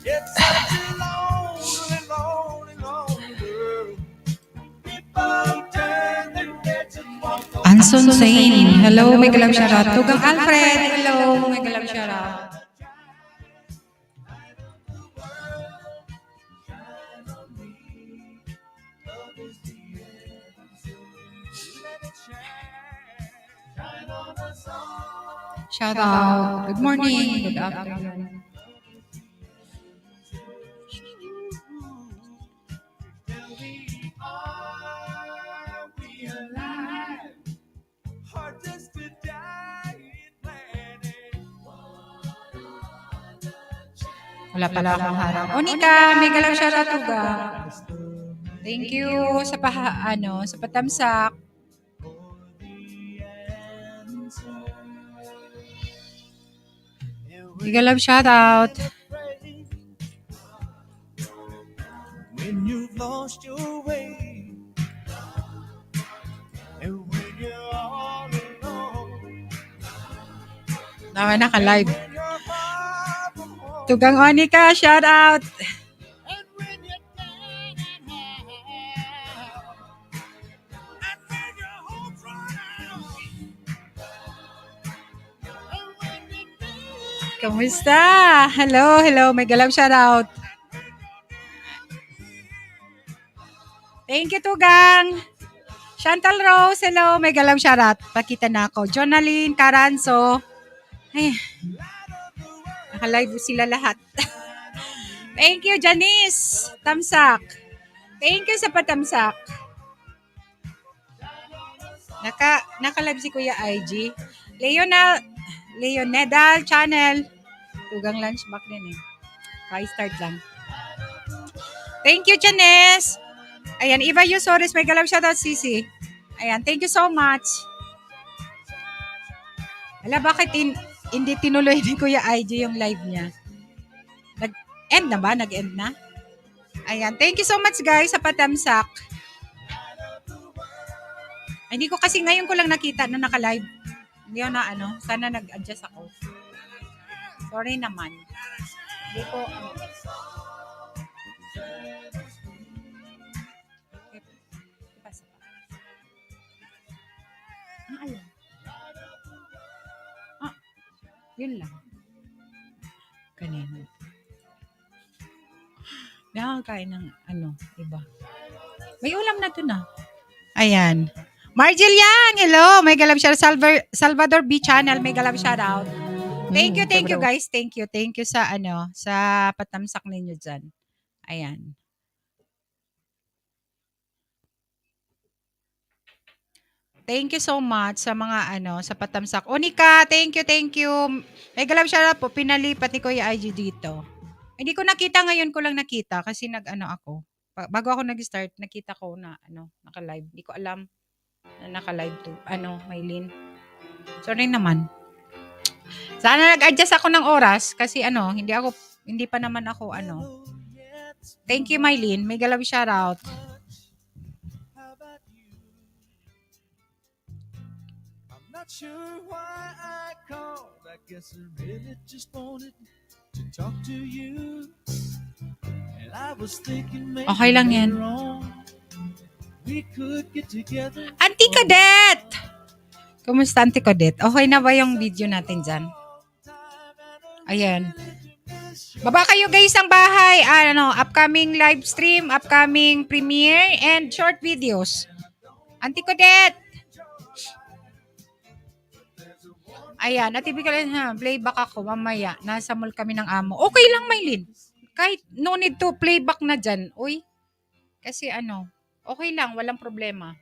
It's such a lonely, lonely, lonely world. People turn their heads and walk away. Anson Sain, hello, may galang shoutout. Tugang Alfred, hello, may galang shoutout. Shoutout. Good morning, good afternoon. Tell me, are we alive? Or just to die in planet? Wala pala akong harap. Onika, may galang shoutout Tugang. Thank you sa sa patamsak. Mega love shoutout. When you've lost your way, and when you're all alone, Naka-live. when you're far from home, Tugang Onika, shoutout. and when you're down and out, and when your hope's run out, and when you're down, Kamusta? Hello, mega love shoutout. Thank you, Tugang. Chantal Rose, hello, mega love shoutout. Pakita na ako. Jonaline Caranzo. Ay, naka-live sila lahat. Thank you, Janice. Tamsak. Thank you sa patamsak. Naka-live si Kuya IG. Leonedal Channel. Tugang lunch back din eh. Start lang. Thank you, Janice. Ayan, Eva Yusores, may galang shoutout, Sisi. Ayan, thank you so much. Ala, bakit hindi tinuloy ni Kuya IG yung live niya? Nag-end na ba? Nag-end na? Ayan, thank you so much guys sa patamsak. Ay, hindi ko kasi ngayon ko lang nakita na naka-live. Hindi ako na sana nag-adjust ako. Sorry naman. Hindi ko, ayun. Yun lang. Kanina. Nakakain ng iba. May ulam na to na. Ayan. Margil Yang, hello. May galam siya. Salvador B Channel, may galam shout out. Thank you guys. Thank you sa sa patamsak ninyo dyan. Ayan. Thank you so much sa mga sa patamsak. Onika, thank you. May galam shout out po. Pinalipat ni Kuya IG dito. Hindi ko nakita, ngayon ko lang nakita kasi ako. Bago ako nag-start, nakita ko na naka-live. Hindi ko alam na naka-live to. Maylin. Sorry naman. Sana nag-adjust ako ng oras kasi hindi pa naman ako Thank you, Maylin. May galaw shout out. how about you? I'm not sure why I called. I guess I really just wanted to talk to you. And I was thinking maybe Okay lang yan. later on we could get together. Auntie Cadet! Kumusta, Auntie Cadet? Okay na ba yung video natin dyan? Ayan. Baba kayo guys ang bahay. Upcoming live stream, upcoming premiere, and short videos. Auntie Cadet! Ayan, typical playback ako mamaya. Nasa mall kami ng amo. Okay lang, Maylin. Kahit no need to playback na dyan. Uy, kasi okay lang, walang problema.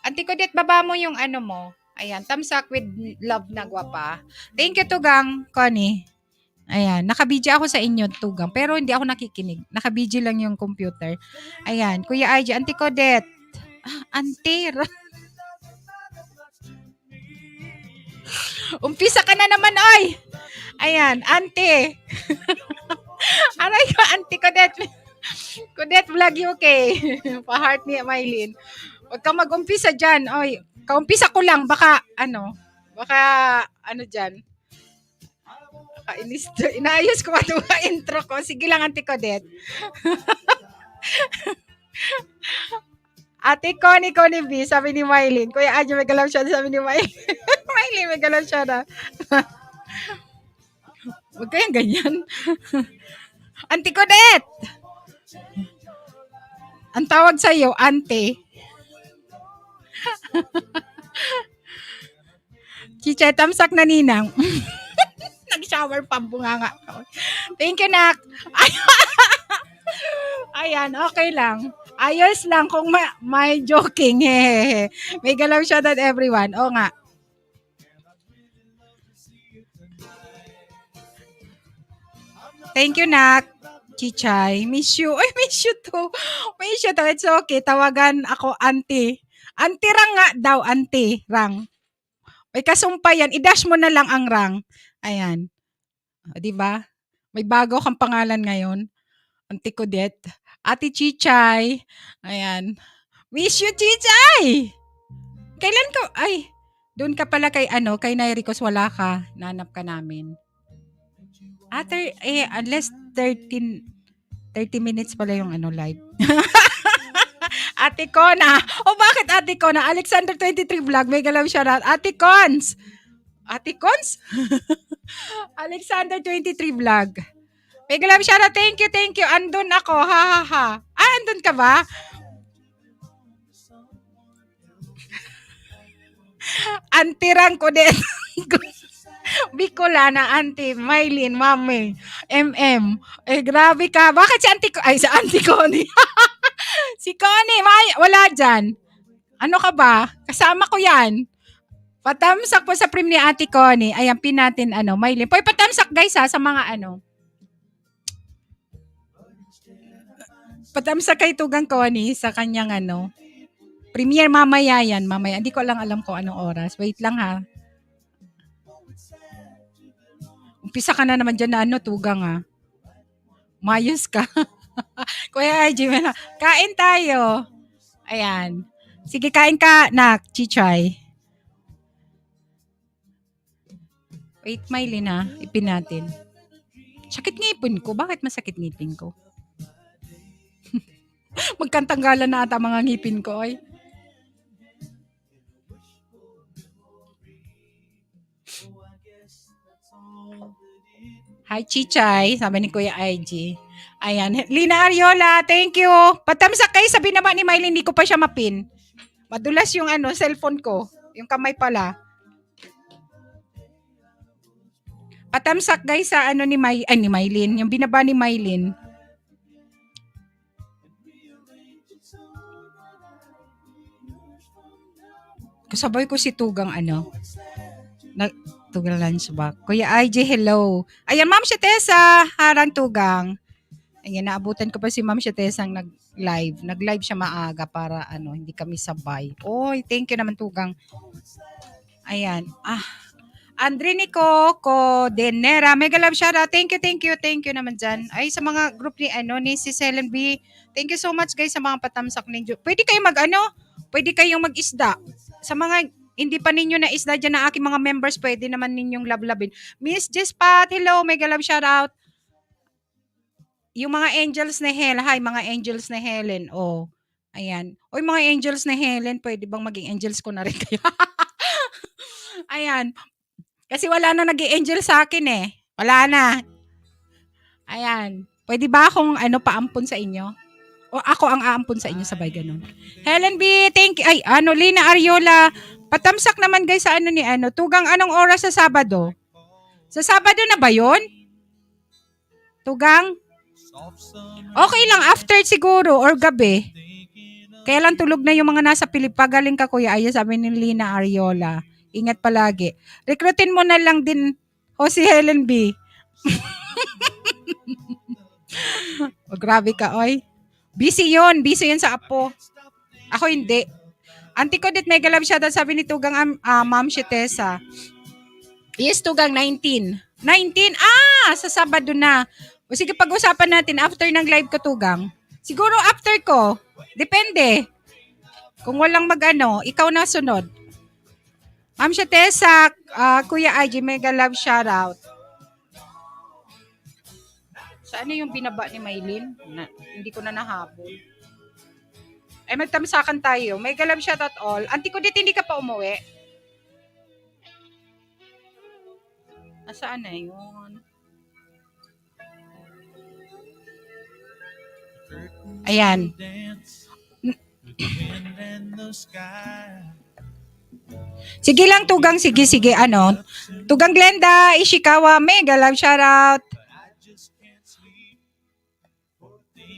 Auntie Cadet, baba mo yung mo. Ayan, tamsak with love na gwapa. Thank you, Tugang, Connie. Ayan, nakabidyo ako sa inyo, Tugang. Pero hindi ako nakikinig. Nakabidyo lang yung computer. Ayan, Kuya IG, Auntie Cadet. Auntie. Umpisa ka na naman, oy. Ayan, Auntie. Aray ko, Auntie Cadet. Cadet vlog UK. Pa-heart ni Maylin. Huwag ka mag-umpisa dyan. Oy, kaumpisa ko lang. Baka dyan. Kainis to. Inaayos ko ito intro ko. Sige lang, Ate Codet. Ate Connie B, sabi ni Mylene. Kuya Adjo, may galaw siya, sabi ni Mylene. Mylene, may galaw siya na. Huwag kayang ganyan. Auntie Codet! Ang tawag sa iyo, Auntie. Chiche, tamsak na ninang. Nag-shower pa, bunganga. Thank you, Nak. Ayan, okay lang. Ayos lang kung may joking. Hehehe. May galaw shout out everyone. Oo nga. Thank you, Nak. Chichay. Miss you. Ay, miss you too. Miss you too. It's okay. Tawagan ako auntie. Auntie Rang nga daw. Auntie Rang. May kasumpa yan. I-dash mo na lang ang Rang. Ayan. O, diba? May bago kang pangalan ngayon. Auntie Codet. Ate Chichay. Ayan. Miss you, Chichay! Kailan ka? Ay, doon ka pala kay kay Nairicos, wala ka. Nanap ka namin. After, unless 30 minutes pala yung live. Ate Kona. O bakit Ate Kona? Alexander 23 vlog. May galaw siya na. Ate Cons. Ate Cons? Alexander 23 vlog. May galaw siya na. Thank you. Andun ako. Ha. Andun ka ba? Antirang ko din. Bicolana, Auntie, Mylene, Mami, MM. Grabe ka. Bakit si Auntie si Auntie Connie? Si Connie, wala dyan. Ano ka ba? Kasama ko yan. Patamsak po sa prim ni Ate Connie. Ayan, pin natin, Mylene. Poy, patamsak guys sa mga Patamsak kay Tugang Connie sa kanyang premiere mamaya yan. Mamaya. Hindi ko lang alam kung anong oras. Wait lang ha. Umpisa ka na naman dyan na Tugang ha. Mayos ka. Kuya RJ, kain tayo. Ayan. Sige, kain ka, Nak, Chichay. Wait, Mylene ha. Ipin natin. Sakit ngipin ko. Bakit masakit ngipin ko? Magkantanggalan na ata mga ngipin ko, ay. Hi, Chichay. Sabi ni Kuya IG. Ayan. Lina Ariola, thank you. Patamsak kayo, sabi naman ni Mylene, hindi ko pa siya mapin. Madulas yung cellphone ko. Yung kamay pala. Patamsak guys sa ni Mylene. Yung binaba ni Mylene. Kasabay ko si Tugang Tugang Lunchbox. Kuya IJ, hello. Ayan, Ma'am Shetesa, harang Tugang. Ayan, naabutan ko pa si Ma'am Shetesa nag-live. Nag-live siya maaga para hindi kami sabay. Oy, thank you naman Tugang. Ayan. Andre Nico, Denera, mega love shout out. Thank you naman dyan. Ay, sa mga group ni si Helen B. Thank you so much guys sa mga patamsak ninyo. Pwede kayo pwede kayong mag-isda. Sa mga hindi pa ninyo na isda dyan na aking mga members, pwede naman ninyong love-labin. Miss Jespat, hello, mega love shout out. Yung mga angels na Helen, hi mga angels na Helen. Oh, ayan. Oy mga angels na Helen, pwede bang maging angels ko na rin kayo? Ayan. Kasi wala na nag-i-angel sa akin eh. Wala na. Ayan. Pwede ba akong paampun sa inyo? O ako ang aampun sa inyo, sabay ganun. Helen B, thank you. Ay, Lina Ariola. Patamsak naman guys sa Tugang, anong oras sa Sabado? Sa Sabado na ba yun? Tugang? Okay lang, after siguro or gabi. Kaya lang tulog na yung mga nasa Pagaling ka kuya. Ay, sabi ni Lina Ariola. Ingat palagi. Recruitin mo na lang din si Helen B. Grabe ka, oy. Busy yun sa apo. Ako hindi. Auntie Codet, mega love shoutout, sabi ni Tugang Ma'am Shetesa. Yes, Tugang, 19. 19? Sa Sabado na. O sige, pag-usapan natin after ng live ko, Tugang. Siguro after ko. Depende. Kung walang ikaw na sunod. Ma'am Shetesa, Kuya IG, mega love shoutout. Saan na yung binaba ni Maylin? Hindi ko na nahabol. Ay, magtamsakan tayo. May galab shout out all. Auntie ko dito, hindi ka pa umuwi. Nasaan na yun? Ayan. Sige lang, Tugang. Sige, ano. Tugang Glenda, Ishikawa, mega love shoutout.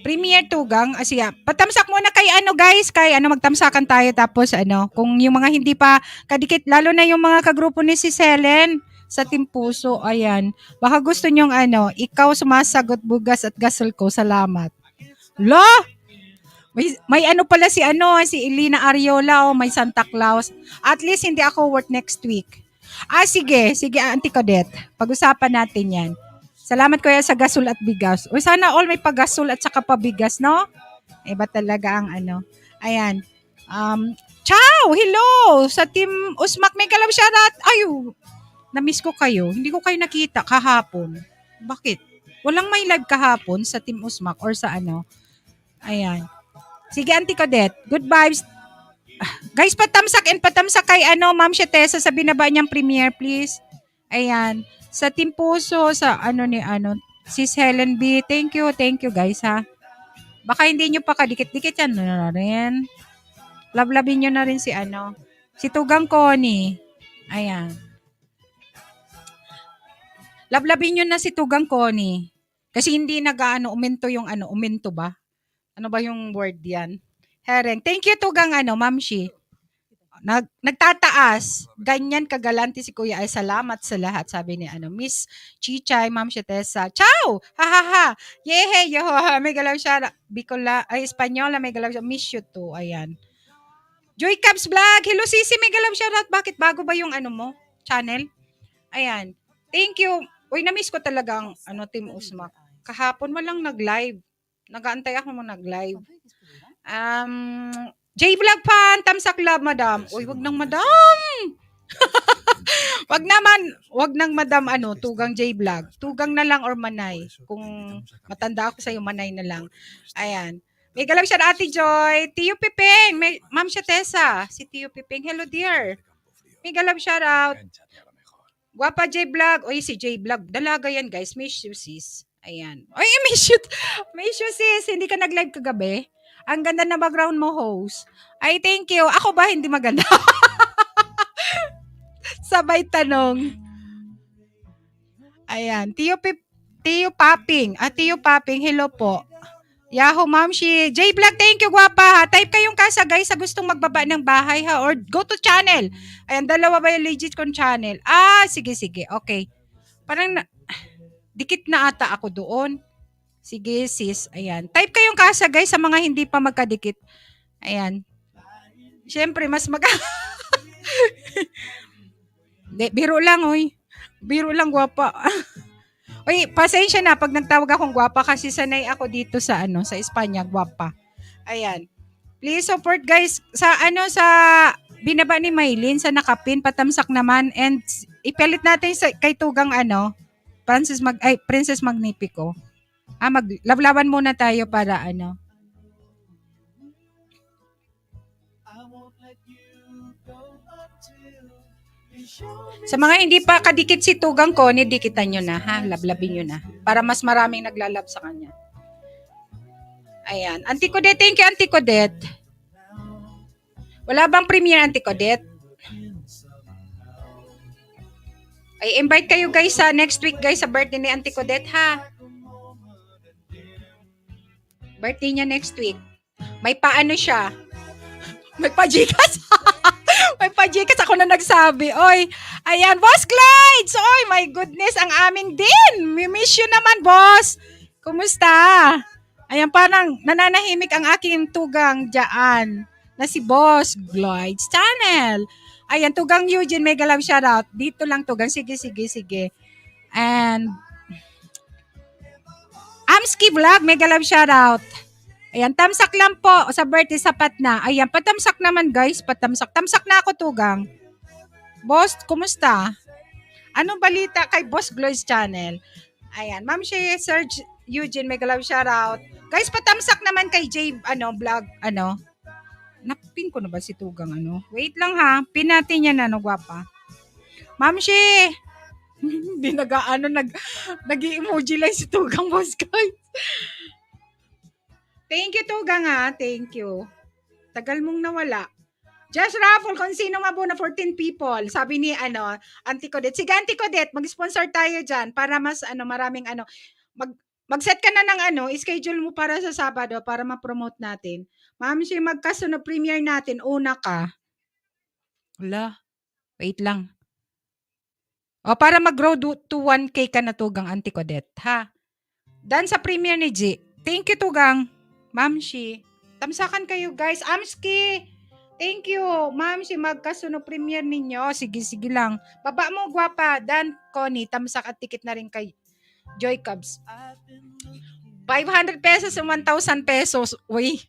Premier Tugang, siya. Patamsak muna kay ano guys, kay ano magtamsakan tayo tapos ano, kung yung mga hindi pa kadikit, lalo na yung mga kagrupo ni si Selen sa Team Puso, ayan. Baka gusto nyong ano, ikaw sumasagot bugas at gasol ko, salamat. Lo! May ano pala si ano, si Elena Ariola o may Santa Claus. At least hindi ako work next week. Sige, Auntie Codette. Pag-usapan natin yan. Salamat kuya sa gasol at bigas. O sana all may paggasol at saka pabigas, no? Iba talaga ang ano. Ayan. Ciao! Hello! Sa Team Usmak, may kalab shoutout. Ayo! Na-miss ko kayo. Hindi ko kayo nakita kahapon. Bakit? Walang may live kahapon sa Team Usmak or sa ano. Ayan. Sige, Auntie Codette. Good vibes. Guys, patamsak kay ano, Ma'am Shetesa sa binaba niyang premiere, please. Ayan. Sa Team Puso, sa ano ni ano, Sis Helen B. Thank you guys ha. Baka hindi nyo pa kadikit-dikit yan na rin. Love-lovin nyo na rin si ano, si Tugang Connie. Ayan. Love-lovin nyo na si Tugang Connie. Kasi hindi uminto yung ano, uminto ba? Ano ba yung word yan? Hereng. Thank you Tugang ano, Mamshi. Nagtataas. Ganyan kagalante si Kuya ay salamat sa lahat, sabi ni ano, Miss Chichay, Ma'am Shetesa. Ciao! Ha ha ha! Yehe, yo, may galaw siya. Bicola, ay Espanyola, may galaw siya. Miss you too. Ayan. Joy Cubs Vlog. Hello Sisi, may galaw siya. Bakit bago ba yung ano mo? Channel? Ayan. Thank you. Uy, na-miss ko talaga ang ano, Team Usmak. Kahapon walang nag-live. Nag-aantay ako mo nag-live. J-Vlog Pan, tamsak love, madam. Uy, wag nang madam. wag nang madam ano, Tugang J-Vlog. Tugang na lang or Manay. Kung matanda ako sa'yo, Manay na lang. Ayan. May galaw siya na Ate Joy. Tiyo Piping. Ma'am Shetesa. Si Tiyo Piping. Hello dear. May galaw shout out. Guwapa J-Vlog. Uy, si J-Vlog. Dalaga yan guys. Miss you sis. Ayan. Uy, miss you sis. Hindi ka nag-live kagabi? Ang ganda na background mo, host. Ay, thank you. Ako ba hindi maganda? Sabay tanong. Ayan. Tiyo Paping. Tiyo Paping, hello po. Yahoo, Mamshi. J-Vlog, thank you, guwapa. Type kayong kasa, guys, sa gustong magbaba ng bahay, ha? Or go to channel. Ayan, dalawa ba yung legit kong channel? Sige. Okay. Parang, dikit na ata ako doon. Sige, sis. Ayan. Type kayong kasa, guys, sa mga hindi pa magkadikit. Ayan. Siyempre, mas biro lang, uy. Biro lang, guwapa. Uy, pasensya na pag nagtawag akong guwapa kasi sanay ako dito sa sa Espanya, guwapa. Ayan. Please support, guys, sa binaba ni Maylin, sa nakapin, patamsak naman, and ipalit natin kay Tugang Princess Magnifico. Maglablaban muna tayo para Sa mga hindi pa kadikit si Tugang Connie, dikitan nyo na ha, lablabin nyo na. Para mas maraming naglalab sa kanya. Ayan. Auntie Codette, thank you Auntie Codette. Wala bang premiere Auntie Codette? Ay, invite kayo guys sa next week guys sa birthday ni Auntie Codette ha. Birthday niya next week. May paano siya? May pajikas. May pajikas ako na nagsabi. Oy, ayan, Boss Glides. Oy, my goodness, ang aming din. Miss you naman, boss. Kumusta? Ayan, parang nananahimik ang aking tugang dyan na si Boss Glides Channel. Ayan, Tugang Eugene, mega love shoutout. Dito lang, Tugang. Sige. And Amski Vlog, mega love shoutout. Ayan, tamsak lang po sa birthday, sapat na. Ayan, patamsak naman guys, patamsak. Tamsak na ako, Tugang. Boss, kumusta? Anong balita kay Boss Gloys Channel? Ayan, Ma'am Shea, Eugene, mega love shoutout. Guys, patamsak naman kay J, vlog, napin ko na ba si Tugang, Wait lang ha, pin natin yan, gwapa. Ma'am Shi, hindi nag-emoji lang si Tugang, boss, guys. Thank you, Tugang, ha. Thank you. Tagal mong nawala. Just raffle kung sino mabuna 14 people. Sabi ni Auntie Codet. Sige Auntie Codet, mag-sponsor tayo diyan para mas maraming mag-set ka na ng schedule mo para sa Sabado para ma-promote natin. Ma'am, si magkasunod premiere natin, una ka. Wala. Wait lang. O para mag-grow to 1K ka na Tugang Auntie Codet, ha? Dan sa premiere ni G. Thank you Tugang. Ma'am Shi. Tamsakan kayo guys. Amski. Thank you. Ma'am Shi, magkasunod premiere ninyo. Sige lang. Baba mo gwapa. Dan, Connie, tamsak at ticket na rin kay Joy Cubs. 500 pesos and 1,000 pesos. Uy.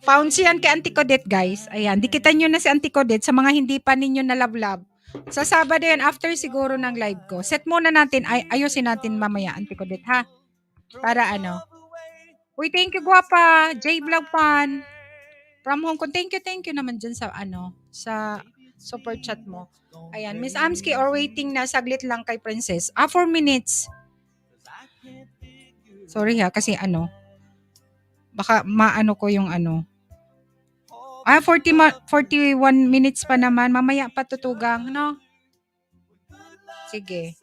Found siyan kay Auntie Codet, guys. Ayan, dikitan nyo na si Auntie Codet sa mga hindi pa ninyo nalablab. Sa Sabado yan, after siguro ng live ko. Set muna natin, ayusin natin mamaya, Auntie Codet, ha? Para Uy, thank you, guwapa. J Vlog Fan. From Hong Kong. Thank you naman dyan sa, sa super chat mo. Ayan, Miss Amski, or waiting na saglit lang kay Princess. 4 minutes. Sorry ha, kasi baka maano ko yung 41 minutes pa naman. Mamaya patutugang, no? Sige.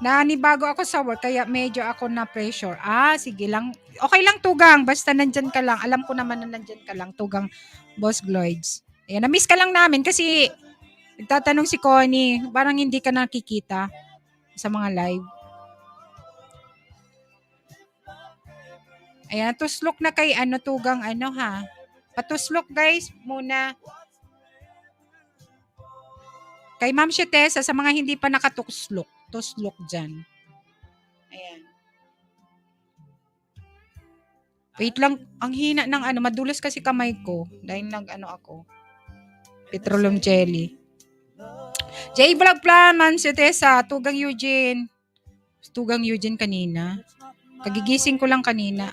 Nanibago ako sa work, kaya medyo ako na pressure. Sige lang. Okay lang, Tugang. Basta nandyan ka lang. Alam ko naman na nandyan ka lang, Tugang Boss Gloids. Ayan, na-miss ka lang namin kasi nagtatanong si Connie, parang hindi ka nakikita sa mga live. Ayan, tuslok na kay Tugang ha. Patuslok guys muna. Kay Ma'am Shetesa, sa mga hindi pa nakatuslok, tuslok dyan. Ayan. Wait lang, ang hina ng madulas kasi kamay ko. Dahil ako. Petroleum jelly. J Vlog Plan, Ma'am Shetesa, Tugang Eugene. Tugang Eugene kanina. Kagigising ko lang kanina.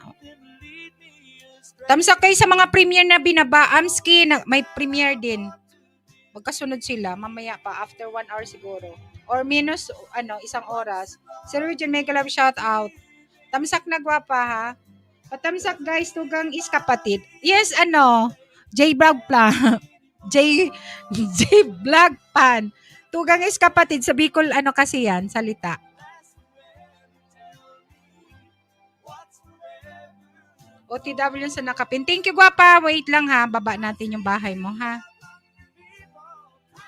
Tamsak kayo sa mga premiere na binaba. Amski, may premiere din. Magkasunod sila. Mamaya pa, after 1 hour siguro. Or minus, 1 oras. Sir Eugene, mega love shout out. Tamsak na gwapa ha. Patamsak guys, Tugang is kapatid. Yes, J Vlog Plan. J Vlog Pan. Tugang is kapatid. Sa Bicol, kasi yan, salita. OTW sa nakapin. Thank you, gwapa. Wait lang ha. Baba natin yung bahay mo ha.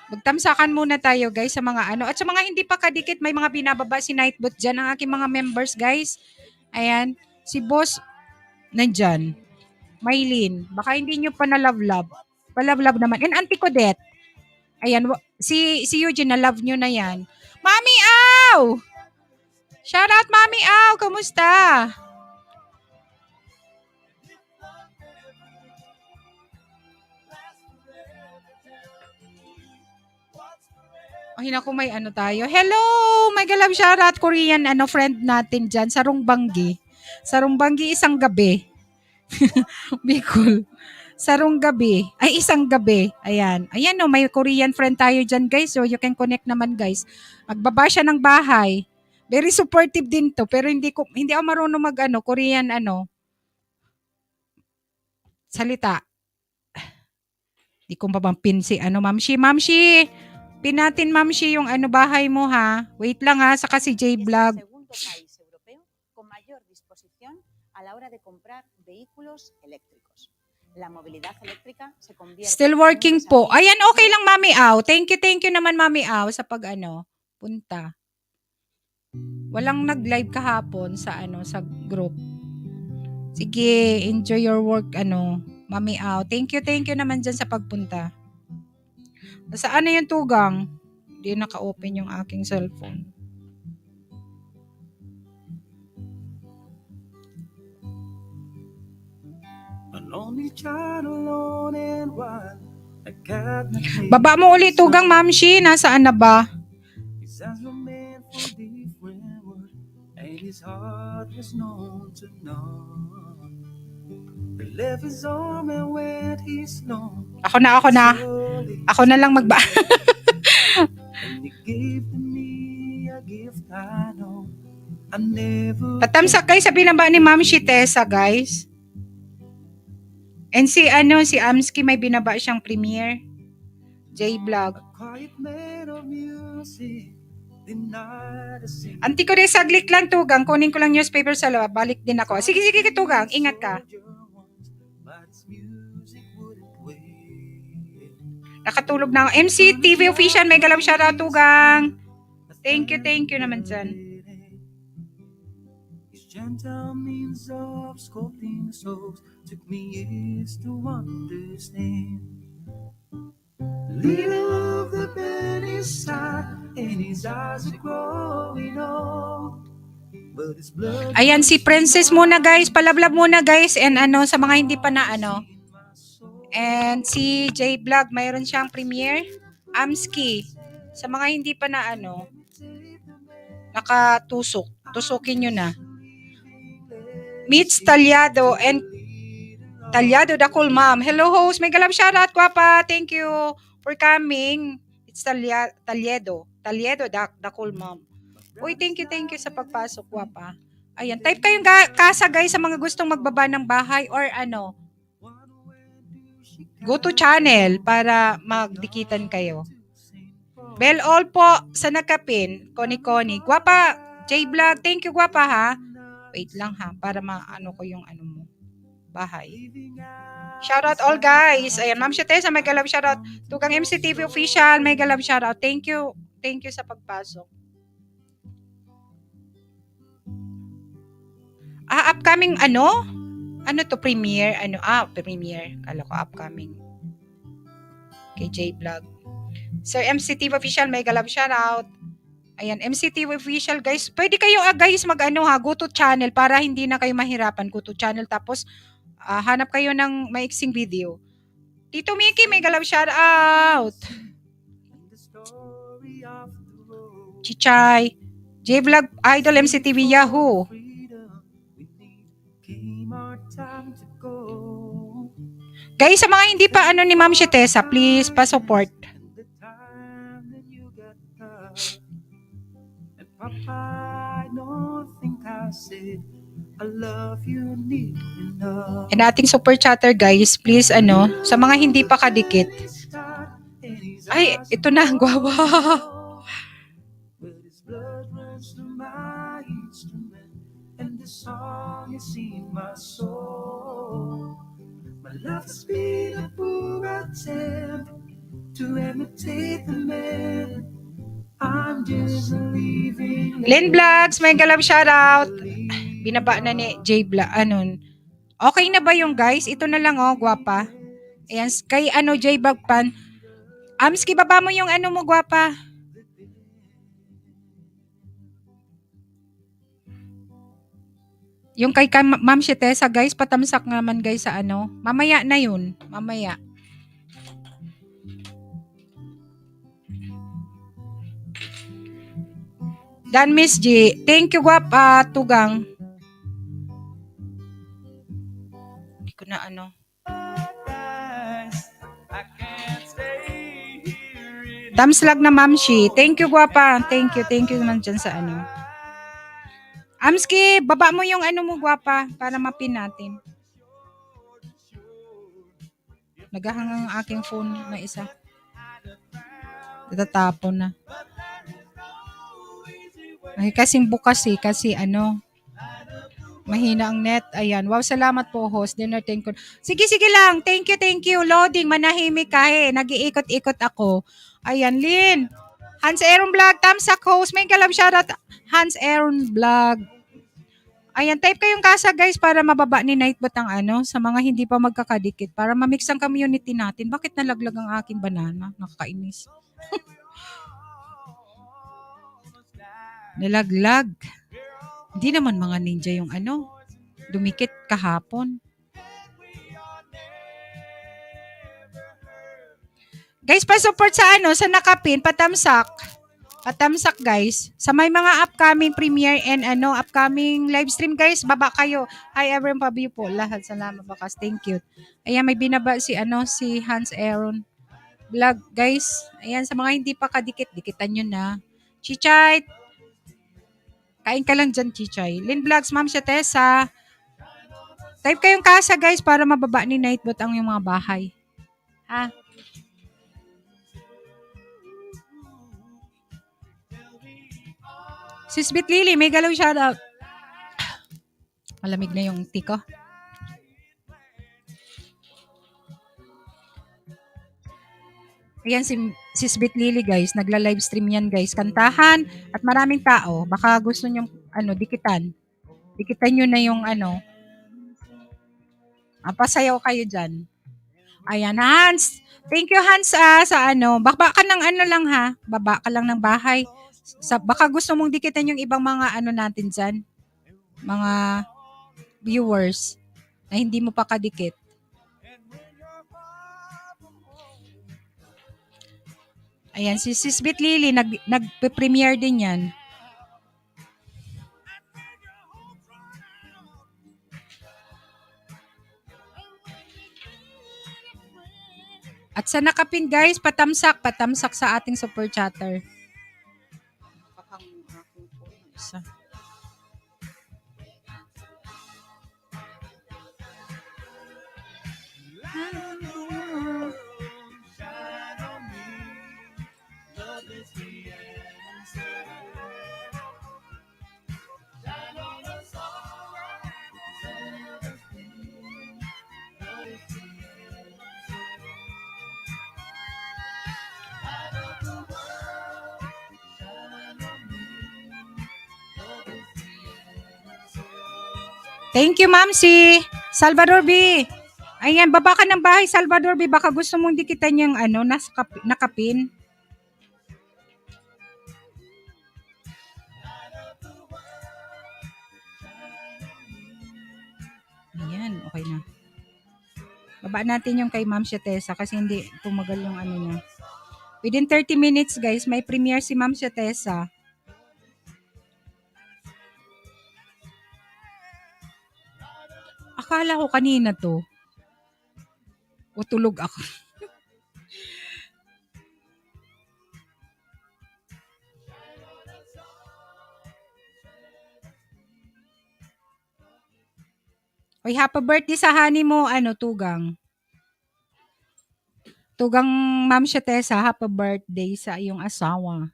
Magtamsakan muna tayo guys sa mga At sa mga hindi pa kadikit, may mga binababa si Nightbot dyan. Ang aking mga members guys. Ayan. Si Boss nandyan. Maylin. Baka hindi nyo pa na-love-love. Pa-love-love naman. And Auntie Codet. Ayan. Si Eugene, na-love nyo na yan. Mami Aw! Shout out Mami Aw! Kamusta? Naku, may tayo. Hello! My galab shoutout Korean friend natin dyan sa Rungbanggi. Sa Rungbanggi isang gabi. Bicol. Sa Runggabi. Ay, isang gabi. Ayan. Ayan may Korean friend tayo dyan guys. So you can connect naman guys. Magbaba siya ng bahay. Very supportive din to. Pero hindi ako marunong mag Korean salita. Hindi ko mabang si Ma'am Shi. Pin natin, Ma'am Shi, yung bahay mo, ha? Wait lang, ha? Saka si J Vlog. Still working po. Ayan, okay lang, Mami Aw. Thank you naman, Mami Aw, sa punta. Walang nag-live kahapon sa sa group. Sige, enjoy your work, Mami Aw. Thank you naman dyan sa pagpunta. Saan yung Tugang? Hindi naka-open yung aking cellphone. Baba mo ulit Tugang, Ma'am Shi. Nasaan na ba? heart was known to none. He left his arm and went his long. Ako na. Ako na lang magba. And he gave to me a gift I know I never. Patamsak guys sa binaba ni Ma'am si Tessa guys. And si Amski may binaba siyang premiere. J-Vlog. A quiet man of music, the night I sing. Anti ko rin saglit lang tugang. Kunin ko lang newspaper sa loob. Balik din ako. Sige tugang. Ingat ka. Nakatulog na ako. MC TV Official. May galam shoutout tugang. Thank you naman dyan. His gentle means of sculpting souls took me years to understand. The leader of the band is sad and his eyes are growing old. But his blood. Ayan si Princess muna guys. Palablab muna guys. And sa mga hindi pa na And si J-Vlog. Mayroon siyang premiere. Amski. Sa mga hindi pa na nakatusok. Tusukin nyo na. Meets Talyado and Talyado the cool mom. Hello host. May galam shoutout guwapa. Thank you for coming. It's Talyado the cool mom. Uy, thank you sa pagpasok guwapa. Ayan, type kayong kasa guys sa mga gustong magbaba ng bahay or go to channel para magdikitan kayo. Bell all po sa nakapin. Koni. Guwapa, J-Vlog. Thank you guwapa ha. Wait lang ha para ko yung mo. Bahay. Shoutout all guys. Ayan, Ma'am Tessa, may galab shoutout. Tugang MCTV Official, may galab shoutout. Thank you sa pagpasok. Upcoming premiere? Premiere. Kala ko upcoming. Kay J-Vlog. Sir MCTV Official, may galab shoutout. Ayan, MCTV Official guys. Pwede kayo guys go to channel para hindi na kayo mahirapan. Go to channel tapos hanap kayo ng maiksing video. Tito Mickey, may galab shoutout. Chichay. J-Vlog Idol MCTV Yahoo. Guys, sa mga hindi pa ni Ma'am Tessa, please pa-support. And ating super chatter guys, please sa mga hindi pa kadikit. Ay, ito na, guwawa. My love's been a poor attempt to imitate the man. I'm just leaving. Len Vlogs, may galab shoutout. Binaba na ni J-Vlog. Okay na ba yung guys? Ito na lang guwapa. Ayan, kay J-Vlog pan. Amski, baba mo yung mo guwapa. Yung kay Ma'am Tessa guys, patamsak naman guys sa Mamaya na yun. Mamaya. Dan Miss G. Thank you guwapa, tugang. Hindi ko na Damslag na Ma'am Shi. Thank you guwapa. Thank you naman dyan sa Amski, baba mo yung mo guwapa para mapin natin. Naghahangang ang aking phone na isa. Tatapon na. Ay, kasing bukas kasi mahina ang net. Ayan. Wow, salamat po host. Dinner, thank you. Sige lang. Thank you. Loading, manahimik ka nag-iikot-ikot ako. Ayan, Lynn. Hans Aaron Vlog, tamsak host. May galab shoutout. Hans Aaron Vlog. Ayan, type kayong kasa guys para mababa ni Nightbot ang sa mga hindi pa magkakadikit para mamix ang community natin. Bakit nalaglag ang aking banana? Nakakainis. Nalaglag. Hindi naman mga ninja yung dumikit kahapon. Guys, pa-support sa sa nakapin, patamsak. Patamsak guys. Sa may mga upcoming premiere and upcoming live stream guys, baba kayo. Hi everyone, Pabio po. Lahat salamat bakas. Thank you. Ayan, may binaba si Hans Aaron vlog guys. Ayan, sa mga hindi pa kadikit, dikitan nyo na. Chichay, kain ka lang dyan, Chichay. Lin Vlogs, Ma'am siya Tessa. Type kayong kasa guys para mababa ni Nightbot ang yung mga bahay. Ha? Sisbit Lily, may galaw shoutout. Malamig na yung tiko. Ayan si Sisbit Lily guys, nagla-live stream yan guys. Kantahan at maraming tao. Baka gusto nyo dikitan. Dikitan nyo na yung pasayaw kayo dyan. Ayan, Hans. Thank you, Hans, sa baba ka ng lang ha. Baba ka lang ng bahay. Baka gusto mong dikitan yung ibang mga natin dyan. Mga viewers na hindi mo pa kadikit. Ayan, si Sisbit Lily, nag-premiere din yan. At sa nakapin guys, patamsak sa ating super chatter. Thank you, Ma'am si Salvador B. Ayan, baba ka ng bahay, Salvador B. Baka gusto mong dikitan yung nakapin. Ayan, okay na. Baba natin yung kay Ma'am Tessa kasi hindi tumagal yung niya. Within 30 minutes, guys, may premiere si Ma'am Tessa. Akala ko kanina to. O tulog ako. Oy, happy birthday sa honey mo, Tugang. Tugang Ma'am Tessa, happy birthday sa iyong asawa.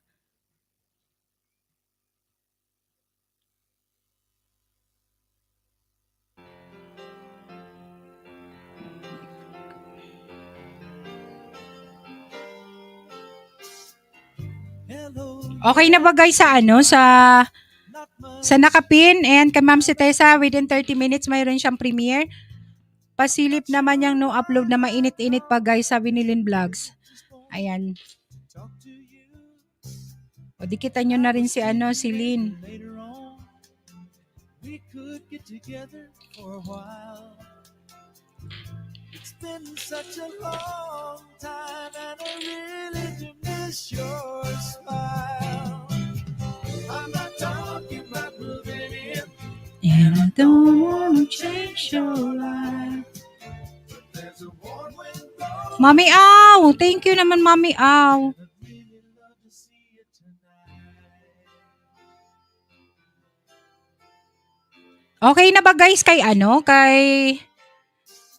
Okay na ba guys sa nakapin and kay Ma'am Tessa within 30 minutes mayroon siyang premiere. Pasilip naman yung no upload na mainit-init pa guys sa Vinilin Vlogs. Ayan. O dikitan nyo na rin si si Lynn. We could get together for a while. It's been such a long time and I really do miss your smile. I'm not talking about moving in, and I don't want to change your life. Mami Aw! Thank you naman, Mami Aw. Okay na ba guys kay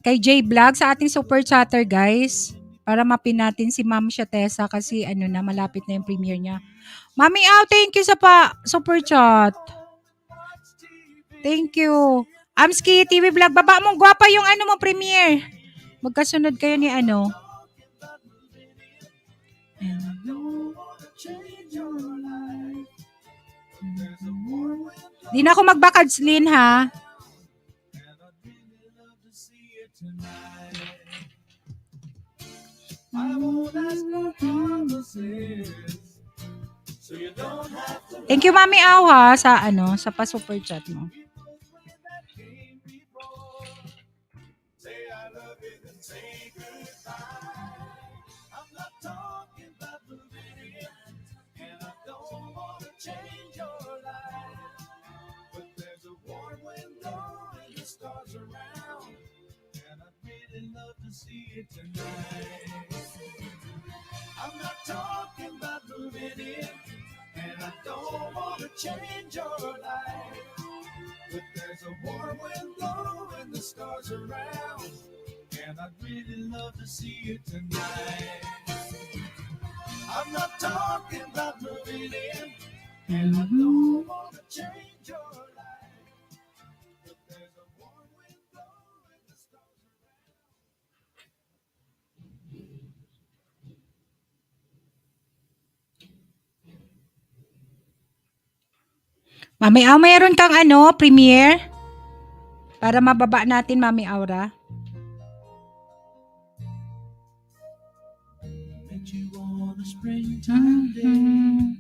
kay J Vlog sa ating super chatter guys? Para mapin natin si Ma'am Tessa kasi na malapit na yung premiere niya. Mami Aw, thank you sa super chat. Thank you. Amski TV Vlog, baba mong gwapa yung mo premiere. Magkasunod kayo ni Di na ako magbakads, Lin, ha? Thank you, Mami Aw, ha, sa pa-super chat mo. I'm not talking about moving in, and I don't want to change your life. But there's a warm wind blowing the stars around, and I'd really love to see you tonight. I'm not talking about moving in, and I don't want to change your life. But there's a warm wind blowing the stars around. Mami Au, mayroon kang premiere? Para mababa natin, Mami Aura. Met you on a springtime day.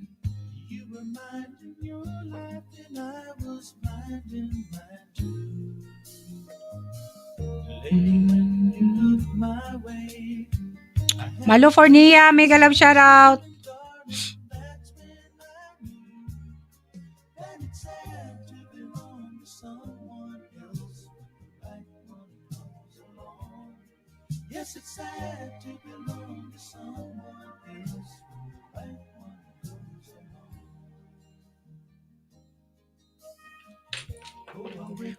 You were minding your life and I was minding mine too. Lady, when you looked my way, Malo Fornia, mega love shoutout. that's when I knew that it's sad to belong to someone else when the right one comes along. Yes, it's sad to belong to someone else when the right one comes along.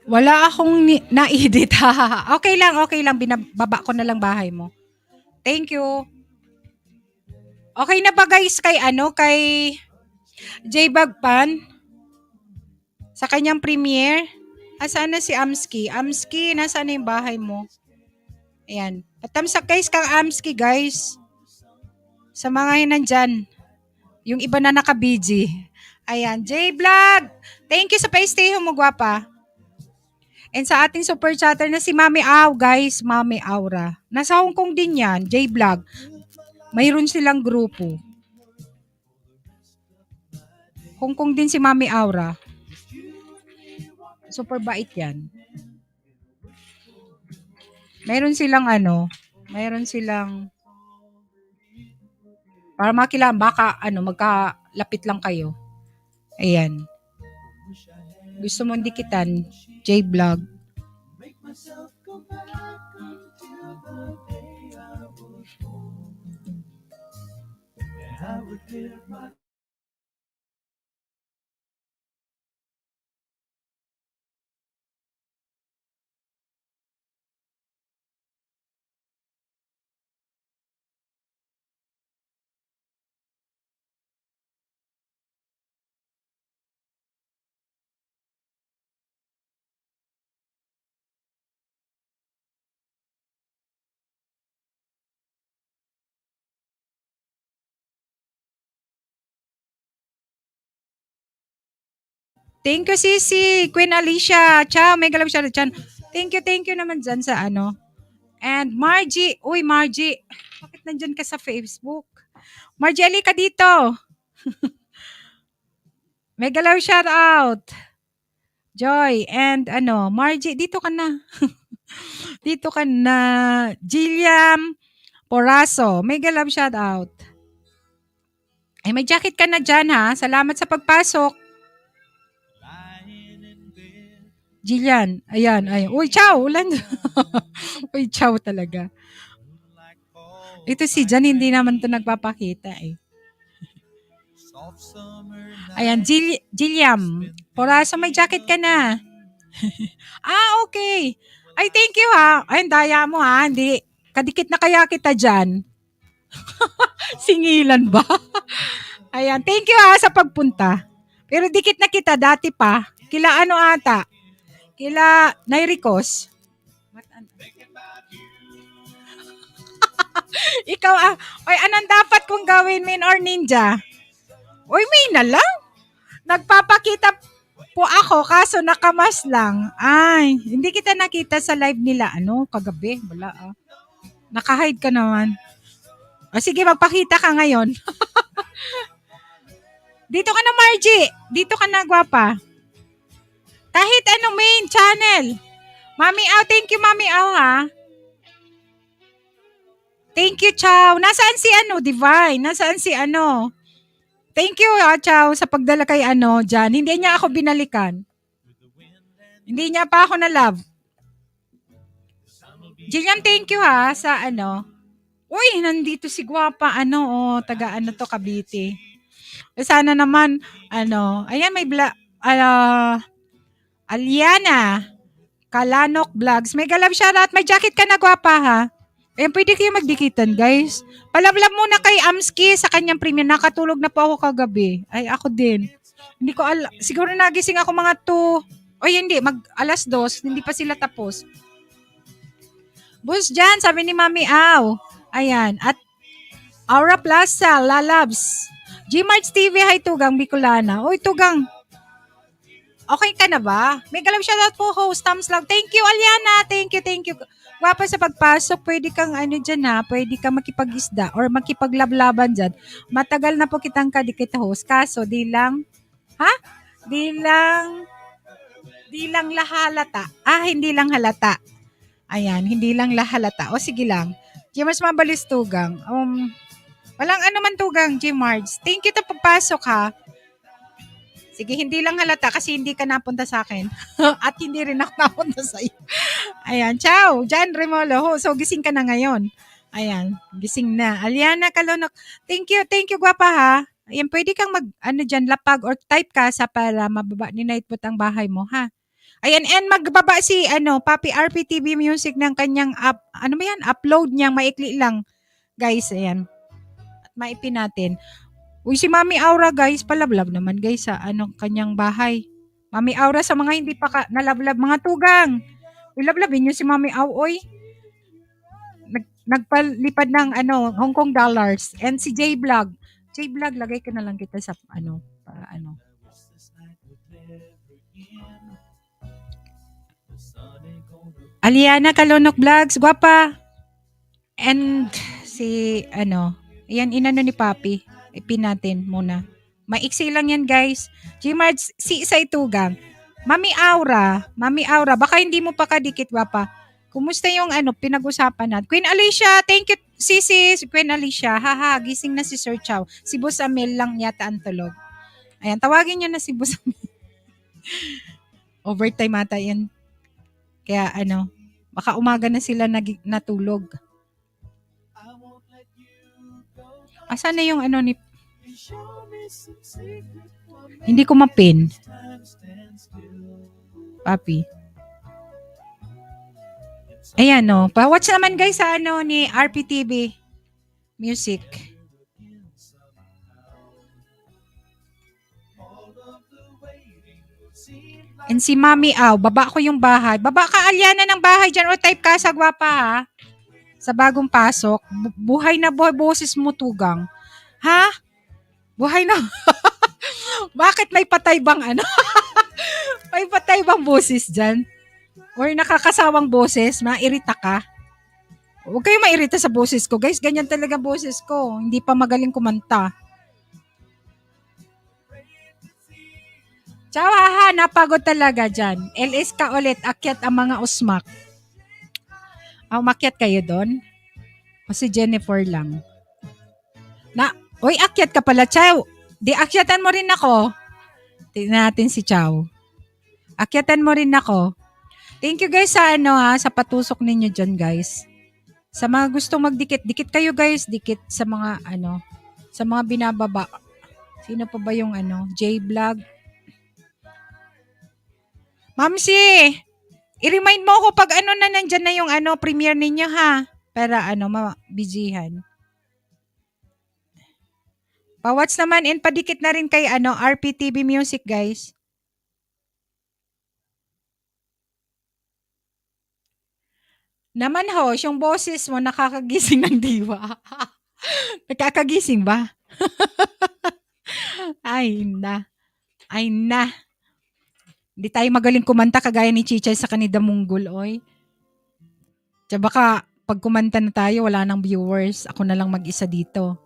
Wala akong na-edit. Okay lang. Binababa ko na lang bahay mo. Thank you. Okay na ba guys kay J Bagpan? Sa kanyang premiere? Asaan na si Amski? Amski, nasaan na yung bahay mo? Ayan. Patamsak guys kang Amski guys. Sa mga nandyan. Yung iba na naka-busy. Ayan. J-Vlog! Thank you sa pa-stay mo, gwapa. And sa ating super chatter na si Mami Au, guys. Mami Aura. Nasa Hong Kong din yan. J-Vlog. Mayroon silang grupo. Hong Kong din si Mami Aura. Super bait yan. Mayroon silang para makilala, baka magkalapit lang kayo. Ayan. Gusto mong dikitan, J-Vlog. Make myself go back until the day I was born. And I would live my Thank you, Sisi. Queen Alicia. Ciao. Mega love shout out. Thank you naman dyan sa And Margie. Uy, Margie. Bakit nandyan ka sa Facebook? Margie, ali ka dito. Mega love shout out. Joy. And Margie, dito ka na. Dito ka na. Jilliam Poraso. Mega love shout out. Ay, may jacket ka na dyan ha. Salamat sa pagpasok. Jillian, ayan. Uy, ciao, ulan. Uy, ciao talaga. Ito si Jan, hindi naman ito nagpapakita eh. Ayan, Jilliam. Poraso, may jacket ka na. Okay. Ay, thank you ha. Ay, daya mo ha. Hindi, kadikit na kaya kita dyan. Singilan ba? Ayan, thank you ha sa pagpunta. Pero dikit na kita dati pa. Kila ata? Kila Nairicos. Ikaw oy, anong dapat kong gawin, Min or Ninja? Oy, Min na lang. Nagpapakita po ako kaso nakamas lang. Ay, hindi kita nakita sa live nila. Kagabi? Wala Naka-hide ka naman. Sige, magpakita ka ngayon. Dito ka na, Margie. Dito ka na, gwapa. Kahit main channel. Mami Au, thank you, Mami Au, ha. Thank you, Chow. Nasaan si Divine? Nasaan si Thank you, Chow, sa pagdala kay dyan. Hindi niya ako binalikan. Hindi niya pa ako na-love. Jillian, thank you ha sa ano. Uy, nandito si Gwapa, taga ano to, Cavite. Sana naman, ayan may Aliana, Kalanok Vlogs. May galab shoutout. May jacket ka na, Gwapa ha. Ayan, pwede kayo magdikitan, guys. Palablab muna kay Amski sa kanyang premium. Nakatulog na po ako kagabi. Ay, ako din. Hindi ko siguro nagising ako mga 2. O hindi, alas 2. Hindi pa sila tapos. Bus dyan, sabi ni Mami Aw. Ayan. At Aura Plaza, Lalabs. Gmarts TV, hi Tugang Bicolana. Uy, Tugang. Okay ka na ba? May galab shoutout po, host. Thumbs lang. Thank you, Aliana. Thank you, thank you. Gwapa sa pagpasok. Pwede kang dyan ha. Pwede kang makipag-isda or makipaglaban dyan. Matagal na po kitang kadikit host. Kaso, di lang lahalata. Hindi lang halata. Ayan, hindi lang lahalata. O sige lang. Gmars mabalis Tugang. Walang man Tugang, Gmarts. Thank you to pagpasok ha. Sige, hindi lang halata kasi hindi ka napunta sa akin. At hindi rin ako napunta sa iyo. Ayan, ciao. Jan Remolo. So, gising ka na ngayon. Ayan, gising na. Aliana Kalonok. Thank you, Gwapa ha. Ayan, pwede kang dyan, lapag or type ka sa para mababa ni Nightbot ang bahay mo ha. Ayan, and magbaba si Papi RPTV Music ng kanyang upload niyang maikli lang. Guys, ayan. At maipin natin. Uy, si Mami Aura, guys, palablab naman, guys, sa kanyang bahay. Mami Aura, sa mga hindi pa nalablab, mga Tugang. Uy, lablabin nyo si Mami Aura, oy. Nagpalipad ng Hong Kong dollars. And si J-Vlog. J-Vlog, lagay ko na lang kita sa para Aliana Kalonok Vlogs, Gwapa. And si ayan, inano ni Papi. Ipin natin muna. Maiksi lang yan, guys. Gmarts, si Isay Tugang. Mami Aura, baka hindi mo pa kadikit, Gwapa. Kumusta yung pinag-usapan natin? Queen Alicia, thank you, sis. Queen Alicia, haha, gising na si Sir Chow. Si Boss Amel lang yata ang tulog. Ayan, tawagin niyo na si Boss Amel. Overtime ata yan. Kaya baka umaga na sila natulog. Asan na yung ni hindi ko mapin. Papi. Ayan pa-watch naman guys sa ni RPTV Music. And si Mami Aw, baba ko yung bahay. Baba ka, Aliana, ng bahay dyan o type ka sa Gwapa ha. Sa bagong pasok. Buhay na buhay boses mo, Tugang. Ha? Buhay na. Bakit may patay bang may patay bang boses dyan? Or nakakasawang boses? Mairita ka? Huwag kayo mairita sa boses ko. Guys, ganyan talaga boses ko. Hindi pa magaling kumanta. Ciao, haha, napagod talaga dyan. LS ka ulit, akyat ang mga usmak. Umakyat kayo doon? O si Jennifer lang? Uy, akyat ka pala, Chow. Di, akyatan mo rin ako. Tingnan natin si Chow. Akyatan mo rin ako. Thank you guys sa sa patusok ninyo dyan, guys. Sa mga gustong magdikit, dikit kayo guys, dikit sa mga sa mga binababa. Sino pa ba yung J-Vlog? Mamsi, i-remind mo ako pag na nandyan na yung premiere ninyo ha. Para mabizihan. Pa-watch naman and padikit na rin kay RPTV Music, guys. Naman host, yung boses mo nakakagising ng diwa. Nakakagising ba? Ay na. Hindi tayo magaling kumanta kagaya ni Chichay sa kanida Munggol, oy. Tsaka baka pag kumanta na tayo, wala nang viewers. Ako na lang mag-isa dito.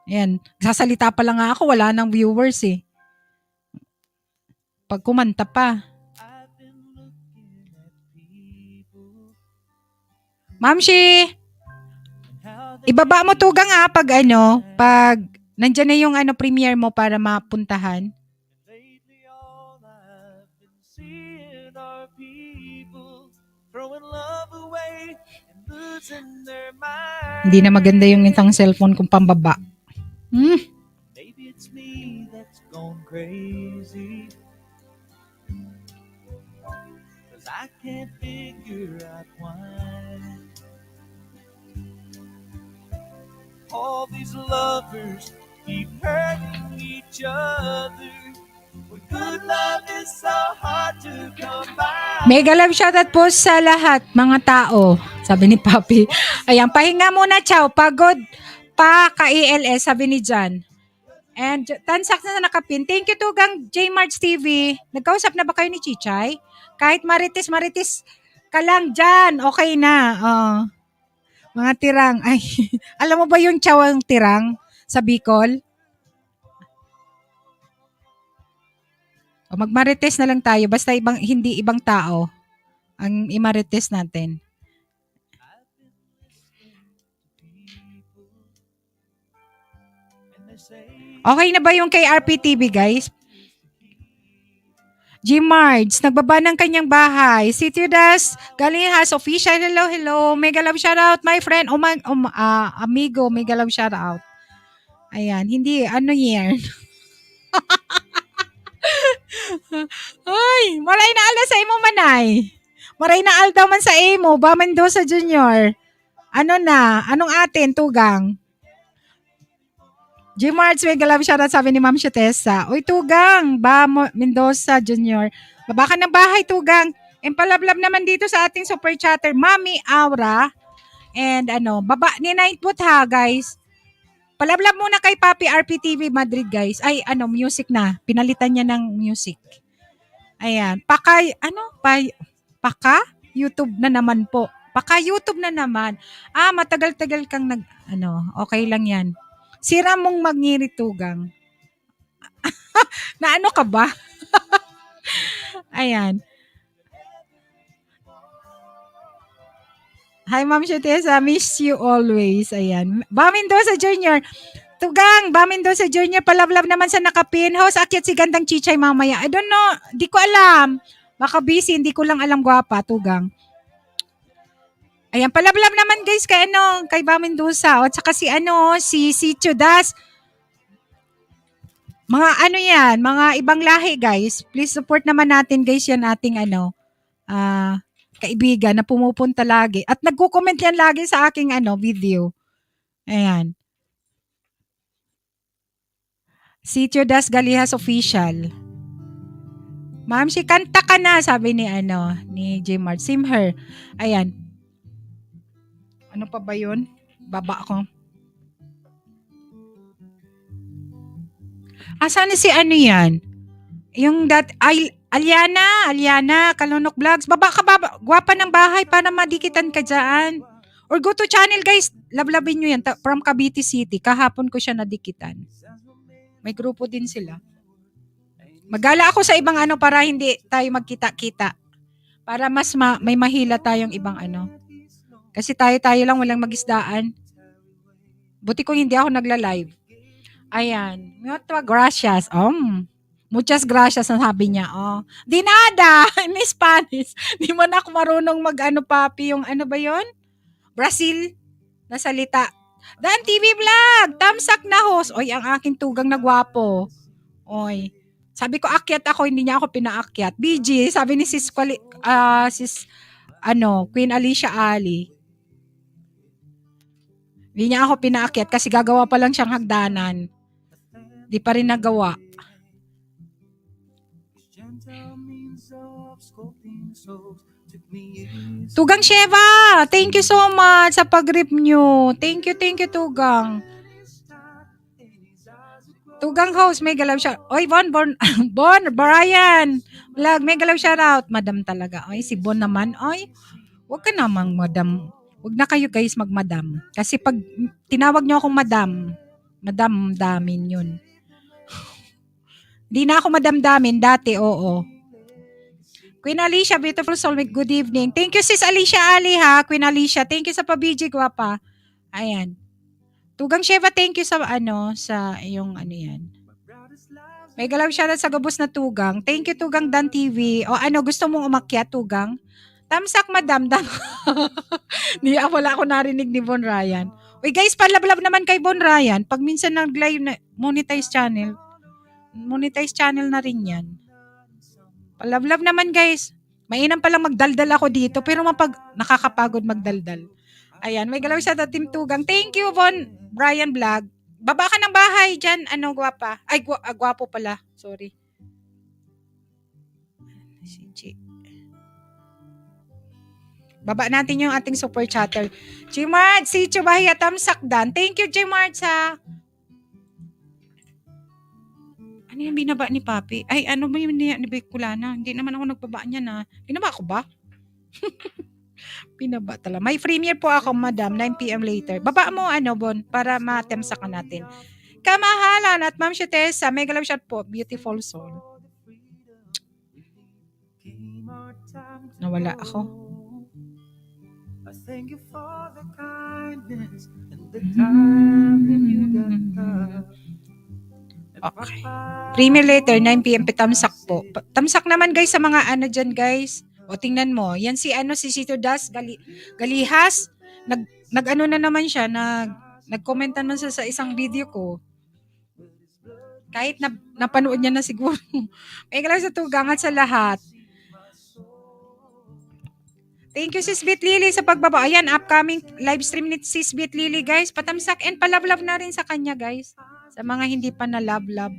Ayan. Sasalita pa lang ako, wala nang viewers eh. Pag kumanta pa. Mamshi! Ibaba mo Tugang pag pag nandyan na yung premiere mo para mapuntahan. losing their mind. Hindi na maganda yung isang cellphone kung pambaba. Maybe it's me that's gone crazy, 'cause I can't figure out why all these lovers keep hurting each other when good love is so hard to come by. Mega love shoutout po sa lahat, mga tao. Sabi ni Papi. Ayan, pahinga muna, chow. Pagod pa ka-ELS, sabi ni Jan. And tansak na nakapin. Thank you to Gang J March TV. Nagkausap na ba kayo ni Chichay? Kahit marites ka lang dyan, okay na. Mga tirang. Ay, alam mo ba yung chow ang tirang sa Bicol? O magmarites na lang tayo. Basta hindi ibang tao ang imarites natin. Okay na ba yung kay RPTV, guys? G Mards, nagbaba ng kanyang bahay. City Das, Galihas, official, hello. Mega love shoutout, my friend. Amigo, mega love shoutout. Ayan, hindi, ano yan? Ay, maray na ala sa imo manay. Maray na al daw man sa imo, ba Mendoza Junior. Anong atin, tugang? G Marts, mega love shoutout, sabi ni Ma'am Shatessa. Uy, tugang, ba Mendoza Junior. Baba ka ng bahay, tugang. And palablab naman dito sa ating super chatter, Mami Aura. And baba ni Nightboot ha, guys. Palablab muna kay Papi RPTV Madrid, guys. Ay, music na. Pinalitan niya ng music. Ayan. Paka YouTube na naman po. Paka YouTube na naman. Matagal-tagal kang okay lang yan. Sira mong magniritugang. Na ano ka ba? Ayan. Hi, Ma'am Shatessa. Miss you always. Ayan. Ba Mendoza Junior. Tugang, ba Mendoza Junior. Palablab naman sa nakapin. Host, akyat si Gandang Chichay mamaya. I don't know. Di ko alam. Baka busy. Hindi ko lang alam, gwapa. Tugang. Ayan, palablab naman guys kay Ba Mendoza. O tsaka si Sitio Das. Mga yan, mga ibang lahi guys. Please support naman natin guys yan ating kaibigan na pumupunta lagi. At nagko-comment yan lagi sa aking video. Ayan. Sitio Das Galihas Official. Ma'am, si kanta ka na, sabi ni J Mart. Simher. Ayan. Ano pa ba yun? Baba ko. Sana si yan? Yung Aliana, Kalunok Vlogs. Baba ka, gwapa ng bahay para madikitan ka dyan. Or go to channel guys. Lablabin nyo yan. From Cavite City. Kahapon ko siya nadikitan. May grupo din sila. Magala ako sa ibang para hindi tayo magkita-kita. Para mas may mahila tayong ibang Kasi tayo lang walang magisdaan. Buti kung hindi ako nagla-live. Ayan. Gracias. Muchas gracias ang sabi niya. Di nada. In Spanish. Di mo na ako marunong Papi, yung ba yon? Brazil na salita. Dan TV Vlog. Tamsak na host. Oy, ang aking tugang na gwapo. Oy. Sabi ko, akyat ako. Hindi niya ako pinaakyat. BG, sabi ni Queen Alicia Ali. Hindi niya ako pinaakyat kasi gagawa pa lang siyang hagdanan. Di pa rin nagawa. Tugang Sheva, thank you so much sa pag-rip nyo. Thank you, Tugang. Tugang host, mega love shout. Oy, Bon, Brian. Vlog, mega love shout out. Madam talaga. Oy, si Bon naman. Oy, wag ka namang madam. Wag na kayo guys magmadam. Kasi pag tinawag nyo akong madam damin yun. Di na ako madamdamin. Dati, oo. Queen Alicia, beautiful soulmate, good evening. Thank you sis Alicia Ali ha. Queen Alicia, thank you sa pabiji, gwapa. Ayan. Tugang Sheva, thank you sa sa yung yan. May galaw siya sa gabos na Tugang. Thank you Tugang Dan TV. O gusto mong umakyat Tugang? Tamsak madam. Wala ako narinig ni Bon Ryan. Uy guys, palablab naman kay Bon Ryan. Pag minsan nag-live na monetize channel na rin yan. Palablab naman guys. Mainam palang magdaldal ako dito, pero nakakapagod magdaldal. Ayan, may galaw sa Team Tugang. Thank you, Bon Brian Vlog. Baba ka ng bahay dyan. Ano, gwapa? Ay, gwapo pala. Sorry. Baba natin yung ating super chatter. Jimard, si Chubahiya Tamsakdan. Thank you, Jimard, sa... Ano yung binaba ni Papi? Ay, ano ba yung ni Bekulana? Hindi naman ako nagbaba niya na. Binaba ko ba? Binaba talaga. May premiere po ako, madam. 9 p.m. later. Baba mo, Bon, para matemsakan natin. Kamahalan at Ma'am Shetesa. Mega love shot po. Beautiful soul. Nawala ako. I thank you for the kindness and the time that you got love. Okay. Premiere later, 9 p.m. Tamsak po. Tamsak naman guys sa mga dyan guys. O tingnan mo. Yan si Sito Das Galihas. Nag-ano na naman siya. Nag-comment naman siya sa isang video ko. Kahit napanood niya na siguro. May lang sa tugang at sa lahat. Thank you, Sis Bit Lily, sa pagbaba. Ayan, upcoming live stream ni Sis Bit Lily, guys. Patamsak and palablab na rin sa kanya, guys. Sa mga hindi pa na love-love.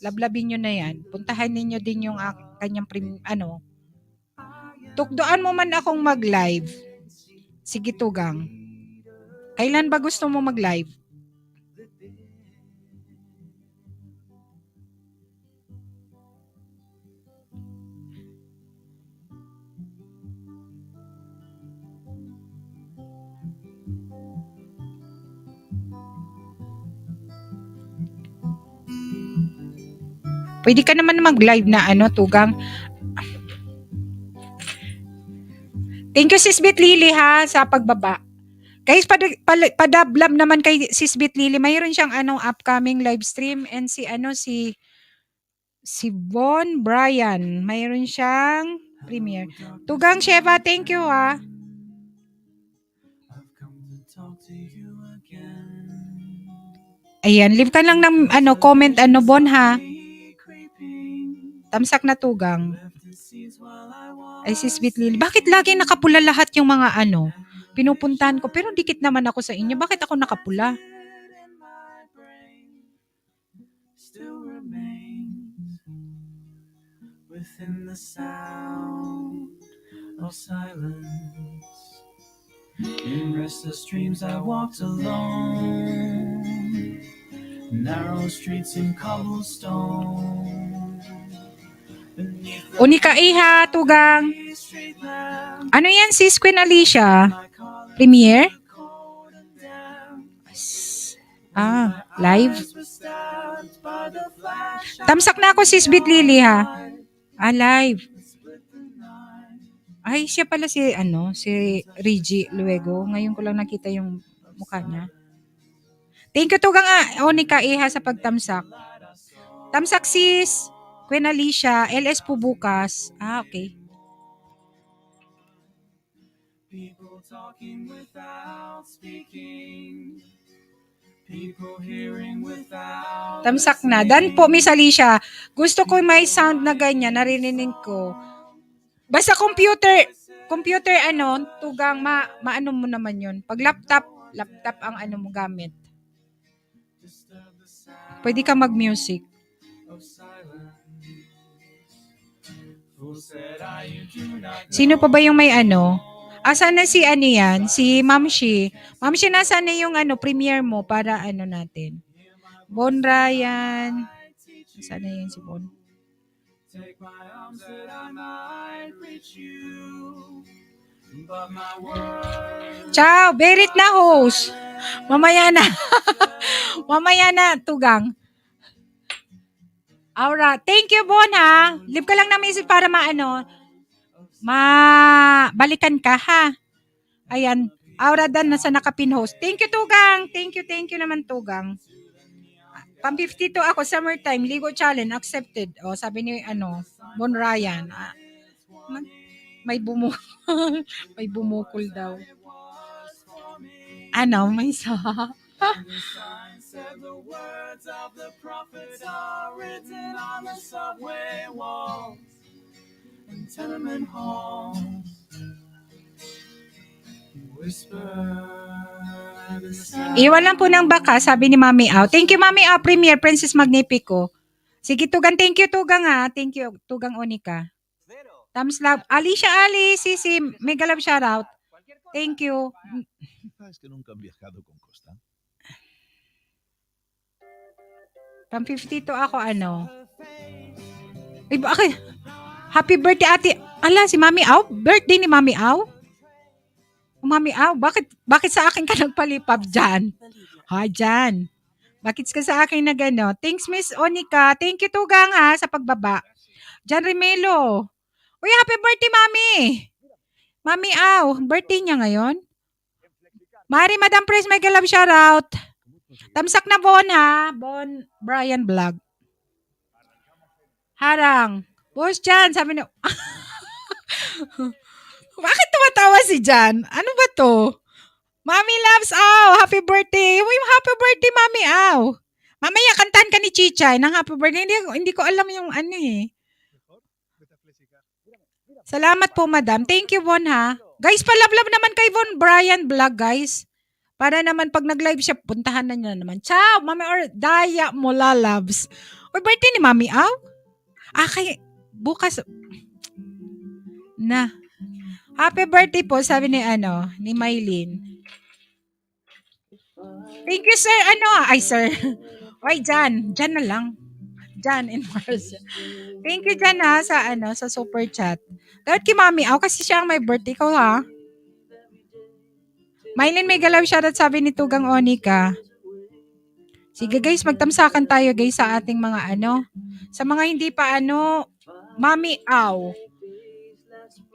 Lablabin nyo na yan. Puntahan ninyo din yung kanyang tukdoan mo man akong mag-live. Sige, Tugang. Kailan ba gusto mo mag-live? Pwede ka naman mag-live na Tugang. Thank you, Sis Bit Lily, ha, sa pagbaba. Guys, padablab naman kay Sis Bit Lily. Mayroon siyang upcoming live stream and si Bon Brian. Mayroon siyang premiere. Tugang Sheva, thank you, ha. Ayan, leave ka lang ng comment Bon, ha. Tamsak na, Tugang. Ay, Sis Bit Lily. Bakit lagi nakapula lahat yung mga pinupuntahan ko? Pero dikit naman ako sa inyo. Bakit ako nakapula? Within the sound of silence, in restless dreams I walked alone, narrow streets in cobblestone. Unika Iha, Tugang. Ano yan, Sis Queen Alicia? Premiere? Live? Tamsak na ako, Sis Bit Lily, ha? Live. Ay, siya pala si Reggie Luego. Ngayon ko lang nakita yung mukha niya. Thank you, Tugang, Onika Iha, sa pagtamsak. Tamsak, Sis Queen Alicia, LS po bukas. Okay. People talking without speaking. People hearing without. Tamsak na. Dan po, Miss Alicia. Gusto ko may sound na ganyan, narinig ko. Basta computer Tugang, maano mo naman yun. Pag laptop ang mo gamit. Pwede ka mag-music. Sino pa ba yung may Asan na si yan? Si Mamshi. Mamshi, nasaan na yung premiere mo para natin? Bon Ryan. Nasaan na yun si Bon? Ciao, Berit na host. Mamaya na. Mamaya na, Tugang. Aura, thank you, Bon, ha. Leave ka lang na message para balikan ka, ha. Ayan, Aura Dan nasa nakapin host. Thank you, Tugang. Thank you naman, Tugang. Pang 52 ako, summertime, Ligo Challenge, accepted. O, sabi ni, Bon Ryan. May bumukol. May bumukol daw. Ano, may sa. And the sign said the words of the prophets are written on the subway walls and tenement halls. Whisper the sound. Iwan lang po ng baka, sabi ni Mami Au. Thank you, Mami Au, Premier Princess Magnifico. Sige, Tugang. Thank you, Tugang, ha. Thank you, Tugang Onika. Thumbs love. Alicia Ali, Sisi, mega love shoutout. Thank you. Es que nunca han viajado con Costa. Pang 52 ako, ano. Ay, bakit? Happy birthday, ate. Ala, si Mami Au? Birthday ni Mami Au? Mami Au, bakit sa akin ka nagpalipap dyan? Ha, dyan. Bakit ka sa akin na gano? Thanks, Miss Onika. Thank you, Tugang, ha, sa pagbaba. Jan Remelo. Uy, happy birthday, Mami. Mami Au, birthday niya ngayon. Mari, Madam Pres, mega love shoutout. Tamsak na Bon, ha. Bon Brian Vlog. Harang. Boss Jan, sabi niya. Bakit tumatawa si Jan? Ano ba to? Mami loves Au. Happy birthday. Uy, happy birthday, Mami Au. Mamaya, kantahan ka ni Chichay ng happy birthday. Hindi ko alam yung ano eh. Salamat po, madam. Thank you, Bon, ha. Guys, palablab naman kay Bon Brian Vlog, guys. Para naman pag nag-live siya, puntahan na niya naman. Ciao, Mami or Daya Mula Loves. Or birthday ni Mami Au? Kay bukas. Na. Happy birthday po, sabi ni Maylin. Thank you, sir. Sir. Oy, Jan na lang. Jan and Marcia. Thank you, Jan, ha, sa super chat. Dahil kay Mami Au, kasi siya ang may birthday ko, ha. Maylin, may galaw shoutout, sabi ni Tugang Onika. Sige, guys, magtamsakan tayo, guys, sa ating mga sa mga hindi pa Mami Au.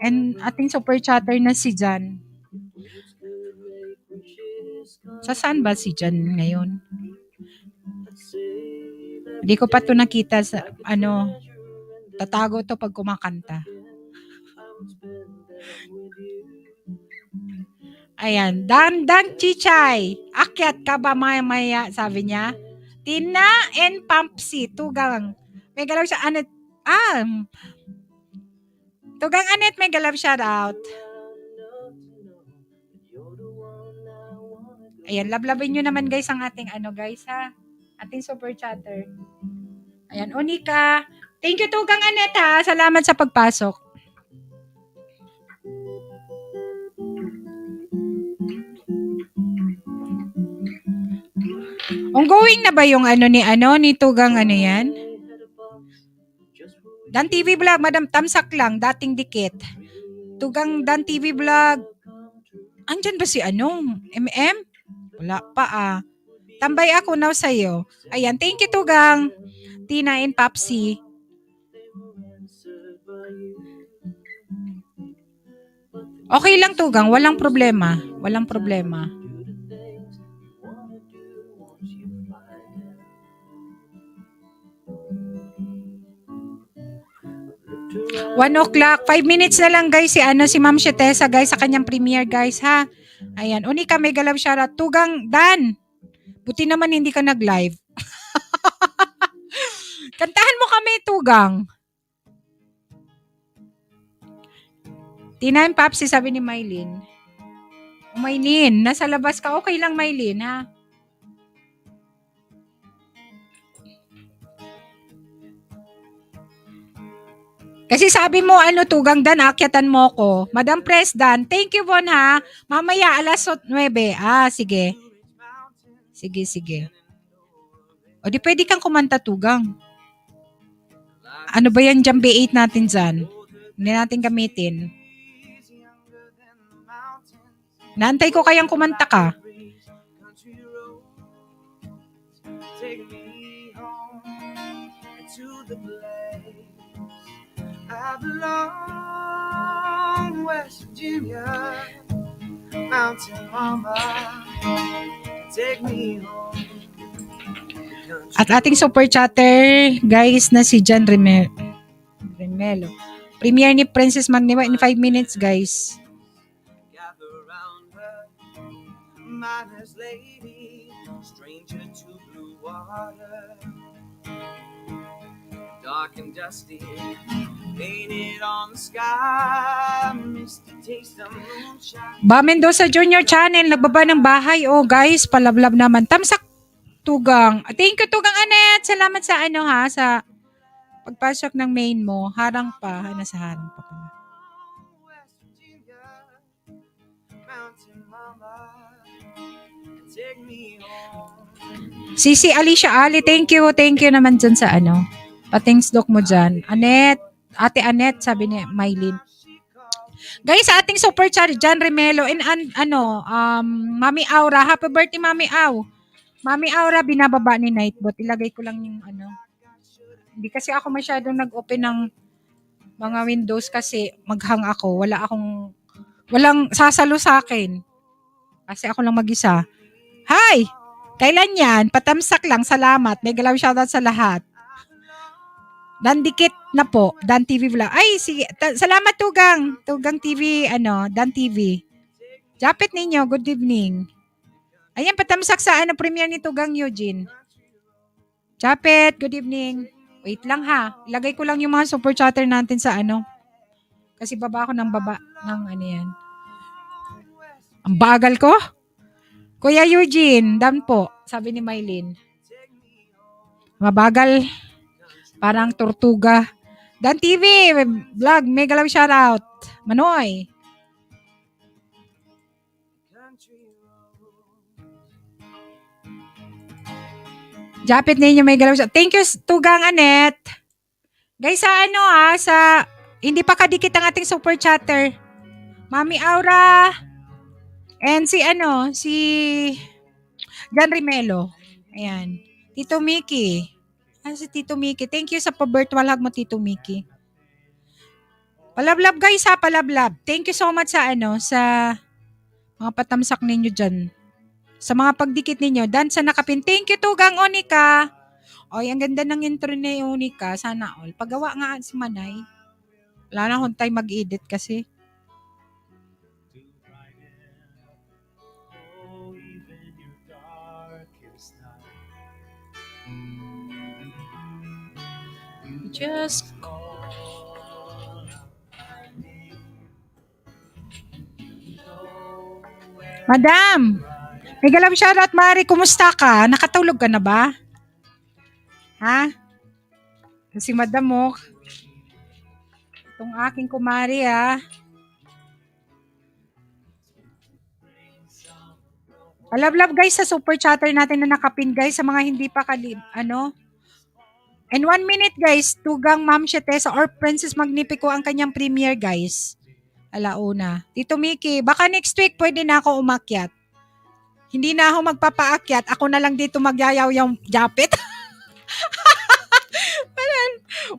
And ating super chatter na si Jan. Sa saan ba si Jan ngayon? Hindi ko pa to nakita sa tatago to pag kumakanta. Ayan, Dan Chichay. Akyat ka ba maya, sabi niya. Tina and Pampsi, Tugang. May galaw siya, Tugang Anet, may galaw shout out. Ayan, lablabin nyo naman, guys, ang ating guys, ha. Ating super chatter. Ayan, Onika. Thank you, Tugang Anet, ha. Salamat sa pagpasok. Ongoing na ba yung ni Tugang yan? Dan TV Vlog, Madam Tamsak lang, dating dikit. Tugang Dan TV Vlog. Andyan ba si MM? Wala pa Tambay ako now sa'yo. Ayan, thank you, Tugang. Tina and Papsi. Okay lang, Tugang, walang problema. Walang problema. 1:00, 5 minutes na lang, guys, si Ma'am Shetesa, guys, sa kanyang premiere, guys, ha. Ayan, Onika, may galaw shoutout. Tugang Dan. Buti naman hindi ka nag-live. Kantahan mo kami, Tugang. Tina and Papsi, sabi ni Maylin. Maylin, nasa labas ka. Okay lang, Maylin, ha. Kasi sabi mo, Tugang Dan, akyatan mo ko. Madam Pres Dan, thank you, Bon, ha. Mamaya, alas 9. Sige. Sige. O, di pwede kang kumanta, Tugang. Ano ba yan, Jambi 8 natin dyan? Hindi natin gamitin. Naantay ko kayang kumanta ka. I belong West Virginia, Mountain Mama, take me home. At ating super chatter, guys, na si Jan Remelo. Premiere ni Princess Magnifica in 5 minutes, guys. Gather round her, miner's lady, stranger to blue water. Dark and dusty, painted on the sky, misty taste of moonshine. Ba Mendoza Junior Channel, nagbaba ng bahay. Oh, guys, palablab naman. Tamsak Tugang. Thank you, Tugang Anet. Salamat sa sa pagpasok ng main mo. Harang pa. Nasa harang pa pala. West Virginia, Mountain Mama, take me home. Sisi Alicia Ali, thank you. Thank you naman dyan sa patings doc mo dyan. Anet, Ate Anet, sabi ni Mylene. Guys, sa ating super chat, John Remelo, and Mami Aura, happy birthday, Mami Au. Mami Aura, binababa ni Nightbot. Ilagay ko lang yung Hindi kasi ako masyadong nag-open ng mga windows kasi maghang ako. Walang sasalo sa akin. Kasi ako lang mag-isa. Hi! Kailan yan? Patamsak lang. Salamat. May galaw shoutout sa lahat. Dan Dikit na po. Dan TV Vlog. Ay, sige. Salamat, Tugang. Tugang TV, Dan TV. Japit ninyo. Good evening. Ayan, patamsak sa premiere ni Tugang Eugene. Japit, good evening. Wait lang ha. Ilagay ko lang yung mga super chatter natin sa Kasi baba ako ng yan. Ang bagal ko. Kuya Eugene, dan po. Sabi ni Mylene. Mabagal. Parang tortuga. Dan TV, vlog, mega love shoutout. Manoy. Japit ninyo may galaw shoutout. Thank you, Tugang Anet. Guys, sa hindi pa kadikit ang ating super chatter. Mami Aura. And si John Remelo. Ayan. Tito Mickey. Si Tito Mickey. Thank you sa pa-virtual hug mo, Tito Mickey. Palablab guys ha, palablab. Thank you so much sa sa mga patamsak ninyo dyan. Sa mga pagdikit ninyo. Dan sa nakapin. Thank you, Tugang Onika. Oy, ang ganda ng intro ni Onika. Sana all. Pagawa nga si Manay. Wala na akong time mag-edit kasi. Just Madam, may galaw shoutout, Mari. Kumusta ka? Nakatulog ka na ba? Ha? Si Madam mo. Itong aking kumari Palablab guys sa super chatter natin na nakapin guys sa mga hindi pa And 1 minute guys, Tugang Ma'am Shetesa or Princess Magnifico ang kanyang premiere guys. Alauna. Tito Mickey, baka next week pwede na ako umakyat. Hindi na ako magpapaakyat. Ako na lang dito magyayaw yung japit.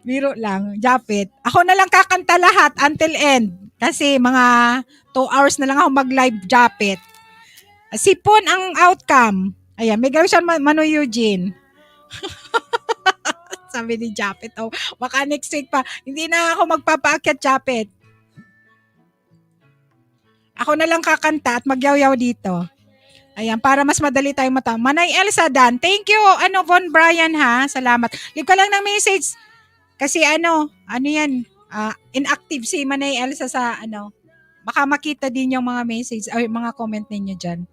Biro lang, japit. Ako na lang kakanta lahat until end. Kasi mga 2 hours na lang ako mag-live japit. Sipon ang outcome. Ayan, may gawin siya Mano Eugene. Sabi ni Japet, baka next week pa. Hindi na ako magpapaakyat, Japet. Ako na lang kakanta at magyaw-yaw dito. Ayan, para mas madali tayong mata. Manay Elsa Dan, thank you. Von Brian ha, salamat. Leave ka lang ng message. Kasi yan, inactive si Manay Elsa sa baka makita din yung mga message, ay mga comment ninyo dyan.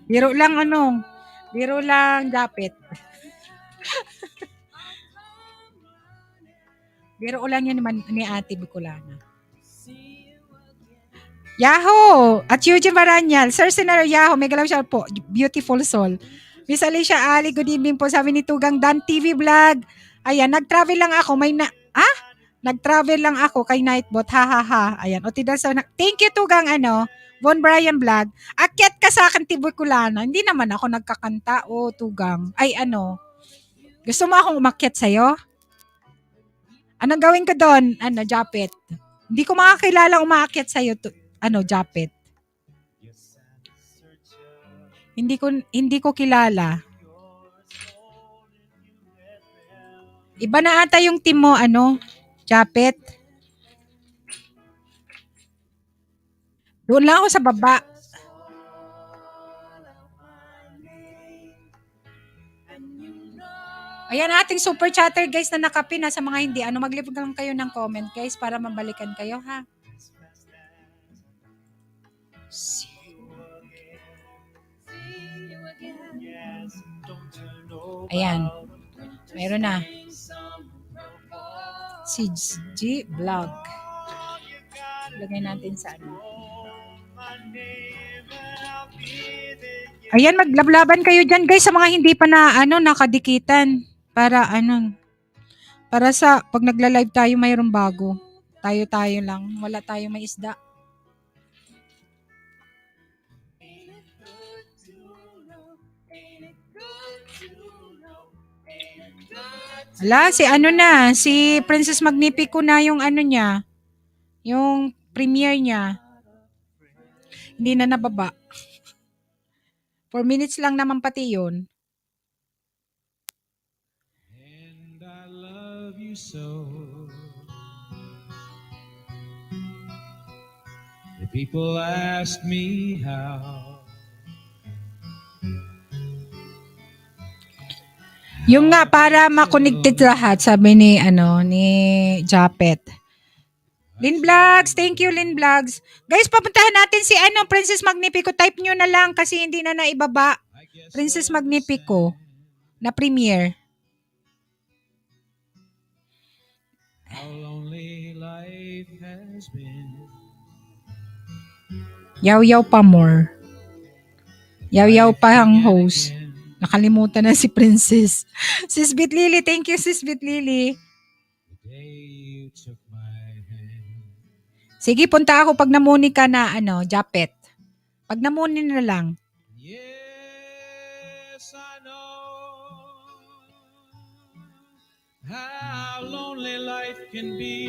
Biro lang Japet. Biro lang yan ni Ate Bicolana. Yahoo! At Eugene Varanyal. Sir Senator Yahoo, may galaw siya po. Beautiful soul. Miss Alicia Ali, good evening po. Sabi ni Tugang Dan TV Vlog. Ayan, nag-travel lang ako. Nag-travel lang ako kay Nightbot. Ha, ha, ha. Ayan. Thank you, Tugang, Von Brian Vlog. Akyat ka sa akin, Tibukulana. Hindi naman ako nagkakanta. Tugang. Ay, Gusto mo akong umakyat sa'yo? Anong gawin ko doon? Japet. Hindi ko makakilala umaakyat sa'yo, Japet. Hindi ko kilala. Iba na ata yung team mo, Japet. Doon lang ako sa baba. Ayan ating super chatter guys na nakapin sa mga hindi. Mag-leave lang kayo ng comment guys para mabalikan kayo ha. Ayan. Mayroon na. Si G Vlog. Lagay natin sa Ayan, maglablaban kayo dyan guys sa mga hindi pa na nakadikitan. Para para sa pag nagla-live tayo mayroong bago. Tayo lang. Wala tayong may isda. Ala, si Princess Magnifico na yung niya. Yung premiere niya. Hindi na nababa. 4 minutes lang naman pati yun. And I love you so. The people ask me how. Yung nga para ma-connected lahat, sabi ni Japet. Lin Vlogs, thank you Lin Vlogs. Guys, papuntahan natin si Princess Magnifico. Type nyo na lang kasi hindi na naibaba. Princess Magnifico na premiere. How lonely life has been. Yaw-yaw pa more. Yaw-yaw pa ang host. Nakalimutan na si Princess. Sis Bit Lily, thank you Sis Bit Lily. Sige, punta ako pag namuni ka na Japet. Pag namuni na lang. Yes, I know how lonely life can be.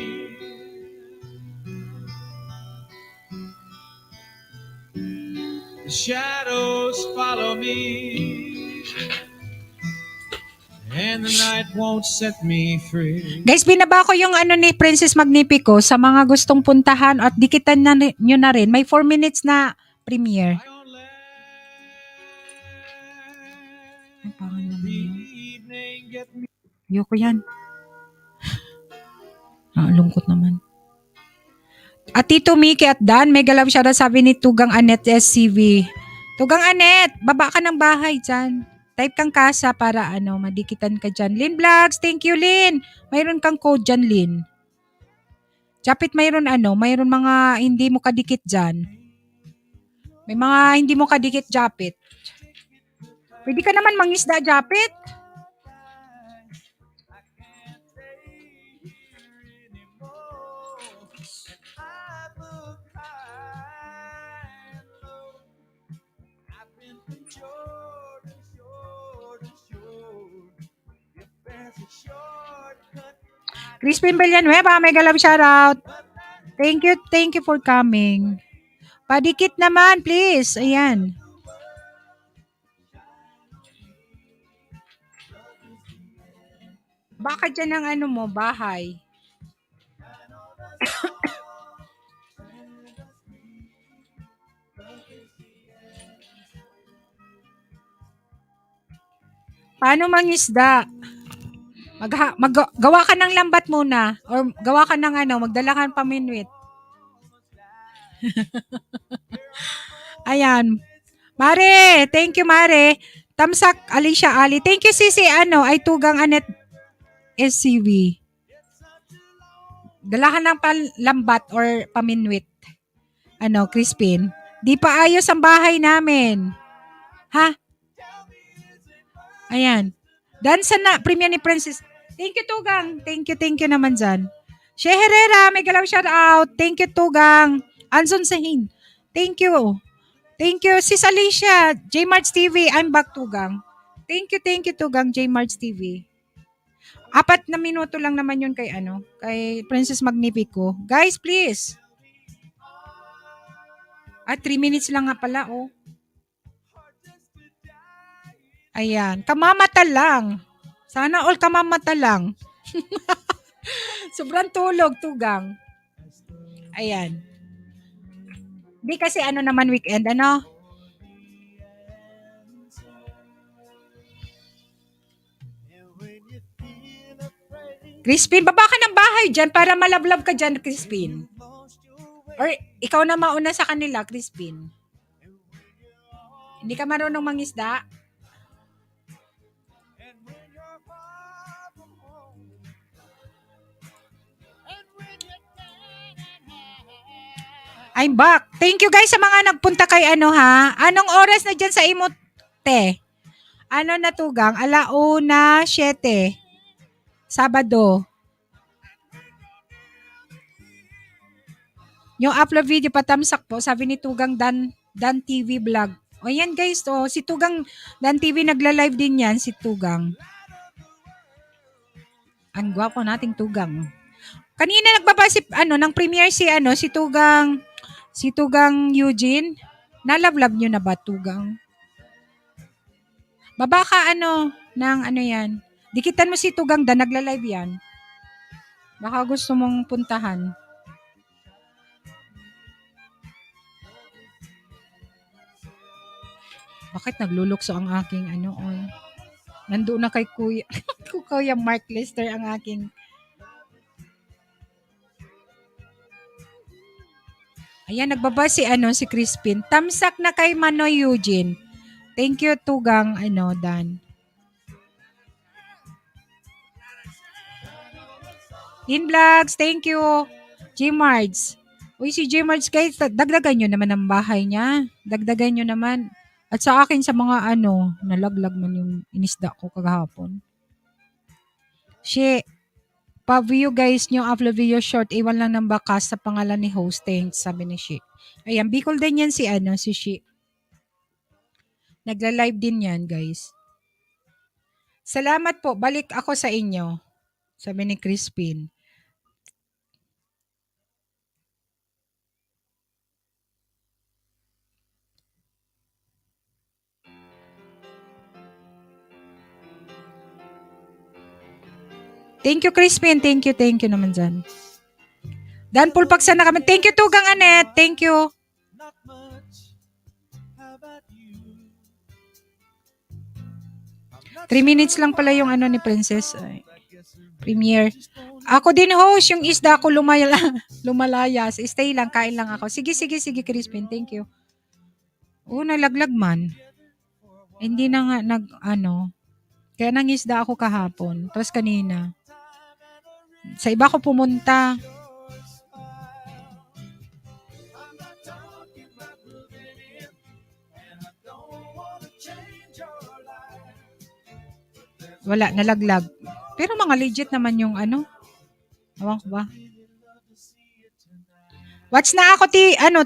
The shadows follow me, and the night won't set me free. Guys, binaba ko yung ni Princess Magnifico sa mga gustong puntahan at dikitan nyo na rin. May 4 minutes na premiere. Ay, parang naman yun. Ayoko yan. Lungkot naman. At Tito Mickey at Dan, mega love shoutout sabi ni Tugang Anet SCV. Tugang Anet, baba ka ng bahay dyan. Type kang kasa para madikitan ka dyan. Lin Vlogs, thank you Lin. Mayroon kang code dyan Lin. Japit mayroon mayroon mga hindi mo kadikit dyan. May mga hindi mo kadikit Japit. Pwede ka naman mangisda Japit. Crispin Villanueva, mega love shoutout. Thank you for coming. Padikit naman, please. Ayan. Baka dyan ang mo, bahay. Paano mangisda? Gawa ka ng lambat muna or gawa ka ng magdala ka ng paminwit. Ayan. Mare, thank you Mare. Tamsak Alicia Ali. Thank you Sisi ay Tugang Anet SCV. Dala ka ng lambat or paminwit. Crispin. Di pa ayos ang bahay namin. Ha? Ayan. Dansa na, premiere ni Princess. Thank you, Tugang. Thank you naman dyan. Shea Herrera, may galaw shout out. Thank you, Tugang. Anson Sahin. Thank you. Thank you, Sis Alicia. J Marts TV, I'm back, Tugang. Thank you, Tugang, J Marts TV. 4 na minuto lang naman yun kay kay Princess Magnifico. Guys, please. 3 minutes lang nga pala, oh. Ayan, kamamata lang. Sana all kamamata lang. Sobrang tulog, tugang. Ayan. Di kasi ano naman weekend, ano? Crispin, baba ka ng bahay dyan para malablab ka dyan, Crispin. Or ikaw na mauna sa kanila, Crispin. Hindi ka marunong mangisda? I'm back. Thank you guys sa mga nagpunta kay ano ha. Anong oras na dyan sa Imote? Ano na tugang? 1:07. Sabado. Yung upload video patamsak po, sabi ni Tugang Dan TV vlog. O yan guys, to si Tugang Dan TV nagla-live din yan, si Tugang. Ang gwapo nating Tugang. Kanina nagbaba si ng premiere si Tugang Eugene. Nalablab nyo na ba Tugang? Baba ka ng yan. Dikitan mo si Tugang Dan, nagla-live yan. Baka gusto mong puntahan. Bakit naglulukso ang aking oy? Nandoon na kay Kuya Mark Lester ang aking. Ayan, nagbaba si Crispin. Tamsak na kay Manoy Eugene. Thank you, Tugang, Dan. In Vlogs, thank you. G-Mards. Uy, si G-Mards, guys, dagdagan nyo naman ang bahay niya. Dagdagan nyo naman. At sa akin, sa mga nalaglag man yung inisda ko kagahapon. Pa-view guys nyo, upload video short, iwan lang ng bakas sa pangalan ni host. Thanks, sabi ni Shi. Ayan, Bicol din yan si Shi. Nagla-live din yan, guys. Salamat po, balik ako sa inyo. Sabi ni Crispin. Thank you, Crispin. Thank you naman dyan. Dan pulpaksan na kami. Thank you, Tugang Anet. Thank you. 3 minutes lang pala yung ni Princess. Premiere. Ako din host, yung isda ko lumalayas. Stay lang, kain lang ako. Sige, Crispin. Thank you. Nalaglag man. Hindi na nga Kaya nangisda ako kahapon. Tapos kanina. Sa iba ko pumunta. Wala, nalaglag. Pero mga legit naman yung Ewan ko ba? Watch na ako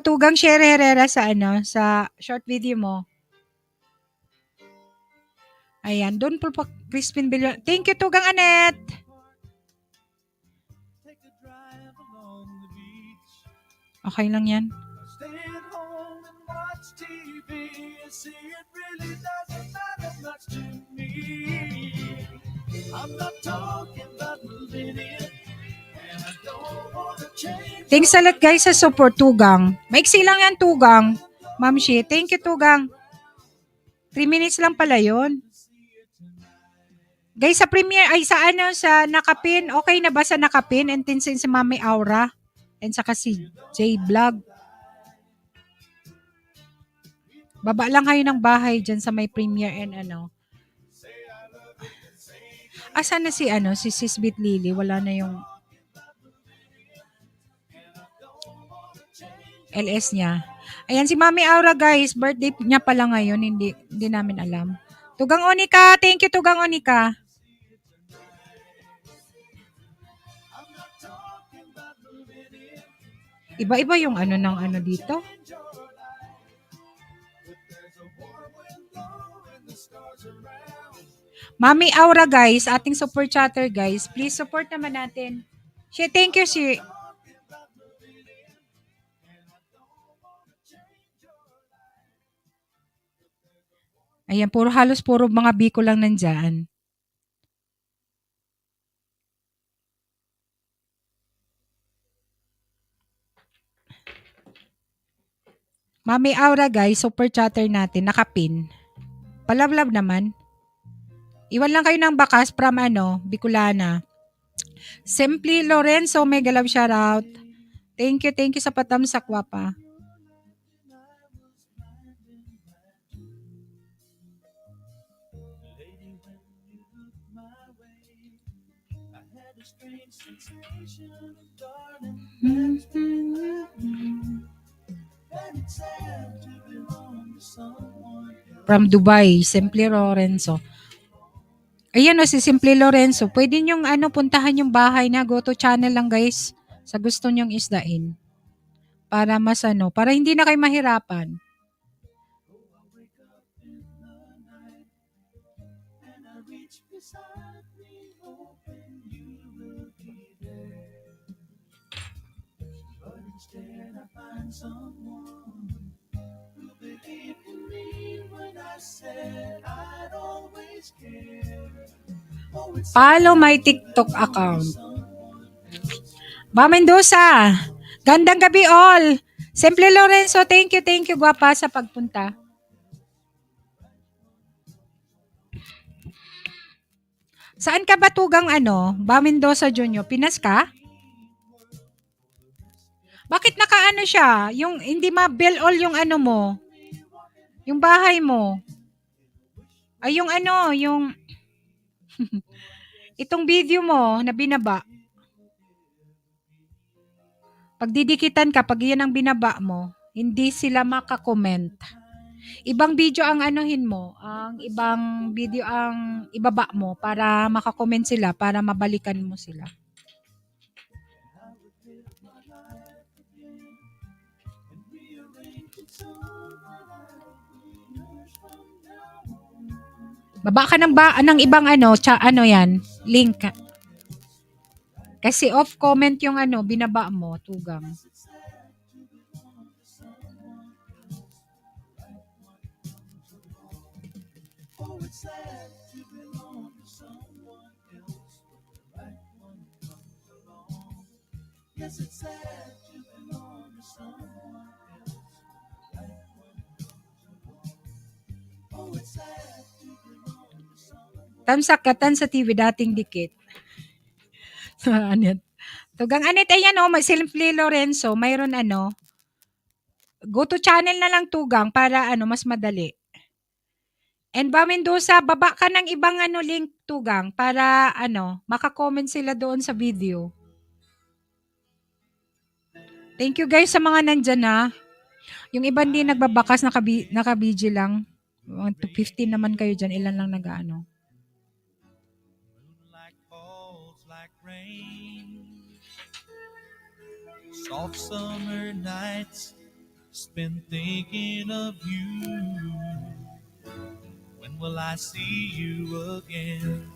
Tugang Sherry Herrera sa sa short video mo. Ayan, doon po Crispin Billion. Thank you, Tugang Anet. Okay lang yan. Thanks a lot guys sa support, Tugang. Maiksi lang yan, Tugang. Ma'am Shi, thank you, Tugang. 3 minutes lang pala yun. Guys, sa premiere, sa Nakapin, okay na ba sa Nakapin? And then si Mami Aura, and saka si J Vlog. Baba lang kayo ng bahay dyan sa may premiere and Asan na si Sisbit Lily? Wala na yung LS niya. Ayan, si Mami Aura guys, birthday niya pala ngayon, hindi namin alam. Tugang Onika, thank you Tugang Onika. Iba-iba yung dito. Mami Aura guys, ating support chatter guys, please support naman natin. Thank you si Ayan, halos puro mga Bicol lang nandyan. Mami Aura guys, super chatter natin, nakapin. Palablab naman. Iwan lang kayo ng bakas from Bicolana. Simply Lorenzo, mega love shoutout. Thank you sa patamsak, wapa. Lady, when you look my way, I had a strange sensation, darling, that's been happening. And it's sad to belong to someone else. From Dubai, Simply Lorenzo. Ayan si Simply Lorenzo. Pwede nyong puntahan yung bahay na Go to Channel lang guys. Sa gusto nyong isdain. Para mas para hindi na kayo mahirapan. I wake up in the night and I reach beside me, hoping you will be there. But instead I find someone who believed in me when I said I'd always care. Oh, it's Follow my TikTok account. Ba Mendoza. Gandang gabi all. Simply Lorenzo, thank you guwapa sa pagpunta. Saan ka ba tugang Ba Mendoza Junior? Pinas ka? Bakit nakaano siya? Yung hindi ma-bill all yung mo. Yung bahay mo. Ay yung yung itong video mo na binaba. Pag didikitan ka, pag yan ang binaba mo, hindi sila makakomment. Ibang video ang anuhin mo, ang ibang video ang ibaba mo para makakomment sila, para mabalikan mo sila. Baba ka ng ibang yan, link. Kasi off comment yung binaba mo, tugang. Tamsakatan sa TV dating dikit. Tugang anit ayan may Simply Lorenzo, mayroon Go to Channel na lang tugang para mas madali. And Ba Mendoza, baba ka ng ibang link tugang para maka-comment sila doon sa video. Thank you guys sa mga nandyan na. Yung iba hindi nagbabakas, naka-BG lang. 15 naman kayo dyan, ilan lang nag-ano. Moonlight falls like rain. Soft summer nights spent thinking of you. When will I see you again?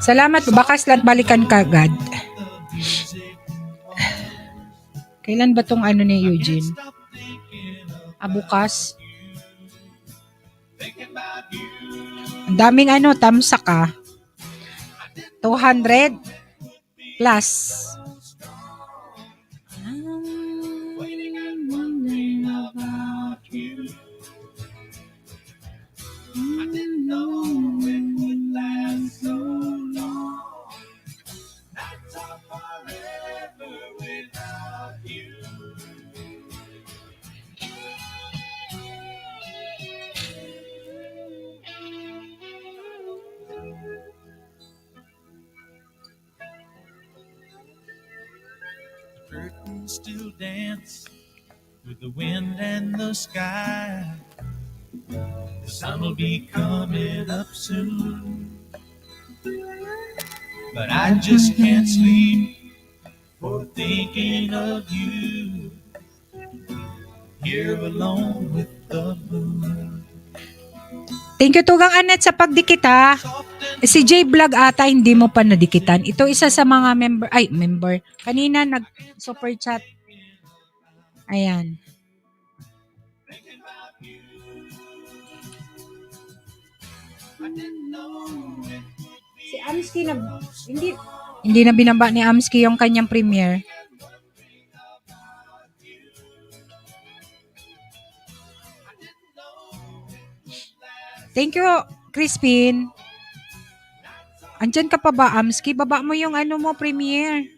Salamat, bakas lang balikan ka agad. The music Kailan ba tong ni can't Eugene? stop thinking Bukas. thinking about you. Ang daming tamsak 200 plus. Waiting and wondering about you. I didn't know it would last so long. Nights are forever without you. The curtains still dance with the wind and the sky. The sun will be coming up soon. But I just can't sleep for thinking of you. Here alone with the moon. Thank you tugang Anet sa pagdikit Soft and Si J Vlog ata hindi mo pa nadikitan. Ito isa sa mga member. Kanina nag super chat. Ayan. Si Amski hindi na binaba ni Amski yung kanyang premiere. Thank you, Crispin. Andyan ka pa ba, Amski? Baba mo yung ano mo, premiere.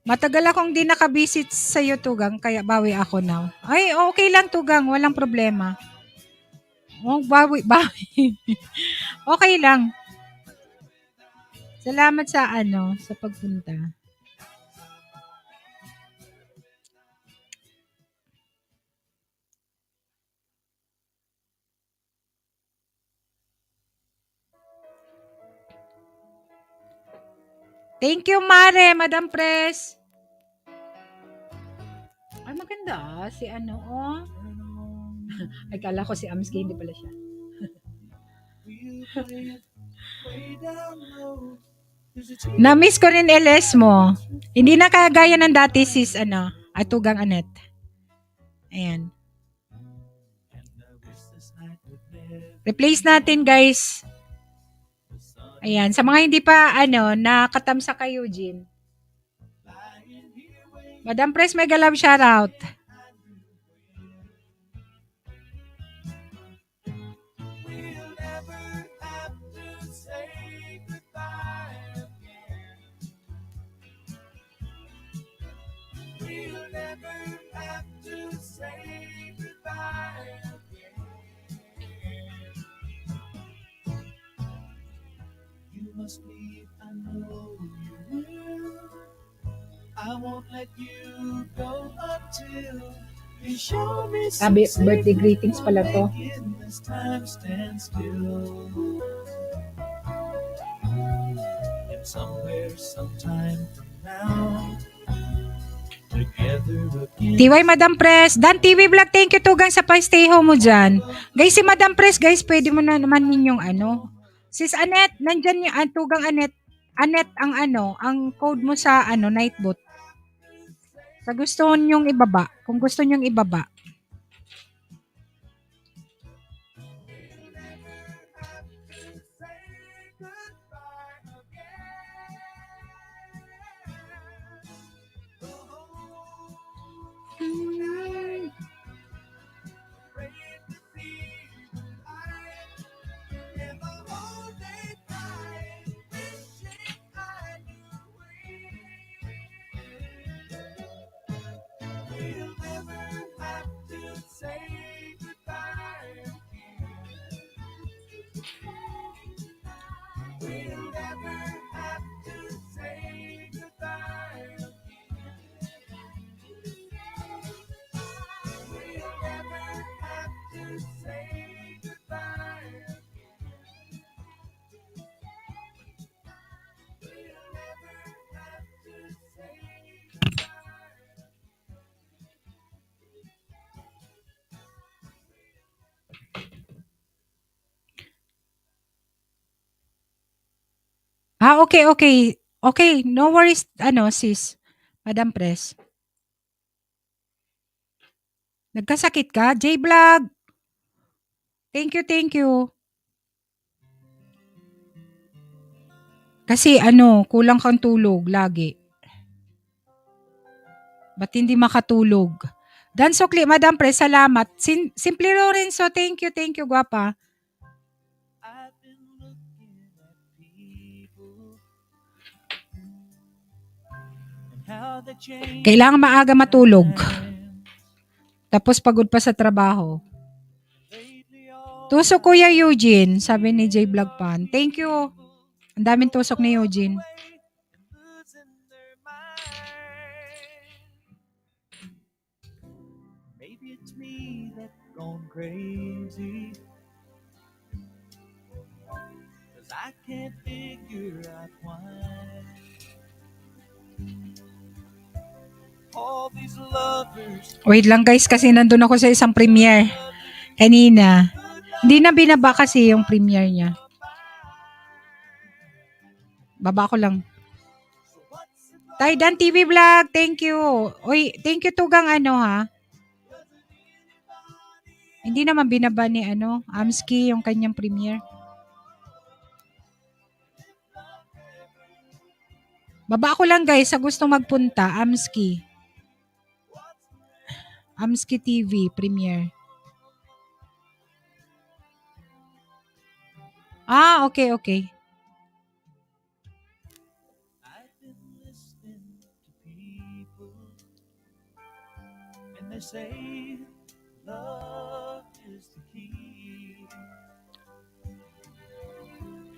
Matagal akong di nakabisit sa iyo, Tugang, kaya bawi ako now. Ay, okay lang, Tugang. Walang problema. Oh, bawi. Okay lang. Salamat sa sa pagpunta. Thank you, Mare, Madam Pres. Ay, maganda. Si oh. Ay, kala ko si Amski, hindi pala siya. Na-miss ko rin LS mo. Hindi na kagaya ng dati, sis, Tugang Anet. Ayan. Replace natin, guys. Ayan. Sa mga hindi pa, nakatamsa kay Eugene. Madam Pres, mega love shoutout. I won't let you go until you show me Birthday greetings pala to. this time stand still. And somewhere, sometime from now, together again. TY Madam Pres, Dan TV Vlog, thank you, Tugang, sa pa-stay home mo dyan. Guys, si Madam Pres, guys, pwede mo na naman ninyong Sis Anet, nandyan yung Tugang Anet. Anet, ang code mo sa Nightbot. Sa gusto nyong ibaba. Kung gusto nyong ibaba. Okay. Okay, no worries, sis. Madam Pres. Nagkasakit ka? J-Vlog. Thank you. Kasi kulang kang tulog lagi. Ba't hindi makatulog? Dan Sukli, Madam Pres, salamat. Simple Lorenzo, thank you, guwapa. Kailangan maaga matulog. Tapos pagod pa sa trabaho. Tusok Kuya Eugene, sabi ni J Vlog Pan. Thank you. Ang daming tusok ni Eugene. Maybe it's me that's gone crazy, 'cause I can't figure out why all these lovers. Wait lang guys, kasi nandun ako sa isang premiere kanina. Hindi na binaba kasi yung premiere niya. Baba ko lang. Taidan TV Vlog, thank you. Uy, thank you Tugang ha. Hindi naman binaba ni Amski yung kanyang premiere. Baba ko lang guys sa gustong magpunta, Amski. Amski TV premiere. Okay. I've been listening to people, and they say love is the key.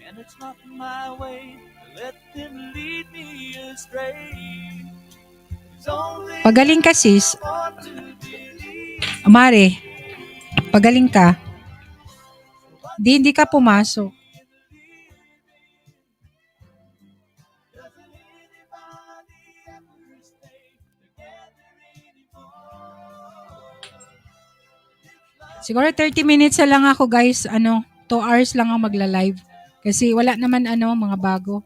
And it's not my way to let them lead me astray. It's only Pagaling ka sis. I want to believe. Mare, pagaling ka. Hindi ka pumasok. Doesn't anybody ever stay together anymore? Siguro 30 minutes na lang ako guys. 2 hours lang ako magla-live. Kasi wala naman mga bago.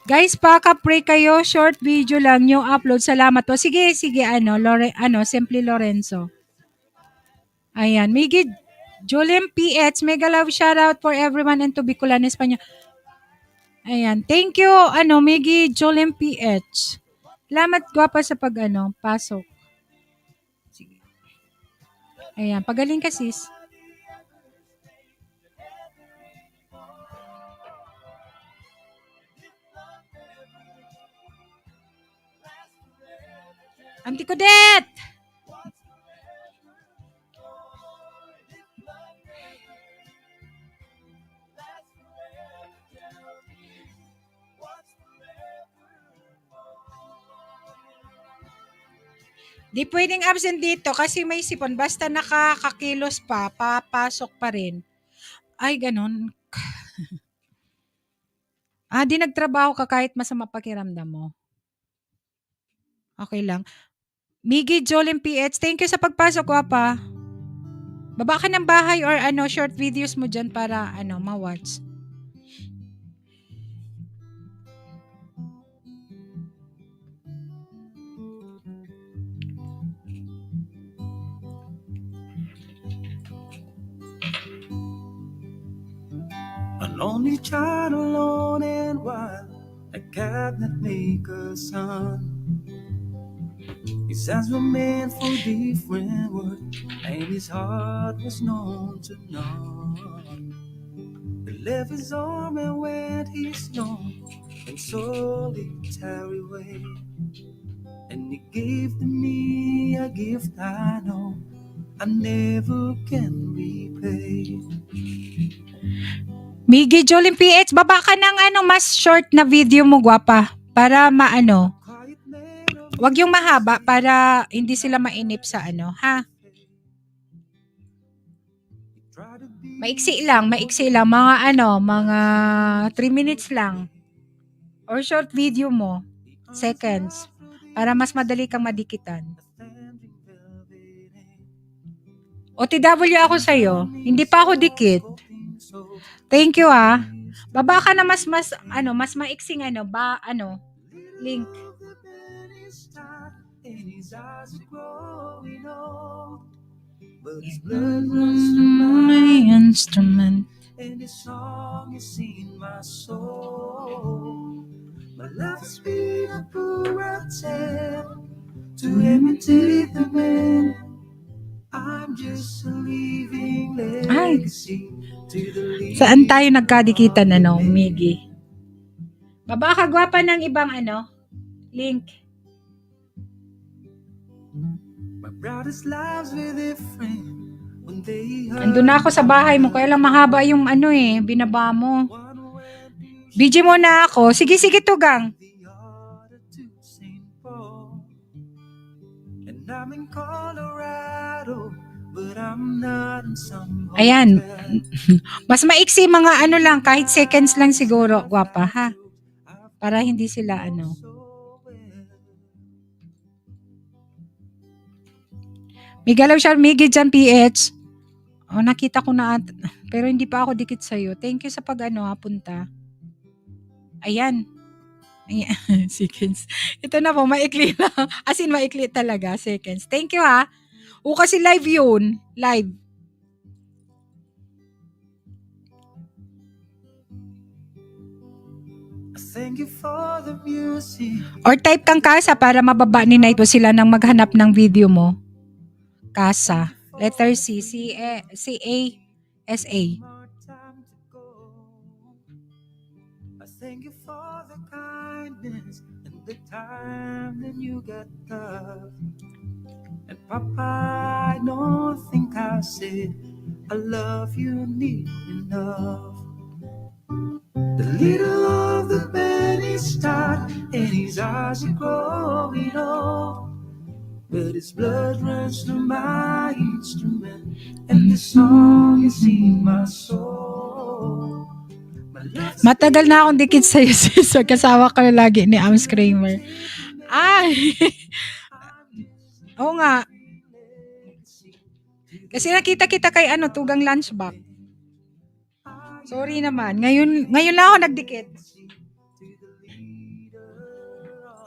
Guys, paka-pray kayo. Short video lang yung upload. Salamat po. Sige, Simply Lorenzo. Ayan. Miggy Julian PH, mega love shoutout for everyone in Bicolan, Espanya. Ayan. Thank you, Miggy Julian PH. Salamat gwapa sa pasok. Sige. Ayan. Pagaling ka sis. Auntie Codet! Di pwedeng absent dito kasi may sipon. Basta nakakakilos pa, papasok pa rin. Ay, ganun. Di nagtrabaho ka kahit masama pakiramdam mo. Okay lang. Miggy Jolin PH, thank you sa pagpasok, wapa. Baba ka ng bahay or short videos mo dyan para ma-watch. An only child alone and wild, a cabinet maker's son. His hands were meant for different work, and his heart was known to none. He left his arm and went his own and solitary way, and he gave to me a gift I know I never can repay. Miggy Jolin PH, baba ka ng mas short na video mo, gwapa. Para wag yung mahaba para hindi sila mainip sa ha? Maiksi lang, mga 3 minutes lang. Or short video mo, seconds, para mas madali kang madikitan. OTW ako sa'yo, hindi pa ako dikit. Thank you Baba ka na mas maiksing link. My instrument. And this song is in my soul. My love's been a poor attempt to imitate the man. I'm just a living legacy to the Saan tayo nagkadikitan Miggy? Baba ka gwapa ng ibang link. My proudest lives were different when they Andun na ako sa bahay mo, kaya lang mahaba yung binaba mo. BG mo na ako. Sige, Tugang. Ayan. Mas maiksi mga lang, kahit seconds lang siguro, gwapa ha. Para hindi sila Migalaw siya, Miggy dyan, PH. Nakita ko na, pero hindi pa ako dikit sa'yo. Thank you sa punta. Ayan. Ayan. Seconds. Ito na po, maikli na. As in, maikli talaga. Seconds. Thank you ha. O kasi live yun. Live. Thank you for the music. Or type kang Kasa para mababa ni Night po sila nang maghanap ng video mo. Kasa. Letter C. C-A-S-A. More time to go. I thank you for the kindness and the time that you got love. And Papa, I don't think I said I love you near enough. The little of the penny start and his eyes are growing old. But his blood runs through my instrument and the song is in my soul. My love's Matagal na akong dikit sa'yo, sis. Kasama ka na lagi ni Ams Kramer. Ay! Oo nga. Kasi nakita kita kay Tugang Lunchbox. Sorry naman. Ngayon lang ako nagdikit.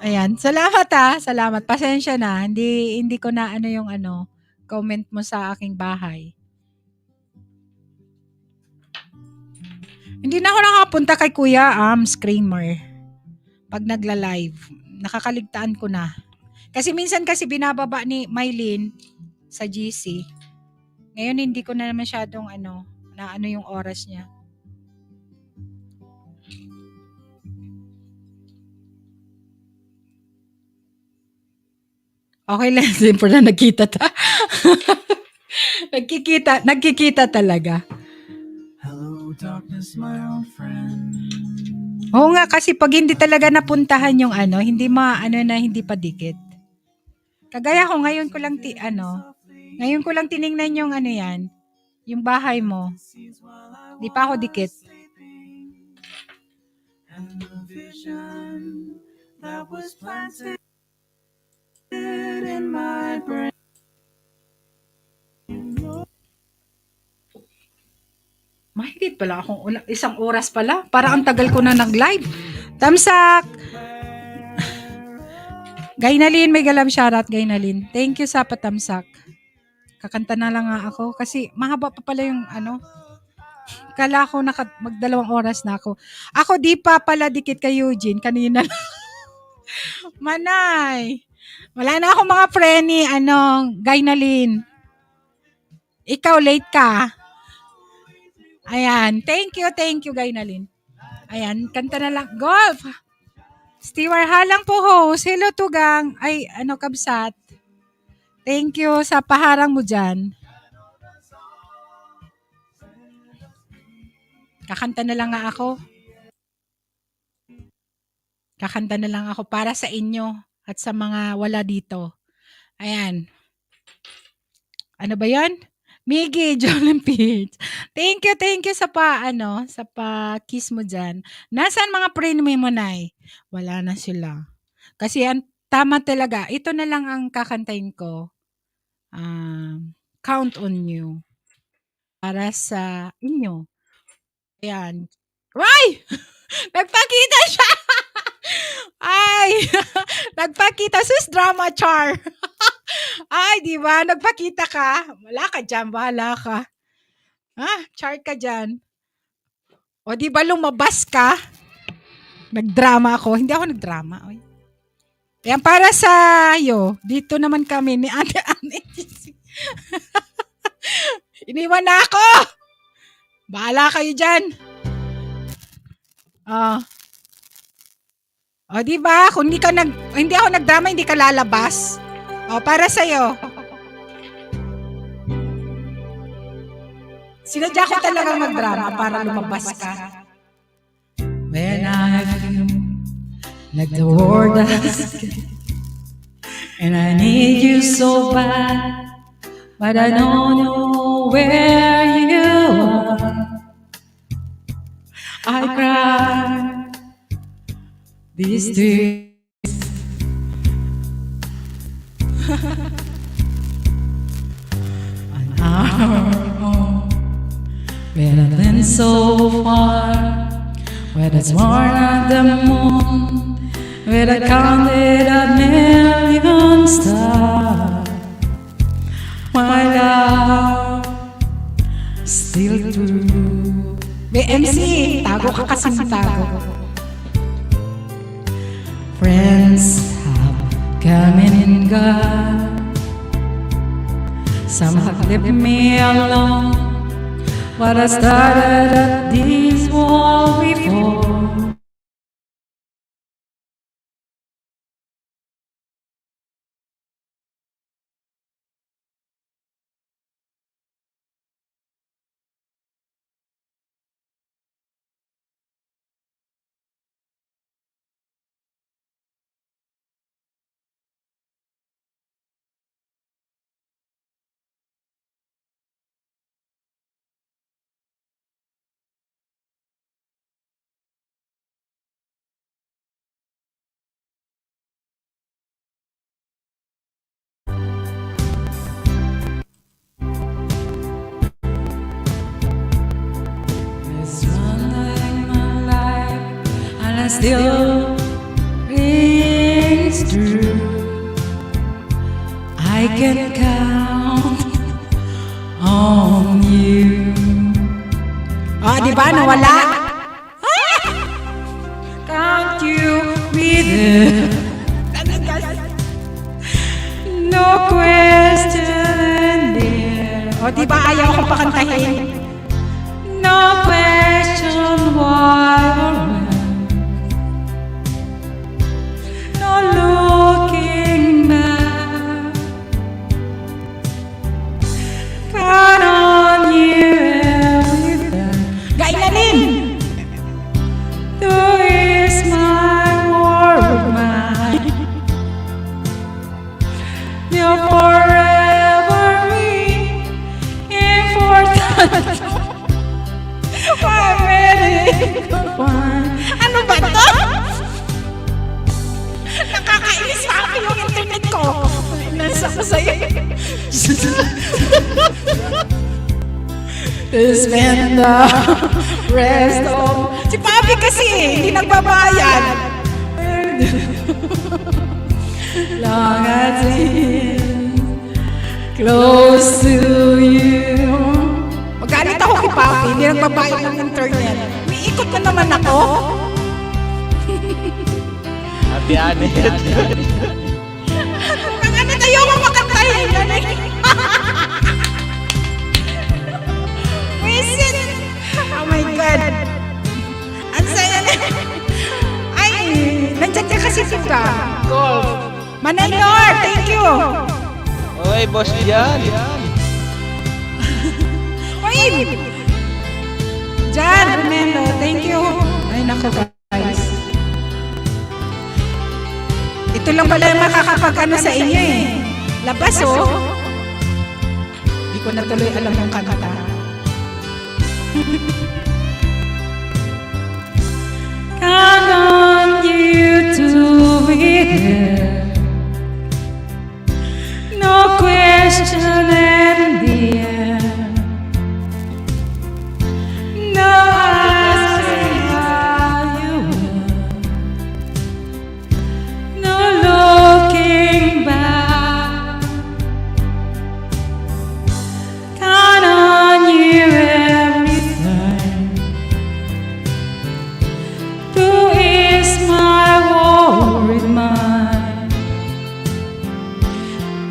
Ayan. Salamat ha. Salamat. Pasensya na. Hindi ko na yung comment mo sa aking bahay. Hindi na ako nakapunta kay Kuya Ams Kramer. Pag nagla-live. Nakakaligtaan ko na. Kasi minsan binababa ni Mylene sa GC. Ngayon hindi ko na masyadong yung oras niya. Okay lang, simple na nagkita ta. nagkikita talaga. hello darkness, my old friend. Oo nga, kasi pag hindi talaga napuntahan yung hindi hindi pa dikit. Kagaya ko, ngayon ko lang tiningnan yung yan, yung bahay mo. Di pa ako dikit. And the vision that was planted in my brain. Mahigit pala akong isang oras pala. Para ang tagal ko na nag-live. Tamsak! Gaynalin, may galam shoutout, Gaynalin. Thank you sa patamsak. Kakanta na lang nga ako. Kasi mahaba pa pala yung Kala ko magdalawang oras na ako. Ako di pa pala dikit kay Eugene. Kanina lang. Manay! Wala na akong mga preni. Gaynalin. Ikaw late ka. Ayan. Thank you, Gaynalin. Ayan, kanta na lang. Golf! Stewart Halang po host. Hello, Tugang. Ay, kabsat. Thank you sa paharang mo dyan. Kakanta na lang nga ako. Kakanta na lang ako para sa inyo at sa mga wala dito. Ayan. Ano ba yan? Miggy, Jolin Peach. Thank you sa sa pa-kiss mo dyan. Nasaan mga premium mo, Nay? Wala na sila. Kasi tama talaga. Ito na lang ang kakantayin ko. Count on You. Para sa inyo. Ayan. Why? Nagpakita siya! Ay! Nagpakita. Sus, drama char. Ay, di ba? Nagpakita ka. Wala ka dyan. Bahala ka. Char ka dyan. O, di ba lumabas ka? Nagdrama ako. Hindi ako nagdrama. Oy. Yan, para sa iyo. Dito naman kami ni Ate Anne. Iniwan na ako. Bahala kayo dyan. O, di ba? Kung hindi ako nagdrama, hindi ka lalabas. O, para sa'yo. Sinadya ko talagang magdrama para lumabas ka. When I feel like the world has and I need you so bad, but I don't know where you are. I cry these tears. An hour home, when I've been so far Where the sworn of the moon, where I counted a million stars, my love still true. BMC, tago ka kasing tago. Friends have come and gone. Some have left me alone. What I started at this wall before. There's one in my life, and I still rings true. I can count on you. Ah, di ba? Nawala? Count you with it. No question there. O, di ba ayaw ko pakantahin? No question why or when. No looking back. Count on you everything. Gainanin! Who is my world, mine? You're forever important. Ano ba to? Nakakainis sa akin yung internet ko. Nasa ko sa'yo. To spend the rest of Si Papi kasi, hindi nagbabayad. long as it's close to you. Magalit ako kay Papi, hindi nagbabayad ng internet. Umiikot na naman ako. Hati-hati. Ang ano tayo mo makantahin. Wisit. Oh my God. Ang saya na. Ay, nandiyan ka kasi ka. Golf. Manayor, thank you. Oy, boss yan. Oy! Jan, Romelo, thank you. Ay, naku guys. Ito lang pala yung makakapag-ano sa inyo eh. Labas oh. Hindi ko na tuloy alam yung kanta. Count on you to be there. No question in the end. No asking how you will. No looking back. Count on you every time. Who is my worried mind?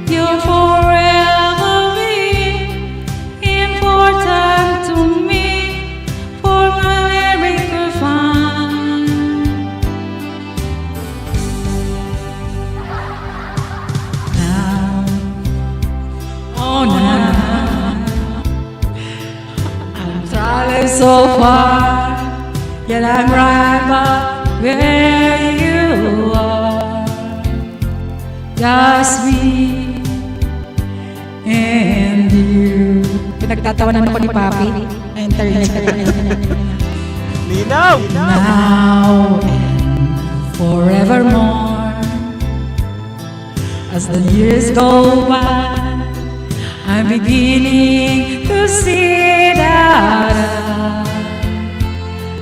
You're forever be important to me for my miracle find. Now, oh now, I'm traveling so far, yet I'm right back where you are. Just me and you. Pinagtatawanan ako ni Papi. Internet. Linaw! Now and forevermore. As the years go by, I'm beginning to see that I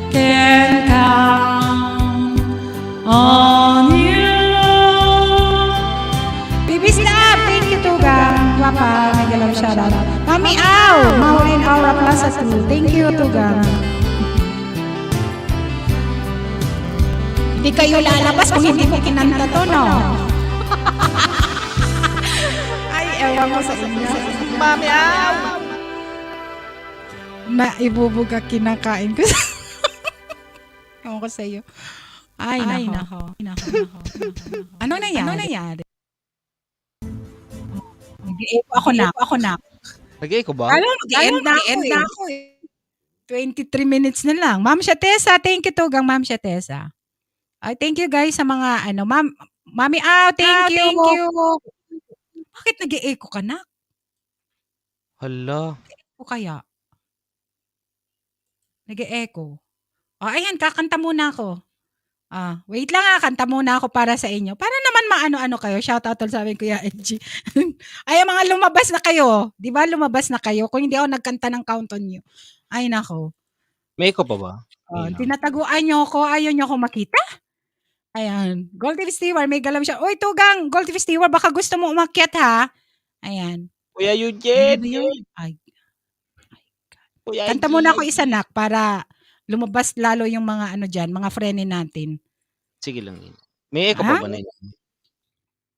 can count shoutout. Mami Au! Maureen Aura Plaza 2. Thank you, Tugang. Hindi kayo lalabas kung hindi ko kinanta to, no? Ay, ewan ko sa inyo. Mami, aw! Naibubuga kinakain ko. Ewan ko sa iyo. Ay, nako. Ano nangyari? Nag-i-echo ako na. Nag-echo ba? Alam, mag-end na ako eh. 23 minutes na lang. Ma'am Shatesa, thank you, Tugang, Ma'am Shatesa. Ay, thank you guys sa mga Mami Au, thank you. Bakit nag-i-echo ka na? Hala. O kaya? Nag-e-echo. Ayan, kakanta muna ako. Wait lang kanta muna ako para sa inyo. Para naman maano-ano kayo. Shoutout all sa amin, Kuya Edgy. Ay, mga lumabas na kayo. Di ba lumabas na kayo? Kung hindi ako nagkanta ng count on you. Ay, nako. May echo pa ba? Tinataguan nyo ako. Ayaw nyo ako makita. Ayan. Goldie Stewart, may galaw siya. Uy, Tugang, Goldie Stewart, baka gusto mo umakyat ha. Ayan. Kuya Eugene! Ano yun? Ay, Kuya kanta muna ako isa nak para lumabas lalo yung mga dyan, mga frene natin. Sige lang yun. May echo pa ba na yun?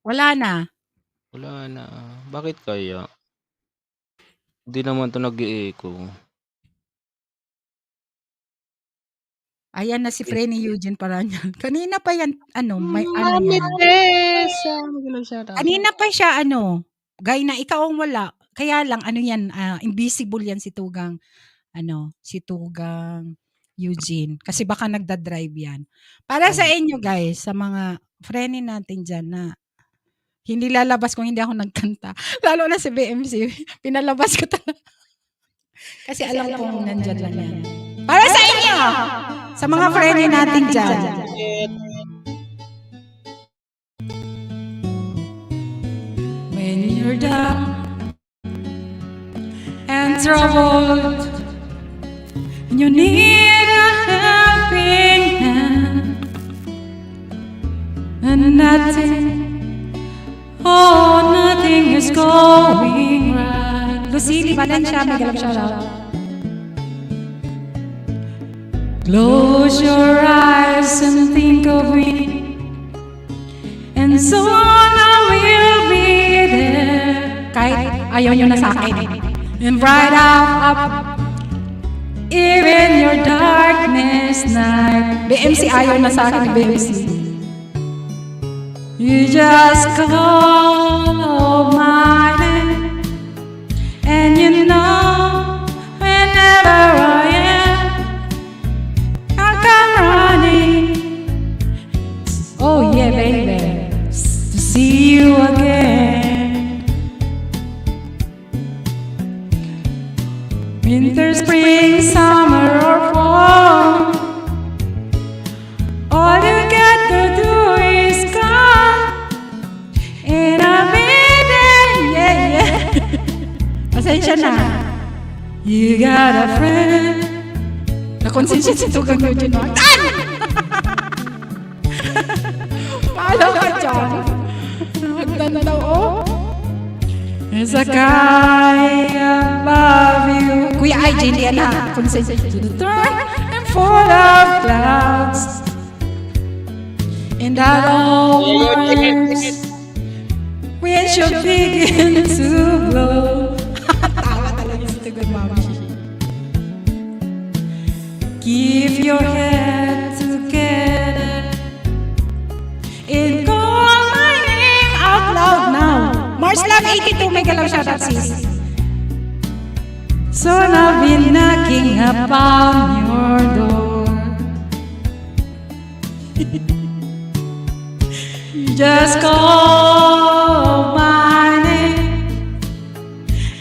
Wala na. Wala na. Bakit kaya? Hindi naman to nag-e-echo. Ayan na si Frene Eugene Paranyan. Kanina pa yan, may Mami yan. Tessa! Kanina pa siya, gay na ikaw ang wala. Kaya lang, yan, invisible yan si Tugang, si Tugang Eugene. Kasi baka nagda-drive yan. Para sa inyo guys, sa mga frene natin dyan na hindi lalabas kung hindi ako nagkanta. Lalo na si BMC, pinalabas ko talaga. Kasi alam kong nandyan lang yan. Para sa inyo! Sa mga frene natin dyan. When you're down and troubled, and you need a helping hand, and nothing is going right. Lucille Valencia, may galap shoutout. Close your eyes and think of me, and soon I will be there. Kahit ayaw nyo na sa akin. And bright up, even your darkness night. BMC ayaw na sa akin, BMC. You just call my name, and you know whenever I am, I come running. Oh yeah, baby. To see you again. Winter, spring, summer, or fall, all you got to do is come, and I'll be there, yeah. Pasensya na. You got a friend. Nakonsensya si Tugang Eugene. Paano ka dyan? Nagdanaw, There's a guy above you. Kuya IJ, hindi yan na. Konsensya. And full of clouds, and I don't when you begin to blow. Tawa talaga si Tugang Mami. Keep your head together and call my name out loud now. Mars Love 82, may galaw shoutout sis. Soon I'll be knocking upon your door. You just call my name,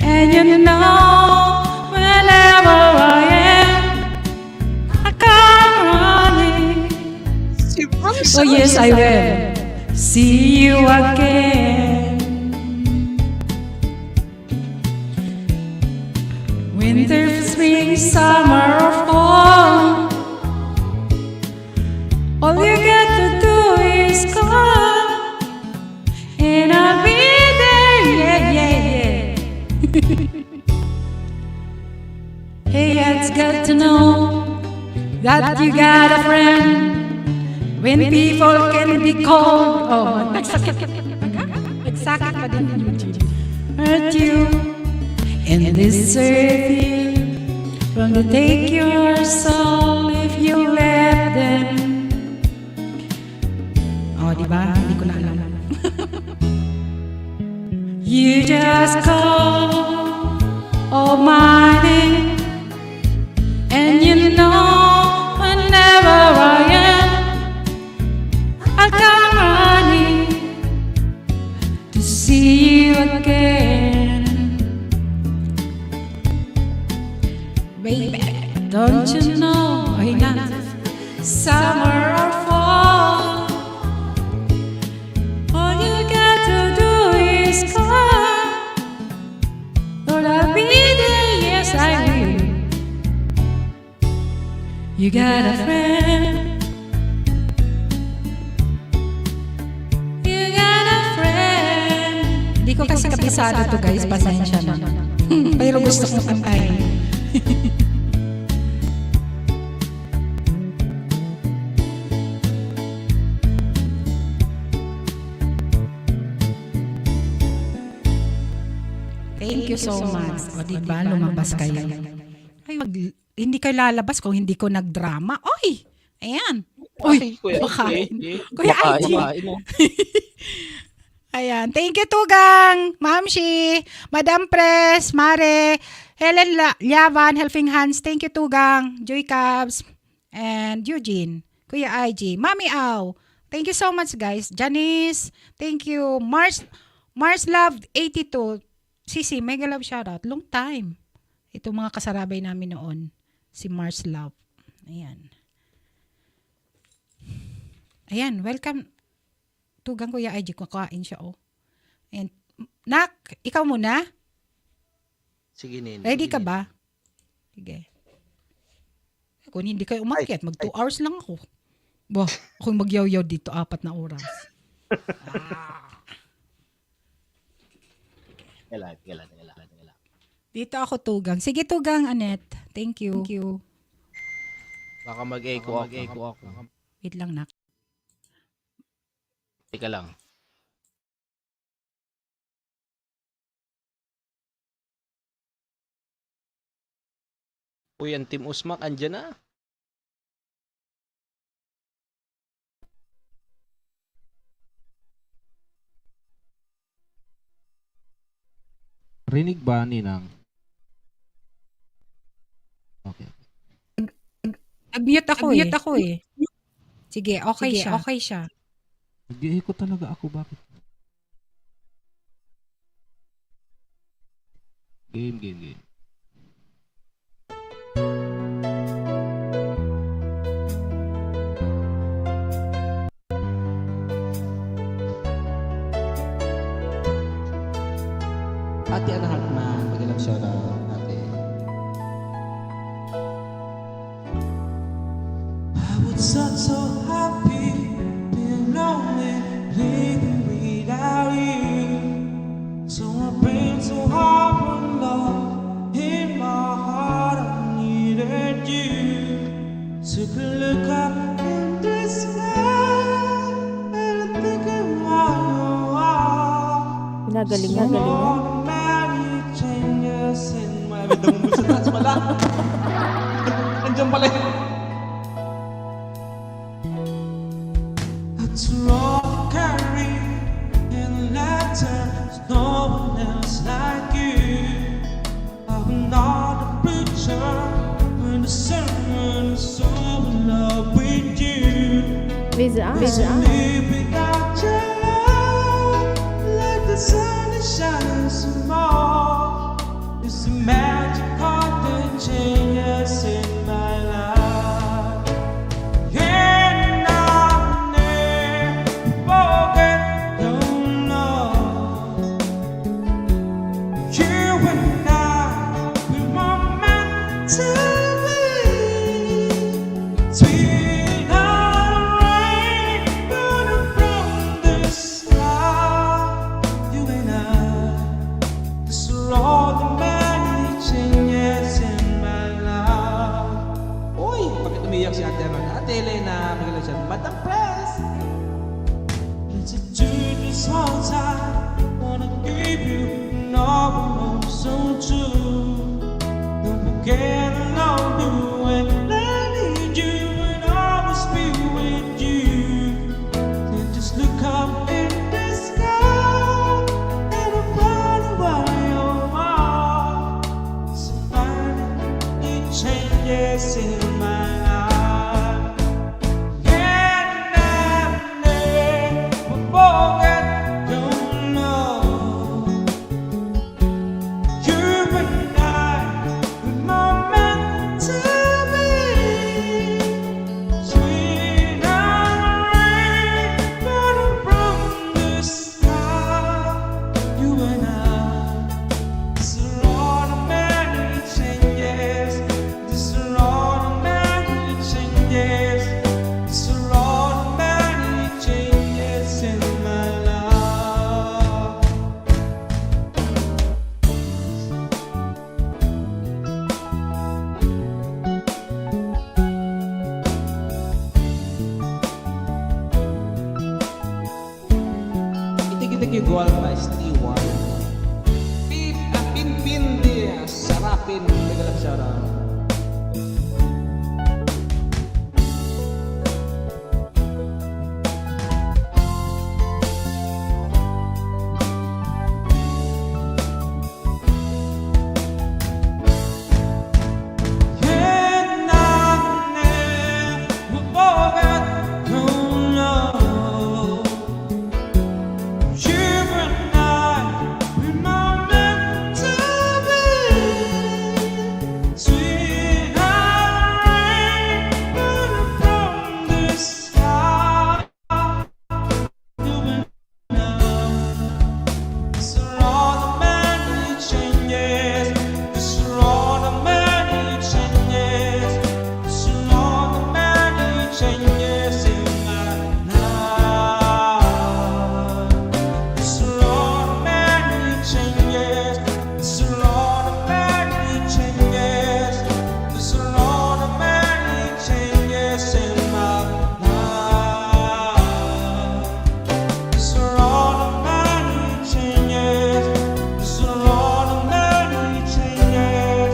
and you know whenever I am, I come running. Oh yes, I will see you again. Winter, spring, summer, or fall, all you got to do is call, and I'll be there, yeah. it's good to know that you got a friend when people can be cold. Oh, nagsakit. Nagsakit pa din yung Eugene. Hurt you and desert you from to take your soul if you let them. Oh, diba? Hindi ko na alam. You just call my name, and you know whenever I am, I'll come running to see you again. Baby, don't you know, summer or fall, all you got to do is call. Lord, I'll be there, yes I will. You got a friend. You got a friend. Hindi ko kasi kabisado to guys, pasensya na. Pero gusto ko kantahin. Thank you so much. O diba, lumabas kayo. Ay, hindi kayo lalabas kung hindi ko nagdrama. Oy! Ayan. Uy, Kuya makain. IG. Kuya IG. Ayan. Thank you, Tugang, Mamshi, Madam Press, Mare, Helen Liavan, Helping Hands. Thank you, Tugang, Joy Cabs, and Eugene, Kuya IG, Mami Aw. Thank you so much, guys. Janice, thank you. Mars Love 82. Sisi, mega love shoutout. Long time. Ito mga kasarabay namin noon. Si Mars Love. Ayan. Ayan, welcome. Tugang Kuya IG, kakain siya, oh. And, Nak, ikaw muna. Sige, Nen. Ready ka ba? Sige. Kung hindi kayo umakyat, mag 2 hours lang ako. Bah, ako magyaw-yaw dito, 4 na oras. Teka lang. Dito ako, Tugang. Sige, Tugang, Annette. Thank you. Thank you. Baka mag-echo ako. Wait lang, Nak. Teka lang. Uy, ang Team Usmak, andyan na. Rinig ba, Ninang? Okay. Nag-mute ako eh. Sige, okay siya. Nag-i-echo talaga ako. Bakit? Game. Ate Ana Hartman, magalang shoutout ate. I would start so happy, being lonely, living without you. So I prayed so hard for love. In my heart, I needed you. Took a look up in the sky, and I think of how you are. Galingan. Many changes in my life. May sa taas pala. Nandiyan pala yun. To all carry in letters, no one else like you. I'm not a preacher when the sermon is so in love with you. Visa. Live without your love, like the sun is shining so more. It's the magic of the changes in my life. Sweet rain, gonna Ate Elena, magalang shout out. Batang Press! Let's do this one time. Wanna give you an all so true. Don't forget I love you and I need you and always be with you. Then just look up in the sky and I'll find why you're mine. So finally it changes in my life. And I never forget your love. You and I, we're meant to be. Sweet and rain, falling from the sky. You and I, this is all the many changes. This is all the many changes. This is all the many changes in my life. Itik-itik yung goal pa, Stewart. Pin-pin-di, sarapin, magalang shout out. And I never forget your love. You and I, we're meant to be. Sweet and rain, falling from the sky. You and I, this is all the many changes. This is all the many changes. This is all the many changes in my life. This is all the many changes. This is all the many changes. This is all the many changes in my life. These are all the many changes. These are all the many changes.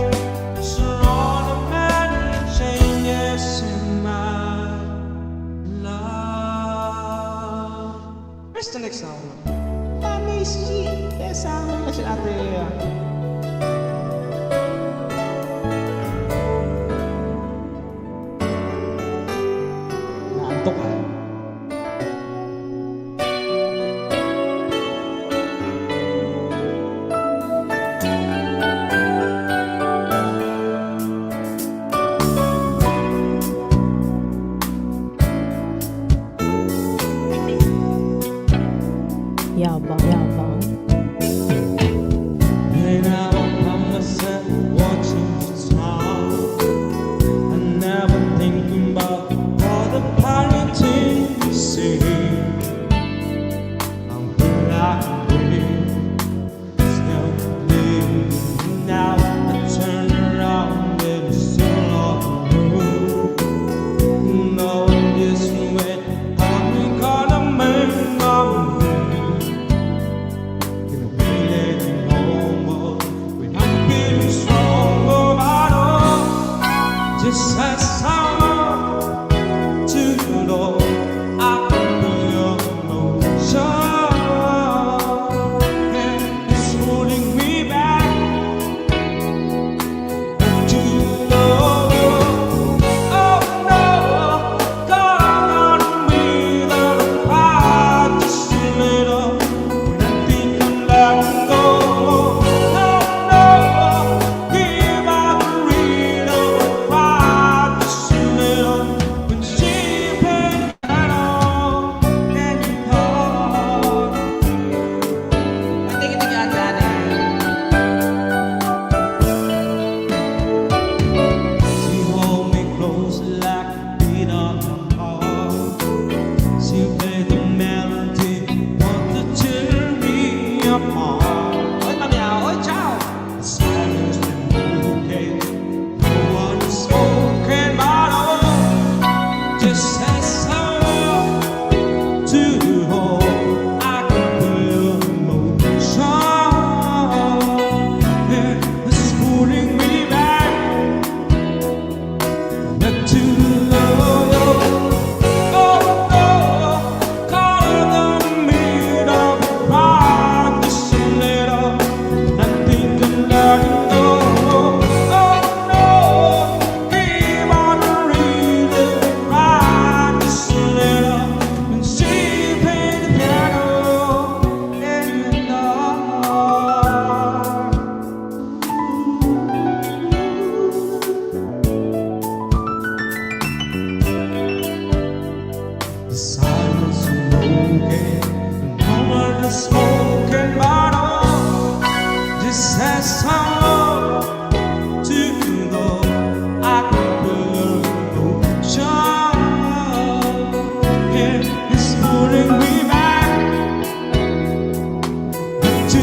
These are all the many changes in my life. Where's the next song? Miss G. Yes, magalang shout out, ate. Naantok ka. Yabang, yabang. When I found myself watching the stars, I never think about all the party smoking, over the smoking bottle. Just as someone to the Acapulco ocean. Yeah, it's pulling me back to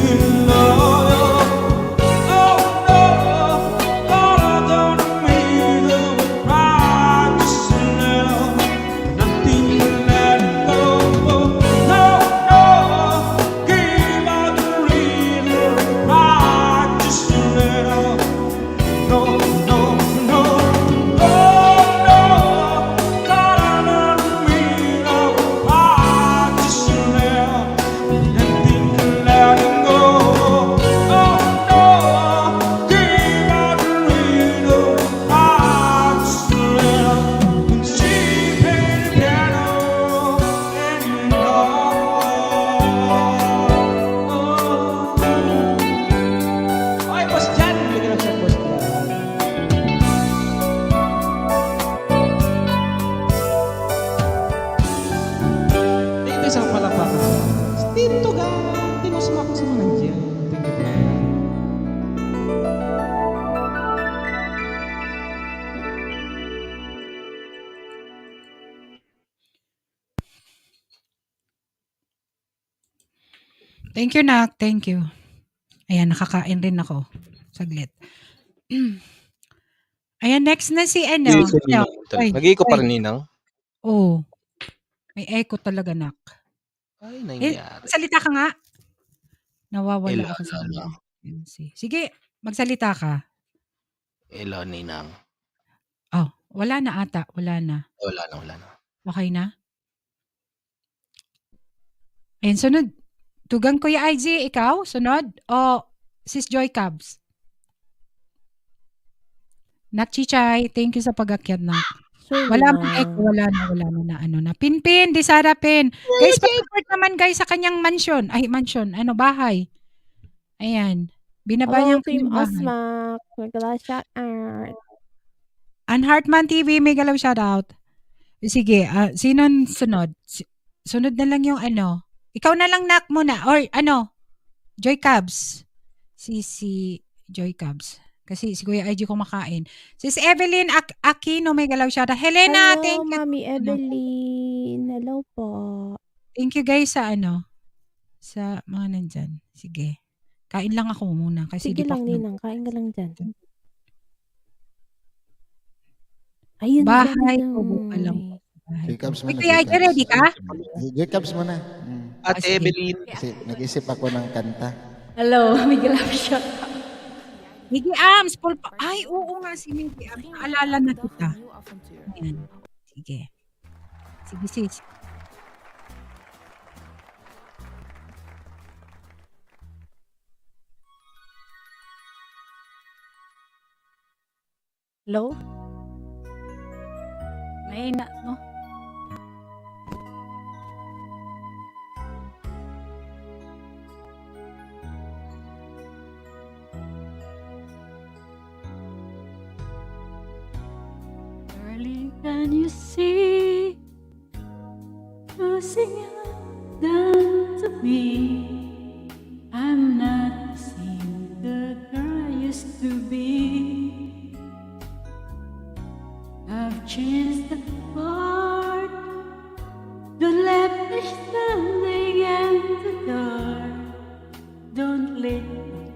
love. Oh no, Lord, I don't mean to cry just a little. Nothing to let go. No, no, give out the reader, cry just a little. No, no, no, oh no, God, I don't mean to cry just a little. Nothing to let go. Oh no, give out the reader, cry just a little. When she played the piano and you know, Okay, Boss Jan. Bigyan ng shot, Boss Jan. Dito isang palakpakan sa Tito Gang. Timos Mac sa mga nandiyan. Thank you, bro. Thank you, Nak. Thank you. Ayan, nakakain rin ako. Saglit. Ayan, next na si ano. Nag-iiko, Ano? Ninang. Oy, Nag-iiko pa oy. rin, Ninang. Oh, may echo talaga, Nak. Ay, Eh, nangyari. salita ka nga. Nawawala Ela, ako sa ela, Sige, magsalita ka. ela, Ninang. Oh, wala na ata. Wala na. Wala na, wala na. Okay na? Ayan, sunod. Tugang Kuya IG, ikaw? Sunod? O Sis Joy Cubs? Nak Chichay, thank you sa pag-akyat na. Sure Wala na. mang echo, wala na ano na. Pinpin, di Sara Pin. Guys, pa-support naman guys sa kanyang mansion. Ay, mansion. Ano, bahay. Ayan. Binaba Hello, niyang Team kanyang bahay. Osmac. Nagla shout out. Unheartman TV, may galaw shoutout. Sige, sino sunod? Sunod na lang yung ano. Ikaw na lang, Nak, muna. Or ano, Joy Cubs. Si Joy Cubs. Kasi si Kuya IG kumakain. Sis Evelyn Aquino, may galaw shoutout. Helena, Hello, thank you. Mami Evelyn. Hello po. Thank you guys sa ano, sa mga nandyan. Sige. Kain lang ako muna kasi Sige di pa lang, ako Ninang. Kain ka lang dyan. Ayun na, bahay Joy. ko buka lang. Bahay ko. Jacobs Uy, muna, Kuya IG, Jacobs. ready ka? Jacobs muna. Ate sige. Evelyn. Kasi nag-isip ako ng kanta. Hello, Miguel Shout. Miggy Arms, Pulpa. Ay, oo nga si Miggy Arms. Naalala na kita. Ayan. Sige. Sige, sis. Hello? May na, no? Darling, can you see losing you down to me? I'm not the same the girl I used to be. I've changed apart. Don't let me standing in the dark. Don't let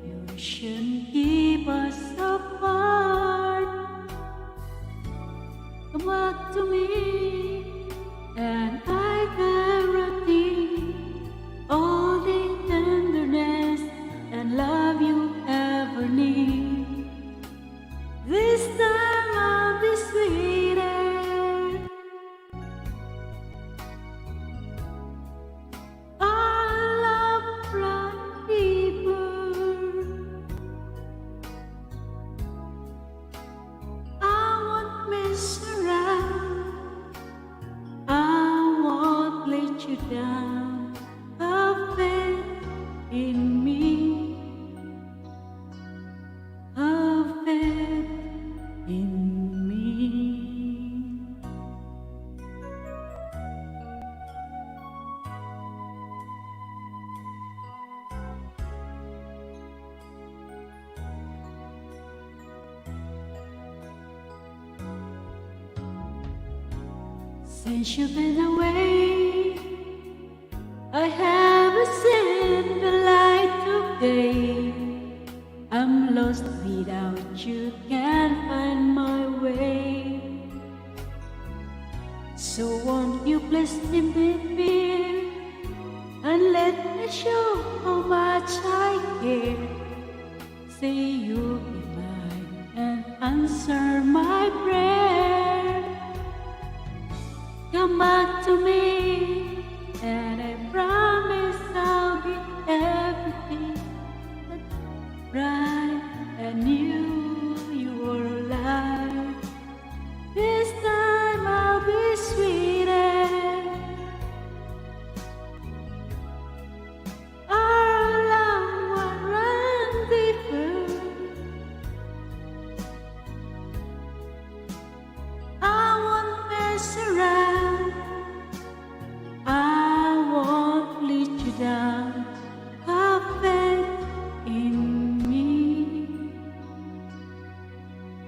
confusion keep us apart. Come back to me, and I guarantee all the tenderness and love you ever need. This time I'll be sweeter. Our love run deeper. I won't mess around. I won't let you down. Have faith in me. Have faith in me. Since you've been away, I haven't seen the light of day. I'm lost without you, can't find my way. So won't you please leave me here and let me show how much I care. Say you'll be mine and answer my prayer. Come back to me, and I promise I'll be everything that's right and you're alive. This time I'll be sweeter. Our love will run deeper. I won't mess around. I won't let you down. Have faith in me.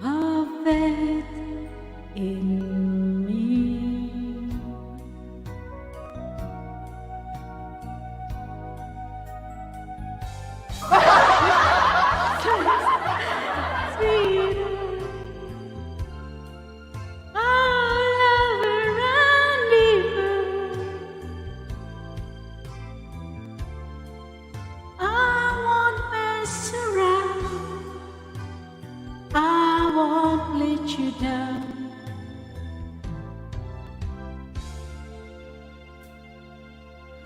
Have faith in me. Sweeter. Our love will run deeper. I won't mess around. I won't let you down.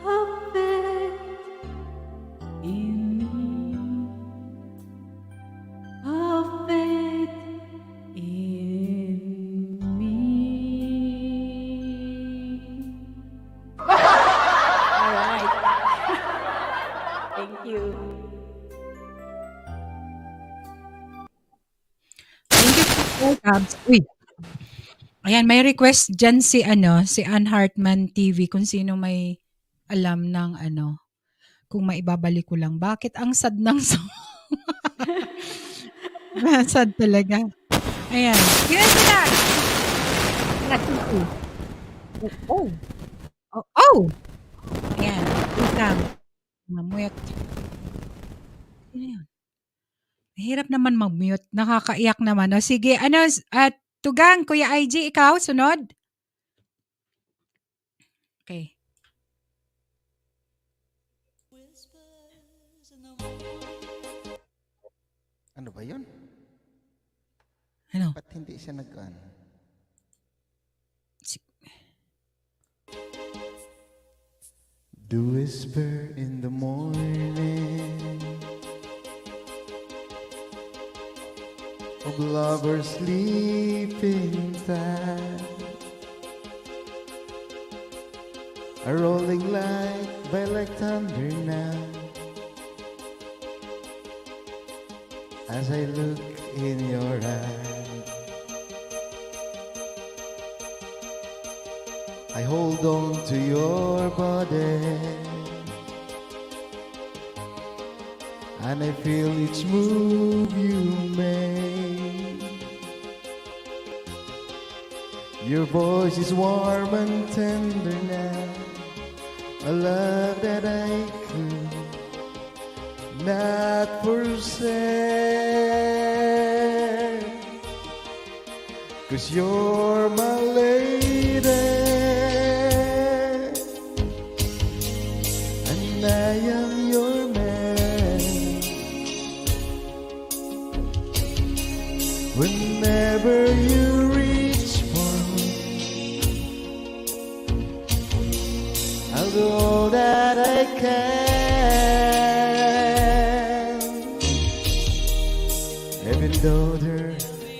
Have faith in me. Have faith in me. All right. Thank you. Thank you po, Gabs. Uy. Ayan, may request dyan si Ann Hartman TV kung sino may alam ng kung maibabalik ko lang. Bakit ang sad ng song? Sad talaga. Ayan. Yan sila. Oh. Oh. Oh. Ayan. Wait lang. Mamute. Ano yun? Mahirap naman mag-mute. Nakakaiyak naman. O sige, Tugang, Kuya IG, ikaw, sunod? Okay. Ano ba yun? Ano? Ba't hindi siya nag-ano? The whisper in the morning of lovers sleeping tight are rolling like thunder now. As I look in your eyes, I hold on to your body, and I feel each move you make. Your voice is warm and tender now, a love that I could not forsake. 'Cause you're my lady, and I am your man. Whenever you reach for me, I'll do all that I can. Even though there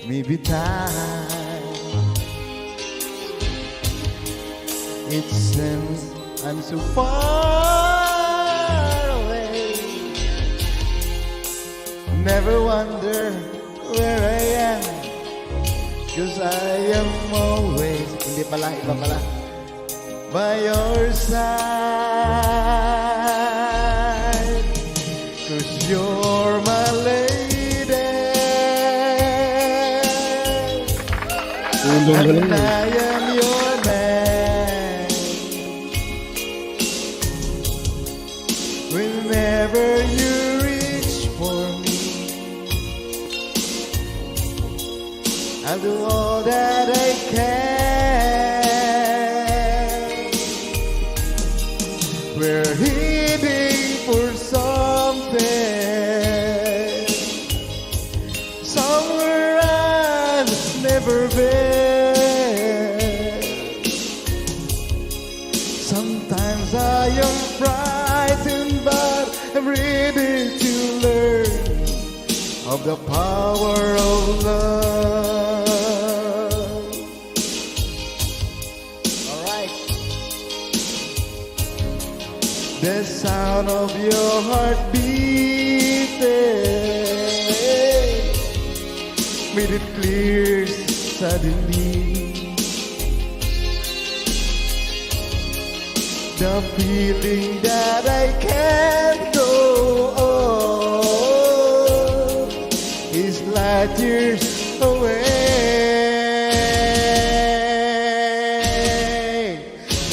may be times it seems I'm so far away. Never wonder where I am, 'cause I am always, hindi pala, iba pala, by your side. 'Cause you're my lady, and I am your man. Sometimes I am frightened, but I'm ready to learn of the power of love. All right. The sound of your heart beating made it clear suddenly. The feeling that I can't go on is light years away.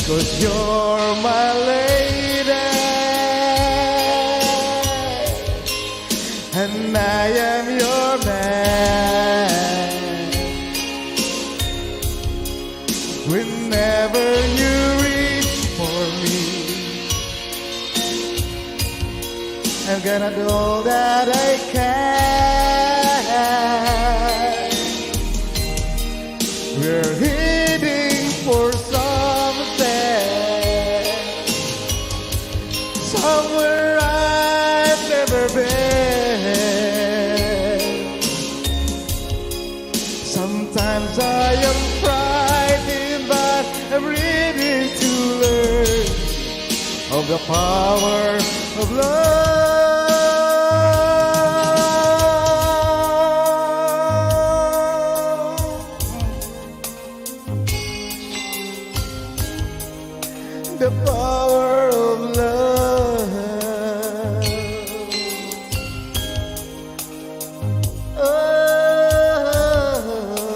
'Cause you're my lady and I am your man. Whenever you reach for me, I'm gonna do all that I can. We're heading for something, somewhere I've never been. Sometimes I am frightened, but I'm ready to learn of the power of love. The power of love.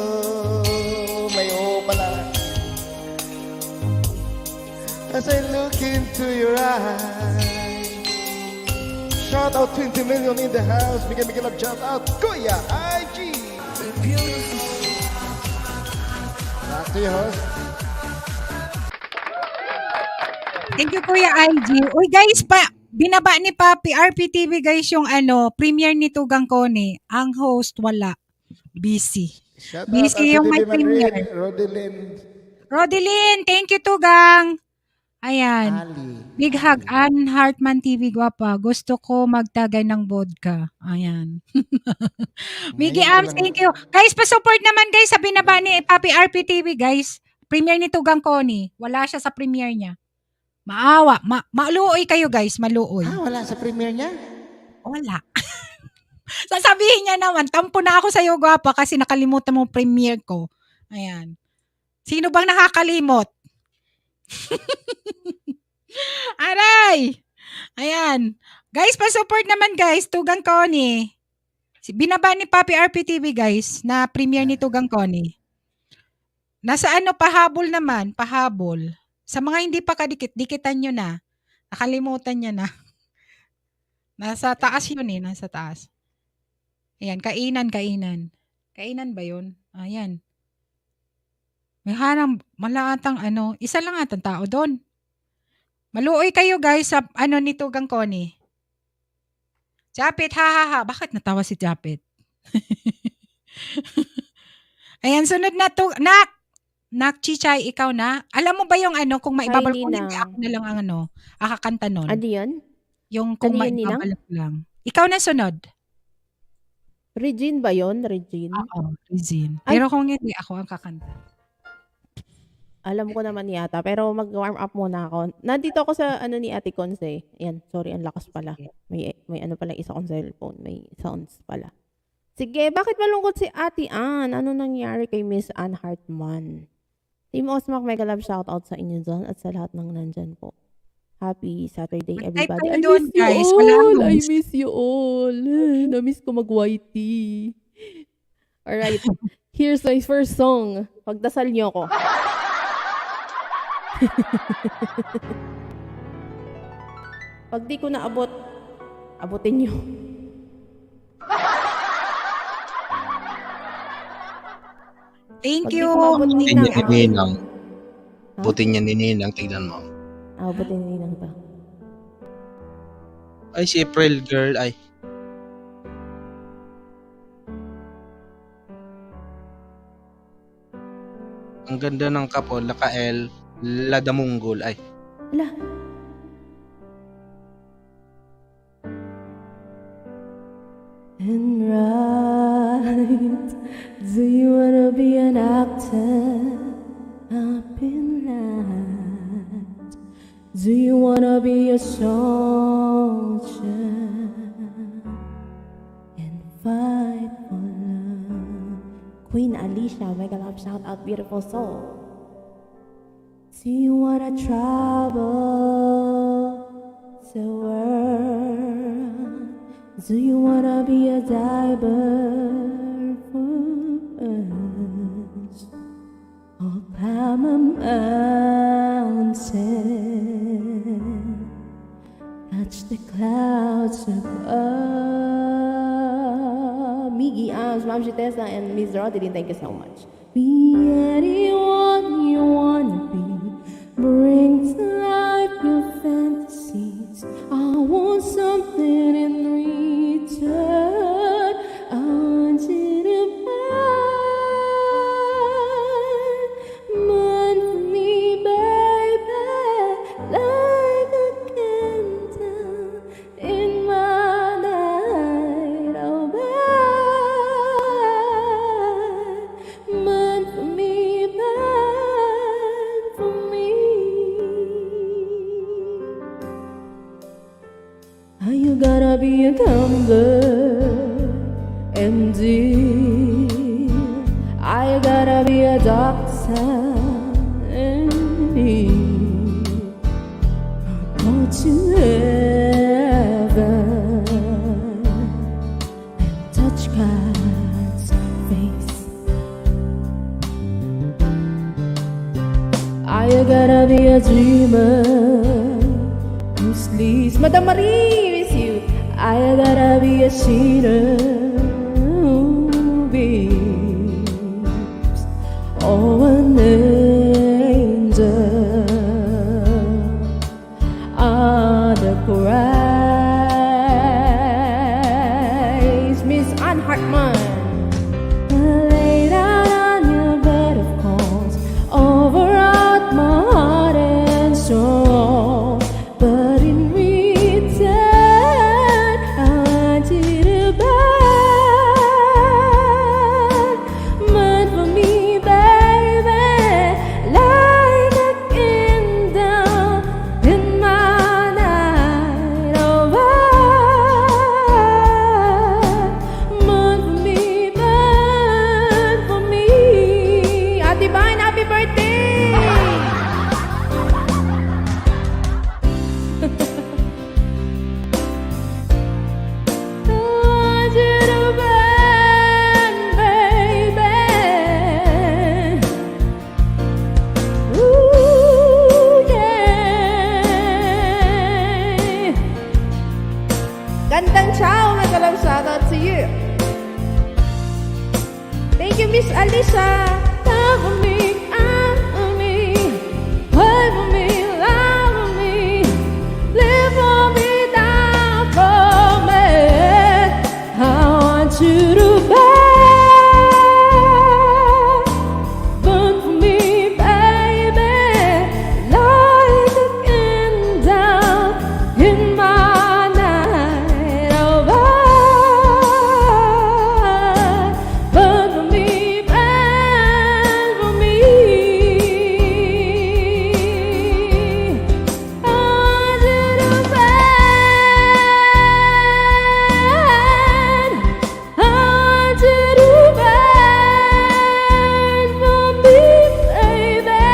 Oh, may oo pala. As I look into your eyes, shout out 20 million in the house. Bigyan love, shout out Kuya IG. Back to you, host. Thank you, Kuya IG. Uy, guys, binaba ni Papi RPTV, guys, yung premiere ni Tugang Koni. Ang host, wala. Busy. Shout out Busy yung may RPTV Madrid, premiere. Rodelyn, Thank you, Tugang. Ayan. Ali. Big hug, Ann Hartman TV, gwapa. Gusto ko magtagay ng vodka. Ayan. Miggy Ngayon ko Arms, lang- thank you. Guys, pa-support naman, guys, sa binaba ni Papi RPTV, guys. Premiere ni Tugang Koni. Wala siya sa premiere niya. Maawa. Maluoy kayo, guys. Maluoy. Wala sa premiere niya? Wala. Sasabihin niya naman, tampo na ako sa'yo, gwapa, kasi nakalimutan mo premiere ko. Ayan. Sino bang nakakalimot? Aray! Ayan. Guys, pa-support naman, guys. Tugang Koni. Binaba ni Papi RPTV, guys, na premiere ni Tugang Koni. Nasa pahabol naman. Pahabol. Sa mga hindi pa kadikit, dikitan nyo na. Nakalimutan nyo na. Nasa taas yun nasa taas. Ayan, kainan. Kainan ba yun? Ayan. May harang, malaatang isa lang atang tao doon. Maluoy kayo, guys, sa ni Tugang Koni. Japit, ha. Bakit natawa si Japit? Ayan, sunod na to. Nak, Chichay, ikaw na. Alam mo ba yung kung maibabal ko Ninang. ako na lang ang akakanta nun. Ano yun? Yung kung Ano yun, Ninang? maibabal ko lang. Ikaw na sunod. Regine ba yun? Regine? Oo, Regine. Ay. Pero kung hindi, ako ang kakanta. Alam ko naman yata. Pero mag-warm up muna ako. Nandito ako sa ni Ate Conce. Ayan, sorry, ang lakas pala. May pala isa kong cellphone. May sounds pala. Sige, bakit malungkot si Ate Ann? Ano nangyari kay Miss Ann Hartman? Team Osmac, mega love shoutout sa inyo dyan at sa lahat ng nandyan po. Happy Saturday, Mag-type everybody. kayo doon, guys. you Wala all. akong I host. miss you all. Na-miss ko mag-YT. Alright. Here's my first song. Pagdasal niyo ko. Pag di ko naabot, abutin niyo. Thank Pag di you. ko maabot, Buti Ninang. niya ni Ninang. Ha? Buti niya ni Ninang, tignan mo. Abutin ni Ninang to. Ay, si April girl, ay. Ang ganda ng kapo, Laka-L, Ladamunggol, ay. Ala. And right, do you wanna be an actor up in light? Do you wanna be a soldier and fight for love? Queen Alicia, mega love shout out, beautiful soul. Do you wanna travel the world? Do you wanna be a diver for us? Or climb a mountain, touch the clouds above? Miggy Arms, Ma'am Tessa, and Miss Rodriguez, thank you so much. Be anyone you wanna be. Bring to life your fantasies. I want something in return. I want you to burn for me, baby, like a candle in my night. Oh, burn for me, burn for me. Are you gonna be a gambler and deal? Are you gonna be a doctor and heal? Go to heaven and touch God's face. Are you gonna be a dreamer who sleeps? Madam Marie with you. Are you gonna be a sinner who weeps? Oh, an angel on the Christ. Miss Ann Hartman. Lay down on your bed of coals, over out my heart and soul. But in return, I want you to burn for me, baby, like a candle in my night. Oh, burn for me, burn for me. Ate Vine, happy birthday! I want you to burn, baby. Ooh, yeah. Gandang ciao, mega love shout out to you. Thank you, Miss Alicia. Love for me, for me. Wait for me, love for me. Live for me, die for me. I want you to burn for me, baby, like a candle in my night. Oh, burn for me, burn for me. I want you to burn. I want you to burn for me, baby.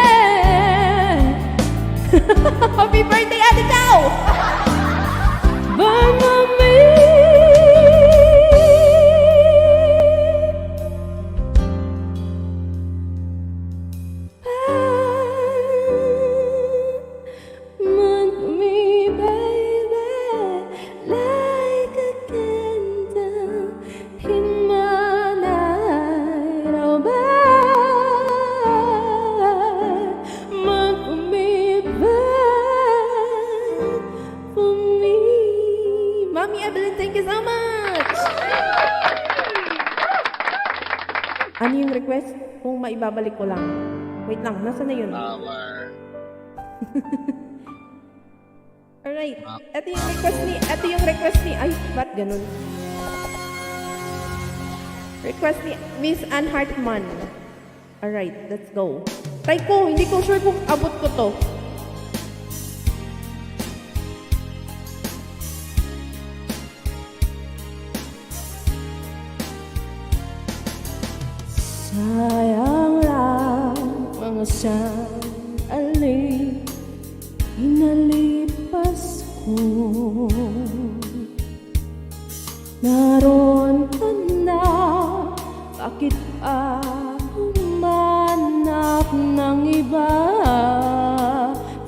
Happy birthday, Ate Chow! Burn for me. Burn for me, baby, like a candle in my night. Oh, burn for me, burn for me. Mommy Evelyn, thank you so much! Ano yung request? Kung maibabalik ko lang. Wait lang, nasa na yun? Alright. Ito yung request ni, ay, ba't ganun? Request ni Miss Ann Hartman. Alright, let's go. Try ko, hindi ko sure kung abot ko to. Sayang lang mga sandali inalipas ko. Naroon ka na, bakit pa humanap ng iba?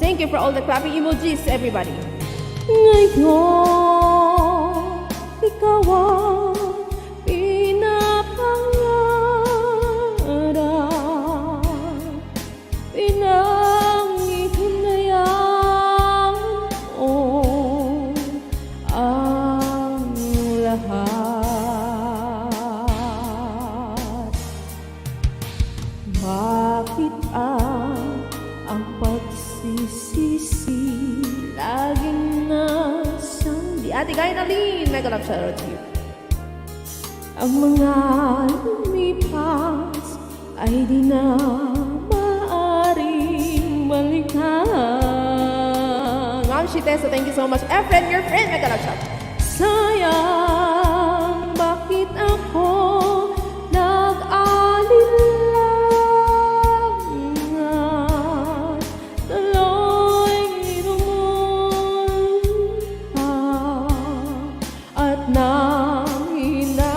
Thank you for all the clapping emojis, everybody. Ngayon, ikaw ang pinapangarap, pinanghihinayang ko ang lahat. Bakit ang pagsisisi laging nasandi? Ate Gainaline, mega love shoutout to you. Ang mga lumipas ay di na maaaring balikan. Ma'am Shitesa, thank you so much. Efren, your friend, mega love shoutout. Sayang, bakit ako nag-alinlangan? Tuloy lumulpa at nanghinayang.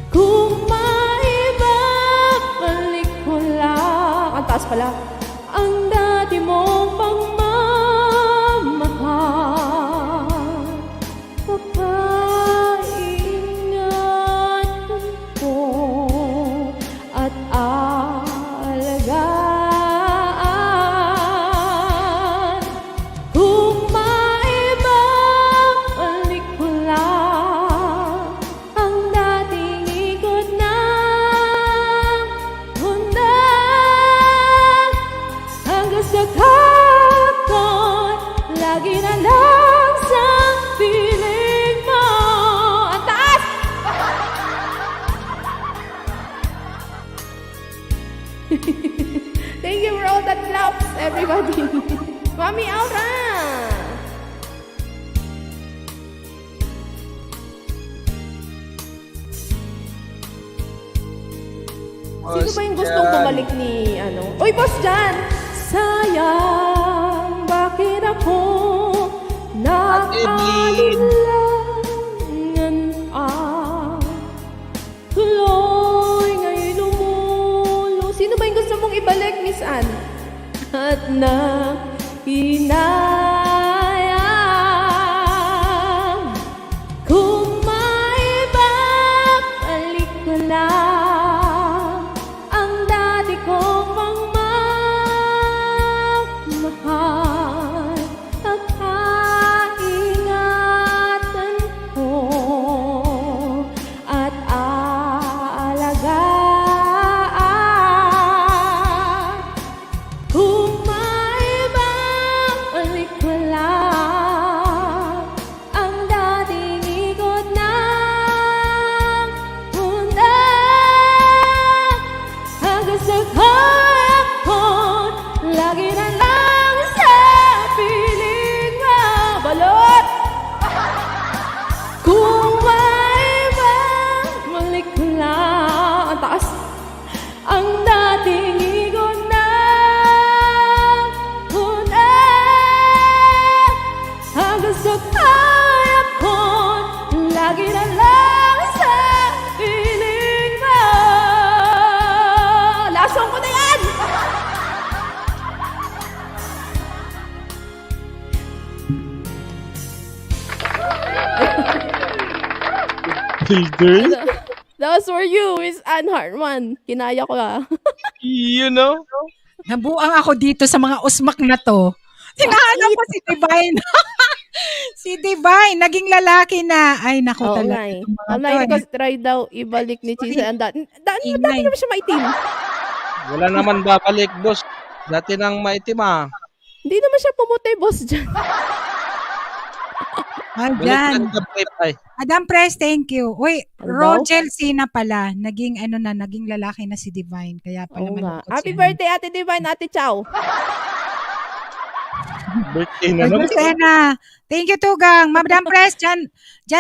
Kung maibabalik ko lang, ang taas pala, ang dati mong pagmamahal, papaingatan ko at alagaan. Kung maibabalik ko lang ang dating ikot ng mundo, hanggang sa kakot, lagi na lang sa piling mo. Ang taas! Thank you for all that claps, everybody. Mami Aura! Sino ba yung gustong bumalik ni ano? Uy, Boss Jan! Sayang, bakit ako nag-alinlangan? Tuloy nga'y lumulo. Sino ba yung gusto mong ibalik, Miss Ann? At hinayang. Kung maibabalik ko lang ang dati kong pagmamahal, pagkaingatan ko at alagaan. Kung maibabalik ko lang ang dating ikot ng mundo, hanggang sa kakot, lagi na lang sa piling mo. Balot! Kung maibabalik ko lang, ang taas, ang dating ikot ng mundo, hanggang sa kakot, lagi na lang sa piling mo. Lasong ko na yan! Builder? That was for you, Miss Ann Hartman. Kinaya ko You know? Nabuang ako dito sa mga usmak na to. Hinahanap ko si Divine. Si Divine, naging lalaki na. Ay, naku Oo talaga. nga eh. itong mga Ang to, request try daw ibalik ni Chisa ang dati. Dati Ingay. naman siya maitim. Wala naman babalik, boss. Dati nang maitim ah. Hindi naman siya pumuti, boss dyan. Ayan. Baliktad ka pre, ay. Madam Pres, thank you. Uy, Ano daw? Rogel Sina pala. Naging naging lalaki na si Divine. Kaya pala Oo nga. malungkot Happy siya. birthday, Ate Divine, Ate Chow. Birthday na naman. Sena. Thank you, Tugang. Madam Pres, Jan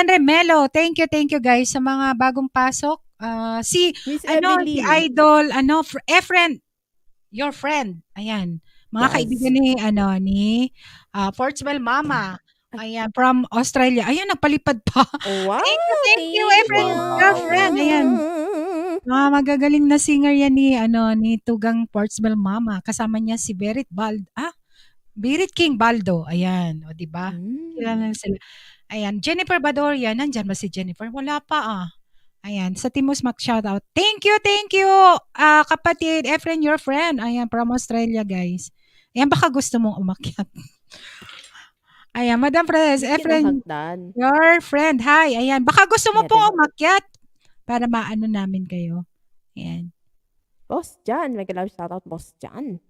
Remelo. Thank you guys sa mga bagong pasok. Si Miss si Evelyn. Idol, friend, your friend. Ayan. Mga Yes. kaibigan ni Portswell Mama. Ayan, from Australia. Ayan, nagpalipad pa. Oh, wow. Thank you, Efren, your friend. Ayan. Magagaling na singer yan ni Tugang Portswell Mama. Kasama niya si Berit King Baldo. Ayan, o di ba? Kilala na sila. Ayan, Jennifer Badoria. Nandyan ba si Jennifer? Wala pa Ayan, sa Timos Mac shoutout. Thank you. Kapatid Efren, your friend. Ayan, from Australia, guys. Ayan, baka gusto mong umakyat. Ayan, Madam Pres, Efren, Kinahagdan. your friend. Hi, ayan. Baka gusto mo Meron. pong umakyat para maano namin kayo. Ayan. Boss Jan. Mega love shoutout, Boss Jan.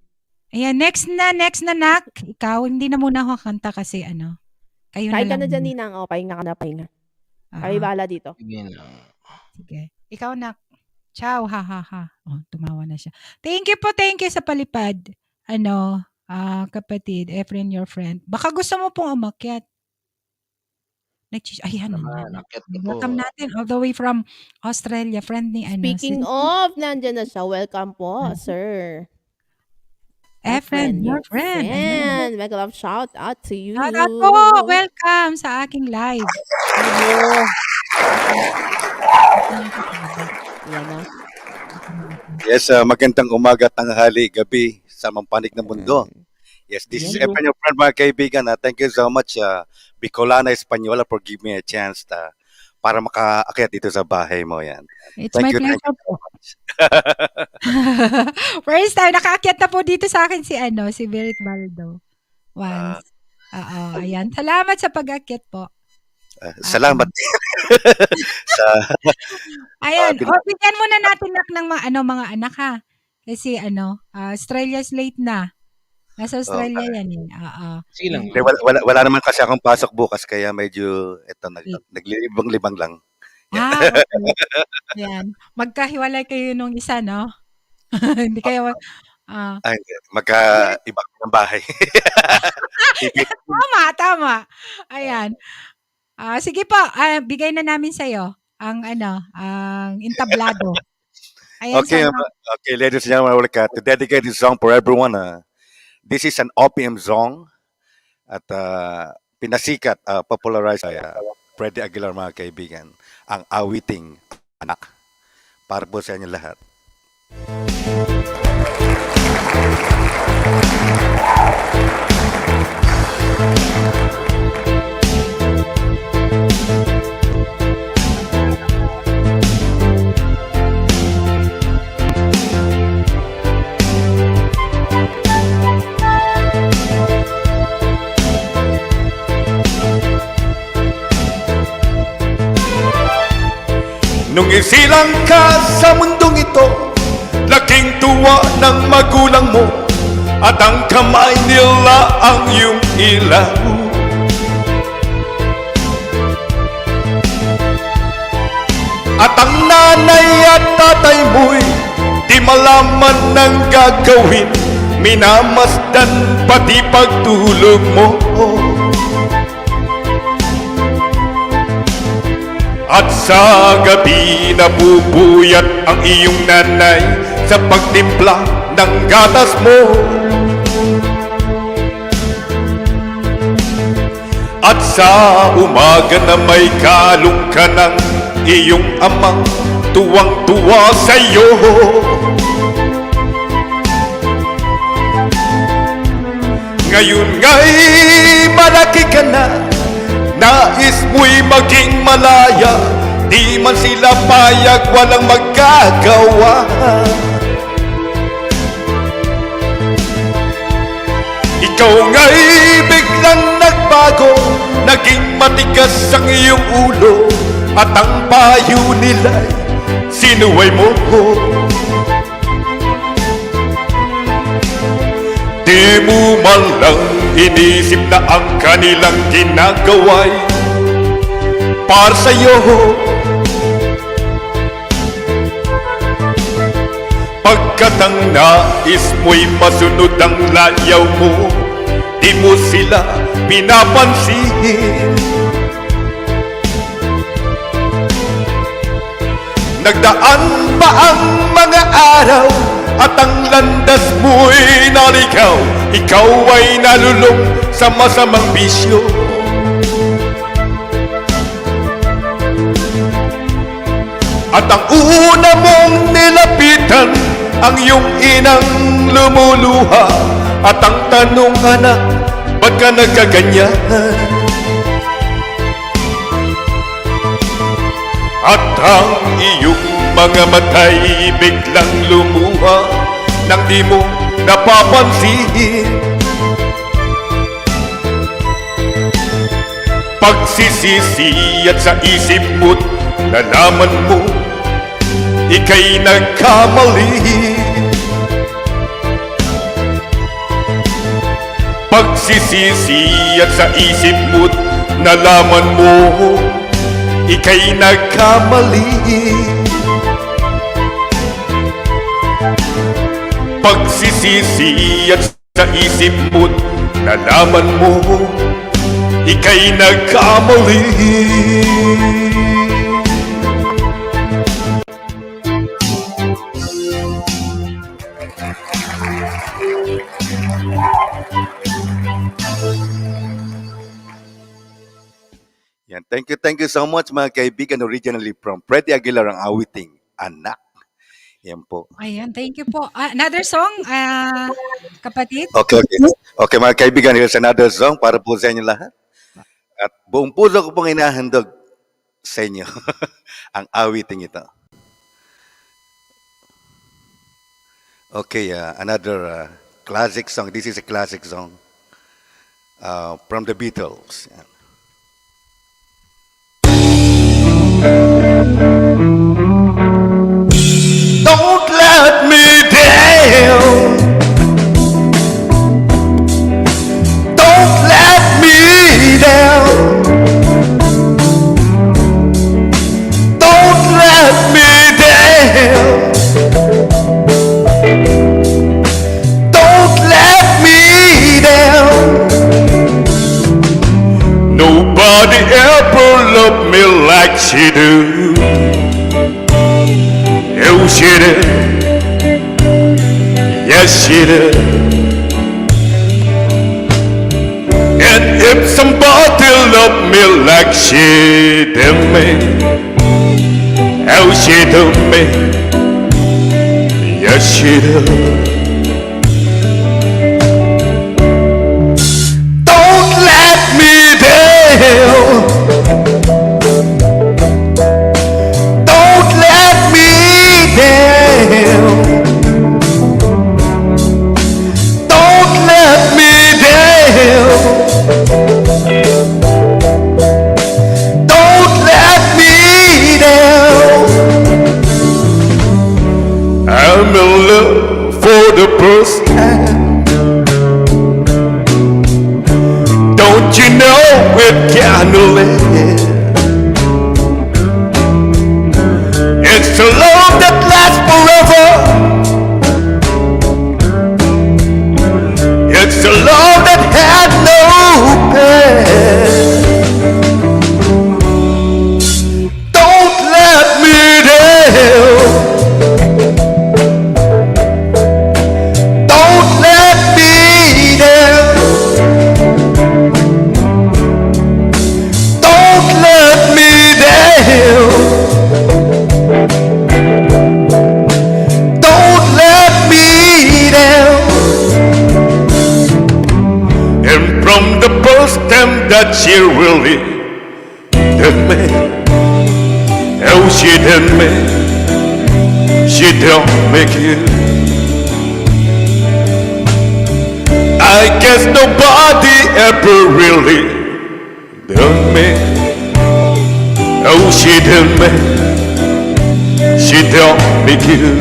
Ayan, next na, Nak. Ikaw, hindi na muna ako kanta kasi kayo Kain na ka lang. na dyan, Ninang. O, pahinga ka na, pahinga. Aha, Kami bahala dito. Sige na. sige. Ikaw, Nak. Ciao, ha. Oh, tumawa na siya. Thank you sa palipad. Kapatid, Efren, your friend. Baka gusto mo pong umakyat. Ayan. Nakit ko Welcome po. natin all the way from Australia. Friend ni Speaking of, nandyan na siya. Welcome po, sir. Efren, your friend. Ayan. Mega love shout out to you. Shout out po. Welcome sa aking live. Yan na. Yes, magandang umaga, tanghali, gabi sa mampanig ng mundo. Yes, this is Efren, your friend, mga kaibigan. Thank you so much, Bicolana Española, for giving me a chance para makaakyat dito sa bahay mo. Yan. It's Thank my you, thank pleasure po. First time, nakaakyat na po dito sa akin si Berit Baldo. Once. Ayan. Salamat sa pag-akyat po. Salamat. Ayan. Bigyan muna natin ng mga anak ha. Kasi Australia's late na. Nasa Australia yan eh. Sige lang. Hindi, wala naman kasi akong pasok bukas, kaya medyo naglilibang-libang lang. Okay. Yan. Magkahiwalay kayo nung isa, no? Hindi kayo... Magkaiba ng bahay. Tama. Ayan. Sige po, bigay na namin sa'yo ang entablado. Ayan, Okay, okay, ladies and gentlemen, to dedicate this song for everyone. This is an OPM song at pinasikat, popularized by Freddie Aguilar, mga kaibigan, ang awiting anak. Para po sa inyo lahat. Nung isilang ka sa mundong ito, laking tuwa ng magulang mo, at ang kamay nila ang iyong ilaw. At ang nanay at tatay mo'y di malaman ng gagawin, minamasdan pati pagtulog mo. At sa gabi napupuyat ang iyong nanay sa pagtimpla ng gatas mo. At sa umaga na may kalong ka ng iyong amang tuwang-tuwa sa'yo. Ngayon nga'y malaki ka na, nais mo'y maging malaya, di man sila payag, walang magagawa. Ikaw nga'y biglang nagbago, naging matigas ang iyong ulo, at ang payo nila'y sinuway mo. Di mo man lang inisip na ang kanilang ginagawa'y para sa'yo. Pagkat ang nais mo'y masunod ang layaw mo, di mo sila pinapansin. Nagdaan pa ang mga araw at ang landas mo'y naligaw. Ikaw ay nalulong sa masamang bisyo. At ang una mong nilapitan, ang iyong inang lumuluha. At ang tanong, anak, ba't ka nagkaganyan? At ang iyong mga mata'y biglang lumuha nang di mo napapansin. Pagsisisi at sa isip mo't nalaman mo ika'y nagkamali. Pagsisisi at sa isip mo't nalaman mo ika'y nagkamali. Pagsisisi at sa isip mo't nalaman mo ika'y nagkamali. Yan. Thank you so much mga kaibigan. Originally from Freddie Aguilar ang awiting Anak. Yan po. Ayan, thank you po. Another song, kapatid? Okay. Okay mga kaibigan, here's another song para po sa inyo lahat. At buong puso ko pong inahandog sa inyo ang awiting ito. Okay, another classic song. This is a classic song from the Beatles. Yan. Don't let me down. Don't let me down. Don't let me down. Don't let me down. Nobody ever loved me like she do. Oh, she did. Yes, she did. And if somebody loved me like she did me, oh, she did me. Yes, she did. Don't let me down. Don't let me down. Don't let me down. Don't let me down. I'm in love for the first time. Don't you know it can't live? It's a love that lasts forever. It's a love that had no past. Don't let me down. Don't let me down. Don't let me down. Don't let me down. And from the first time that she really did me, oh, she did me, she don't make you. I guess nobody ever really did me. Oh, she did me, she don't make you.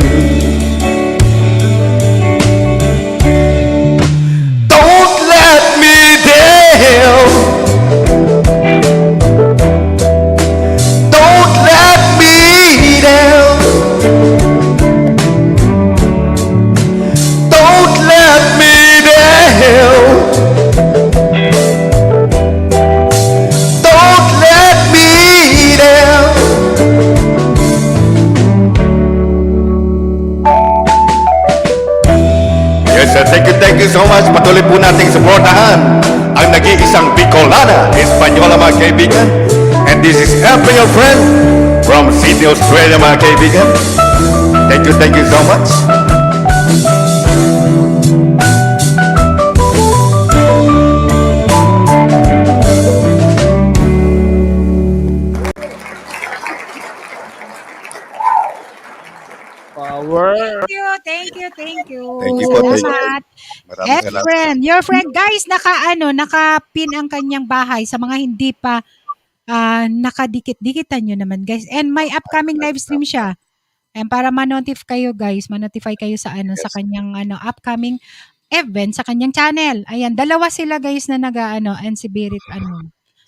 thank you so much. Patuloy po nating supportahan ang nag-iisang Bicolana, Espanyola mga kaibigan. And this is Efren, your friend from Sydney, Australia mga kaibigan. Thank you so much. Power. Thank you, thank you, thank you. Thank you po, thank you. Salamat. Maraming salamat. Friend, your friend, guys, nakapin ang kanyang bahay sa mga hindi pa nakadikit-dikitan nyo naman, guys. And may upcoming live stream siya. And para ma-notify kayo, guys, ma-notify kayo sa sa kanyang upcoming event sa kanyang channel. Ayan, dalawa sila, guys, na and si Birit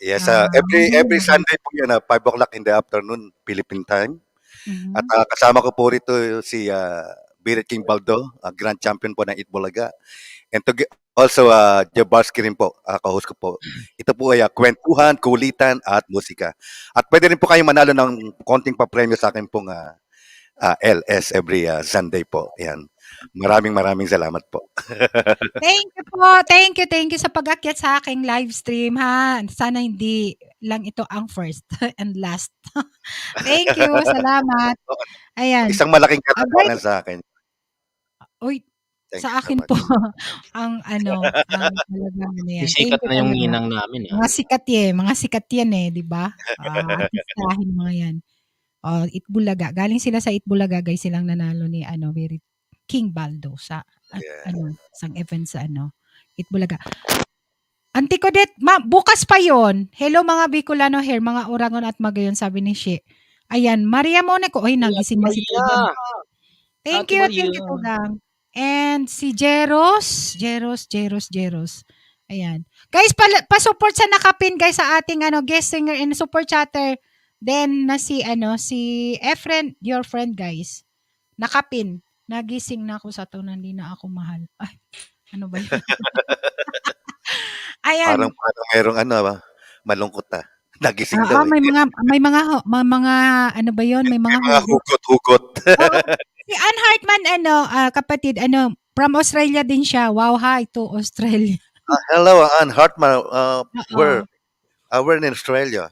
Yes, every Sunday po yan, 5 o'clock in the afternoon, Philippine time. At kasama ko po rito si Birit King Baldo, Grand Champion po ng Itbulaga. And also, Jabarski rin po, ka-host ko po. Ito po ay kwentuhan, kulitan, at musika. At pwede rin po kayong manalo ng konting papremyo sa akin pong LS every Sunday po. Ayan. Maraming salamat po. Thank you po. Thank you sa pag-akyat sa aking live stream, ha. Sana hindi lang ito ang first and last. Thank you. Salamat. Ayan. Isang malaking katapangan sa akin. Uy, Thank sa you so akin much. po, ang talagang yan. Sikat Thank you na yung talaga. ninang namin. Mga sikat yan di ba? Artistahin mga yan. Itbulaga. Galing sila sa Itbulaga, guys, silang nanalo ni Birit King Baldo sa sang event sa Itbulaga. Auntie Codet, bukas pa yon. Hello mga Bicolano here, mga Oragon at Magayon, sabi ni She. Ayan, Maria Monaco. Oy, nagising na si Tugang. Thank Ate you, Maria. Tugang. And si Jeros. Ayan. Guys, pa-support sa nakapin, guys, sa ating guest singer and super chatter. Then na si Efren, your friend, guys. Nakapin. Nagising na ako sa taon, hindi na ako mahal. Ay, ano ba yun? Ayan. Parang merong malungkot Nagising Ah, daw. may mga ano ba yun? May mga Mga hugot-hugot. Oo. Si Ann Hartman, kapatid, from Australia din siya. Wow, hi to Australia. Hello, Ann Hartman. Oo. We're in Australia.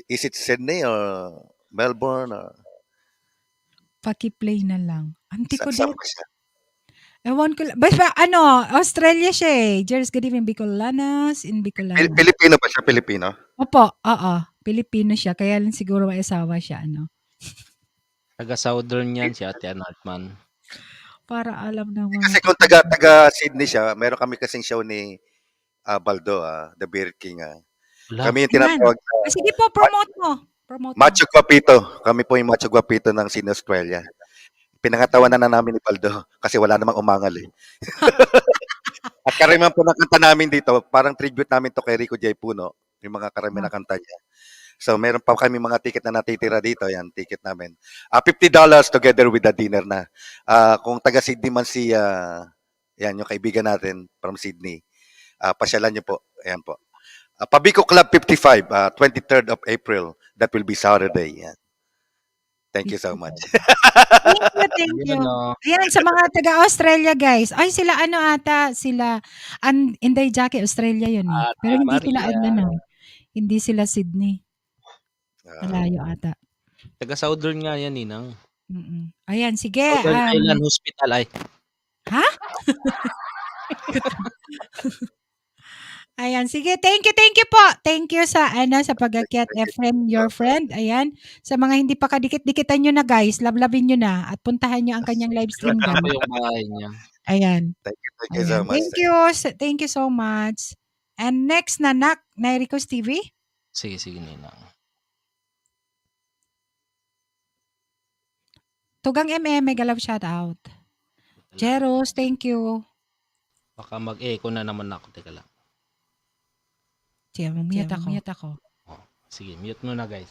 Is it Sydney or Melbourne? Or Paki-play na lang. Auntie ko saan din. ba siya? Ewan ko lang. Basta, Australia siya eh. Cheers, good evening, Bicolanas in Bicolana. Pilipino ba siya? Pilipino? Opo, oo. Pilipino siya. Kaya lang siguro may asawa siya, Taga-southern yan si Ate Ann Hartman. Para alam naman. Kasi kung taga Sydney siya, meron kami kasing show ni Baldo, The Beard King. Kami yung tinatawag sa Sige po, promote mo. Macho Guapito. Kami po yung Macho Guapito ng Sydney, Australia. Pinangatawanan na namin ni Baldo kasi wala namang umangal eh. At karamihan po ng kanta namin dito, parang tribute namin to kay Rico J. Puno, yung mga karamihan na kanta niya. So meron pa kami mga ticket na natitira dito, yan, ticket namin. $50 together with the dinner na. Kung taga Sydney man si, yan, yung kaibigan natin from Sydney, pasyalan niyo po, ayan po. Pabico Club 55, 23rd of April, that will be Saturday. Yan. Thank you so much. Thank you. Ayan, sa mga taga-Australia, guys. Ay, sila sila, Inday Jackie, Australia yun eh. Ate Pero hindi Maria. sila, hindi sila Sydney. Malayo ata. Taga-southern nga yan, ninang. Ayan, sige. Southern Island Hospital ay. Ha? Ayan, sige. Thank you po. Thank you sa sa pag-akyat, Efren, your friend. Ayan. Sa mga hindi pa kadikit-dikitan nyo na, guys, lablabin nyo na at puntahan nyo ang kanyang live stream Ano dyan. yung bahay niya? Ayan. Thank you so much. Thank you so much. And next na Nairicos TV. Sige, ninang. Tugang may galaw shout out. Jeros, thank you. Baka mag-echo na naman ako. Teka lang. Sige, mute ako. Sige, mute mo na, guys.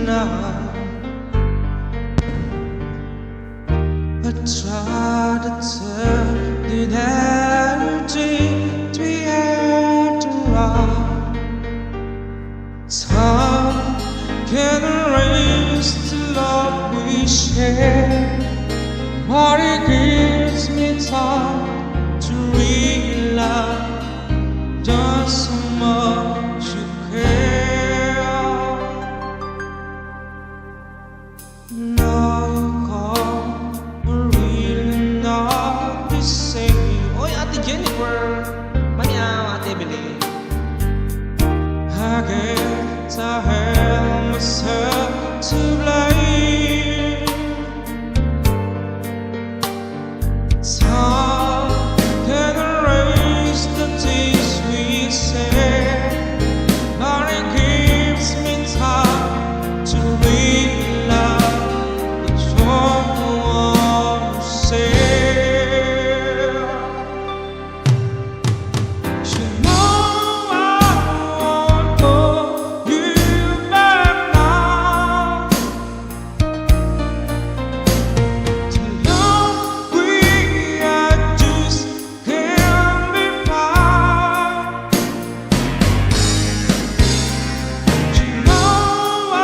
tonight. I try to turn it empty to end around. Time can erase the love we share, but it gives me time to realize just how much you care. Now you come, we're really not the same. Oy, Ate Jennifer! Maniaw, Ate Evelyn. I guess I held myself to blame. Time can erase the things we said, but it gives me time to realize that you're the one who said, you know I want you back now. To love we I just can't be found. You know I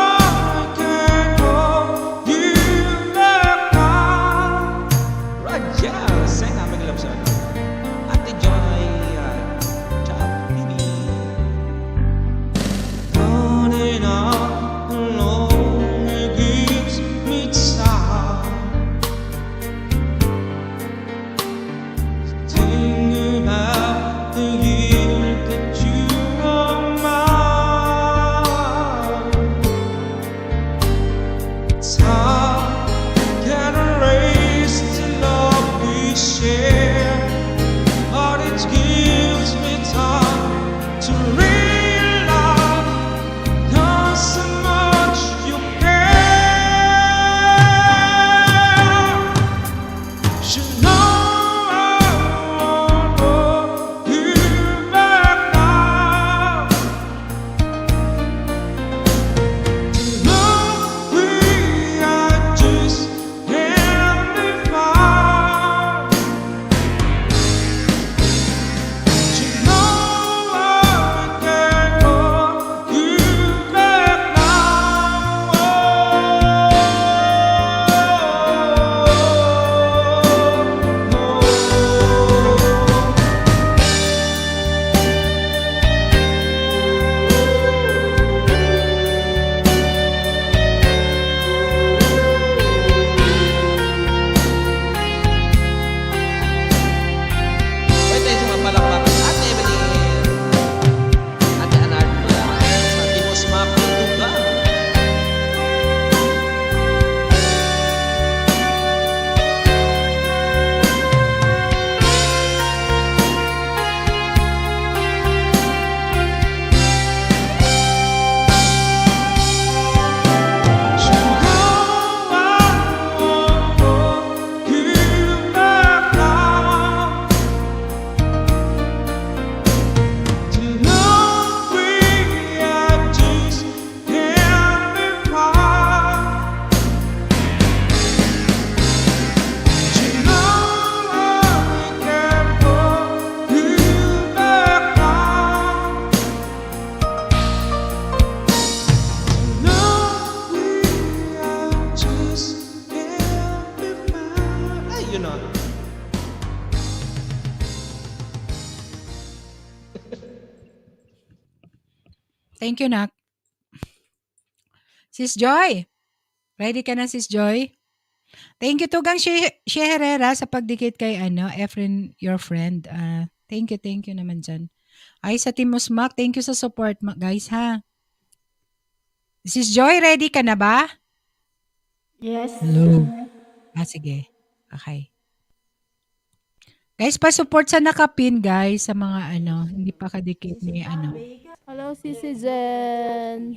can't hold you back now. Raja, saya namin alam sa Ate Joy, ciao, baby. Running out alone, it gives me time. Think about the year that you are mine. Time can erase the love we share, but it gives me time to realize just how much you care. You know I want you back now. To love we I just can't be found. You know I can't hold you back Pwede tayo sumapalakpak sa Ate Evelyn, Ate Anardo, sa Timos Map Pintugan. Ay, yun na. Thank you, Nak. Sis Joy. Ready ka na, Sis Joy? Thank you, Tugang She Herrera, sa pagdikit kay Efren, your friend. Thank you naman dyan. Ay, sa Team Musmak, thank you sa support, guys, ha? Sis Joy, ready ka na ba? Yes. Hello. Sige. Okay. Guys, pa-support sa nakapin, guys, sa mga hindi pa kadikit ni Hello, Sisi Jen.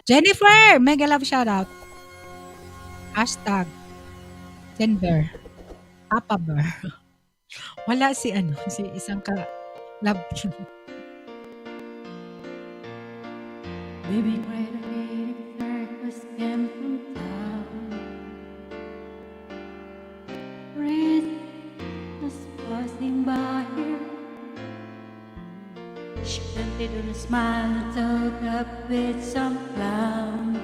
Jennifer, mega love shoutout. Hashtag Denver. Papa Bear. Wala si isang love. Baby, cry to me, darkness can don't smile and talk up with some clown.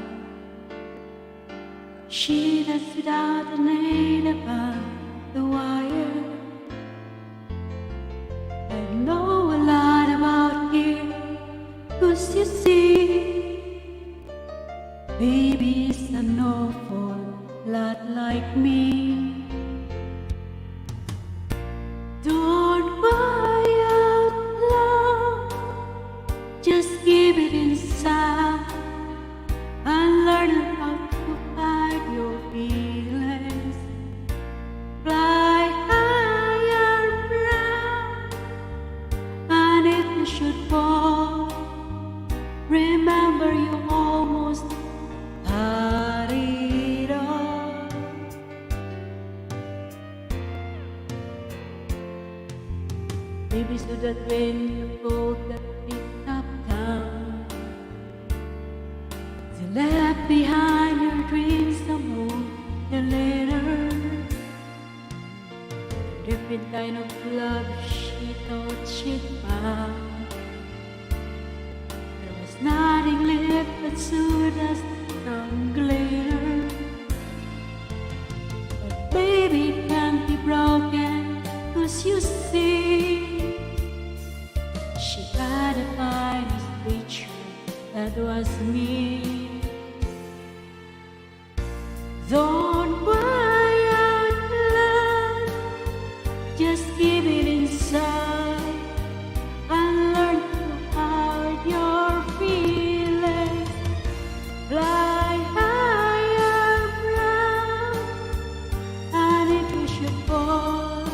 She that's without a name upon the wire. I know a lot about you, 'cause you see, baby's an awful lot like me. Don't cry out loud, just keep it inside and learn how to hide your feelings. Fly higher, proud, and if you should fall, remember you almost had it all. Baby, so that when you hold that big top down, you left behind your dreams some more and later. Different kind of love she thought she'd found. There was nothing left but sawdust and glitter. But baby, it can't be broken, 'cause you see, she got a finest creature, that was me. Don't cry out loud, just keep it inside and learn to hide your feelings. Fly higher, proud, and if you should fall,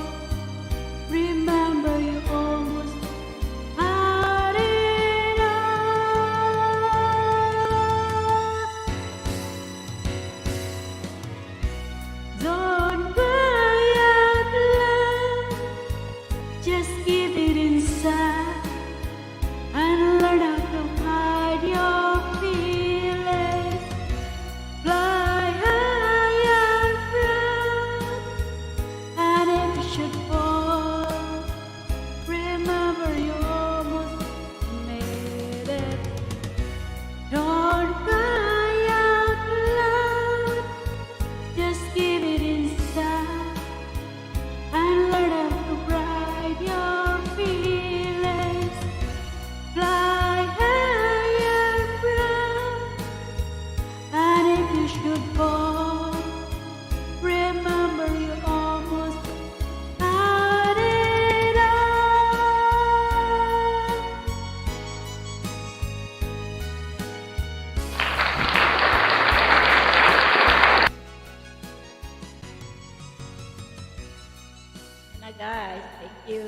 remember you almost had it all. Don't cry out loud, just keep it inside and learn how to hide your feelings. Fly higher, proud, and if you should fall, remember you almost made it. Don't cry out loud, just keep it inside and learn how to hide your feelings. Fly higher, proud, and if you should fall, remember you almost had it all. Na guys, thank you.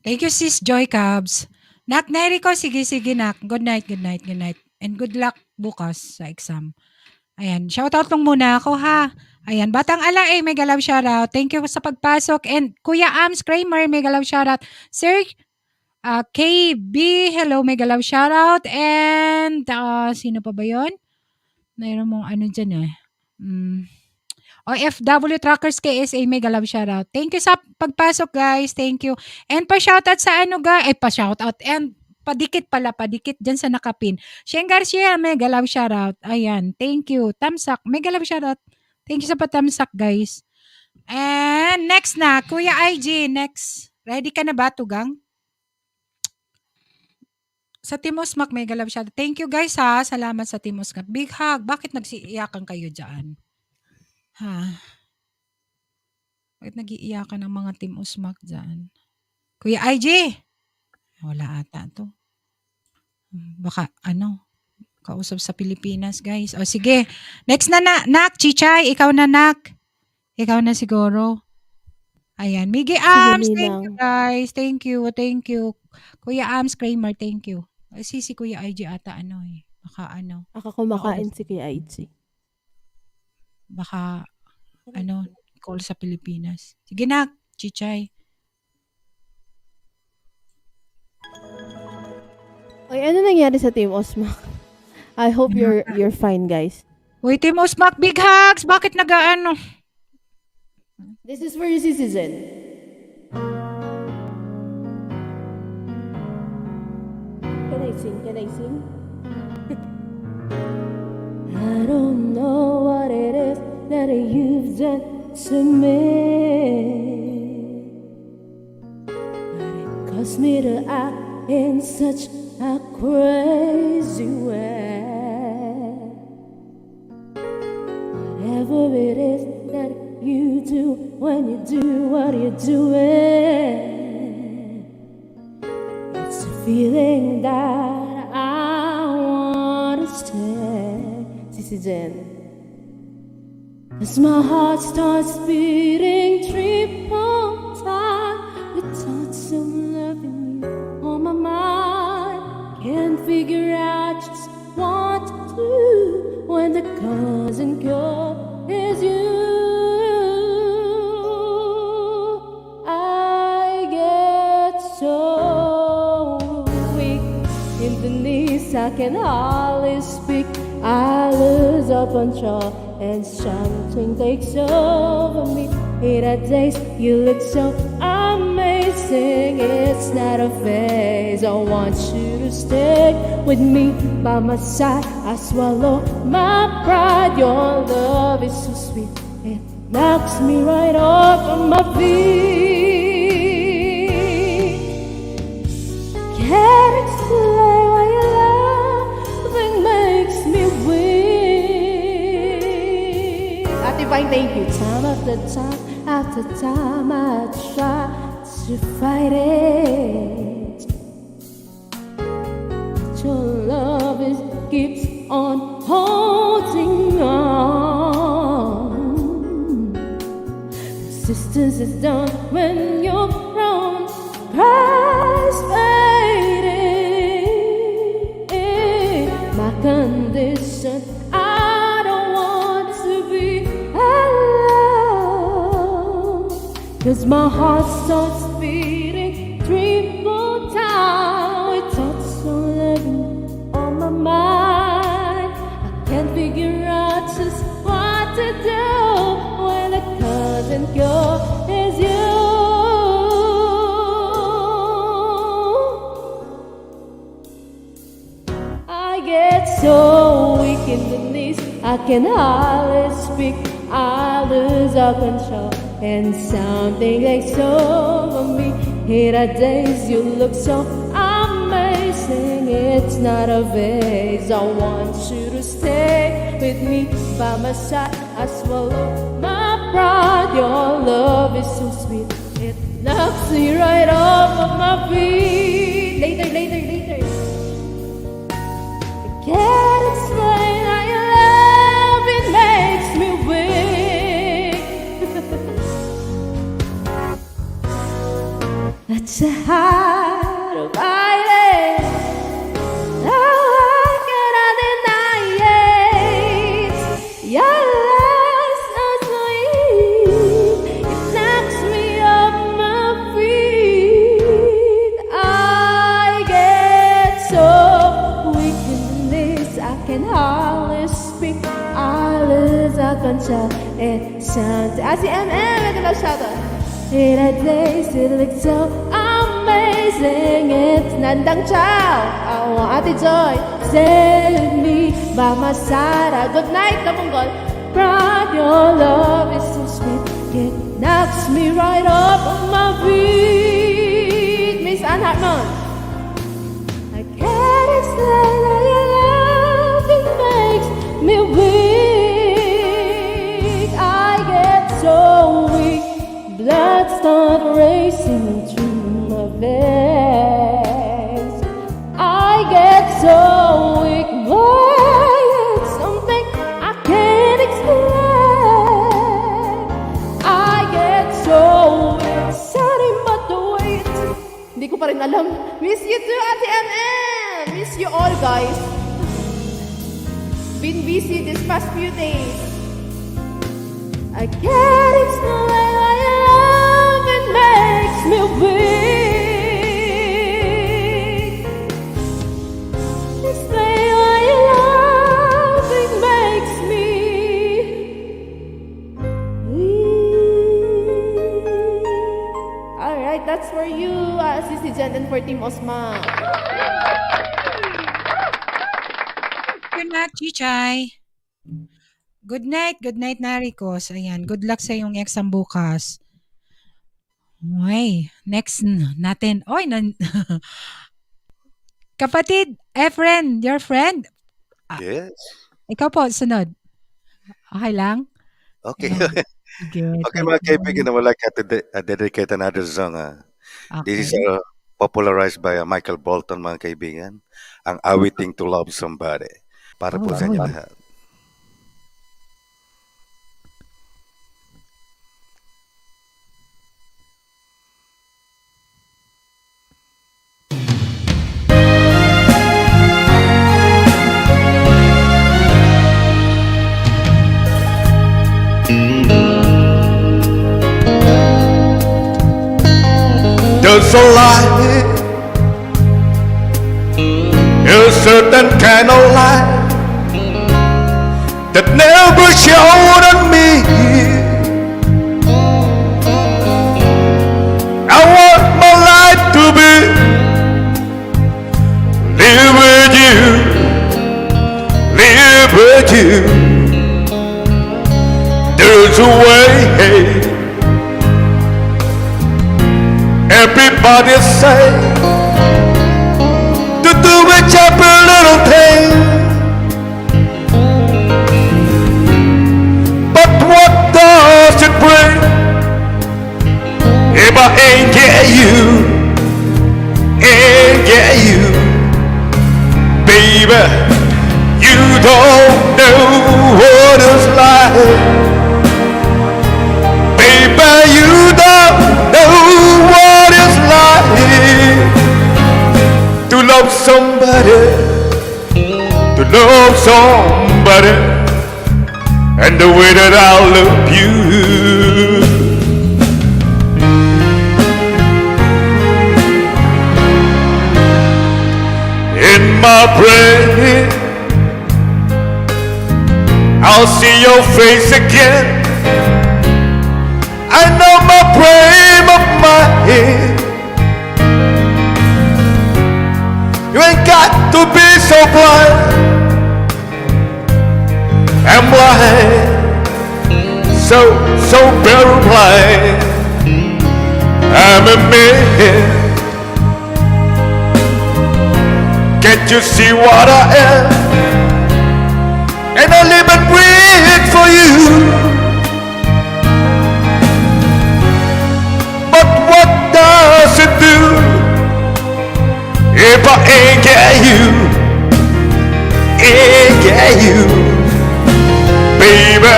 Thank you, sis Joy Cubs. Nak, Neri ko. Sige, sige, Nak. Good night, good night, good night. And good luck bukas sa exam. Ayan, shoutout lang muna ako ha. Ayan, Batang Ala may galaw shoutout. Thank you sa pagpasok. And Kuya Ams Kramer, may galaw shoutout. Sir KB, hello, may galaw shoutout. And sino pa ba yun? Mayroon mong ano dyan eh. OFW Truckers KSA, may galaw shoutout. Thank you sa pagpasok, guys. Thank you. And pa-shoutout sa ano, guys. Pa-shoutout. And padikit dyan sa nakapin. Sheng Garcia, may galaw shoutout. Ayan. Thank you. Tamsak, may galaw shoutout. Thank you sa patamsak, guys. And next na, Kuya IG, next. Ready ka na ba, Tugang? Sa Team Usmak, may galaw shoutout. Thank you, guys, ha. Salamat sa Team Usmak. Big hug. Bakit nagsiiyakan kayo dyan? Ha? Bakit nag-iiyakan ng mga Team Usmak dyan? Kuya IG? Wala ata to. Baka kausap sa Pilipinas, guys. O sige. Next na, Nak. Chichay, ikaw na, Nak. Ikaw na siguro. Ayan. Miggy Arms, Sige, thank Ninang. you, guys. Thank you, thank you. Kuya Arms Kramer, thank you. Si Kuya IG ata baka Aka kumakain si Kuya IG. baka call sa Pilipinas. Sige na, Chichay. Oy, ano nangyari sa Team Osma? I hope you're fine, guys. Uy, Team Osmak, big hugs! Bakit nag-ano? This is for your citizen. Can I sing? Can I sing? I don't know what it is that you've done to me, but it caused me to act in such a crazy way. Whatever it is that you do when you do what you're doing, it's a feeling that I want to stay. Citizen. As my heart starts beating triple time with thoughts of loving you on my mind, can't figure out just what to do when the cause and cure is you. I get so weak in the knees, I can hardly speak. I lose all control and something takes over me. In a days you look so amazing, it's not a phase. I want you to stay with me by my side. I swallow my pride. Your love is so sweet, it knocks me right off of my feet. Can't explain why your loving makes me weak. At Divine, thank you. Time after time after time, I try to fight it. But your love is keeps on holding on. Resistance is done when you're wrong. Price fading. My condition, I don't want to be alone. 'Cause my heart starts beating triple time with thoughts of living on my mind. I can't figure out just what to do when the cause and cure is you. I get so weak in the knees, I can hardly speak. I lose all control and something takes over me. In the days you look so amazing, it's not a vase. I want you to stay with me by my side. I swallow my pride. Your love is so sweet, it knocks me right off of my feet. Later. I can't explain how your love, it makes me weak. That's a hard of fighting. No, I cannot deny it. Your love's so sweet, it knocks me off my feet. I get so weak in the knees, I can hardly speak. I lose all control and something. I see MM, make a love shout out. In a days it looks so amazing, it's Nandang Chow. I want Ate Joy, stay with me by my side. Good night, Kabunggol. Proud, your love is so sweet, it knocks me right off of my feet. Miss Ann Hartman. I can't explain how your love, it makes me weak. I get so weak, blood start racing through my veins. I get so weak, boy, it's something I can't explain. I get so weak, sorry but the wait. Hindi ko pa rin alam. Miss you too, Ate MM. Miss you all, guys. Been busy this past few days. I can't explain why your love, it makes me weak. That's for you, Sissy Jan and for Team Osma. Good night, Chichay. Good night, Naricos. Ayan, good luck sa iyong exam bukas. Okay, next natin. Oy, kapatid, friend, your friend. Yes. Ikaw po, sunod. Okay lang? Okay. Good. Okay, mga kaibigan, I would like to dedicate another song. This is popularized by Michael Bolton, mga kaibigan. Ang Awiting to Love Somebody. Para po sa inyo lahat. There's a light, a certain kind of light that never shone on me. I want my life to be live with you, live with you. There's a way. Everybody say to do each every little thing, but what does it bring if I ain't get you, baby? You don't know what it's like, baby. You don't know what it's like to love somebody, and the way that I love you. In my brain, I'll see your face again. I know my frame of mind. You ain't got to be so blind. I'm blind, so very blind. I'm a man. Can't you see what I am? And I live and breathe for you. What does it do if I ain't get you, baby?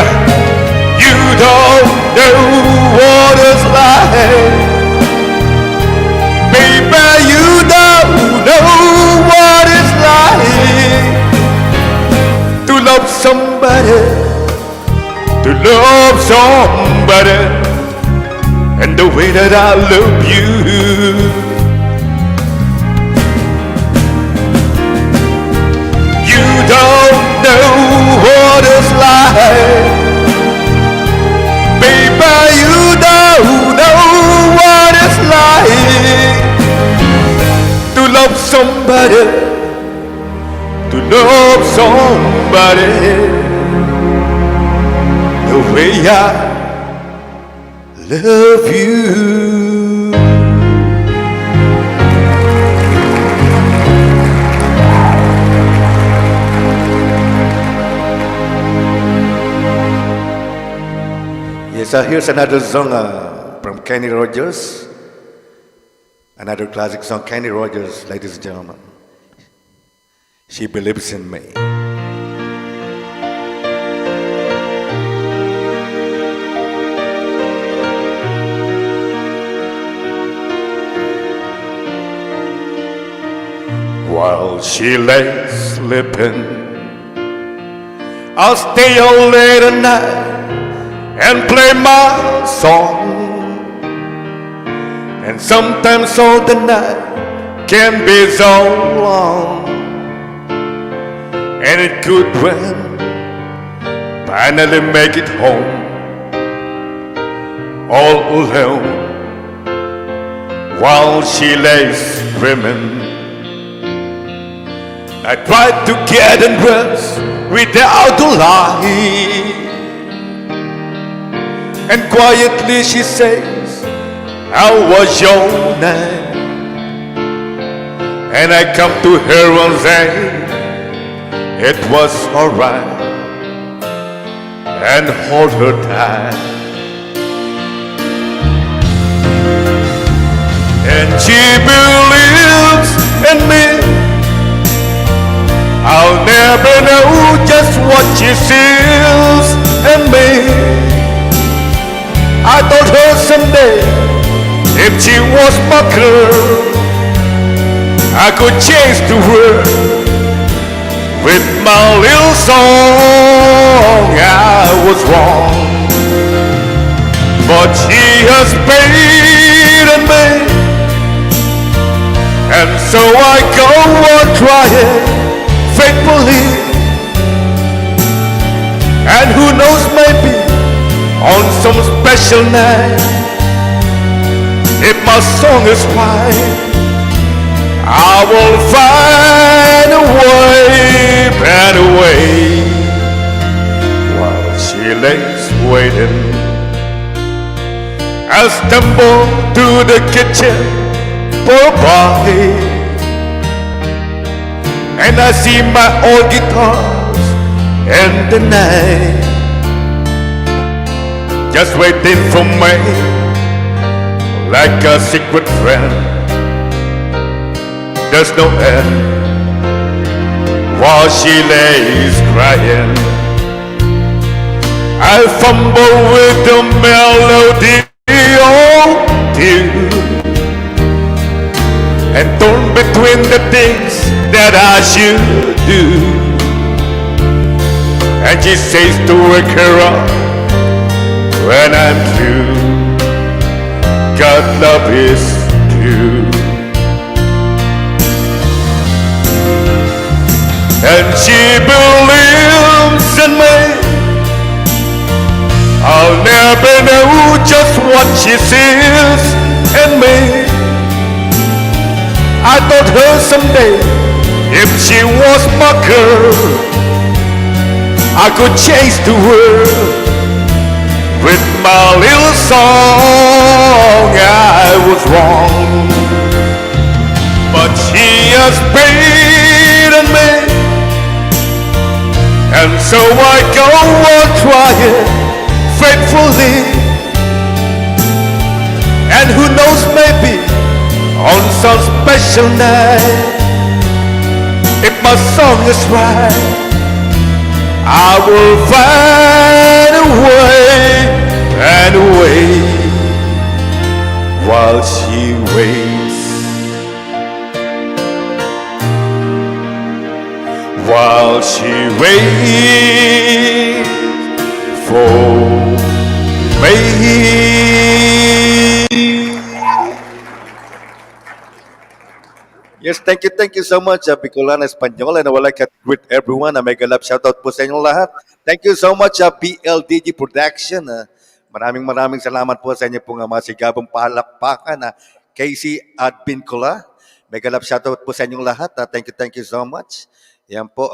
You don't know what it's like, baby. You don't know what it's like to love somebody, and the way that I love you. You don't know what it's like, baby. You don't know what it's like to love somebody, the way I love you. Yes, here's another song from Kenny Rogers. Another classic song, Kenny Rogers, ladies and gentlemen. She Believes in Me. While she lays sleeping, I'll stay all late at night and play my song. And sometimes all the night can be so long, and it could when finally make it home all alone while she lays screaming. I tried to get undressed without a lie, and quietly she says, "How was your night?" And I come to her and say, "It was alright," and hold her tight. And she believes in me. I'll never know just what she sees in me. I told her someday, if she was my girl, I could change the world with my little song. I was wrong, but she has paid in me, and so I go on trying faithfully. And who knows, maybe on some special night, if my song is right, I will find a way and a way. While she lays waiting, I stumble to the kitchen for a bite, and I see my old guitars in the night, just waiting for me like a secret friend. There's no end while she lays crying. I fumble with the melody, oh dear, and torn between the things that I should do. And she says to wake her up when I'm through. God love is true. And she believes in me. I'll never know just what she sees in me. I told her someday, if she was my girl, I could change the world with my little song. I was wrong, but she has paid in me, and so I go on trying faithfully. And who knows, maybe on some special night, if my song is right, I will find a way and a way. While she waits, while she waits for me. Yes, thank you so much, Bicolana Espanyol, and I would like to greet everyone. Mega love shoutout po sa inyong lahat. Thank you so much, PLDG Production. Maraming salamat po sa inyo pong masigabong palakpakan. Casey at Bicola. Mega love shoutout po sa inyong lahat. Thank you so much. Yan po,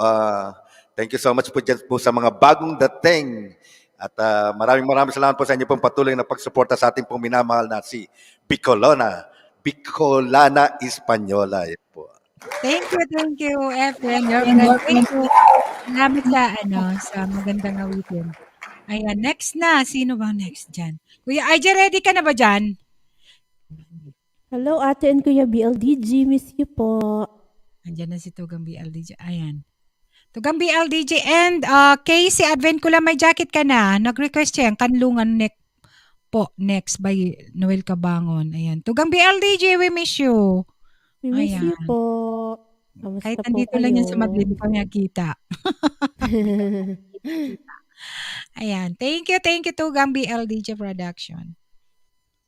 thank you so much po dyan po sa mga bagong dating. At maraming salamat po sa inyo pong patuloy na pagsuporta sa ating pong minamahal na si Bicolana Española. Yan po. Thank you, Efren. Thank you. Salamat sa magandang awitin. Ayan, next na. Sino ba next dyan? Kuya IJ, ready ka na ba dyan? Hello, Ate and Kuya BLDG. Miss you po. Andyan na si Tugang BLDJ. Ayan. Tugang BLDJ and Casey Advent ko lang, may jacket ka na. Nag-request siya. Kanlungan next by Noel Cabangon. Ayan. Tugang BLDJ, we miss you. We miss you po. Kamusta Kahit po andito lang yan kayo? sa Madrid, hindi pa nakita. Ayan. Thank you, Tugang BLDJ Production.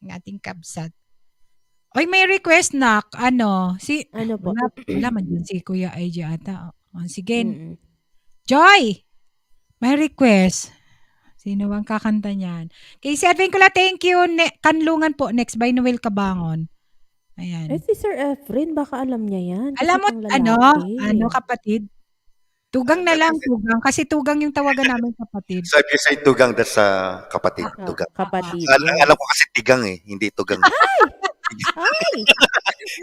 Ang ating kabsat. Oy, may request na. Ano po? Wala man yun si Kuya IJ ata. Sige. Joy! May request. Sino bang kakanta niyan? Kay Serving ko thank you. Kanlungan po. Next by Noel Cabangon. Ayan. Eh, si Sir Efren, baka alam niya yan. Kasi Alam mo, pang ano, lalaki. kapatid? Tugang na lang, tugang. Kasi tugang yung tawagan namin kapatid. So if you say tugang, that's kapatid. Ah, Tugang. kapatid. Alam ko kasi tigang hindi tugang. Ay!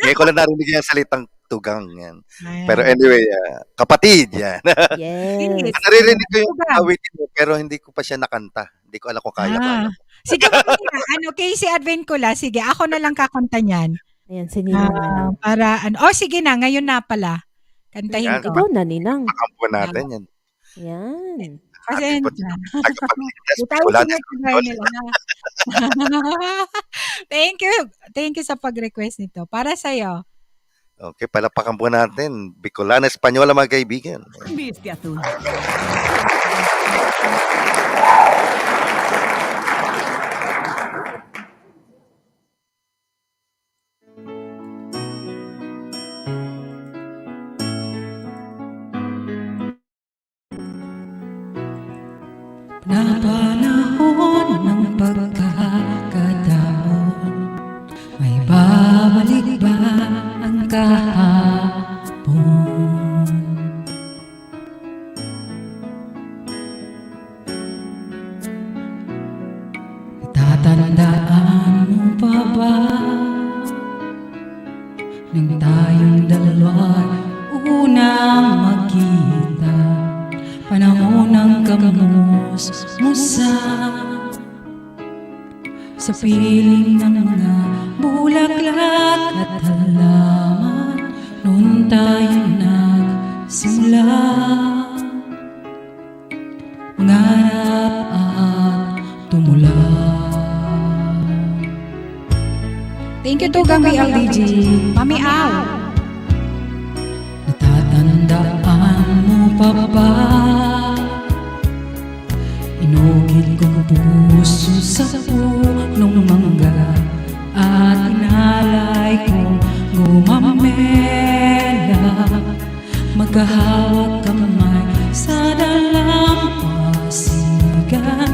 Ngayon ko lang narinig yung salitang tugang. Yan. Ayan. Pero anyway, kapatid. Yan. Yes. Naririnig ko yung Tugang. awitin mo, pero hindi ko pa siya nakanta. Hindi ko alam kung kaya ko. Sige, mamaya, Casey Advincula, sige, ako na lang kakanta niyan. Ayan, sininang na lang. Para, sige na, ngayon na pala. Kantahin Yan. ko. Ikaw na, Ninang. Pakampo natin yan. Yan. Pasensya. Tagapagligtas. Di tayo Wala na. sinasabay nila na. Thank you. Thank you sa pag-request nito. Para sa'yo. Okay, palapakan po natin. Bicolana Espanyola, mga kaibigan. Viste azul. Napanahon ng pagkakataon, may babalik ba ang kahapon? Tatandaan mo pa ba nang tayong dalawa'y unang magkita? Panahon ng kamusmusa sa piling ng mga bulaklak at halaman. Noon tayo nagsimula mangarap at tumula. Thank you, Tugang BLDG. Mami Au. Natatandaan mo pa ba? Inugit kong puso sa punong mangga at inalay kong gumamela, magkahawak kamay sa dalampasigan,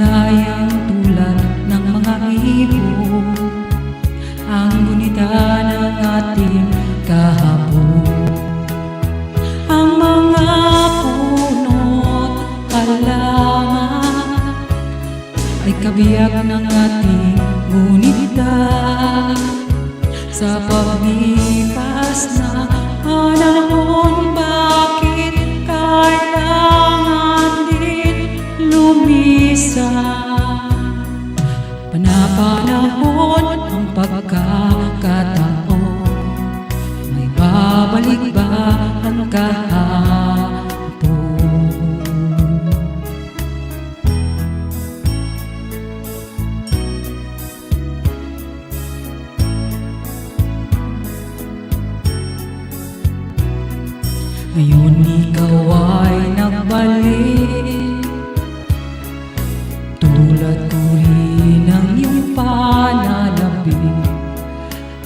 layang tulad ng mga ibon, ang gunita ng ating kahapon. Ang mga puno't halaman ay kabiyak ng ating gunita. Sa paglipas na panahon, bakit kailangan din lumisan? Panapanahon ang pagkakataon, may babalik ba ang kahapon? Ngayon ikaw ay nagbalik, tulad ko rin ang iyong pananabik.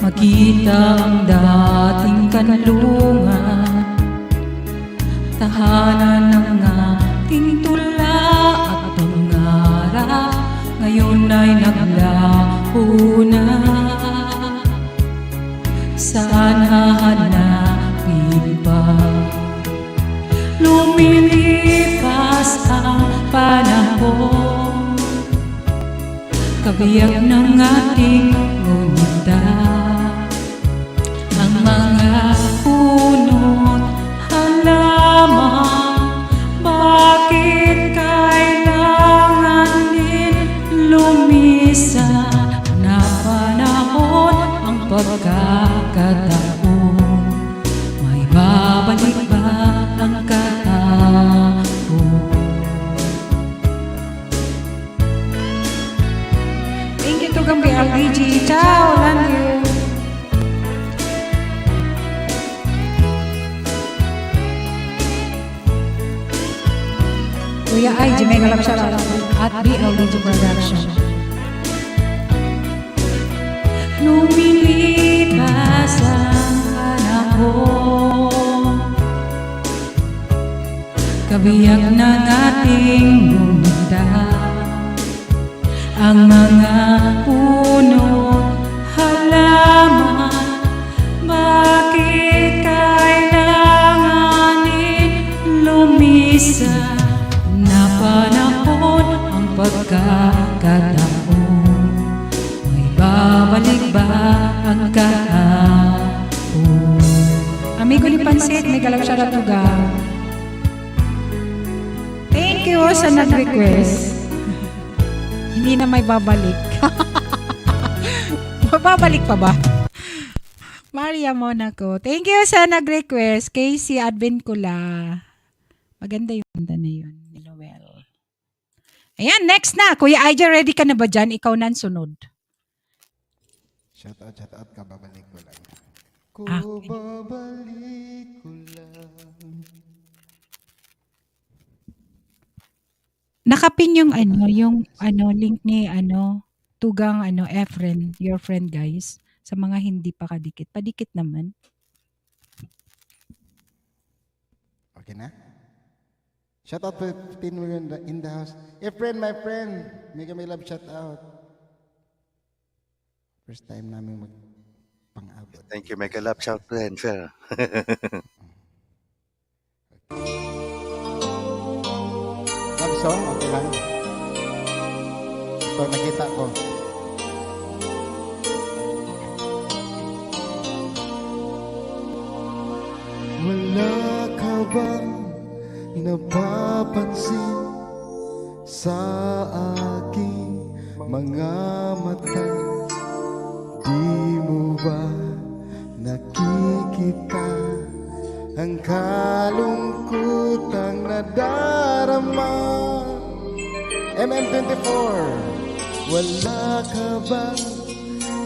Makita ang dating kanlungan, tahanan ng ating tula at pangarap, ngayon ay naglaho na. Saan hahanapin pa? Lumilipas ang panahon, kabiyak ng ating gunita. Ang mga puno't halaman, bakit kailangan din lumisan? Na panahon ang pagkakataon, may babalik ba ang kahapon? Thank you, Tugang BLDG. Ciao, love you. Kuya IG, mega love shout out at BLDG Production. Lumilipas ang panahon, kabiyak ng ating gunita. Ang mga puno't halaman, pagkakataon, may babalik ba ang kahapon? Amigo ni Pansit, may galaw siya ratuga. Thank you sa nag-request. Hindi na may babalik. Babalik pa ba? Maria Monaco. Thank you sa nag-request. Casey Advincula. Maganda yung kanta na yun ni Noel. Ayan, next na. Kuya Aija, ready ka na ba dyan? Ikaw na ang sunod. Shout out ka, babalik ko lang. Okay. Babalik ko lang. Nakapin yung link ni Tugang Efren, your friend guys. Sa mga hindi pa kadikit. Padikit naman. Okay na? Shout out to 15 million in the house. Hey friend, my friend. Mega may love shout out. First time namin magpang-abot. Thank you, Mega Love. Shout to him, sir. Love song, okay lang. Ito, nakita ko. Wala ka bang napapansin sa aking mga mata? Di mo ba nakikita ang kalungkutang nadarama? MM24, wala ka bang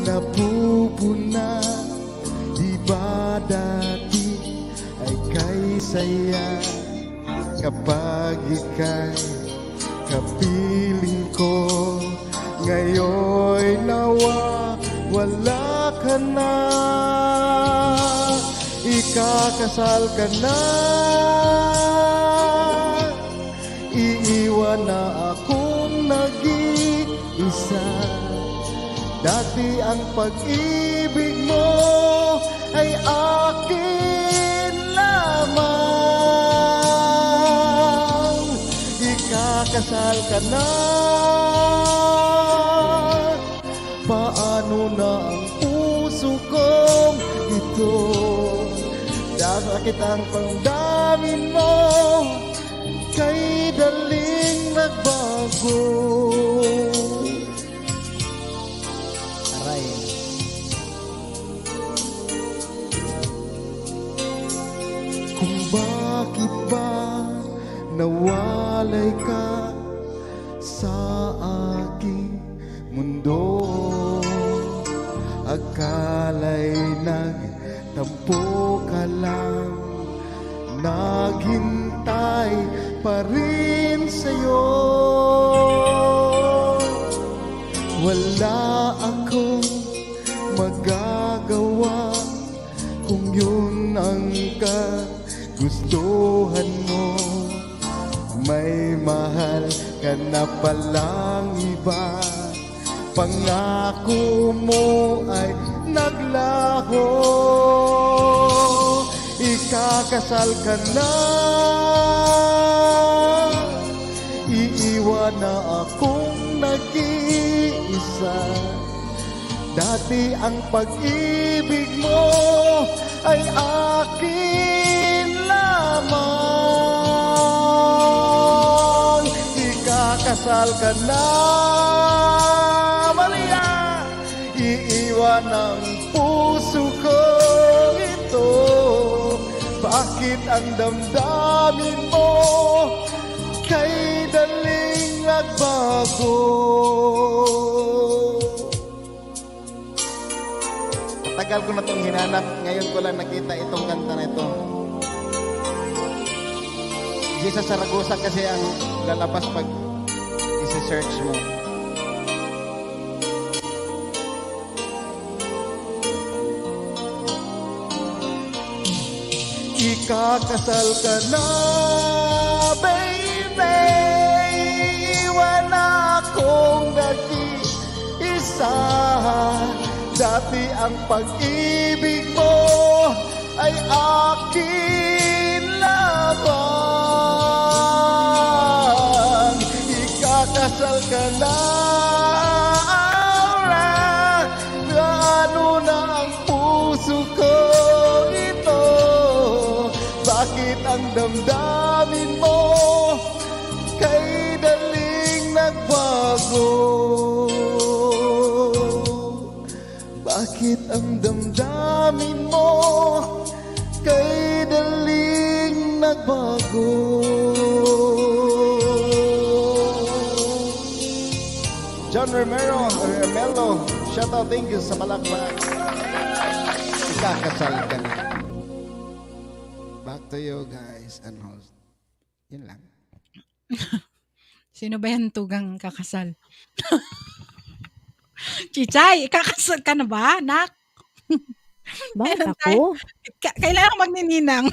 napupuna? Di ba dati ay kay saya kapag ika'y kapiling ko? Ngayon'y nawa wala ka na, ikakasal ka na, iiwan na akong nag-iisa. Dati ang pag-ibig mo ay akin lamang, ikakasal ka na. Paano na ang puso kong ito? Dasakit ang pangdamin mo, kay daling nagbago. Aray. Kung bakit ba nawalay ka sa aking mundo, akala'y nagtampo ka lang, naghintay pa rin sa'yo. Wala akong magagawa kung yun ang kagustuhan mo. May mahal ka na palang iba, pangako mo ay naglaho. Ikakasal ka na, iiwan na akong nag-iisa. Dati ang pag-ibig mo ay akin lamang, ikakasal ka na. Iiwan ang puso ko ito. Bakit ang damdamin mo kay daling nagbago? Tagal ko na itong hinanap. Ngayon ko lang nakita itong kanta na ito. Jesus Saragosa kasi ang lalabas pag isi-search mo. Ikakasal ka na, baby. Iwan akong nag-iisa. Dati ang pag-ibig mo ay akin lamang, ikakasal ikakasal ka na. Ano na ang puso ko ito? Bakit ang damdamin mo kay daling nagbago? Bakit ang damdamin mo kay daling nagbago? John Romelo, shout out, thank you sa palakpak. Ikakasal ka na. Back to you guys and host. Yun lang. Sino ba yan tugang kakasal? Chichay, kakasal ka na ba, nak? Bakit Meron ako? Kailangan magnininang.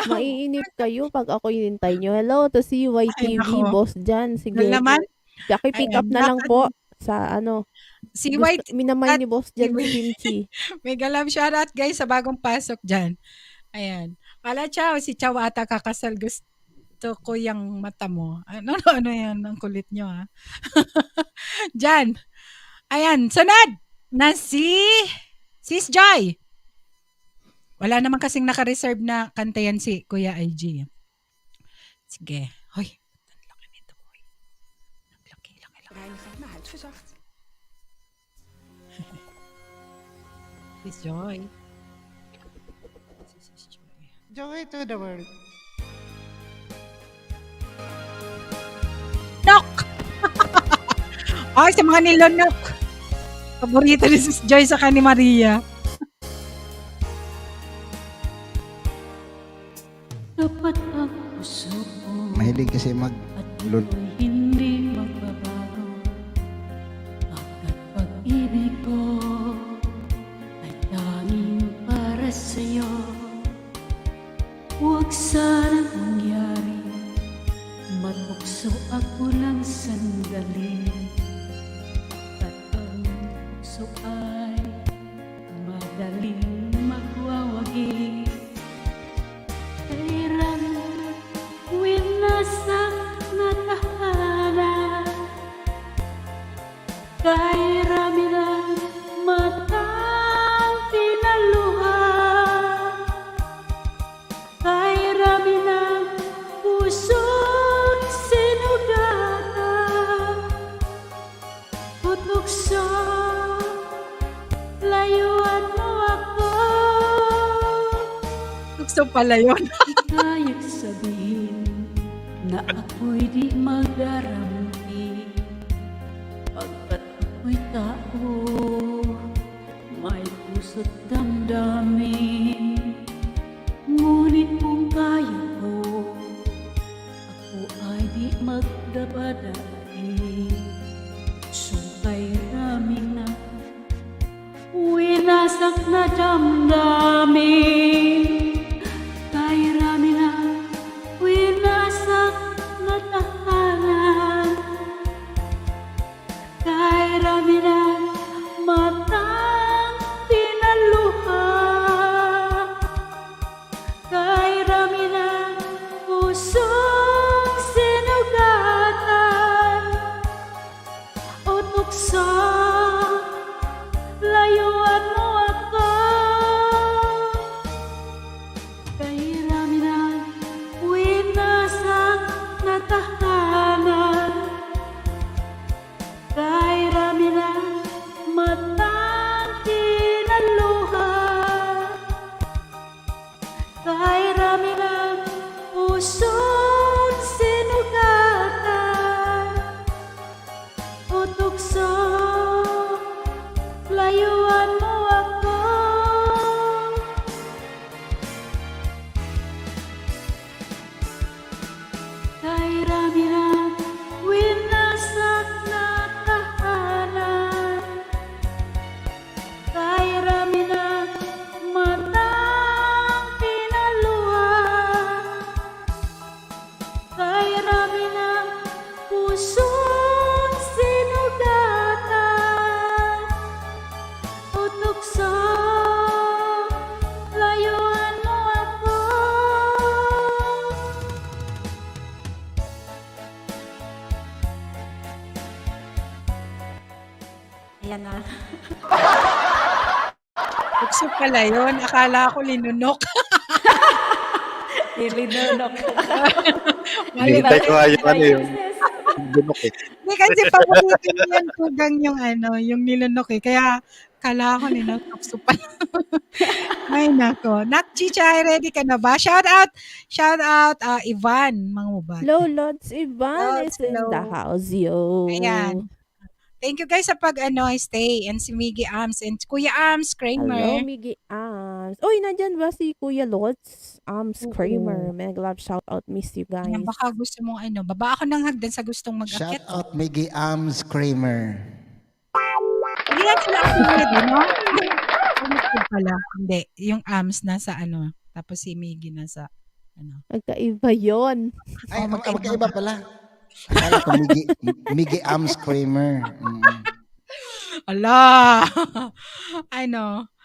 Maiinip kayo pag ako hinintay nyo. Hello to CYTV, Ay, nako. boss dyan. Sige. Naman, Paki-pick up Ayan, na lang bakit- po sa ano. si Gusto, White, minamay at ni boss dyan si si Kimchi. may galam shoutout guys sa bagong pasok dyan. Ayan. Pala Chow, si Chow ata kakasal. Gusto ko yung mata mo. Ano yan, ang kulit nyo ha. Dyan. Ayan, sunod na si Sis Joy. Wala naman kasing naka-reserve na kanta yan si Kuya IG. Sige. Hoy, ang laki nito, boy. Ang laki. Sis Joy. Sis Joy. Joy to the world. Nok! Ay, sa mga nilonok. Paborito ni Sis Joy sa ni Maria. Dapat ang puso ko Mahilig kasi at ito'y hindi magbabago. Hanggat pag-ibig ko ay tanging para sa'yo. Huwag sanang mangyari, matukso ako ng sandali. At ang puso ay madaling magwawagi. Kairan winasak na tahanan, kay rami ng matang tinaluhan, kay rami ng pusong sinugatan, tutukso, layuan mo ako. Gusto pala yun. Kahit sabihin na ako'y di magdarampi, pagkat ako'y tao, may puso't damdamin. Ngunit kung kaya ko, ako ay di magdabadai. Sungkay ramin na winasak na damdamin. Kay rami na winasak na tahanan, kay rami na matang tinaluhan, kay rami na pusong sinugatan, o tukso, layuan mo ako. Kay rami na winasak na tahanan, kay rami na matang tinaluhan, kay rami na pusong sinugatan, o tukso, Yan na. Tukso pala yun. Akala ko linunok. Ilinunok. Hinihintay ko nga yung ano yung bunok eh. Hindi kasi paborito niya yung tugang yung yung nilunok eh. Kaya akala ko linunok. Tukso pala. Ay nako. Nak Chichay, ready ka na ba? Shout out, Ivan, mga mubad. Hello, Lods Ivan Lods, is in hello. the house, yo. Ayan. Thank you guys sa stay. And si Miggy Arms and Kuya Arms, Hello, Kramer. Miggy Arms. Uy, nandyan ba si Kuya Lods? Kramer. Mega love shout out. Miss you guys. Ayan, baka gusto mong baba ako ng hagdan sa gustong Shout mag-akit. out Miggy Arms Kramer. Hindi yan sila affiliate, no? Affiliate pala. Hindi. Yung Arms nasa tapos si Miggy nasa Magkaiba yon. Ay, magkaiba. magkaiba pala. Akala ko Miggy Arms Kramer. Ala!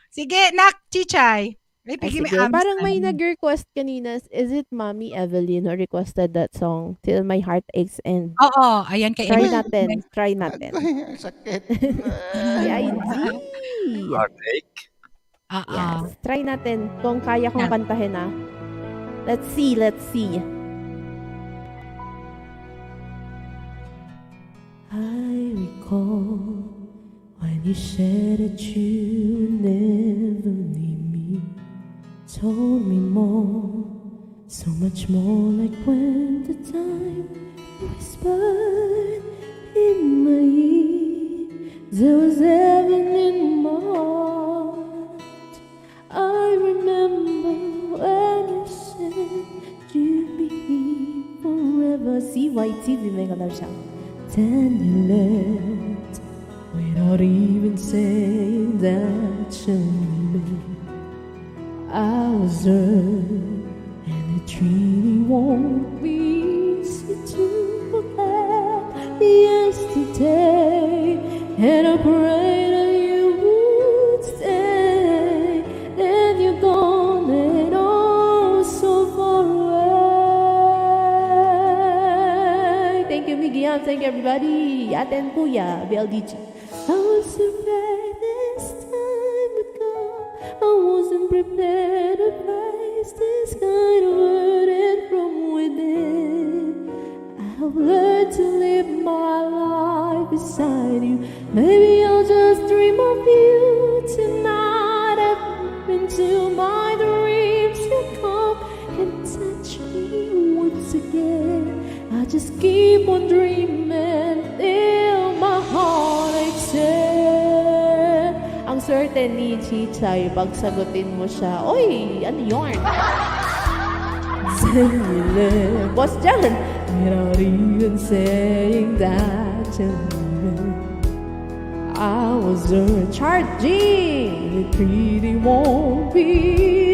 Sige, Nak Chichay. Ay, Ay, pigi sige. may Arms. Parang may nag-request kanina. Is it Mommy Evelyn who requested that song? Till My Heart Aches and... Oo, ayan kay Try Emily. natin. Ay, sakit. Si ID. Heartache. Yes. Try natin kung kaya kong Yan. kantahin Let's see. I recall when you said that you would never leave me. Told me more, so much more, like when the time whispered in my ear. There was heaven in my heart. I remember when you said you'd be here forever. CYT, Mega Love Shout. Then you left without even saying that you leave. I was hurt, and it really won't be easy to forget yesterday. And I pray that you would stay. Then you're gone and oh, so far away. Thank you, Miggy. Thank you, everybody. Ate and Kuya, BLDG. I was afraid this time would come. I wasn't prepared to face this kind of burden from within. I've learned to live my life beside you. Maybe I'll just dream of you tonight. Up into my dreams you come and touch me once again. I just keep on dreaming till my heart aches. Ang swerte ni Chichay, pag sagutin mo siya, oy, ano yun? Boss Jan, without even saying that you leave. I was charging, it really won't be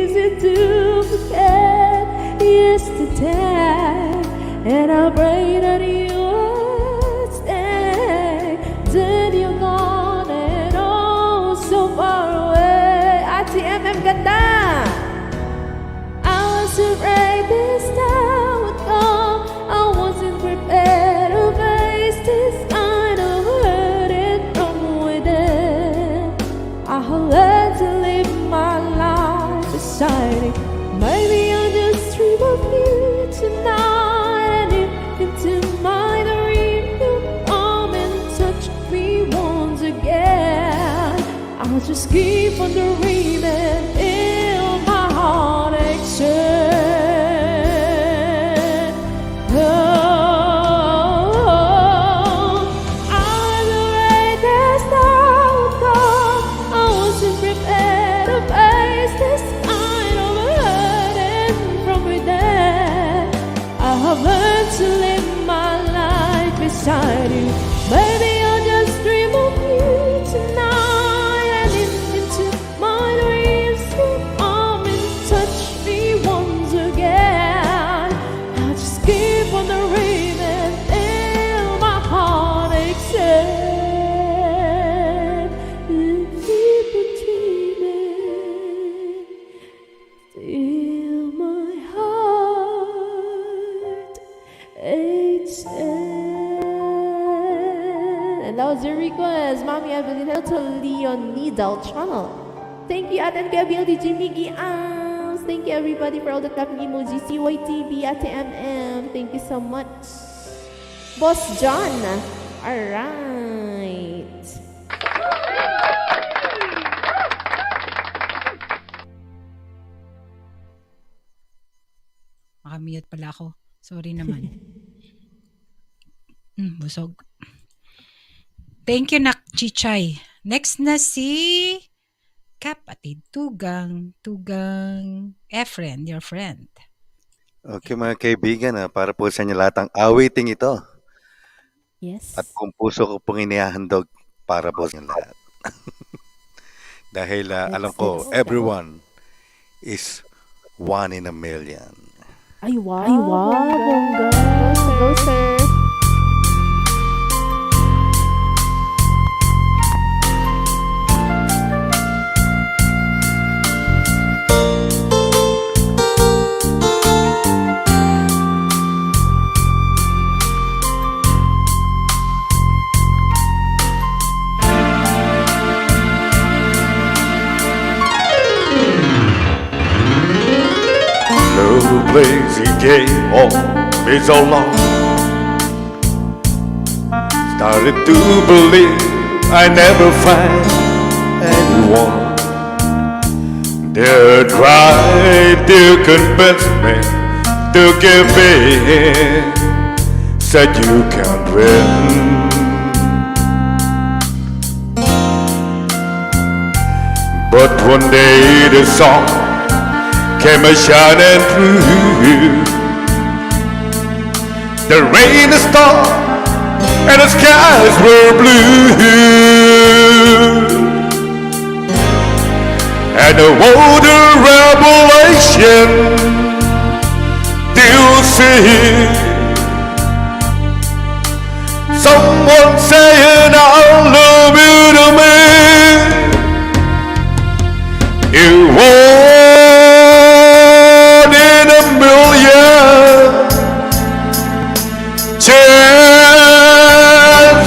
easy to forget yesterday. And I pray that you would stay. Then you're gone and oh, so far away. RTMM ganda! I was afraid this time would come. I wasn't prepared to face this kind of hurting from within. I learned to live my life beside it. Maybe I'll just dream of you tonight. And into my dream you'll come and touch me once again. I'll just keep on dreaming till my heart aches. To live my life beside you. Baby, I'll just dream of you tonight. And into my dreams you That was your request. Mommy Evelyn, hello to Leonidal channel. Thank you, Ate BLD Jimmy Giams. Thank you, everybody, for all the clapping emojis. CYTB, Ate MM. Thank you so much. Boss John. Alright. Makamute pala ako. Sorry naman. Busog. Thank you, Nak Chichay. Next na si kapatid Tugang Efren, your friend. Okay mga kaibigan, para po sa inyo lahat ang awiting ito. Yes. At kung puso ko pong inihahandog para po sa inyo lahat. Dahil alam ko, everyone is one in a million. Ay, wow. Ay, wow. Bongga. Go, sir. No place he came on me so long. Started to believe I never find anyone. They tried to convince me to give in. Said you can't win. But one day the song came a shining through. The rain is storm and the skies were blue. And the water revelation still see someone saying I love you to me. You one in a million chance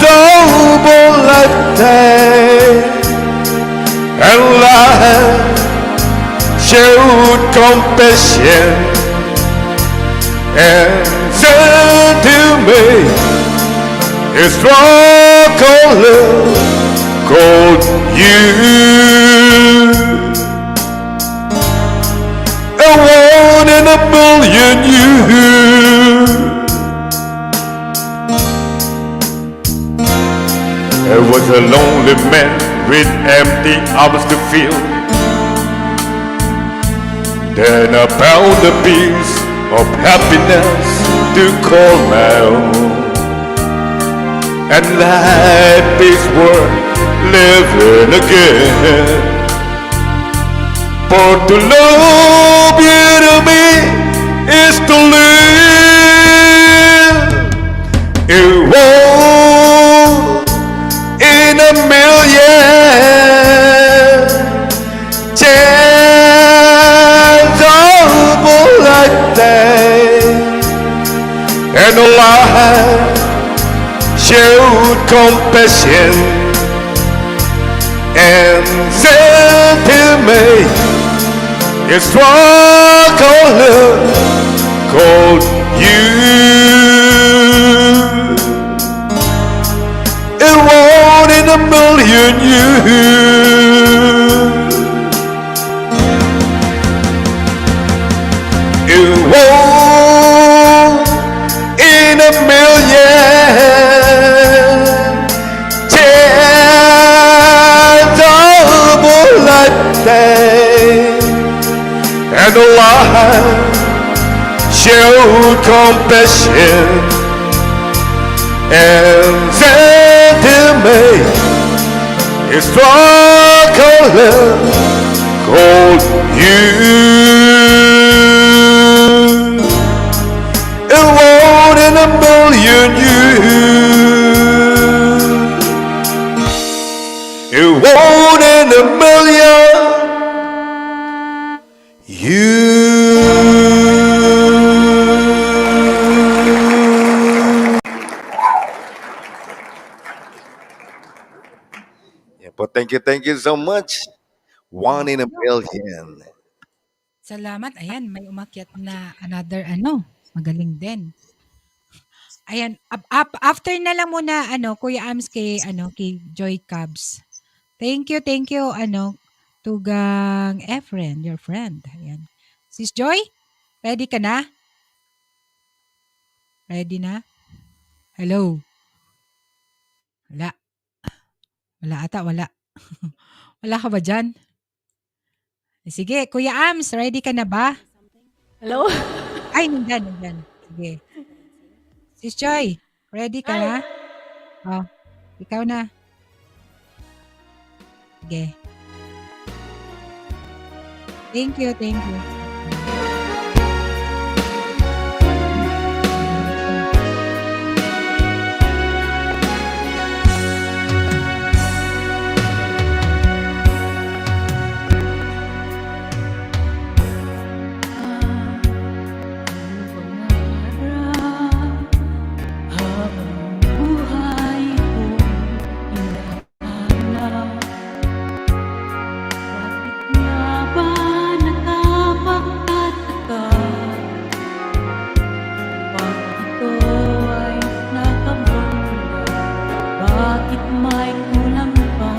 of a lifetime, and life showed compassion and said to me, a strong love called you. A one in a million you. I was a lonely man with empty arms to fill. Then I found a piece of happiness to call my own. And life is worth living again. For to love you to me is to live. You one in a million chance of a lifetime, and a life showed compassion and said to me, it's strong love called you. It one in a million you. It one in a million chance of a lifetime, and a life showed compassion and said to me, it's strong love called you. It one in a million you. It one in a million you. Yeah, po, thank you so much. One in a million. Salamat. Ayan, may umakyat na another magaling din. Ayan, after na lang muna Kuya Ams kay Joy Cubs. Thank you, Tugang Efren, your friend. Ayan. Sis Joy, ready ka na? Ready na? Hello? Wala. Wala ata, wala. Wala ka ba dyan? Sige, Kuya Ams, ready ka na ba? Hello? Ay, nandyan. Sige. Sis Joy, ready ka na? Oh, ikaw na. Sige. Thank you. Habang buhay ko hinahanap, bakit nga ba nakapagtataka? Pag ito ay nakamangga, bakit may kulang pa?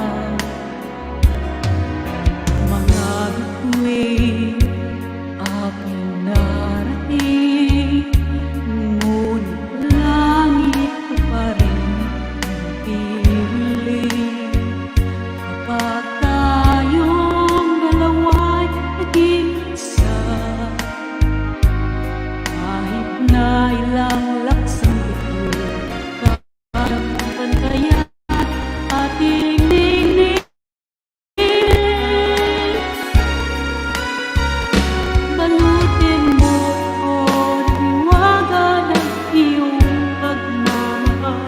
Mga bituin aking narating, ngunit langit ko pa rin piling. Kapag tayong dalawa'y naging isa, kahit na ilang laksang ito, kayang pantayan ating ningning. Balutin mo ko ng hiwaga ng iyong pagmamahal.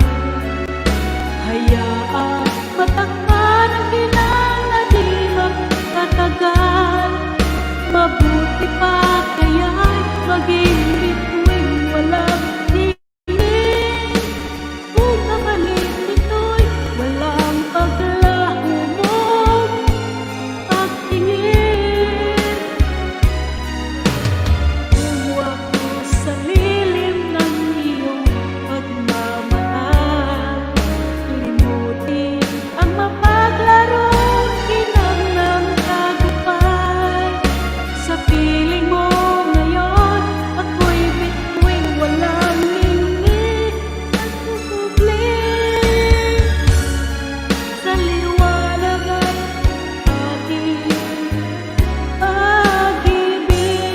Hayaan matakpan ang ginang na di magtatagal. Mabuti pa kaya'y maging bituin walang tingin. Kung kapalit nito'y walang paglaho mong pagtingin. Uwa ko sa lilim ng iyong pagmamahal. Limutin ang mapaglaro, ginang ng tagumpay. Sa piling mo ngayon, ako'y bituin walang ningning. Nagkukubling sa liwanag ay aking pag-ibig.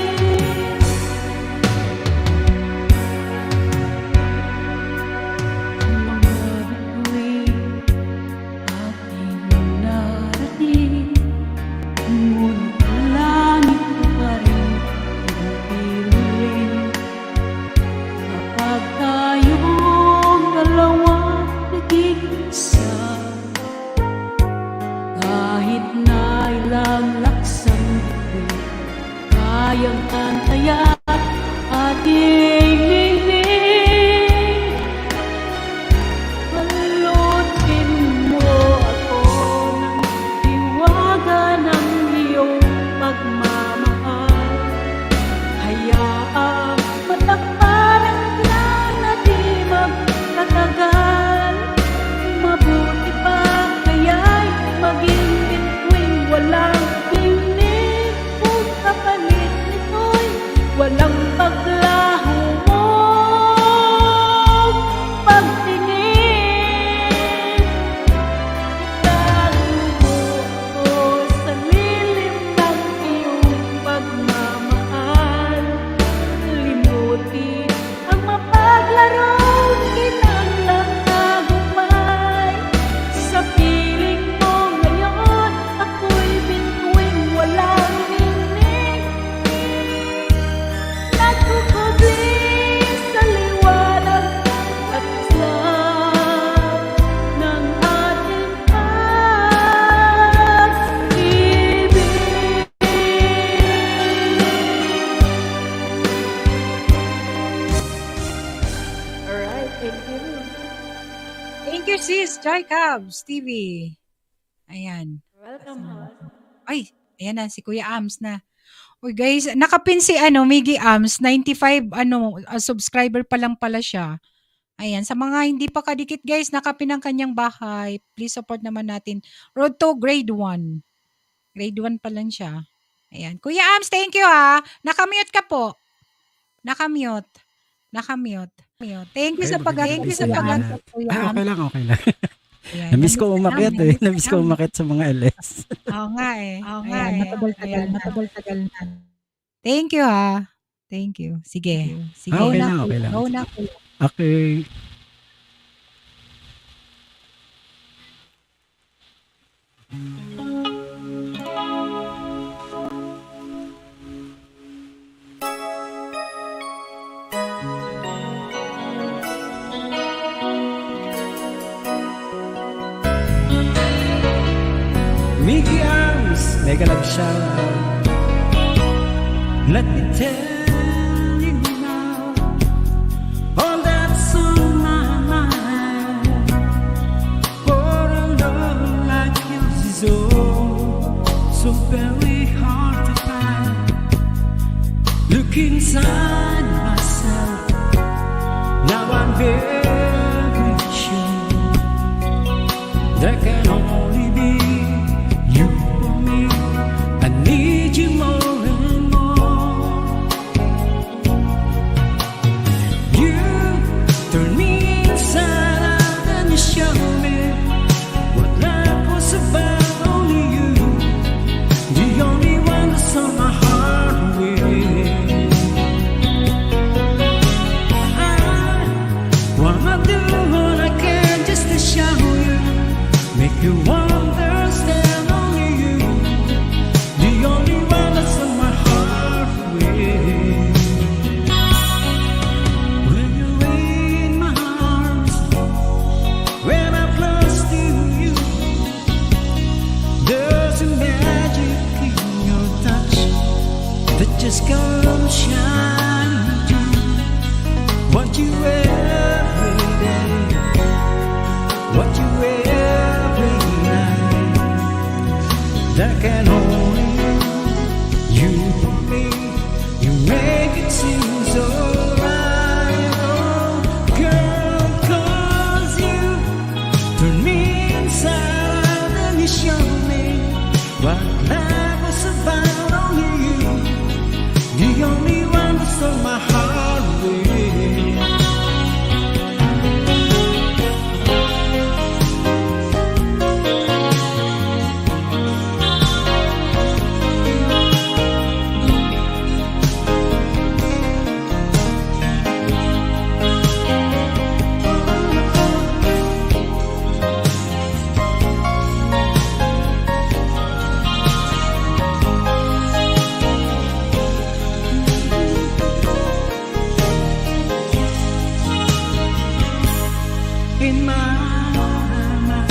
Mga bituin aking narating, ngunit langit ko pa rin pinipiling. Kapag tayong dalawa naging isa, kahit na ilang laksang bituin, kayang antayan ating ningning. Balutin mo ako ng hiwaga ng iyong pagmamahal. Hayaang matakpan ang ginang na di magtatagal. Mabuti pa kaya'y maging bituin walang tingning. Kung kapalit nito'y walang paglaho mong pagtingin. Itago mo ako sa lilim ng iyong pagmamahal. Limutin ang mapaglaro, ginang ng tagumpay. Sa piling mo ngayon, ako'y bituin walang ningning. Nagkukubling sa liwanag at islap ng ating pag-ibig. Alright, thank you. Thank you, sis Joy Cubs TV. Ayan. Welcome, host. Ay, ayan na, si Kuya Ams na. Uy guys, nakapin si Miggy Ams, 95 subscriber pa lang pala siya. Ayan, sa mga hindi pa kadikit guys, nakapin ang kanyang bahay. Please support naman natin. Road to grade 1. Grade 1 pa lang siya. Ayan. Kuya Ams, thank you ha. Nakamute ka po. Nakamute. Thank you sa pag-answer, Kuya Ams. Okay lang. Ayan, Namiss ko umakyat namin. Namiss ko umakyat sa mga LS. Oo nga eh. Matagal na. Thank you ha. Thank you. Sige. Okay lang. Go na. Okay. Mickey Arms, mega love shout out. Let me tell you now all that's on my mind. For a love like yours is so very hard to find. Look inside myself, now I'm very sure there can only be you for me. I need you more and more. You turn me inside out and you show me what life was about. Only you, the only one that's on my heart with. I wanna do what I can just to show you, make you understand. Only you, the only one that's on my heart with. When you're in my arms, when I'm close to you, there's a magic in your touch that just comes shining through. Want you every day, want you every night. That can only you for me. You make it seem so right. Oh, girl, 'cause you turn me inside out and you show me what life was about. Only you, the only one that's on my heart with. In my mind,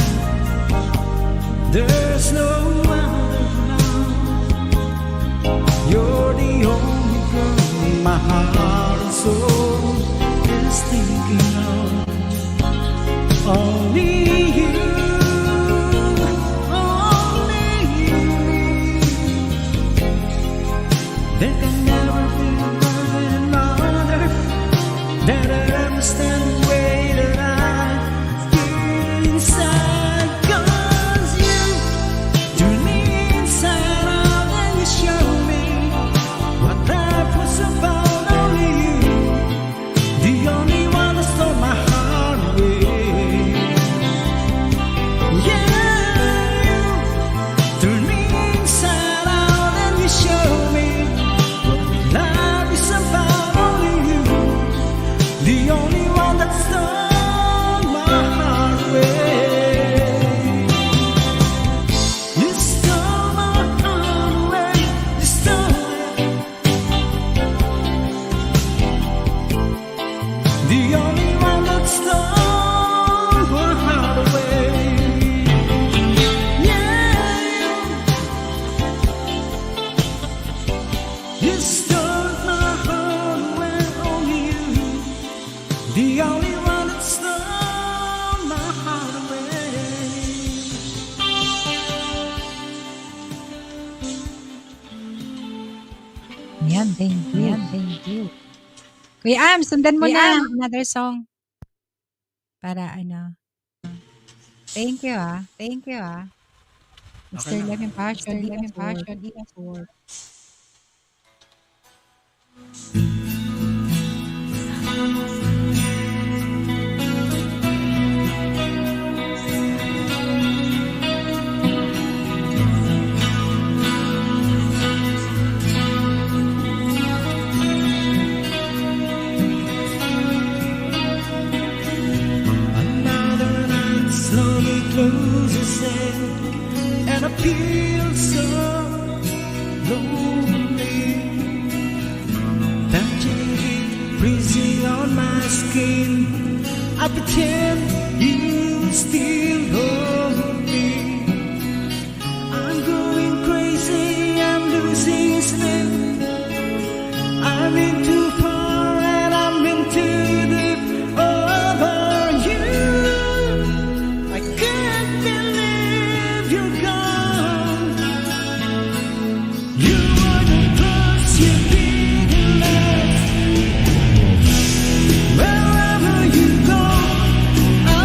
there's no other love. You're the only girl my heart and soul is thinking of. Only you, only you. There can never be another that understands the way that I feel inside. 'Cause you turn me inside out and you show me what life was about. Only you, the only one that's on my heart with. Thank you. Thank you. Kuya Am, sundan mo na another song. Para ano. Thank you ah. Thank you ah. Mr. Love and Passion. Love and Passion. Passion. Another night slowly closes in, and I feel so lonely. That heat freezing on my skin, I pretend you still hold me. I'm going crazy, I'm losing sleep. I'm in too far and I'm in too deep over you. I can't believe you're gone. You were the first, you be the last. Wherever you go, I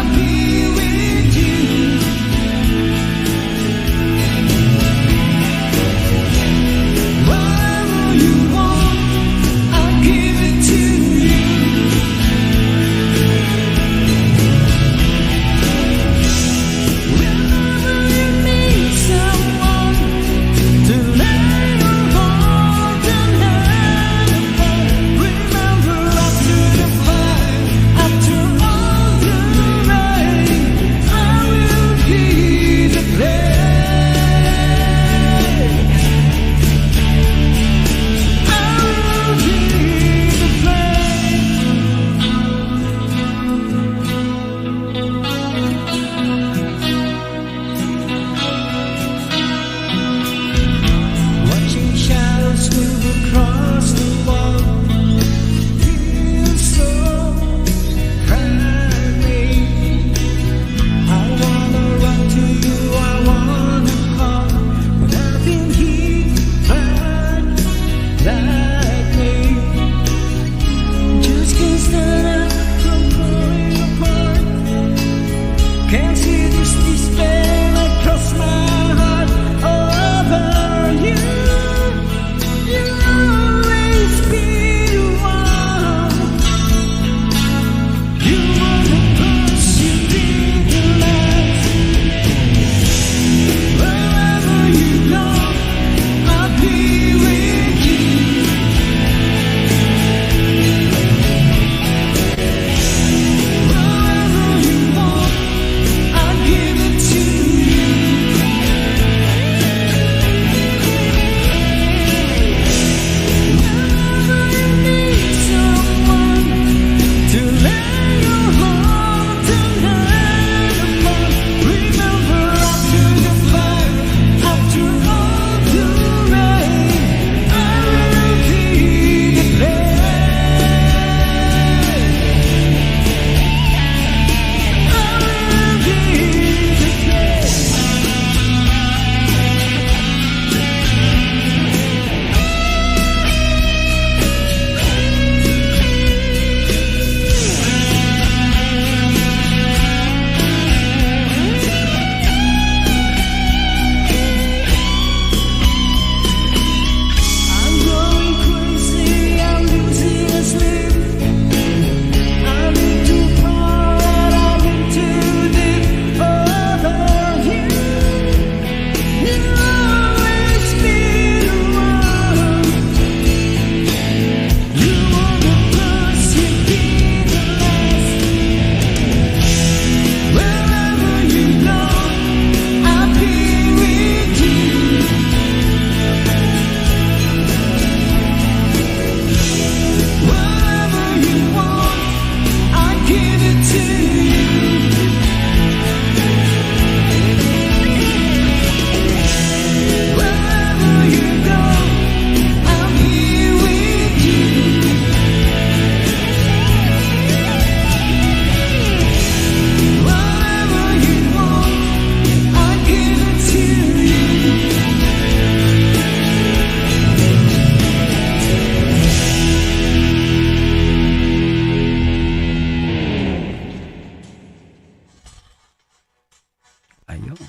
Ayun.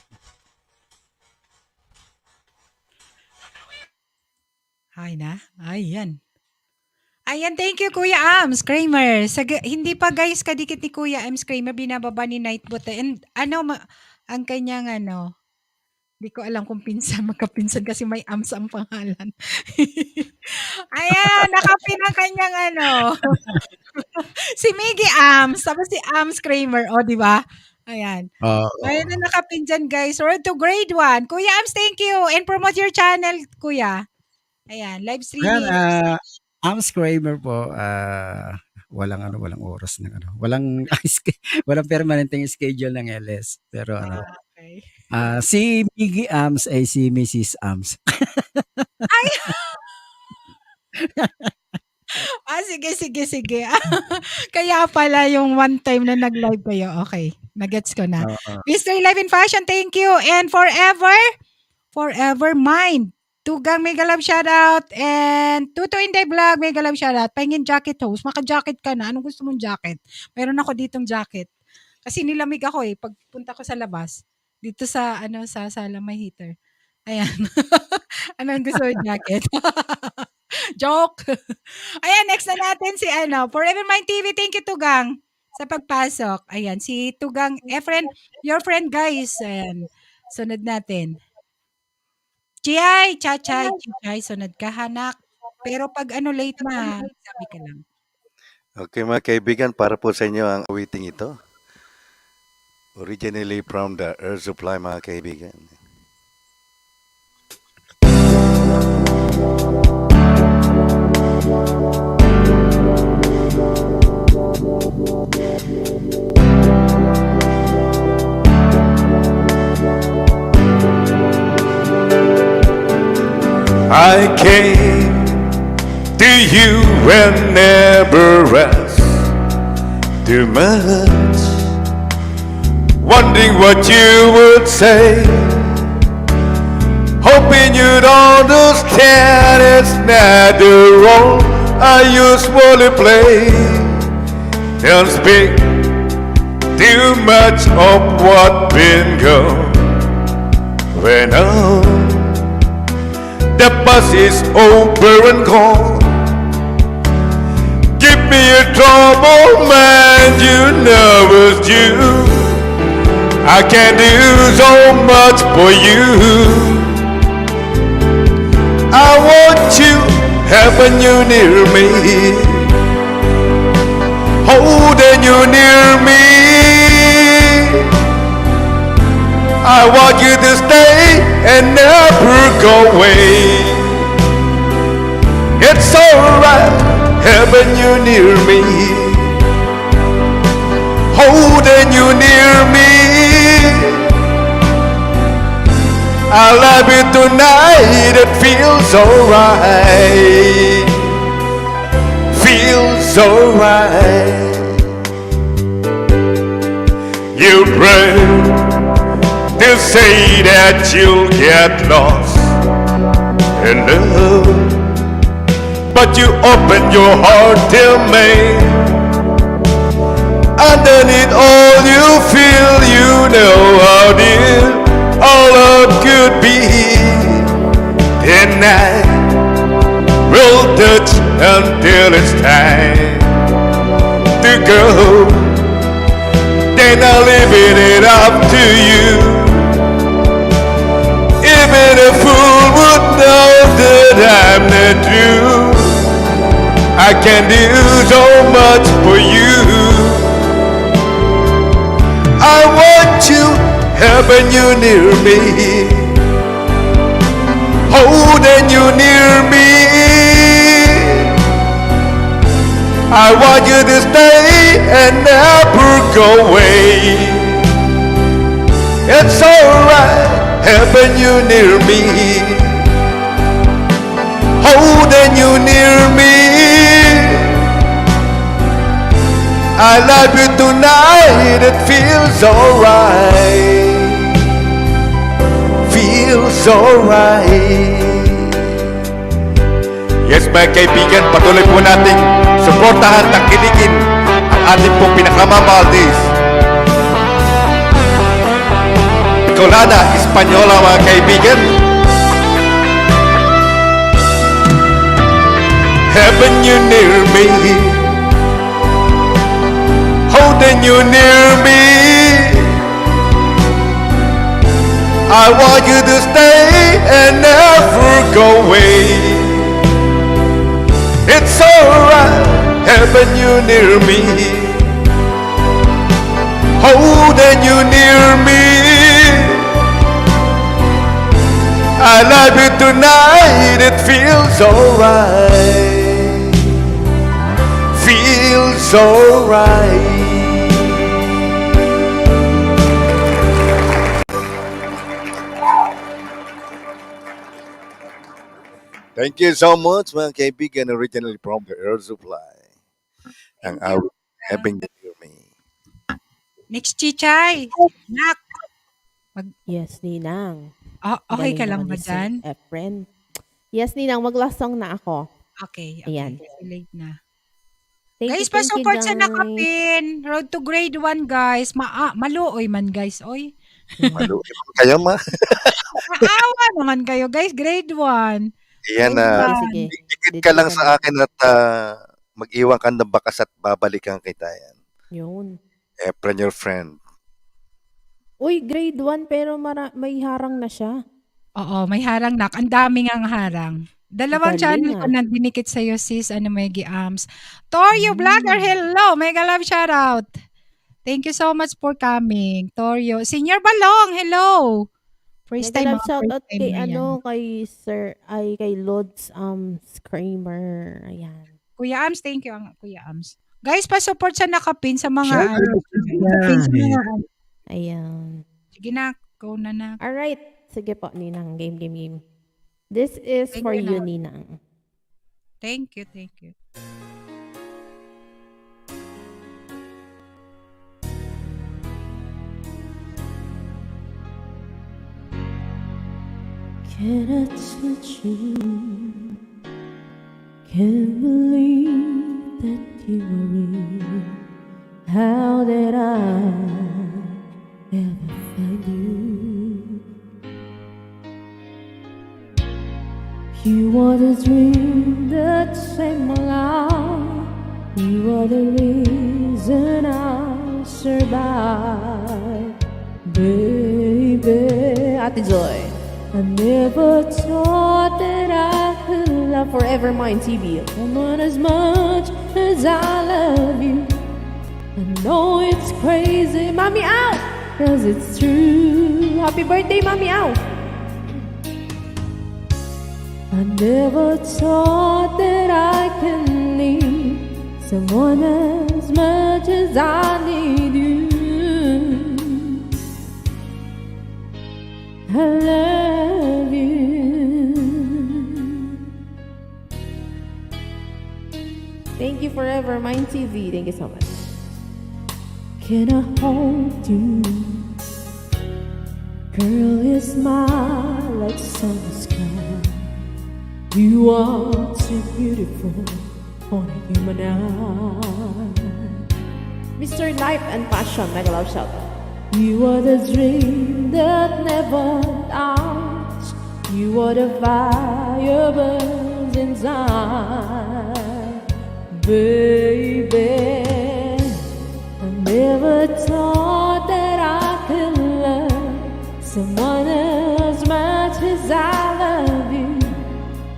Hi na? Ayan. Ayan, thank you Kuya Ams Kramer. Hindi pa guys kadikit ni Kuya Ams Kramer binababa ni Nightbot. And ang kanyang di ko alam kung pinsan, magkapinsan kasi may Ams ang pangalan. Ayan, nakapin ang kanyang si Miggy Ams, tapos si Ams Kramer, o di ba? Ayan. Oo. Ayan na nakapin dyan guys. Road to grade 1. Kuya Ams, thank you. And promote your channel, Kuya. Ayan, live Yan, streaming. Ams Kramer po, walang walang oras ng walang walang permanenteng schedule ng LS. Pero Okay. si Miggy Ams ay si Mrs. Ams. Ay! Sige. Kaya pala yung one time na nag-live kayo. Okay, nagets ko na. Oo. Mr. Live in Fashion, thank you. And forever mind. Tugang mega love shoutout. And Tuto Inday Vlog, mega love shoutout. Pahingin jacket host. Maka-jacket ka na. Anong gusto mong jacket? Meron ako ditong jacket. Kasi nilamig ako pagpunta ko sa labas. Dito sa sa sala may heater. Ayan. Anong gusto mong jacket? Joke. Ayan, next na natin si Forever Mind TV. Thank you, Tugang, sa pagpasok. Ayan, si Tugang, your friend, guys. Ayan, sunod natin. Chichay, sunod ka, hanak. Pero pag late na, sabi ka lang. Okay mga kaibigan, para po sa inyo ang awiting ito. Originally from the Air Supply mga kaibigan. I came to you and never asked too much, wondering what you would say, hoping you'd understand it's not the role I usually play, and speak too much of what been going on. The bus is over and gone. Give me a trouble, man, you know it's you. I can do so much for you. I want you, having you near me, holding you near me. I want you to stay and never go away. It's alright having you near me, holding you near me. I love you tonight, it feels alright, feels alright. You pray to say that you'll get lost in love, but you open your heart to me. Underneath all you feel, you know how dear all love could be. Tonight we'll touch until it's time to go. Then I'll leave it up to you. Even a fool would know that I'm not true. I can do so much for you. I want you, having you near me, holding you near me. I want you to stay and never go away. It's alright having you near me, holding you near me. I love you tonight, it feels alright, feels alright. Yes mga kaibigan, patuloy po nating suportahan, tangkilikin ang ating pong pinakamamahal Bicolana, Espanyola mga kaibigan. Haven't you near me? Holding you near me. I want you to stay and never go away. It's alright, having you near me, holding you near me. I love you tonight, it feels alright, feels alright. Thank you so much, mga kaibigan. Originally from the Air Supply. Ang awit, Having You Near Me. Next, Chichay. Nak. Yes, Ninang. Okay ka Galing lang naman ba ni Sir dyan? Efren. Yes, Ninang. Mag-last song na ako. Okay. Ayan. Late na. Thank Guys, you, thank you, pa-support sa guys. nakapin. Road to grade 1, guys. Maluoy man, guys. Oy. Maluin kayo, ma. Maawa naman kayo, guys. Grade 1. Yan na. Sige, sige. Dikit ka lang sa akin at mag-iwan ka ng bakas at babalikan kita yan. Yun. Efren, your friend. Uy, grade 1 pero may harang na siya. Oo, may harang nak. Ang daming ang harang. Dalawang Galing, channel ah. ko na dinikit sa'yo, sis. Megi Arms. Torio Vlogger, hello. Mega love shoutout. Thank you so much for coming. Torio. Senior Balong, hello. First time. Nag-love shoutout first time kay na yan. kay Lods Screamer. Ayan. Kuya Ams, thank you, Kuya Ams. Guys, pa-support sa nakapin sa mga Siyempre. sa mga Ayan. Sige na, go na na. Alright. Sige po, Ninang. Game. This is Thank for you, you, Lord. Ninang. Thank you, thank you. Can I touch you? Can't believe that you were real. How did I ever find you? You are the dream that saved my life. You are the reason I survive, baby. Ate Joy. I never thought that I could love Forever Mine TV a woman as much as I love you. I know it's crazy, Mommy Ow, 'cause it's true. Happy birthday, Mommy Ow. I never thought that I can need someone as much as I need you. I love you. Thank you, Forever Mine TV. Thank you so much. Can I hold you? Girl, you smile like summer sky. You are too beautiful on a human eye. Mr. Life and Passion. Mega love shoutout. You are the dream that never dies. You are the fire burns inside, baby. I never thought that I could love someone as much as I love you.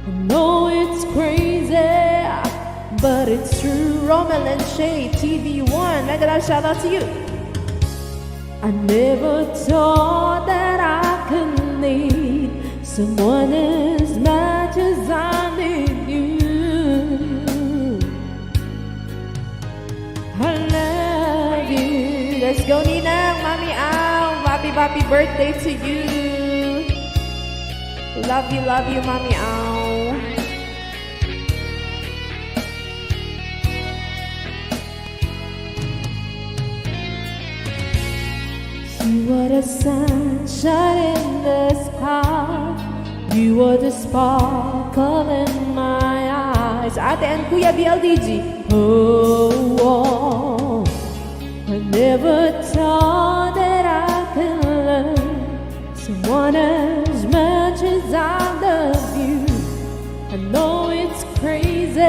I know it's crazy, but it's true. Romel and Shay, TV1. Mega love shoutout to you. I never thought that I could need someone as much as I need you. I love you. Let's go, Ninang. Mami Ow. Happy birthday to you. Love you, Mami Ow. You are the sunshine in the sky. You are the sparkle in my eyes. Ate and Kuya BLDG. Oh, I never thought that I could love someone as much as I love you. I know it's crazy,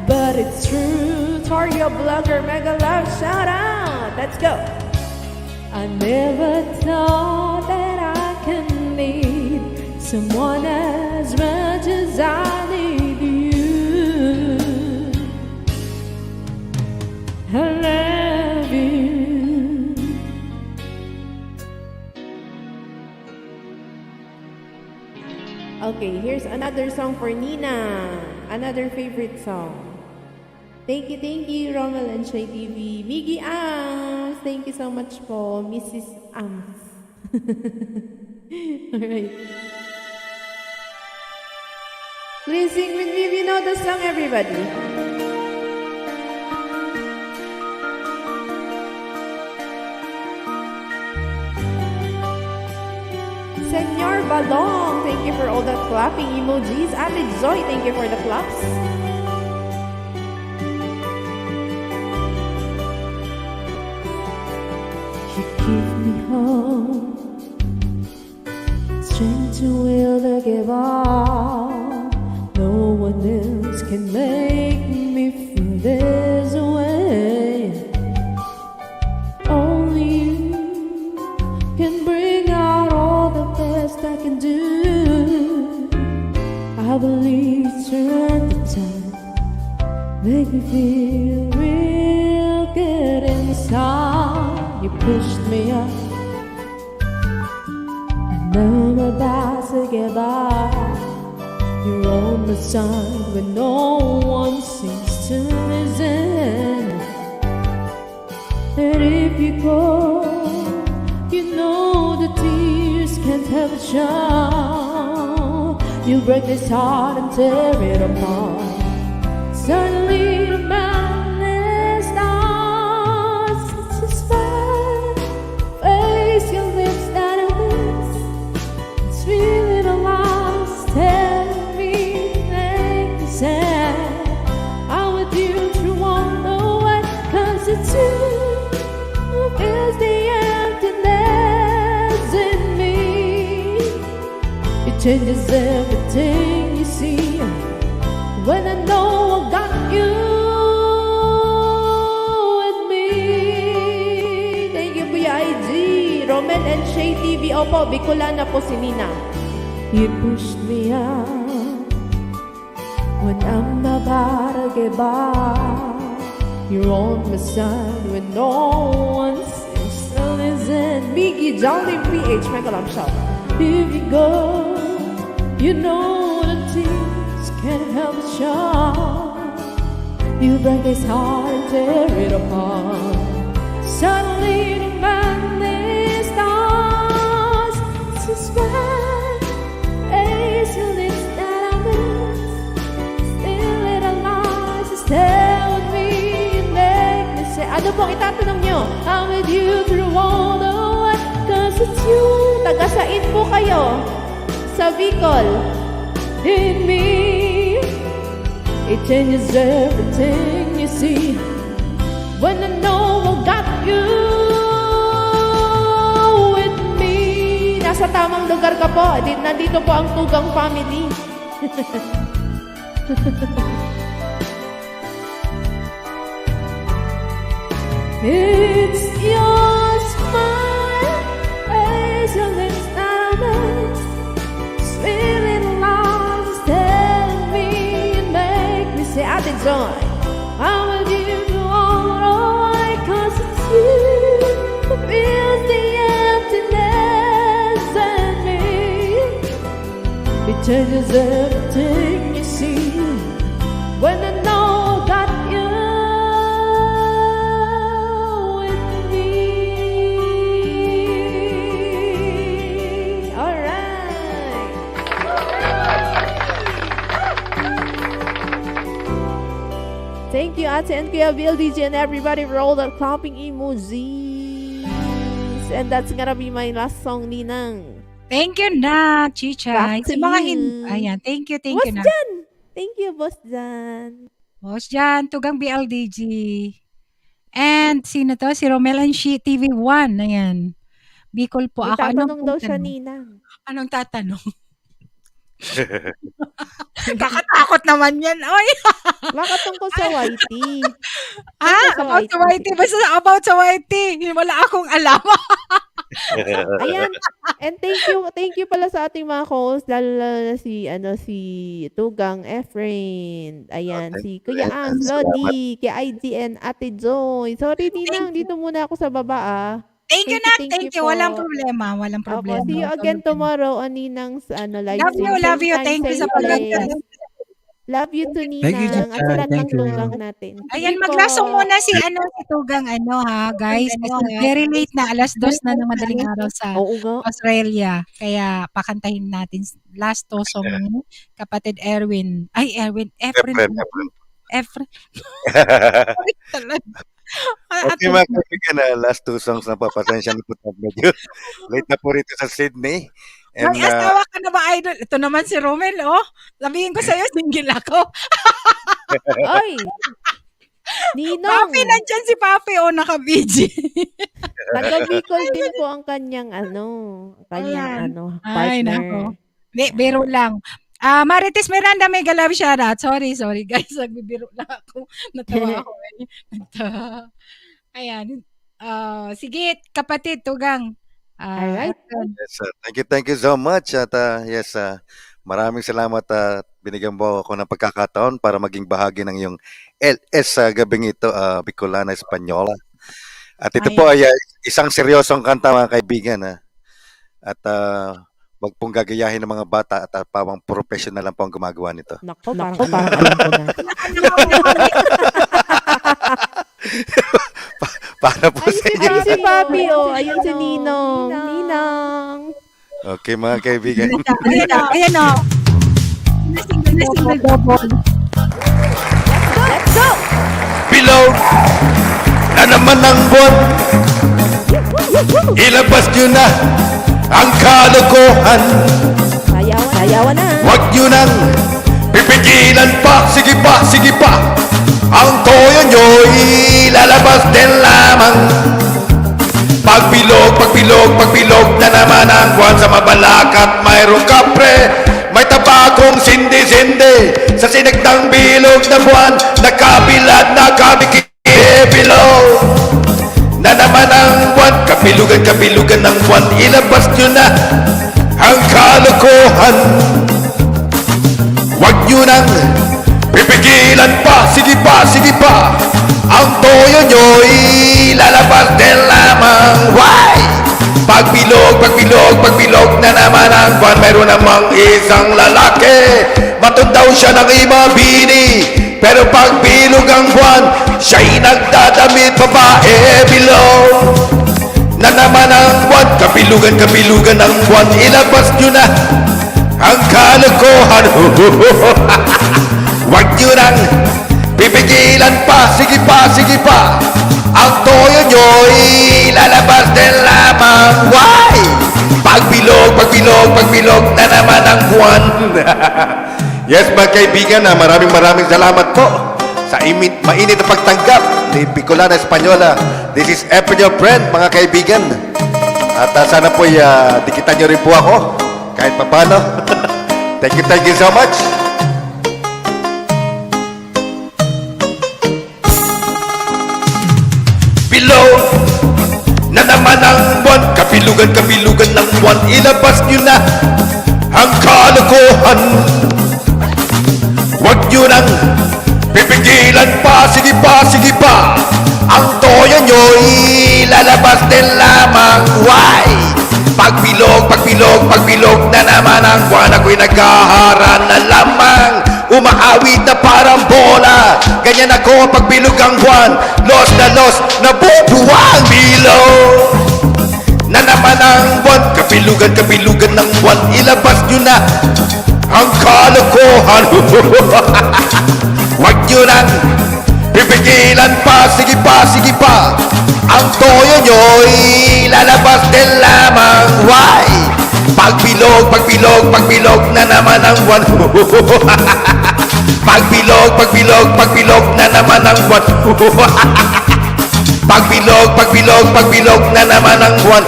but it's true. Torio Blogger Mega Love shout out. Let's go. I never thought that I can need someone as much as I need you. I love you. Okay, here's another song for Nina. Another favorite song. Thank you, Romel and Shay TV. Miggy Ams, thank you so much po, Mrs. Ams. Alright. Please sing with me if you know the song, everybody. Senor Balong, thank you for all the clapping emojis. Ate Zoe, thank you for the claps. You give me hope, strength to will to give up. No one else can make me feel this way. Only you can bring out all the best I can do. I believe turn the time, make me feel real good inside. You pushed me up, and I'm about to give up. You're on my side when no one seems to listen. And if you go, you know the tears can't help but show. You break this heart and tear it apart. Suddenly the madness starts. It's just fine. Face your lips that I miss. It's really the last tell me make me sad. I'm with you through all the way, 'cause it's you who fills the emptiness in me. It changes everything you see when I know I got you with me. Thank you, BIG, Romel and Shay TV. Opo, Bicolana po si Nina. You pushed me out when I'm about to give up. You're on my side when no one seems to listen. Biggie, Johnny PH, Mega Love Shout. If you go, you know the tears can't help but show. You break this heart and tear it apart. Suddenly the madness starts. It's just right. Face your lips that I miss. Still little lies to stay with me and make me say. Ano pong itatanong nyo? I'm with you through all the way, 'cause it's you. Tagasain po kayo sa Bicol. In me, it changes everything you see when I know I got you with me. Nasa tamang lugar ka po. Nandito po ang Tugang family. It's your smile, as your lips that I miss. Sweet little lies tell me and make me say, Ate Joy, I'm with you through all the way, 'cause it's you who fills the emptiness in me. It changes everything you see when I know I got you with me. All right. Thank you, Ate and Kuya Bill, DJ, and everybody for all the clapping emojis. And that's gonna be my last song, Ninang. Thank you na, Chicha. Back to Sa mga you. ayan, thank you Boss na. Jan! Thank you, Boss Jan. Boss Jan, Tugang BLDG. And sino to? Si Romel and She TV1. Ayan. Bicol po May ako. Anong tatanong daw siya, tatanong? Ninang. Anong tatanong? Kakatakot naman yan. Oy! Baka tungkol sa YT. About sa YT. Basta about sa YT. Wala akong alam. Ayan. And thank you pala sa ating mga hosts, lalo na si Tugang Efrain. Ayan, si Kuya Ang, Lodi, kay IGN, Ate Joy. Sorry, Ninang, dito muna ako sa baba, ah. Thank you, Nak. Thank you. po. Walang problema. Walang Opo, problema. see you again tomorrow on Ninang's live Love you, stream. love Same you. time, Thank you same sa place. pag-attend. Love you to Thank you, Ninang at Jessica. sa lahat ng Thank you. tugang natin. Ayan, Sige maglasong po. muna si Tugang guys. Kasi very late na. 2:00 na ng madaling araw sa Oo nga. Australia. Kaya pakantahin natin last tosong ni kapatid Erwin. Ay, Efren. Efren. Sorry talaga. Okay mga kaibigan, last 2 songs na po. Pasensya na po tayo. Medyo late na po rito sa Sydney. And May asawa ka na ba, idol? Ito naman si Romel, oh. Sabihin ko sa'yo, single ako. Ay! Ninong! Papi, nandyan si Papi, oh, naka-BG. Taga Bicol din po ang kanyang Ay, partner. nako. Biro lang. Marites Miranda, mega love shoutout. Sorry guys, nagbibiro lang ako. Natawa ako. Ayan. Sige, kapatid, Tugang. Alright. Yes, thank you so much. At yes, maraming salamat at binigyan mo ako ng pagkakataon para maging bahagi ng iyong LS sa gabing ito, Bicolana Espanyola. At ito po ay isang seryosong kanta mga kaibigan. At wag pong gagayahin ng mga bata at pawang professional lang po ang gumagawa nito. Nako, parang alam ko na. Para po sa inyo. Ayun si Papi, oh. Ayun si Ninong. Ninang. Okay mga kaibigan. Ayan o. Single double. Let's go! Bilog na naman ang buwan. Ilabas nyo na ang kalokohan. Sayawan na. Huwag nyo nang pipigilan pa. Sige pa. Ang toyo nyo'y lalabas din lamang. Pagbilog na naman ang buwan sa mabalakat. Mayroong kapre, may tabakong sindi-sindi. Sa sinagdang bilog na buwan, nakabilad, bilog na naman ang buwan. Kabilugan ng buwan. Ilabas nyo na ang kalokohan. Huwag nyo nang pipigilan pa. Sige pa. Ang toyo nyo'y lalabas din lamang. Why? Pagbilog na naman ang buwan. Mayroon namang isang lalaki. Matod daw siya ng imabini. Pero pagbilog ang buwan, siya'y nagdadamit babae. Bilog na naman ang buwan. Kabilugan ang buwan. Ilabas nyo na ang kalokohan. Huwag nyo nang pipigilan pa. Sige pa. Ang toyo nyo'y lalabas din lamang. Why? Pagbilog na naman ang buwan. Yes mga kaibigan, maraming salamat po sa mainit na pagtanggap ni Bicolana Espanyola. This is Efren, your friend mga kaibigan. At sana po dikitan nyo rin po ako kahit papano. Thank you so much. Bilog na naman ang buwan. Kabilugan ng buwan. Ilabas nyo na ang kalokohan. Huwag nyo nang pipigilan pa. Sige pa. Ang toyo nyo'y lalabas din lamang. Why? Pagbilog na naman ang buwan. Ako'y naghaharan na lamang. Umaawit na parang bola. Ganyan ako pagbilog ang buwan. Los na bubuwang bilog na naman ang buwan. Kabilugan ng buwan. Ilabas nyo na ang kalokohan. Huwag nyo nang pipigilan pa. Sige pa. Ang toyo nyo'y lalabas din lamang. Why? Pagbilog na naman ang buwan. Pagbilog na naman ang buwan. Pagbilog, pagbilog, pagbilog na naman ang buwan.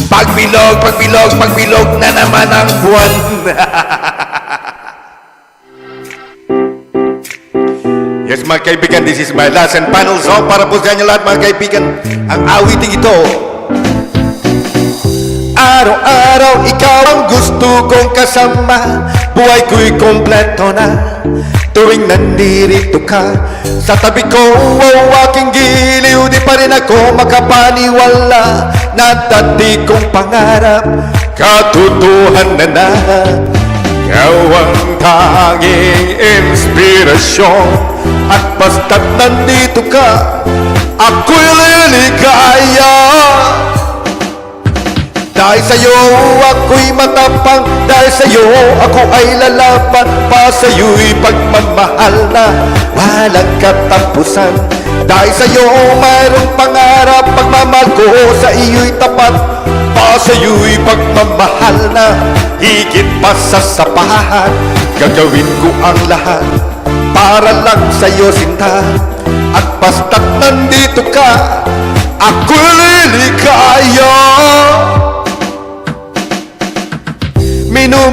Pagbilog, pagbilog, pagbilog na naman ang buwan. Yes, mga kaibigan, this is my last and final song para po sa inyo lahat, mga kaibigan. Ang awiting ito. Araw-araw ikaw ang gusto kong kasama. Buhay ko'y kompleto na tuwing nandirito ka sa tabi ko. Aking giliw, di pa rin ako makapaniwala na dati kong pangarap katotohanan na. Ikaw ang tanging inspirasyon, at basta't nandito ka, ako'y liligaya. Dahil sa'yo ako'y matapang, dahil sa'yo ako ay lalaban, pa sa'yo'y pagmamahal na walang katapusan. Dahil sa'yo mayroong pangarap, pagmamahal ko sa iyo'y tapat, pa sa'yo'y pagmamahal na higit pa sa sapahan. Gagawin ko ang lahat para lang sa'yo, sinta, at basta't nandito ka, ako'y liligaya.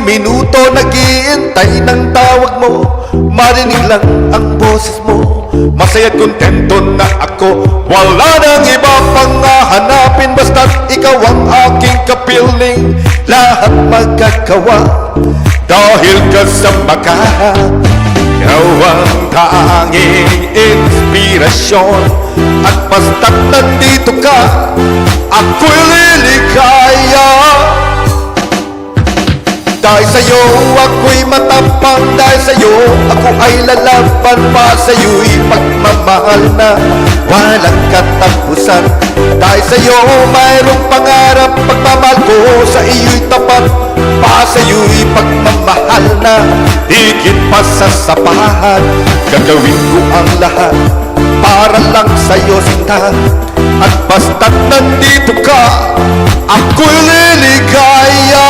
Minuto nag-iintay ng tawag mo, marinig lang ang boses mo, masaya't kontento na ako. Wala nang iba pang hahanapin, basta't ikaw ang aking kapiling. Lahat magkakawa dahil kasama ka. Ikaw ang tanging inspirasyon, at basta't nandito ka, ako'y liligaya. Dahil sa'yo ako'y matapang, dahil sa'yo ako ay lalaban, pa sa'yo'y pagmamahal na walang katapusan. Dahil sa'yo mayroong pangarap, pagmamahal ko sa iyo'y tapat, pa sa'yo'y pagmamahal na higit pa sa sapahan. Gagawin ko ang lahat para lang sa'yo, sinta, at basta't nandito ka, ako'y liligaya.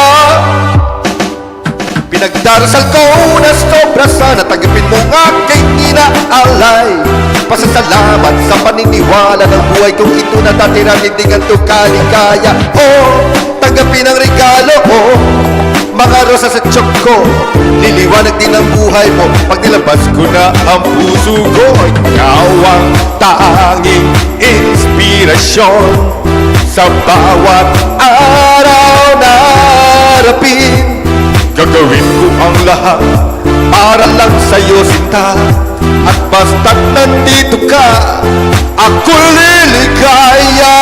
Pinagdarasal ko na sobra sana tanggapin mo ang aking inaalay. Pasasalamat sa paniniwala ng buhay kong ito na dati nanindigan to kaligaya. Tanggapin ang regalo ko, mga rosa sa tiyok ko. Liliwanag din ang buhay mo pag nilabas ko na ang puso ko. Ikaw ang tanging inspirasyon sa bawat araw na harapin. Gagawin ko ang lahat para lang sa'yo, sinta, at basta't nandito ka, ako'y liligaya.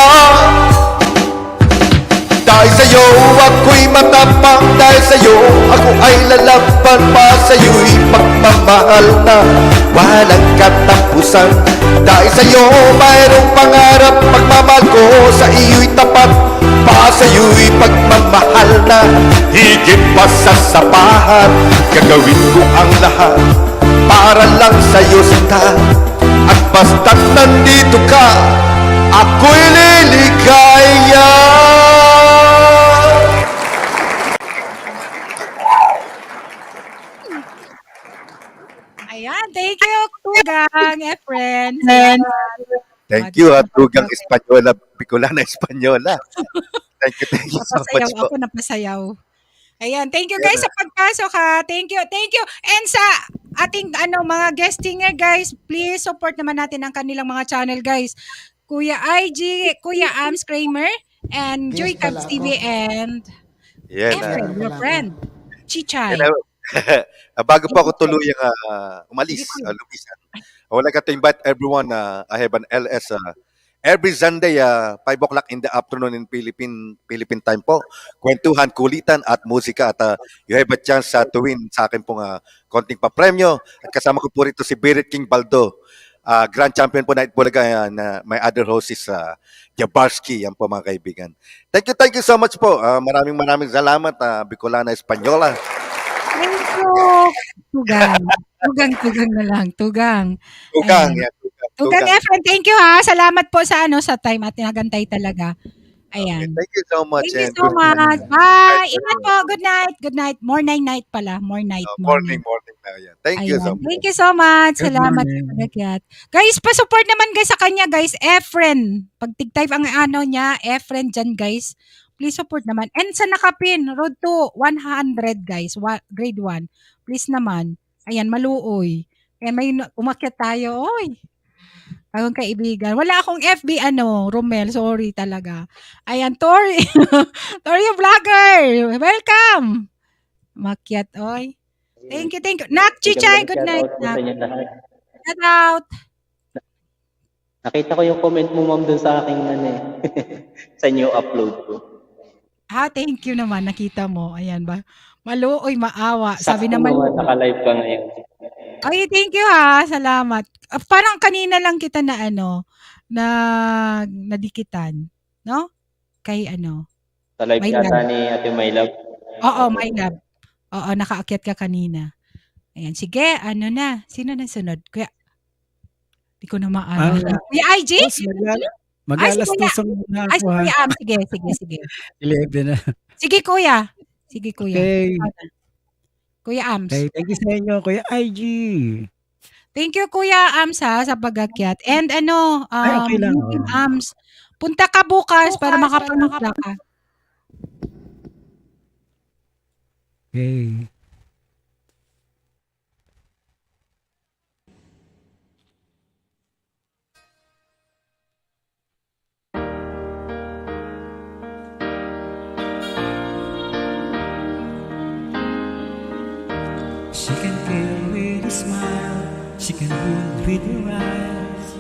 Dahil sa'yo ako'y matapang, dahil sa'yo ako ay lalaban, pa sa'yo'y pagmamahal na walang katapusan. Dahil sa'yo mayroong pangarap, pagmamahal ko sa iyo'y tapat, pa sa'yo'y pagmamahal na higit pa sa sapahan. Gagawin ko ang lahat para lang sa'yo, sinta, at basta't nandito ka, ako'y liligaya. Ayan, thank you, Tugang, Efren. Thank you, Tugang Espanyola, Bicolana Espanyola. Thank you so Napasayaw much po. ako, napasayaw. Ayan, thank you guys sa pagpasok ha. Thank you. And sa ating mga guest singer guys, please support naman natin ang kanilang mga channel guys. Kuya IG, Kuya Ams Kramer, and Joy Cabs TV, and Efren, your friend, Chichay. Bago po ako tuluyang umalis, lumisan, I would like to invite everyone. I have an LS every Sunday, 5 o'clock in the afternoon in Philippine time po. Kwentuhan, kulitan at musika, at you have a chance to win sa akin pong konting papremyo. At kasama ko po rito si Birit King Baldo, Grand Champion po na Itbulaga, na my other host is Jabarski. Yan po mga kaibigan. Thank you so much po. Maraming salamat, Bicolana Espanyola. Thank you. Tugang na lang. Tugang. Tugang, Ayan. yan. Tugang Efren, thank you ha. Salamat po sa sa time at nagantay talaga. Ayan. Okay, thank you so much. Thank you and so good night. much. Bye. Ingat po. Good night. Good night. Morning night pala. More night. Morning. Yeah. Thank you so Ayan. much. Thank you so much. Good Salamat sa morning. pagakyat. Guys, pa-support naman guys sa kanya guys. Efren. Pag tig-type ang ano niya, Efren dyan guys. Please support naman. And sa nakapin, road to 100 guys. Grade 1. Please naman. Ayan, maluoy. Ayan, may umakyat tayo. Oy. Bagong kaibigan. Wala akong FB Romel. Sorry talaga. Ayan, Tori. Tori Vlogger. Welcome. Umakyat, oy. Thank you, thank you. Nak Chichay, good night, Nak. Shout out. Nakita ko yung comment mo, ma'am, dun sa aking sa new upload ko. Thank you naman. Nakita mo. Ayan ba? Maluoy, maawa. Sabi Sakto naman. naman, naka-live ka ngayon. Ay, thank you ha. Salamat. Parang kanina lang kita na na nadikitan. No? Kay Sa live My yata Love. ni Ate My Love. Oo, My Love. Oo, nakaakyat ka kanina. Ayan, sige, na? Sino na sunod? Kuya, di ko na maalala. Kuya IG? Boss, mag-alas Kuya. tusong na Ay, si ako ha. Kuya Am. Sige. 11 na. Sige, Kuya. Okay. Kuya Ams. Okay, thank you sa inyo, Kuya IG. Thank you, Kuya Ams sa pagakyat. And okay lang. Team Ams, punta ka bukas para makapanood ka. Okay. She can kill with a smile, she can wound with her eyes,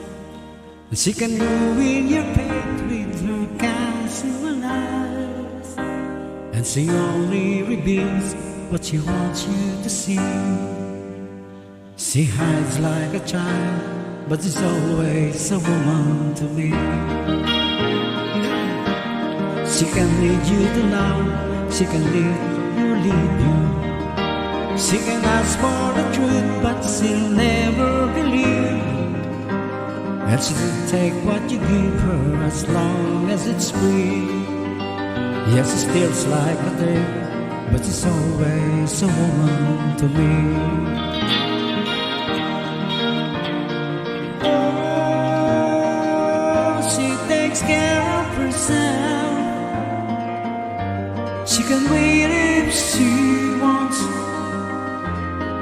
and she can ruin your faith with her casual eyes. And she only reveals what she wants you to see. She hides like a child, but she's always a woman to me. She can lead you to love, she can lead you. She can ask for the truth, but she'll never believe. And she'll take what you give her as long as it's free. Yes, she feels like a thing, but she's always a woman to me. Oh, she takes care of herself. She can wait if she wants.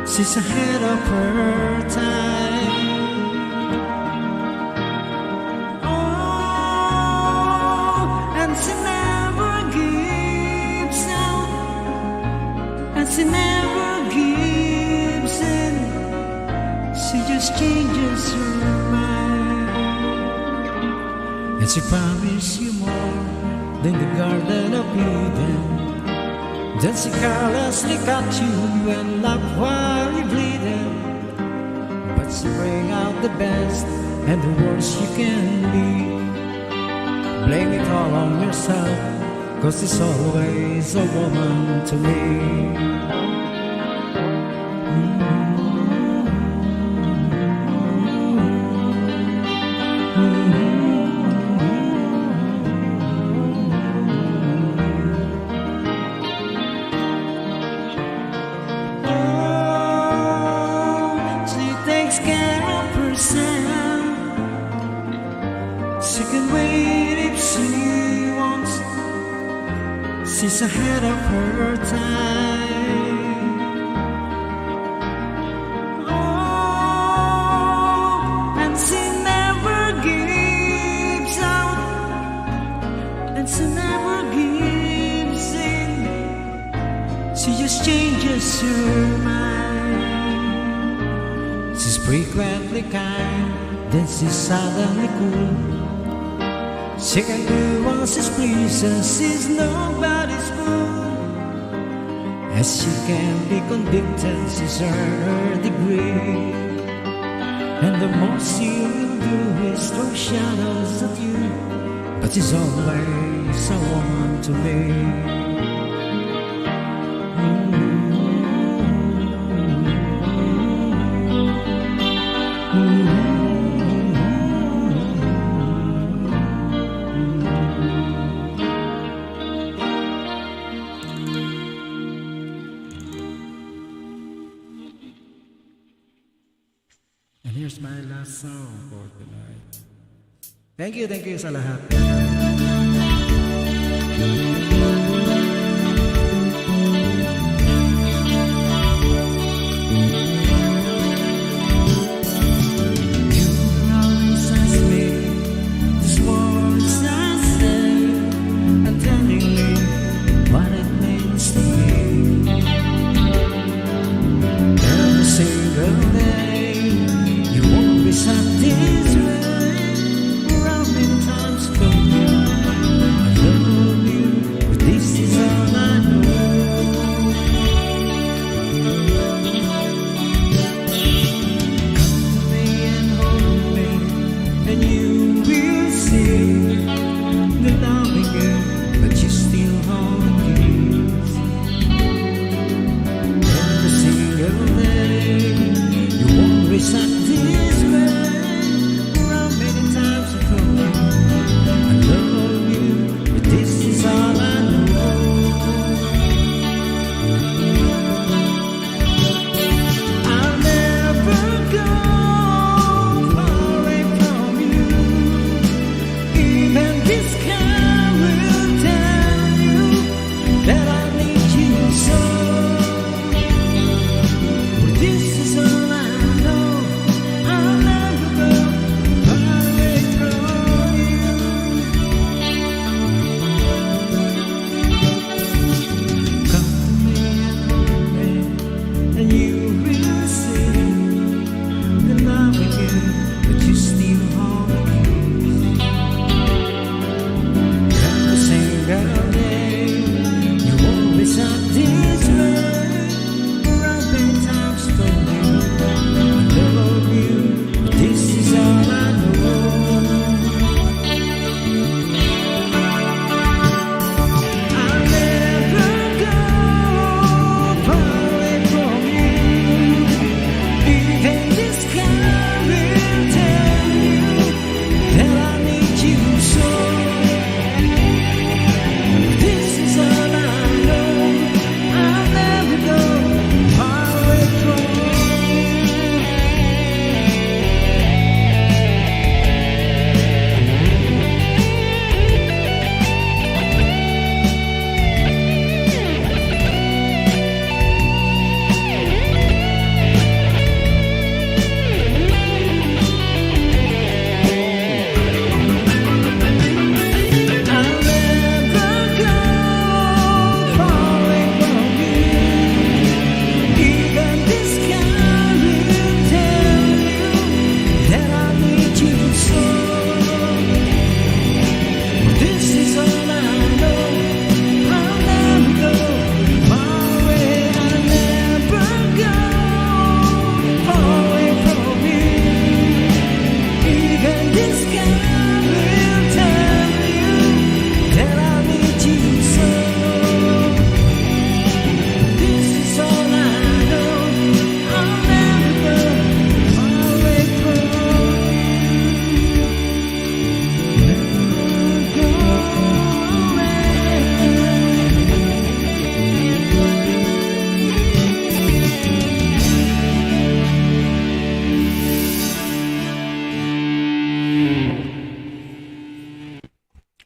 She's ahead of her time. Oh, and she never gives out, and she never gives in. She just changes her mind, and she promises you more than the Garden of Eden. Then she carelessly cut you and love while you're bleeding. But she bring out the best and the worst you can be. Blame it all on yourself, 'cause it's always a woman to me. She takes care of herself. She can wait if she wants. She's ahead of her time. Oh, and she never gives out, and she never gives in. She just changes her mind. She's frequently kind, then she's suddenly cool. She can do what she pleases, she's nobody's fool. As she can be convicted, she's earned her degree. And the most she will do is throw shadows at you. But she's always a woman to me. here's my last song for tonight. Thank you sa lahat.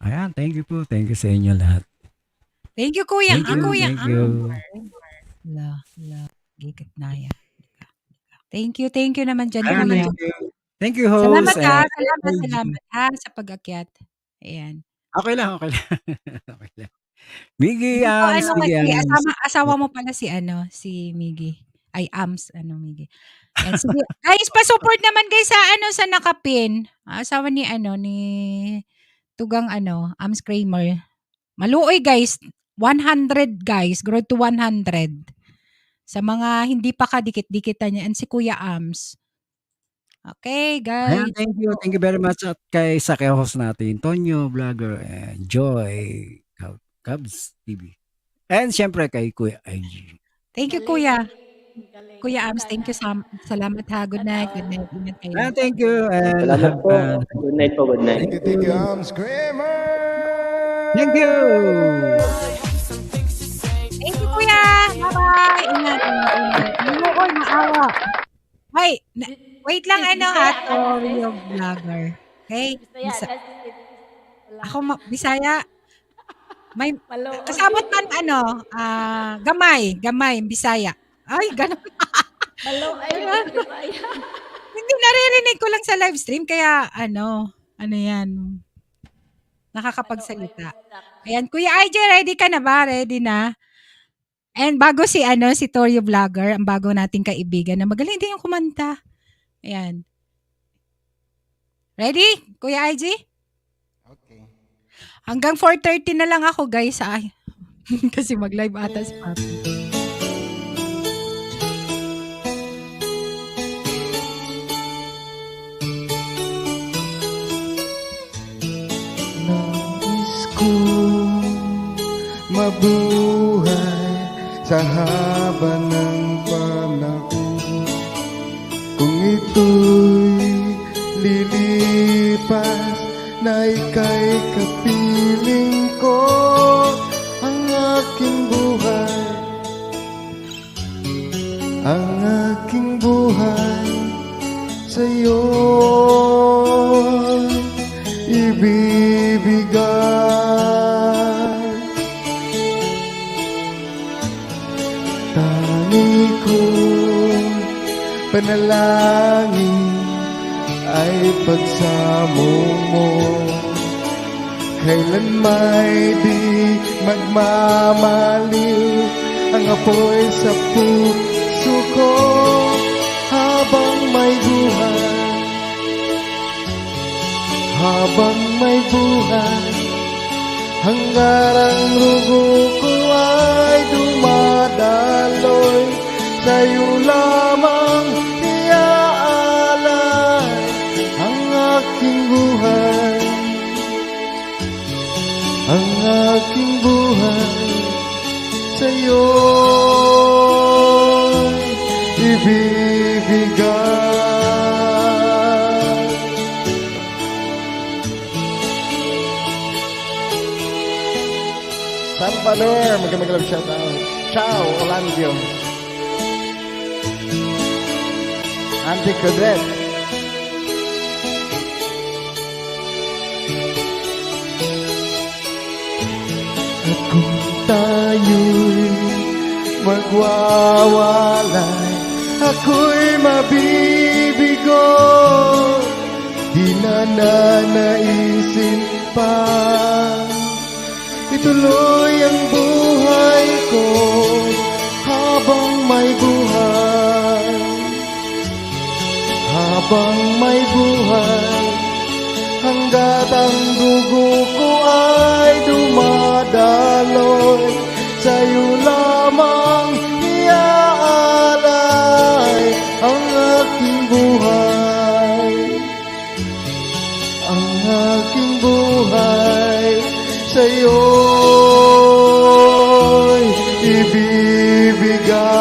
Ayan, thank you po. Thank you sa inyo lahat. Thank you, kuya. Thank you, Kuya. thank you. Gigit na yan. Thank you naman dyan, Ayan, kuya. thank you, Salamat host. ha, And salamat ha sa pag-akyat. Ayan. okay lang. Okay lang. Miggy Hindi ko Ams, Miggy kasi Ams. asawa mo pala si Miggy. Ay, Miggy. Yan, sige. Guys, pa-support naman guys sa nakapin. Asawa ni Tugang Ams Kramer. Maluoy guys. 100 guys. Grow to 100. Sa mga hindi pa kadikit-dikitan niya. And si Kuya Ams. Okay, Ayan, guys. thank you very much at kay sa host natin, Tonyo Vlogger and Joy Cubs TV. And syempre kay Kuya IG. Thank you, Kuya. Kuya Ams, thank you. Salamat ha. Good night. Ingat kayo. Ayan, thank you. And Salamat po. Good night po, good night. Thank you, Kramer! Thank you! Thank you, Kuya. Bye-bye. Ingat. Maluoy, maawa. Ay, Wait lang Torio Vlogger. Okay? Ako Bisaya. May kasabot man gamay, Bisaya. Ay, ganun. Hindi, naririnig ko lang sa live stream kaya ano yan, nakakapagsalita. Ayan, Kuya IJ, ready ka na ba? Ready na? And bago si Torio Vlogger, ang bago nating kaibigan na magaling din yung kumanta. Ayan. Ready, Kuya IJ? Okay. Hanggang 4:30 na lang ako, guys. Kasi mag-live ata si Papi. Nais kong mabuhay sa haba ng panahon. Kung ito'y lilipas na ika'y kapiling ko, ang aking buhay sa'yo ibibigay. Tangi kong panalangin ay pagsamo mo, kailan may di magmamaliw ang apoy sa puso ko habang may buhay, hanggang ang dugo ko ay dumadaloy, sa'yo lamang iaalay ang aking buhay, sa'yo ibibigay. Salvador, magandang shoutout. Ciao, Orlando. Auntie Cadet. At kung tayo'y magwawalay, ako'y mabibigo, di na nanaisin pa ituloy ang buhay ko habang may buhay, hanggat ang dugo ko ay dumadaloy, sa'yo lamang iaalay ang aking buhay, sa'yo'y ibibigay.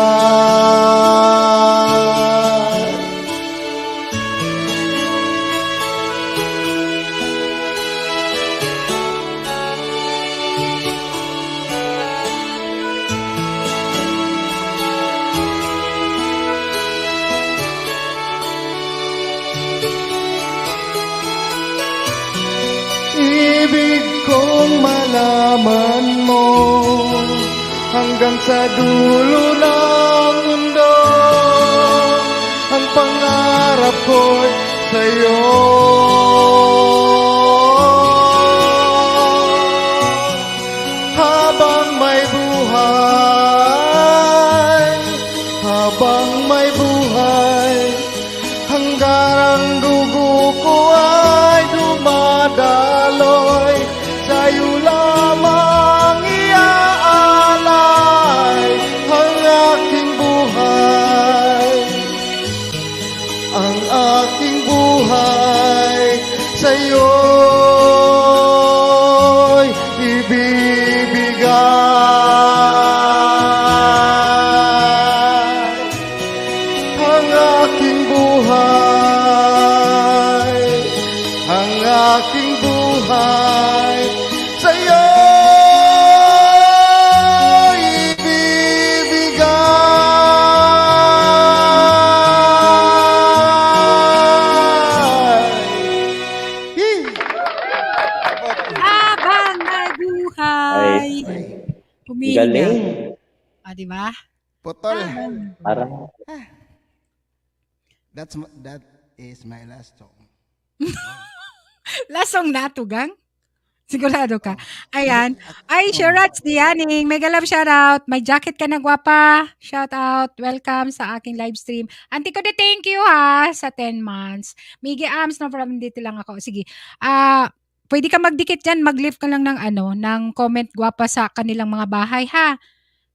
Ibig kong malaman mo hanggang sa dulo ng mundo, ang pangarap ko'y sa'yo. Habang may buhay, hanggang ang dugo ko ay dumadaloy, sa'yo lamang iaalay ang aking buhay, sa'yo'y ibibigay. Humihinga. Galing. Di ba? Putol. Parang That is my last song. Lasong natugang? Sigurado ka? Ayan. Ay, Sharats Dianing. Mega love shoutout. May jacket ka na gwapa. Shoutout. Welcome sa aking live stream. Auntie ko de thank you ha sa 10 months. Migi Arms, no problem, dito lang ako. Sige. Pwede ka magdikit dyan. Mag-leave ka lang ng comment gwapa sa kanilang mga bahay ha.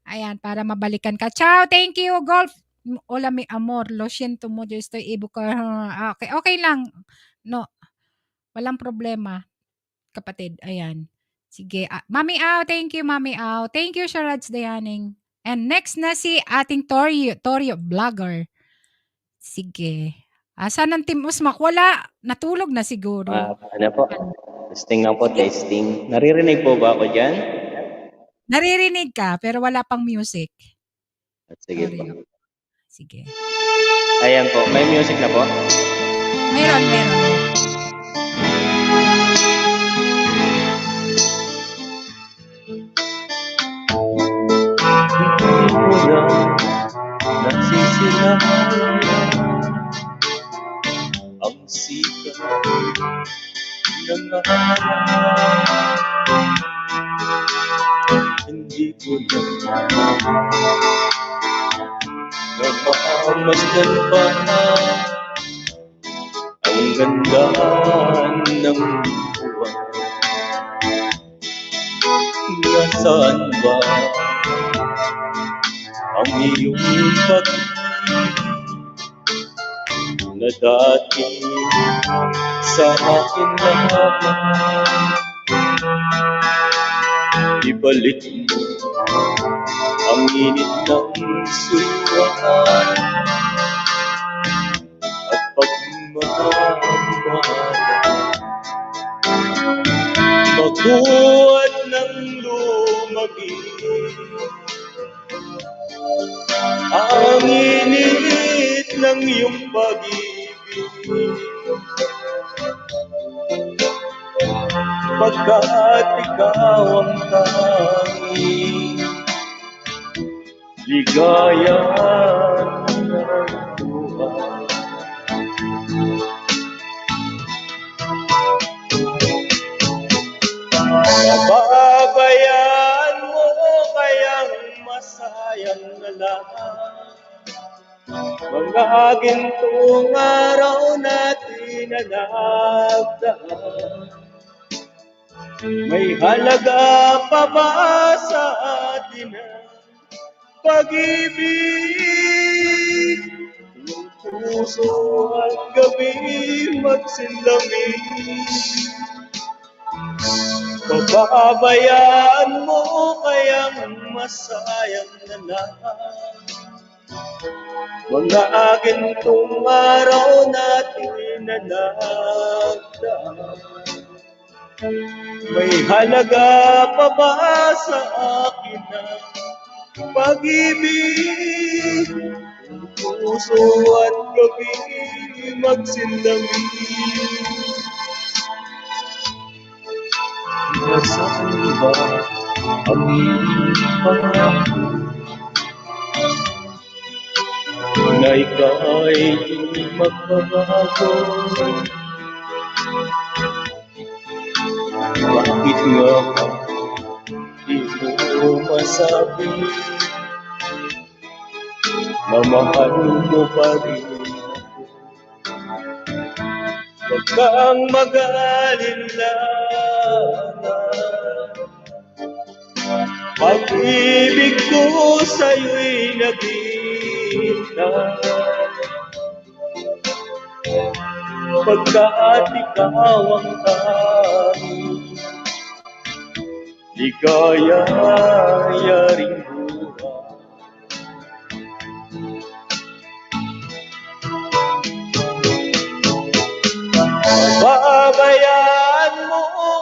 Ayan, para mabalikan ka. Ciao, thank you. Golf. Hola mi amor. Lo siento mucho. Estoy ibo ka. Okay lang. No. Walang problema. Kapatid, ayan. Sige. Mami Au, thank you, Mami Au. Thank you, Sharats Dayaning. And next na si ating Torio vlogger. Sige. Asan ang Team Usmak? Wala. Natulog na siguro. ano po? Testing lang po, testing. Naririnig po ba ako dyan? Naririnig ka, pero wala pang music. Sige po. Torio. Sige. Ayan po, may music na po. Meron. Hindi ko na nasisilayan ang sikat ng araw. Hindi ko na namamasdan pa ang ganda ng buwan. Nasaan ba ang iyong pag-ibig na dati sa akin lamang? Ibalik mo ang init ng suwan at pagmamahalan. Maguat ng lumagin ang init ng iyong pag-ibig, pagkat ikaw ang tanging ligaya ng buhay. Pababayaan mo kayang masayang na lang mga gintong araw natin na nagdaan. May halaga pa ba sa atin ang pag-ibig? Yung puso at gabi magsinlamig. Pababayaan mo kayang masayang na lang mga gintong araw natin na nagdaan. May halaga pa ba sa akin ang pag-ibig? Puso at gabi magsinlamig. Nasaan ba ang iyong pangako na ikaw ay di magbabago? Bakit nga ba di mo masabi na mahal mo pa rin ako? Huwag kang mag-alinlangan, pag-ibig ko sa'yo'y naghihintay, pagkat ikaw ang tanging ligaya ring buhay. Pababayaan mo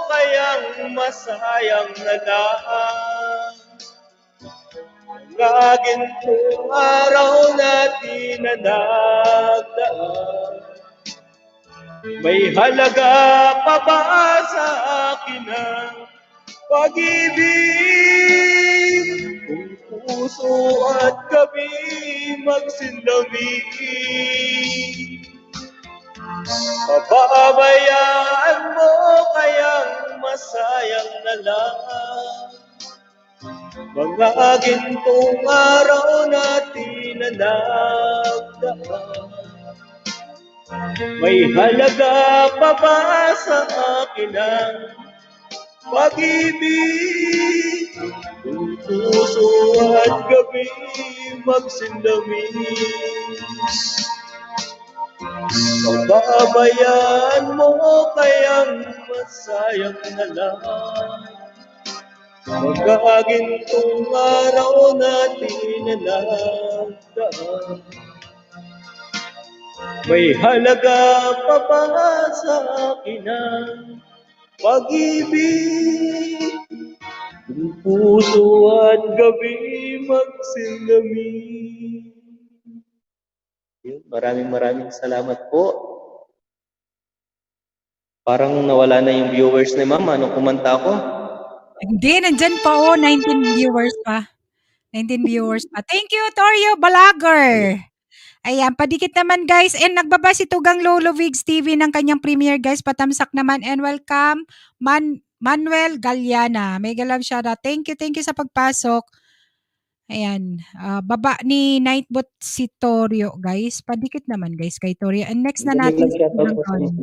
kayang masayang na lang mga gintong araw natin na nagdaan. May halaga pa ba sa akin ang pag-ibig? puso at gabi magsinlami. Pababayaan mo kayang masayang na lang mga gintong araw natin na nagdaan. May halaga pa ba sa akin ang pag-ibig? Kung puso at gabi magsinlami. Pababayaan mo kayang masayang na lang magkagintong araw natin na nagdaan. May halaga pa ba sa akin ang pag-ibig? Kung puso at gabi magsinlami. Maraming salamat po. Parang nawala na yung viewers ni Ma'am. Anong kumanta ko? Hindi, nandyan pa 19 viewers pa. 19 viewers pa. Thank you, Torio Balaguer. Ayan, padikit naman guys. And nagbaba si Tugang Lolo Vigs TV ng kanyang premiere guys. Patamsak naman and welcome Manuel Galiana. Mega love shoutout. Thank you sa pagpasok. Ayan, baba ni Nightbot si Torio guys. Padikit naman guys kay Torio. And next na natin si Tugang Connie.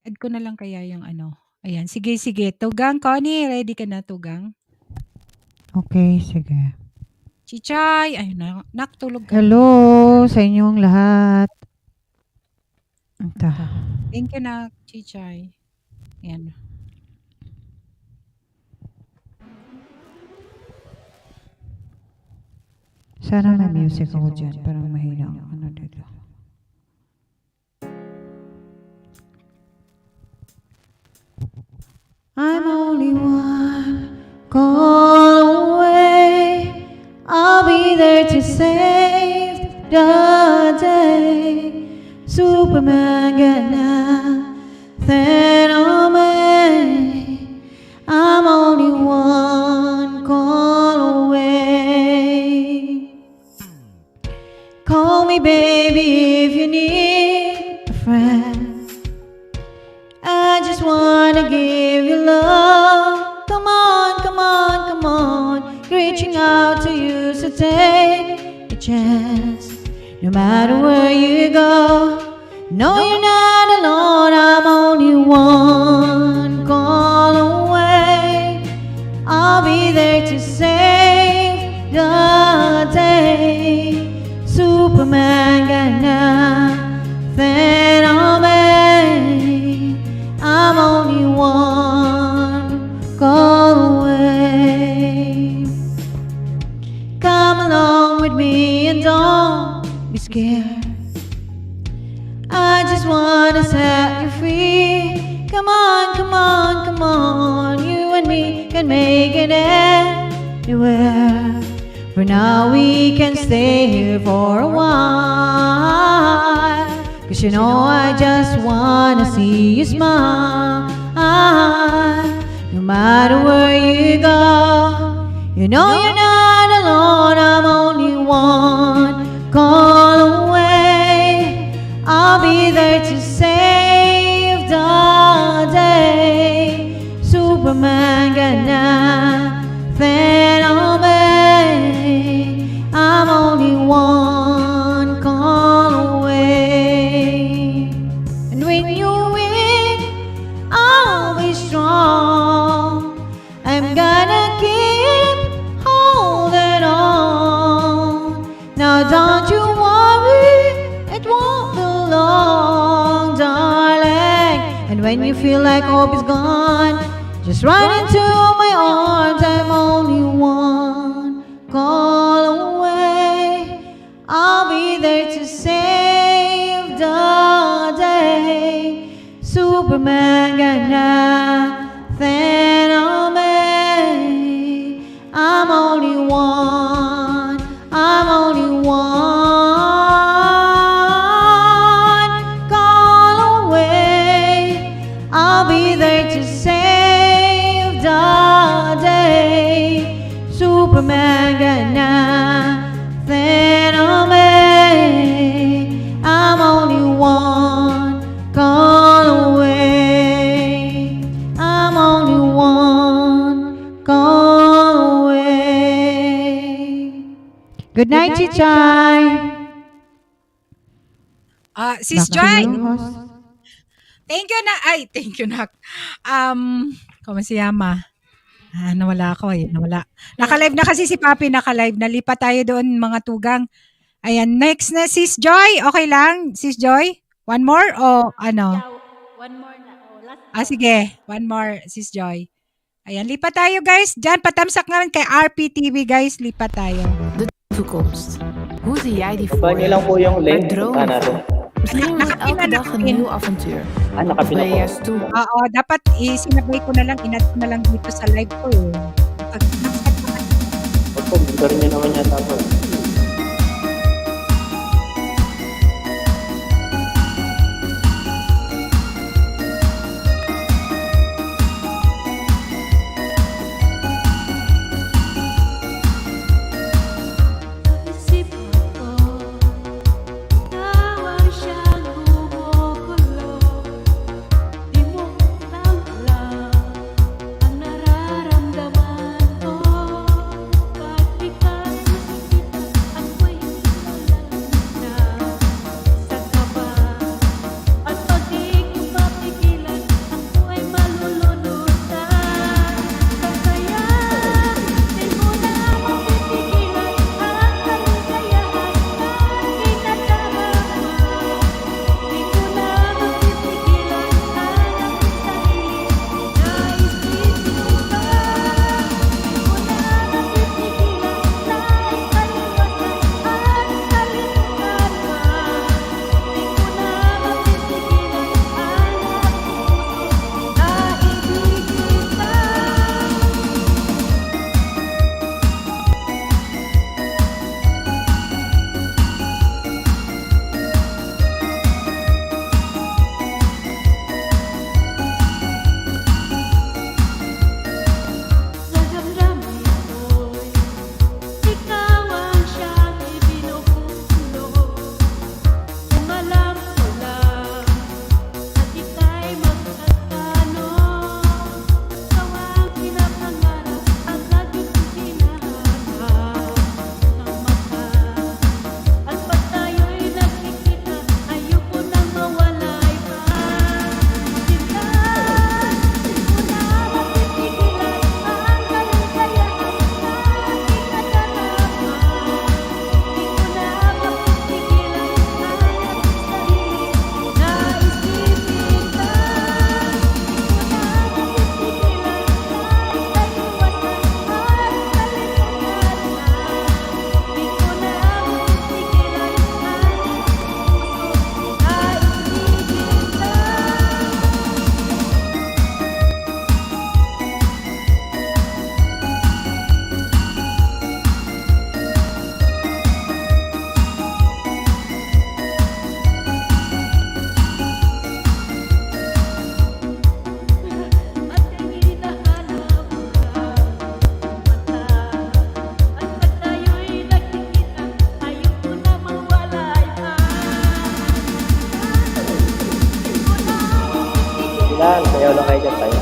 Add ko na lang kaya yung ano. Ayan, sige. Tugang, Connie, ready ka na, Tugang? Okay, sige. Chichay, ayun na, nakatulog ka. Hello sa inyong lahat. Ito. Thank you na, Chichay. Ayan. Sana may music ako dyan. Parang mahina ang ano dito. I'm only one call away. I'll be there to save the day. Superman got nothing on me. I'm only one call away. Call me baby if you need a friend. I just wanna give you love. Come on, reaching out to you, so take a chance. No matter where you go, no, you're not alone. I'm only one call away. I'll be there to save the day. Superman got nothing on me. I'm only one call away. Come along with me and don't be scared. I just wanna set you free. Come on, you and me can make it anywhere. For now we can stay here for a while. 'Cause you know I just wanna see you smile. No matter where you go, you know you're not alone. I'm only one call away. I'll be there to save the day. Superman got nothing on me. I'm only one call away. And when you win, I'll be strong. I'm gonna keep holding on. Now don't you worry, it won't be long, darling. And when you feel like hope is gone, just run into my arms. I'm only one call away. I'll be there to save the day. Superman got nothing on me. I'm only one. Call away. I'll be there to save the day. Superman got nothing on me. I'm only one call away. I'm only one call away. Good night, Chichay. Sis Back to Joy. you, host. Thank you na. Ay, thank you na. Kung si Yama. Nawala ako eh. Nawala. Naka-live na kasi si Papi, naka-live. Nalipat tayo doon mga tugang. Ayan, next na Sis Joy. Okay lang, Sis Joy? One more o ano? One more na. Oh, last. Sige. One more, Sis Joy. Ayan, lipat tayo guys. Diyan, patamsak naman kay RPTV guys. Lipat tayo. Toekomst. Hoe zie jij die Baba voor niyo je? lang po yung link. Waar droom je natin. van? Misschien wordt elke dag een nieuw avontuur. Nakapin Ben je ako. juist toe? Oo, dapat sinabay ko na lang, inad ko na lang dito sa live ko eh. Opo, mentor niyo naman yata po. Isip ako, tawa siyang gumugulo. Di mo lang alam ang nararamdaman ko. Kahit ika'y masakit, ako'y lalala sa kaba. At pag di ko mapigilan, ako'y malululutan sa saya. Di mo na mapipigilan ang kaligayahan na kinadama. Di ko na mapipigilan ang aking sarili na isipin ka. Di ko na mapipigilan na ikaliwasan at kalimutan ka. Di ko na mapipigilan ang aking puso na ibigin ka. Sa damdamin ko'y ikaw ang siyang ibinubulo. Kung alam ko lang at ika'y magtatanong, ikaw ang pinapangarap at lagi kong hinahanap ng mata. At pag tayo'y nagkikita, ayoko nang mawalay pa. Sinta, di ko na mapipigilan ang kaligayahan na kinadama. Di ko na mapipigilan ang aking sarili na isipin ka. Di ko na mapipigilan na ikaliwasan at kalimutan ka. Di ko na mapipigilan ang Ilan, sayaw lang kayo dyan tayo.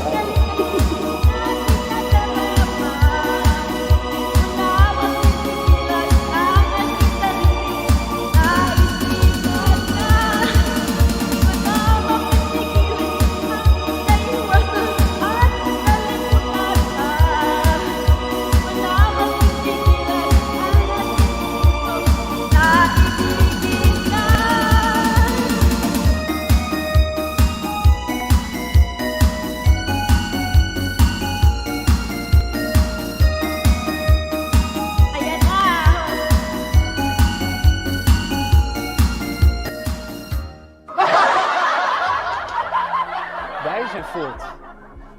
Wijzenvoort.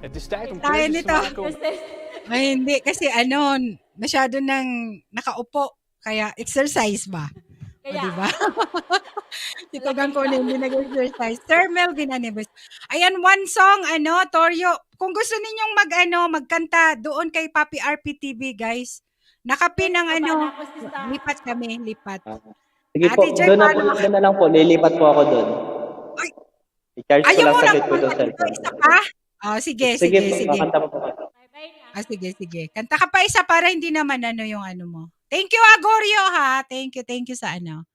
Het is tijd om Tayo keuzes te nito. maken. Ay, hindi. Kasi masyado nang nakaupo. Kaya exercise ba? O, diba? Si Tugang ko na hindi nag-exercise. Sir Melvin Anibus. Ayan, one song, Torio. Kung gusto ninyong magkanta doon kay Papi RPTV, guys, Nakapin ang ano, lipat kami, lipat. Sige po, Ate Joy, doon paano? na lang po. Lilipat po ako doon. Ay, I-charge ko ayaw lang mo lang saglit po itong kumanta dito, cellphone. isa pa? Oh, sige, Sige sige, po, sige. kakanta po po. Sige, sige. Kanta ka pa isa para hindi naman ano yung ano mo. Thank you, Agorio, ha? Thank you sa ano.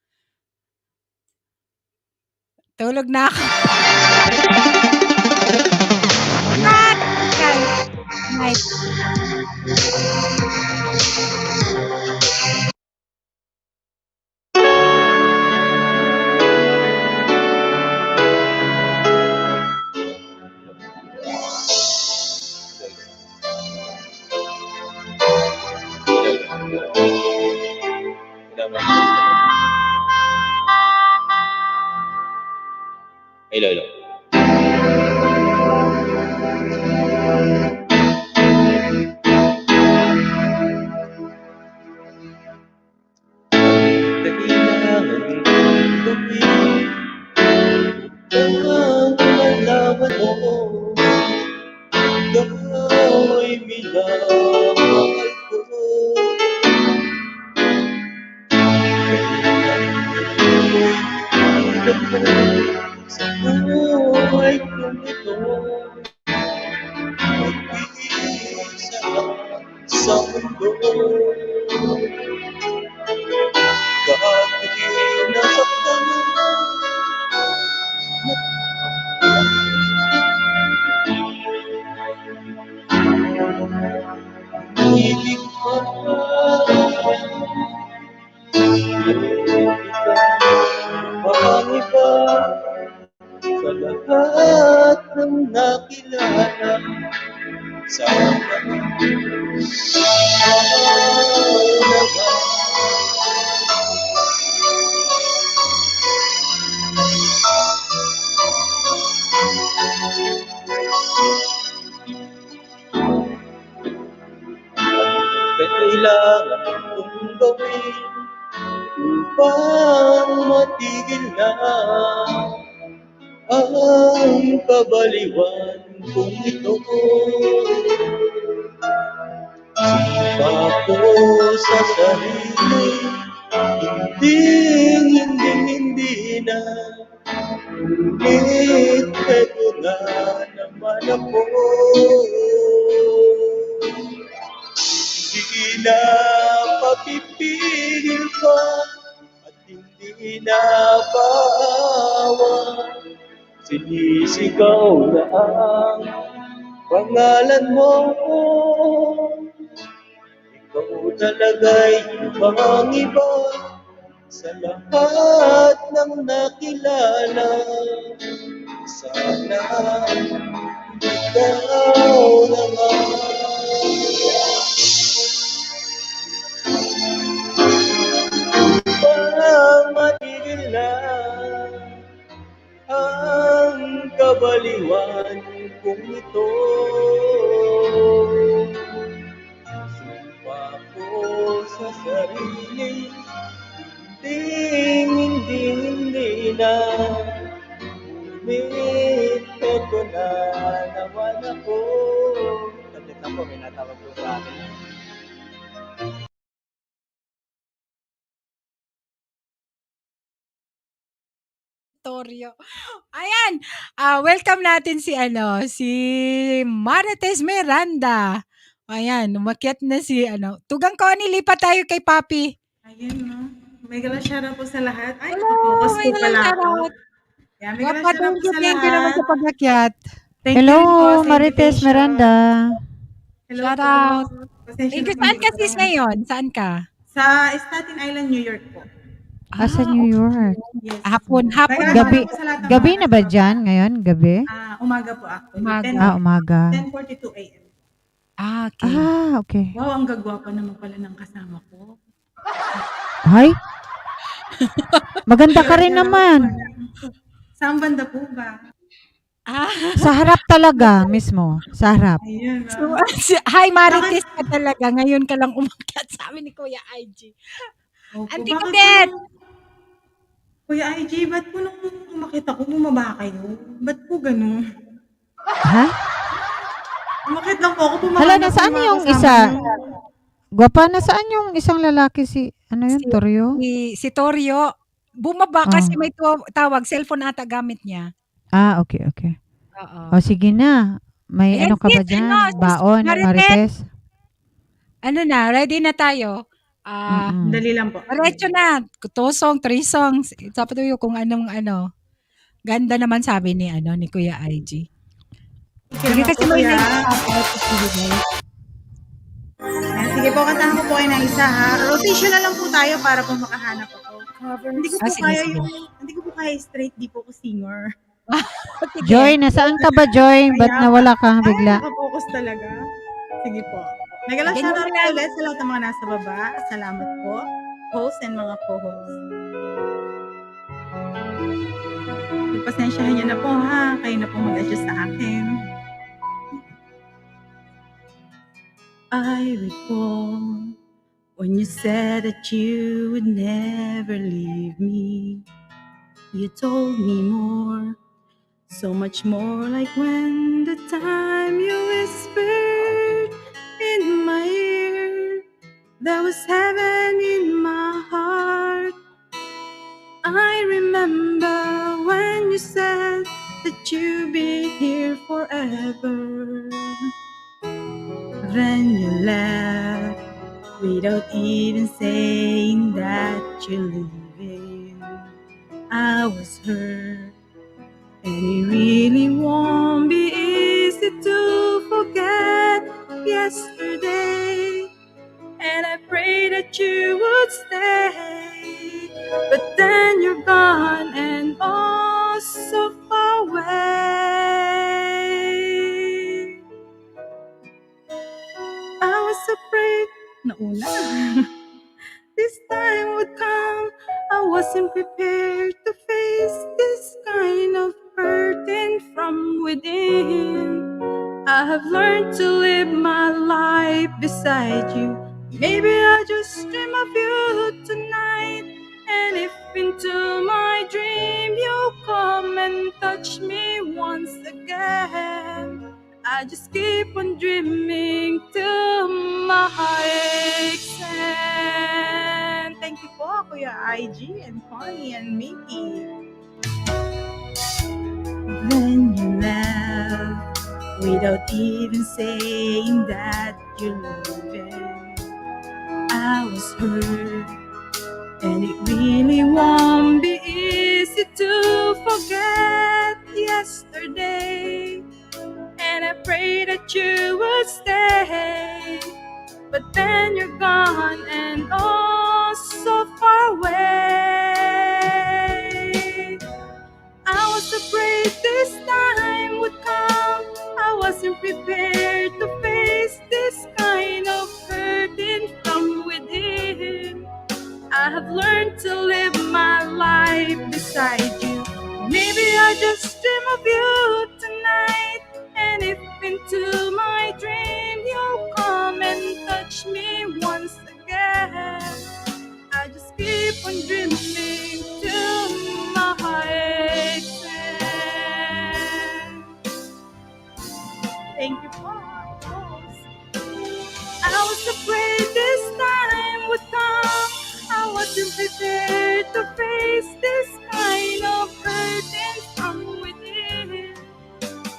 Tulog na ako. Cut! Night. Hey, Lolo. Kailangan gawin ang malaman mo. Ikaw ay minamahal ko. Sa buhay kong ito, mag-iisa sa mundo. Kahit nasaktan mo, ibig ko ang iba sa lahat ng nakilala. Sana kailangan kong gawin upang matigil na ang kabaliwan kong ito. Sumpa ko sa sarili, hindi na. Ngunit eto na naman ako. Hindi na papipigil pa at hindi na paawa. Sinisigaw na ang pangalan mo. Ikaw talaga'y ibang iba sa lahat ng nakilala. Sana ikaw naman. Upang matigil na ang kabaliwan kong ito. Sumpa ko sa sarili, hindi na. Ngunit eto na naman ako. Tandit lang po, may natawag po sa akin. Torio. Ayan, welcome natin si Marites Miranda. Ayan, umakyat na si Tugang Connie, lipat tayo kay Papi. Ayun, no? May galang shoutout po sa lahat. Ay, Hello, focus may po pala ako. shoutout. Yeah, may galang shoutout po sa Thank you naman lahat. sa pag-akyat. Thank you Hello, rin po sa Marites invitation. Miranda. Hello Shout po. out. Pasensya Thank you. na po, Saan hindi ka ko sis lang- ngayon? Saan ka? Sa Staten Island, New York po. Sa New York. Yes. Hapon Kaya Gabi, shoutout po sa lahat ng gabi mga na ba kasama. dyan ngayon? Gabi? Umaga po actually. Umaga. Umaga. 10:42 a.m. Okay. Okay. Wow, ang gagwapa naman pala ng kasama ko. Ay? Maganda ka rin naman. Saan banda po ba? Sa harap talaga mismo. Sa harap. Ayun. Hi, Marites ka talaga. Ngayon ka lang umakyat sa amin ni Kuya IG. Auntie bakit Cadet! Kuya IG, ba't po nung umakit ako, bumaba kayo? Ba't po ganun? Ha? Umakit lang po ako, bumaba Hala, na po nasaan mga yung kasama isa? niyo. Gwapa na saan yung isang lalaki ano yun, Si Toryo? si Torio, bumaba kasi Oh. may tawag, cellphone ata gamit niya. Okay, okay. Oo. O sige na. May Ayan ano ka ba sis, dyan? sis Baon, Marites, Marites? ano na, ready na tayo. Dali lang po. Diretso na, 2 song, 3 songs. It's up to you kung anong ganda naman sabi ni Kuya IG. Sige naman kasi po, may kuya. nagbibigay. Sige po, kantahan ko po kayo ng isa ha. Rotation na lang po tayo para po makahanap ako. Hindi ko po Sige, kaya sige. hindi ko po kaya straight, di po ko singer. Sige. Joy, nasaan ka ba, Joy? Ba't nawala ka bigla? Nakapokus talaga. Sige po. Mega love Ganyan shoutout po lang. ulit sa lahat ng mga nasa baba. Salamat po. Host and mga co-host. Pasensyahan niyo na po ha. Kayo na po mag-adjust sa akin. I recall when you said that you would never leave me. You told me more, so much more, like when the time you whispered in my ear, there was heaven in my heart. I remember when you said that you'd be here forever. Then you left without even saying that you're leaving. I was hurt, and it really won't be easy to forget yesterday. And I pray that you would stay, but then you're gone and oh so far away. I was afraid nauna this time would come. I wasn't prepared to face this kind of burden from within. I have learned to live my life beside you. Maybe I just dream of you tonight. And if into my dream you come and touch me once again, I just keep on dreaming till my heart's end. Thank you po, Kuya IG and Connie and Mickey. Then you left without even saying that you're leaving. I was hurt, and it really won't be easy to forget yesterday. And I pray that you would stay, but then you're gone and oh so far away. I was afraid this time would come. I wasn't prepared to face this kind of burden from within. I have learned to live my life beside you. Maybe I just dream of you tonight. And if into my dream you come and touch me once again, I just keep on dreaming till my heart's end. Thank you for I was afraid this time would come. I wasn't prepared to face this kind of burden from within.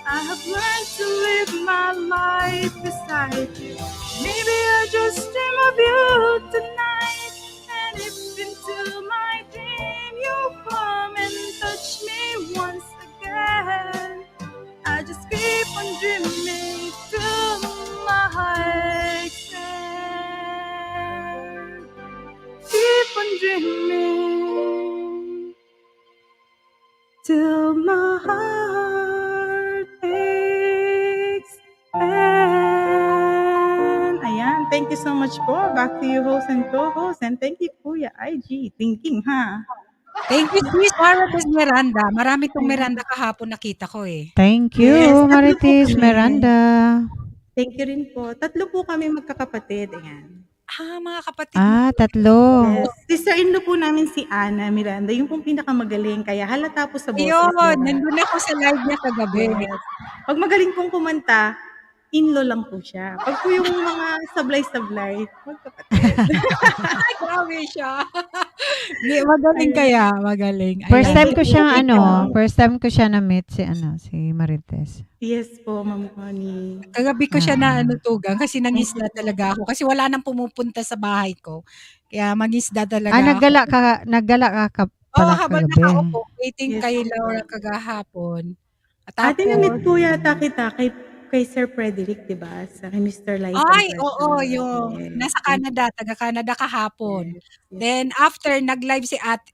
I have learned to live my life beside you. Maybe I just dream of you tonight. And if into my dream you come and touch me once again, I just keep on dreaming till my heart's end. Keep on dreaming till my heart aches and ayan, thank you so much po. Back to you, host and co-host. And thank you, Kuya IG. Thinking, ha? Thank you, sis Marites Miranda. Marami tong Miranda kahapon nakita ko eh. Thank you, Yes, tatlo po Marites kami. Miranda. Thank you rin po. 3 po kami magkakapatid. Ayan. Mga kapatid. Tatlo. Yes. Sister-in-law po namin si Ana Miranda. Yung pong pinakamagaling. Kaya halata po sa boses Ayun, niya. nandun ako sa live niya kagabi. Yes. Pag magaling pong kumanta, in-law lang po siya. Pag po yung mga sablay-sablay, magkapatid. Ay, grabe siya. Hindi, magaling kaya, magaling. First Ayan. time ko siya first time ko siya na-meet si Marites. Yes po, Ma'am Connie. Kagabi ko siya na tugang kasi nangisda talaga ako. Kasi wala nang pumupunta sa bahay ko. Kaya mangisda talaga ako. Naggala ka Oo, pala habang kagabi. nakaupo, waiting Yes kay po. Laura kagahapon. At Ate, tapos, na-meet po yata kita kay Sir Frederick, di ba? Sa kay Mr. Light and ay, Pleasure. oo, yung Yes. nasa Canada, taga-Canada kahapon. Yes. Then after nag-live si Ana.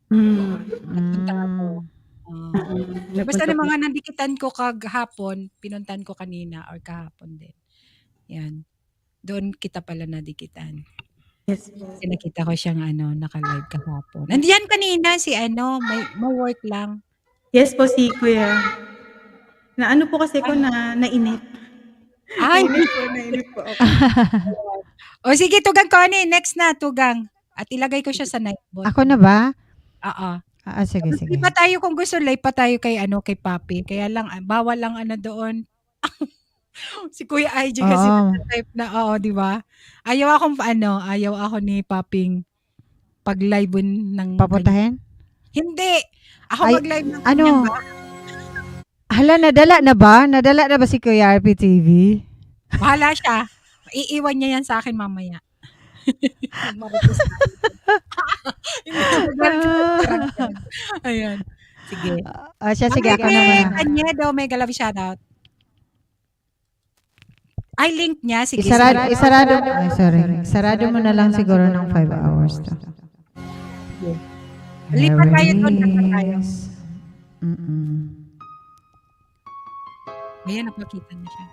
Nagpunta ako. Basta Nagpunta ng po mga siya. nandikitan ko kagahapon, pinuntan ko kanina or kahapon din. Yan. Doon kita pala nadikitan. Yes po. Kasi nakita ko siyang naka-live kahapon. Nandiyan kanina si may work lang. Yes po, si Kuya. Na ano po kasi ko nainip. Ay, Nainip po ako. o sige, Tugang Connie, next na, Tugang. At ilagay ko siya sa night bot. Ako na ba? Oo. Sige, sige. Live pa tayo kung gusto, live pa tayo kay Papi. Kaya lang, bawal lang doon. Si Kuya IG kasi type na, di ba? Ayaw ako ni Paping pag-live ng Paputahin? Hindi. Ako Ay, mag-live ng ano? kanyang bahay. Hala, nadala na ba? Nadala na ba si Kuya RPTV? Bahala siya. Iiwan niya yan sa akin mamaya. Marites na. Ayan. Sige. Sige, ako naman. Kanyedo, mega love shoutout. Ay, link niya. Sige. Isarado mo na lang siguro ng 5 hours to. Lipat tayo doon. Lipat tayo. Ayan, napakita na siya.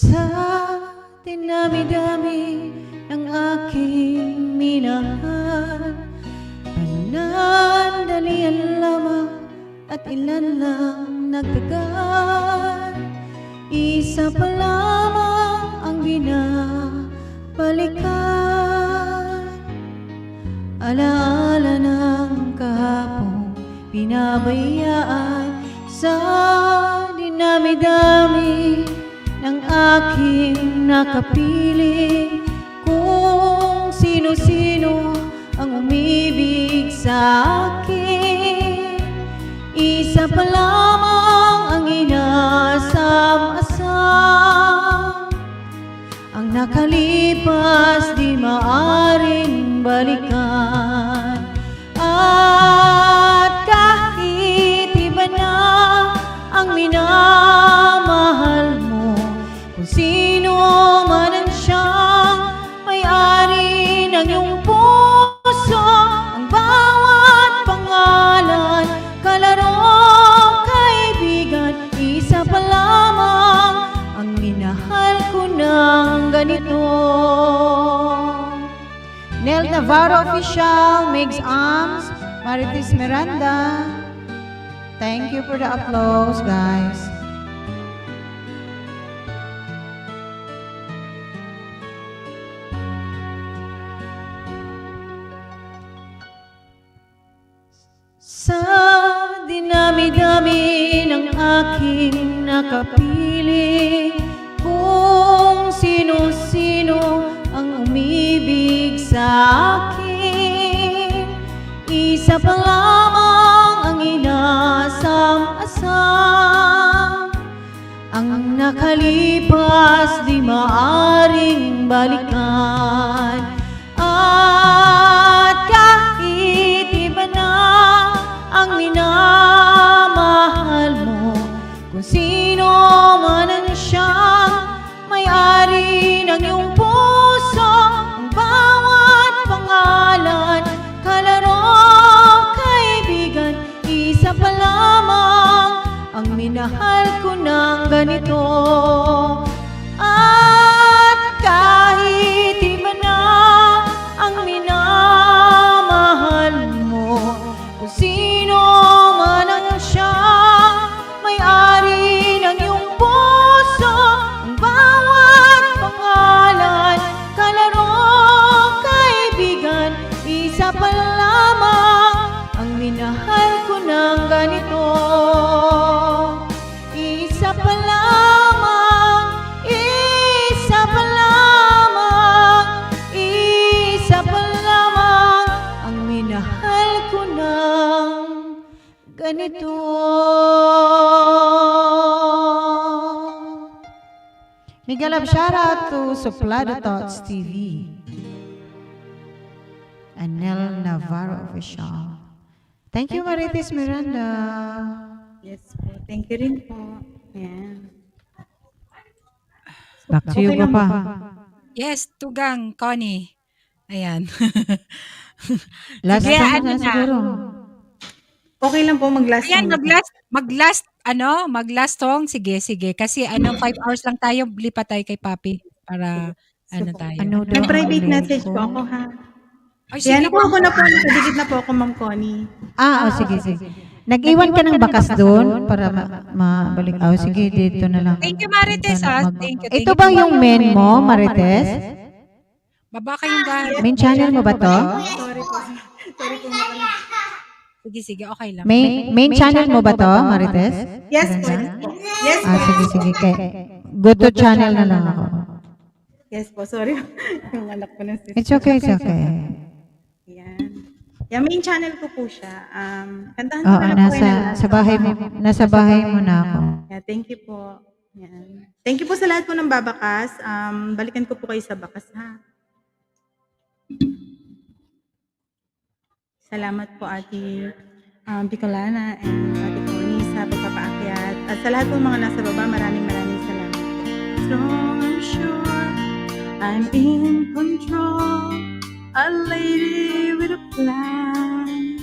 Sa dinami-dami ng aking minahal, panandalian lamang at ilan lang nagtagal. Isa pa lamang ang binabalikan, alaala ng kahapon pinabayaan. Sa dinami-dami ng aking nakapili, kung sino-sino ang umibig sa akin. Isa pa lamang ang inasam-asam, ang nakalipas di maaring balikan. At kahit iba na ang minamahal mo, kung sino man ang siyang may-ari ng iyong puso, ang bawat pangalan, kalarong kaibigan, isa pa lamang ang minahal ko ng ganito. Nel Navarro Official, Migs Arms, Marites Miranda. Thank you for the applause, guys. Sa dinami-dami ng aking nakapili, kung sino-sino ang umibig sa akin, isa pa lamang ang inasam-asam, ang nakalipas di maaring balikan. At kahit iba na ang minamahal mo, kung sino man ang siyang may-ari ng iyong puso, ang bawat pangalan, kalarong kaibigan, isa pa lamang ang minahal ko ng ganito. ganito. Mega love shout out to Suplado Thoughts TV. Anel Navarro Official. Thank you, Marites Miranda. Yes po. Thank you rin po. Ayan. Back to you, Okay lang Papa. Yes, Tugang, Connie. Ayan. Last Sige, time ano na na. siguro. Okay lang po mag-last Ayan, song. mag-last song. Sige. Kasi 5 hours lang tayo, lipat tayo kay Papi para ano tayo. Ano daw ang Nag-private ulit message ko? po ako ha. Ay, Yan, sige. ako na po. Nakadikit na po ako, Ma'am Connie. Sige. Nag-iwan ka ng bakas doon para mabalik. Sige, dito na lang. Thank you, Marites, ha? Thank you. Ito ba yung main mo, Marites? Baba kayong dahil. Main channel mo ba to? Sorry po. Sorry po. Sige, okay lang. Main channel mo ba to, Marites? Yes po. Yes po. Sige. Go to channel na lang ako. Yes po. Sorry. Yung anak ko na sister. It's okay. Yan. Yan, main channel ko po siya. Kantahan ko Oo, na lang po kayo na nasa bahay mo na ako. Yeah, thank you po. Yan. Thank you po sa lahat po ng babakas. Balikan ko po kayo sa bakas, ha? Salamat po, Ate Bicolana and Ate Connie sa pagpapaakyat. At sa lahat po mga nasa baba, maraming salamat. So I'm sure I'm in control, a lady with a plan,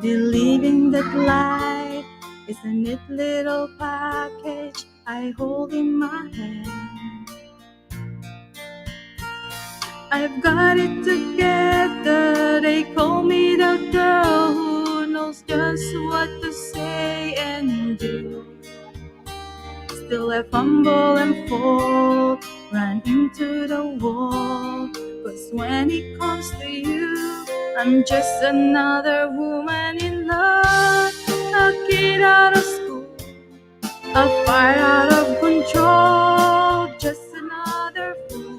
believing that life is a neat little package I hold in my hand. I've got it together, they call me the girl who knows just what to say and do. Still I fumble and fall, run into the wall. Cause when it comes to you, I'm just another woman in love. A kid out of school, a fire out of control. Just another fool.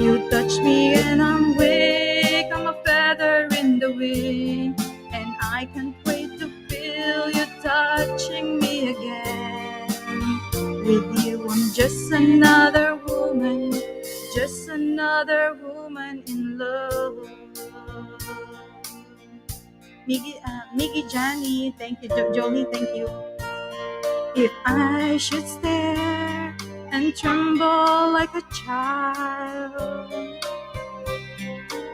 You touch me and I'm weak, I'm a feather in the wind. And I can't wait to feel you touching me again. With you I'm just another woman in love. Miggy Johnny, thank you. Jolie, thank you. If I should stare and tremble like a child,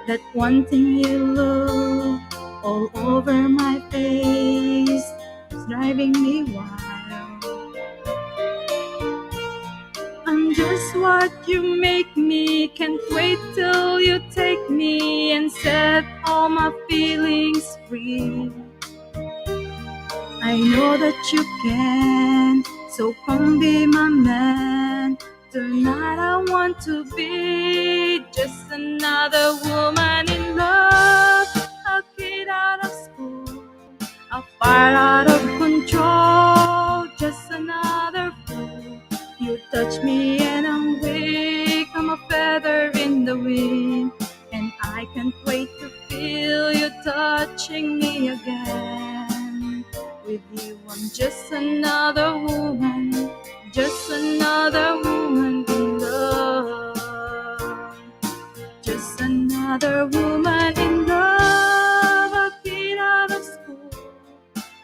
that one thing you look all over my face is driving me wild. I'm just what you make me, can't wait till you take me and set all my feelings free. I know that you can, so come be my man. Tonight I want to be just another woman in love, a kid out of school, a fire out of control, just another fool. You touch me and I'm weak, I'm a feather in the wind, and I can't wait to feel you touching me again. With you I'm just another woman in love. Just another woman in love, a kid out of school,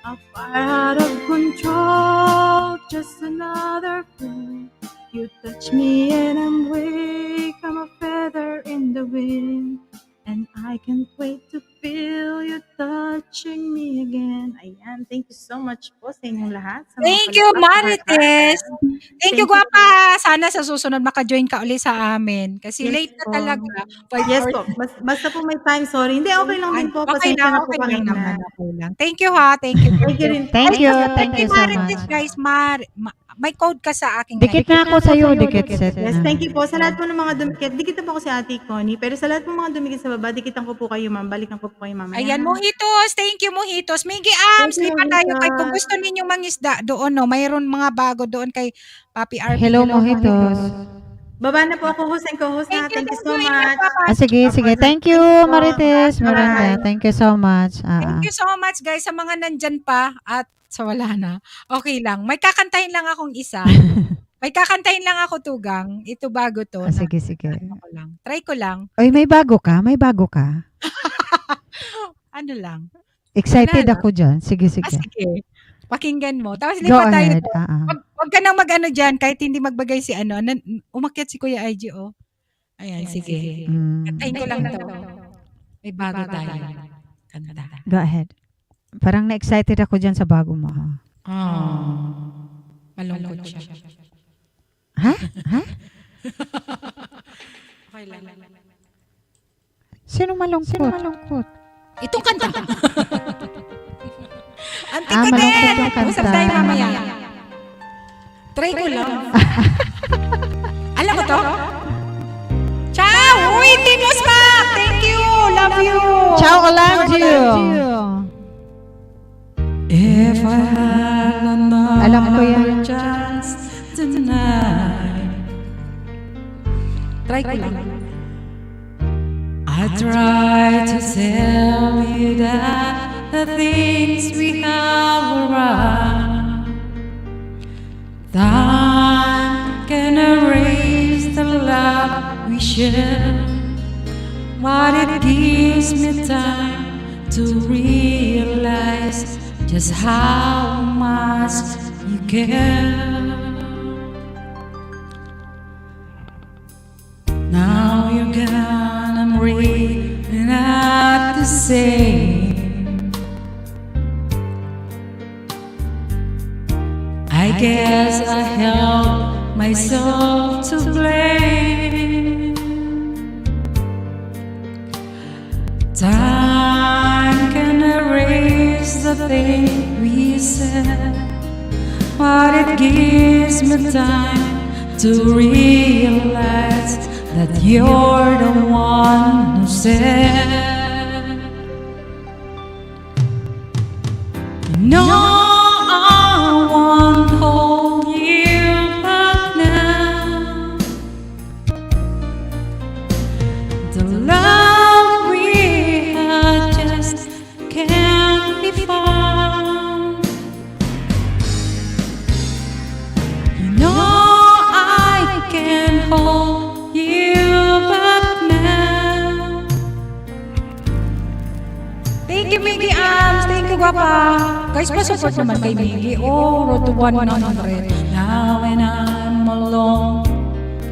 a fire out of control, just another fool. You touch me and I'm weak, I'm a feather in the wind, and I can't wait to feel you touching me again. Ayan, thank you so much po sa inyong lahat. Sa mga Thank you, palakpak. Marites. Thank Thank you, you Guapa. Sana sa susunod maka-join ka uli sa amin. Kasi Yes late na po. talaga. 5 Yes hours. po. Basta po may time, sorry. Hindi, okay lang din po. Okay Pasensya lang, na po okay kami lang na. naman. Okay lang. Thank you, ha. Thank you. Thank you rin. Thank you so Marites, much. guys. May code ka sa aking Dikit na ako sa'yo, dikit set Yes, na. thank you po. Sa lahat po ng mga dumikit, dikit na po ako si Ate Connie. Pero sa lahat po ng mga dumikit sa baba, dikitan ko po kayo, ma'am. Balikan ko po kayo, mamaya. Ayan, Mojitos. Thank you, Mojitos. Miggy Arms, Thank you, lipat tayo kay Mojitos. kung gusto ninyong mangisda doon, no. Mayroon mga bago doon kay Papi RP. Hello, Mojitos. Baba na po ako, host and co-host na. Thank you so much. Sige, sige. Thank you, Marites. Miranda. Thank you so much. Thank you so much guys sa mga nandyan pa at sa wala na. Okay lang. May kakantahin lang akong isa. May kakantahin lang ako, Tugang. Ito bago to. Sige, sige. Try ko lang. Oy, may bago ka? May bago ka? Ano lang. Excited Wala lang. ako dyan. Sige, sige. Sige. Pakinggan mo. Tapos Go lipat tayo. ahead. Wag ka nang mag-ano dyan kahit hindi magbagay si ano. Umakyat si Kuya IG, oh. Ayan, sige. Kantahin ko lang to. May bago tayo. Kanta. Go ahead. Parang na-excited ako dyan sa bago mo. Malungkot siya. Ha? Ha? Okay lang. Sino malungkot? Sino malungkot? Itong kanta. Antik ka malungkot din. yung kanta. Usap tayo mamaya. Try ko lang. Alam mo to? Ciao! Uy, Team Usmak! Thank you! Love you! Ciao, Olandio! If I had another Alam ko yan. chance tonight, Try ko lang. I try to tell you that the things we have around, time can erase the love we share, but it gives me time to realize just how much you care. Now you're gone, I'm really not the same. I guess I held myself to blame. Time can erase the thing we said, but it gives me time to realize that you're the one who said, no, I won't hold you back now. The love we had just can't be found. You know I can hold you back now. Thank you, Miggy Arms. Thank you, Guapa. Guys, pa-support naman kay Miggy. Oh, road to 100. Now when I'm alone,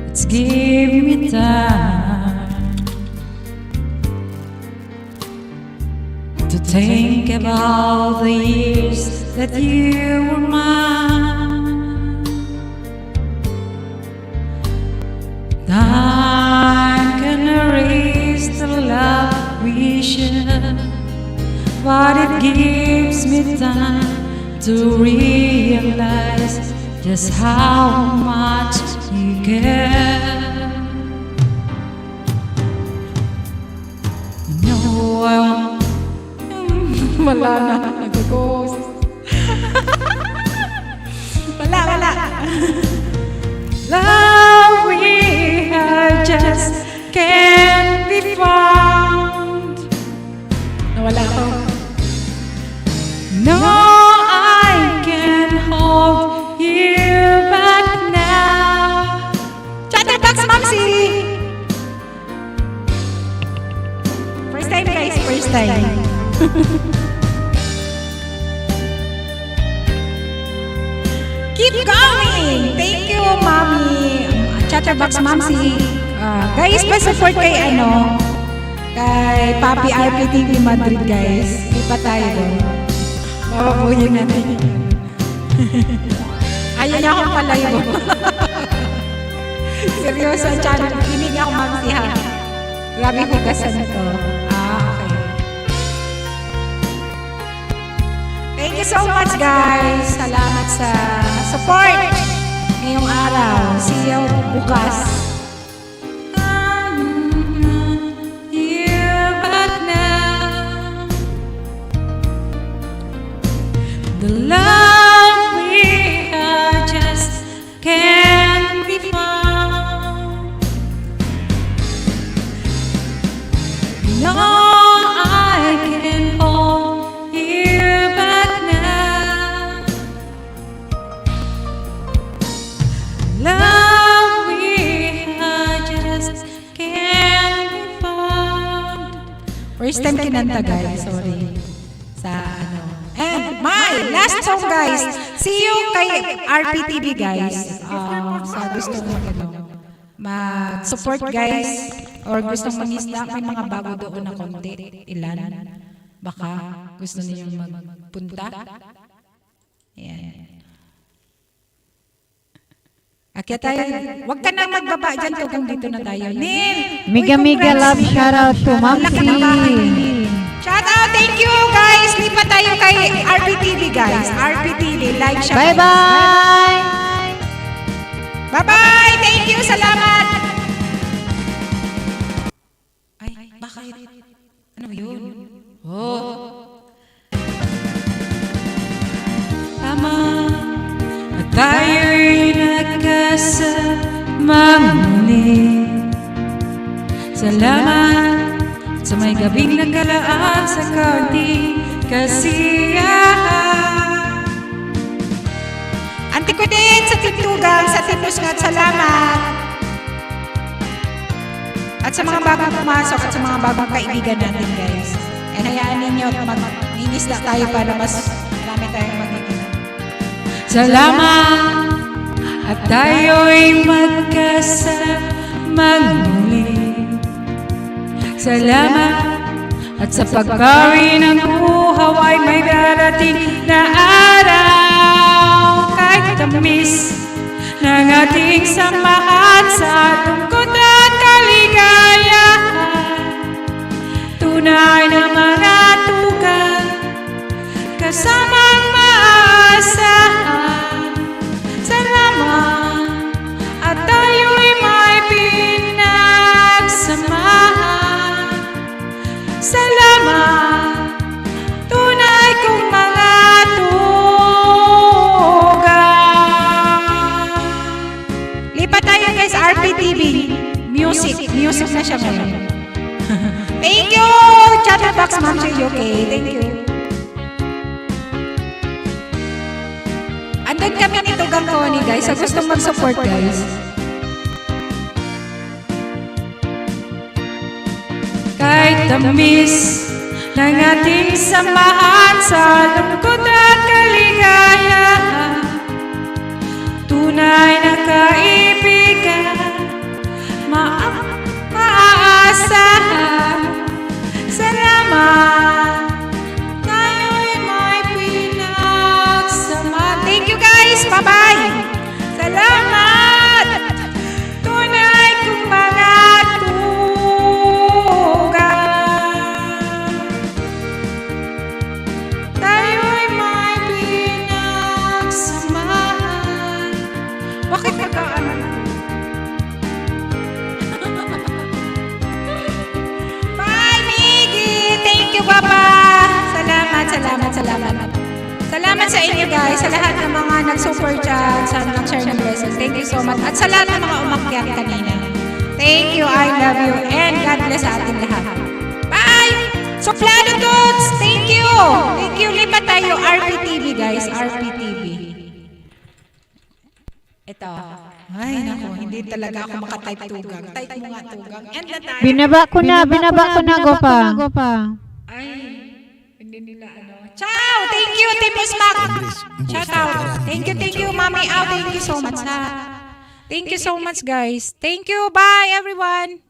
it's give me time to think about the years that you were mine. Time can erase the love we shared, but it gives me time to realize just how much you care. You know Wala na. Nag-ghost. Wala. love we had just can't be found. Nawala ako. No, I can hold you back now. Chatterbox Mamsi! First time guys, first time. Keep going! Thank you, Mami. Chatterbox Mamsi. Guys, pa-support kay kay Papi RPTV Madrid, guys. Ipa tayo doon. Mababuhin natin. Ayaw niya akong palayo. Seryoso, channel. Kinig ako, Mamsi, ha? Grabe hugasan to. Okay. Thank you so much, guys. Salamat sa support ngayong araw. See you bukas. The love we had just can't be found. No, I can hold you back now. Love we had just can't be found. First time kinanta, guys. Sorry. Sa ano. And my last song, guys. See you kay RPTV, guys. Sa gusto mo mag-support, guys. Or gustong mangisda, may mga bago doon na konti. Ilan? Baka gusto niyo magpunta. Ayan. Akya tayo. Huwag ka na magbaba dyan. Tugang dito na tayo. Neil! Mega love shoutout to Mamsi. Shout out, thank you guys. Lipat tayo kay RPTV, guys. RPTV, like siya. Bye-bye. Bye-bye. Thank you. Salamat. Ay, bakit? Ano yun? Oh. Tama at tayo'y nagkasamang muli. Salamat sa may gabing nakalaan sa kaunting kasiyahan. Auntie ko din sa Tintugang, sa Tinusngat, salamat. At sa mga bagong pumasok at sa mga bagong kaibigan natin, guys. And hayaan ninyo mag-inisda tayo para mas marami tayong magiging. Salamat at tayo'y magkasamang muli. Salamat at sa pagbawi ng buhaw ay may darating na araw. Kahit tamis ng ating samahan sa lungkot at kaligayahan, tunay na mga tugan kasamang maaasahan. Salamat at tayo'y may pinagsamahan. Salamat, tunay kong mga tugan. Lipat tayo, guys, RPTV. Music na siya ngayon. Thank you! Chatterbox, Ma'am Shirley, okay? Thank you. Andun kami ni Tugang Connie, guys. Sa gustong mag-support, guys. Kahit tamis ng ating samahan sa lungkot at kaligayahan, tunay na kaibigan, maaasahan. Salamat, tayo'y may pinagsama. Thank you, guys. Bye-bye. Salamat. Tunay kong mga tugan. Tayo'y may pinagsamahan. Bakit nagkaan? Bye, Miggy. Thank you, Papa. Salamat. Salamat sa inyo, guys. Sa lahat ng mga nag-super chat, sa nag-share ng blessings. Thank you so much. At sa lahat ng mga umakyat kanina. Thank you, I love you, and God bless sa ating lahat. Bye! Suplado Dudes! Thank you! Thank you. Lipat tayo. RPTV, guys. RPTV. Ito. Ay, naku. Hindi talaga ako makatype tugang. Type mo nga tugang. End na tayo. Binaba ko na, Gopa. Ay, hindi nila ano. Ciao! Thank you, Team Smack! Shout out. Thank you, Mami Out. Thank you so much. Thank you so much, guys. Thank you. Bye, everyone.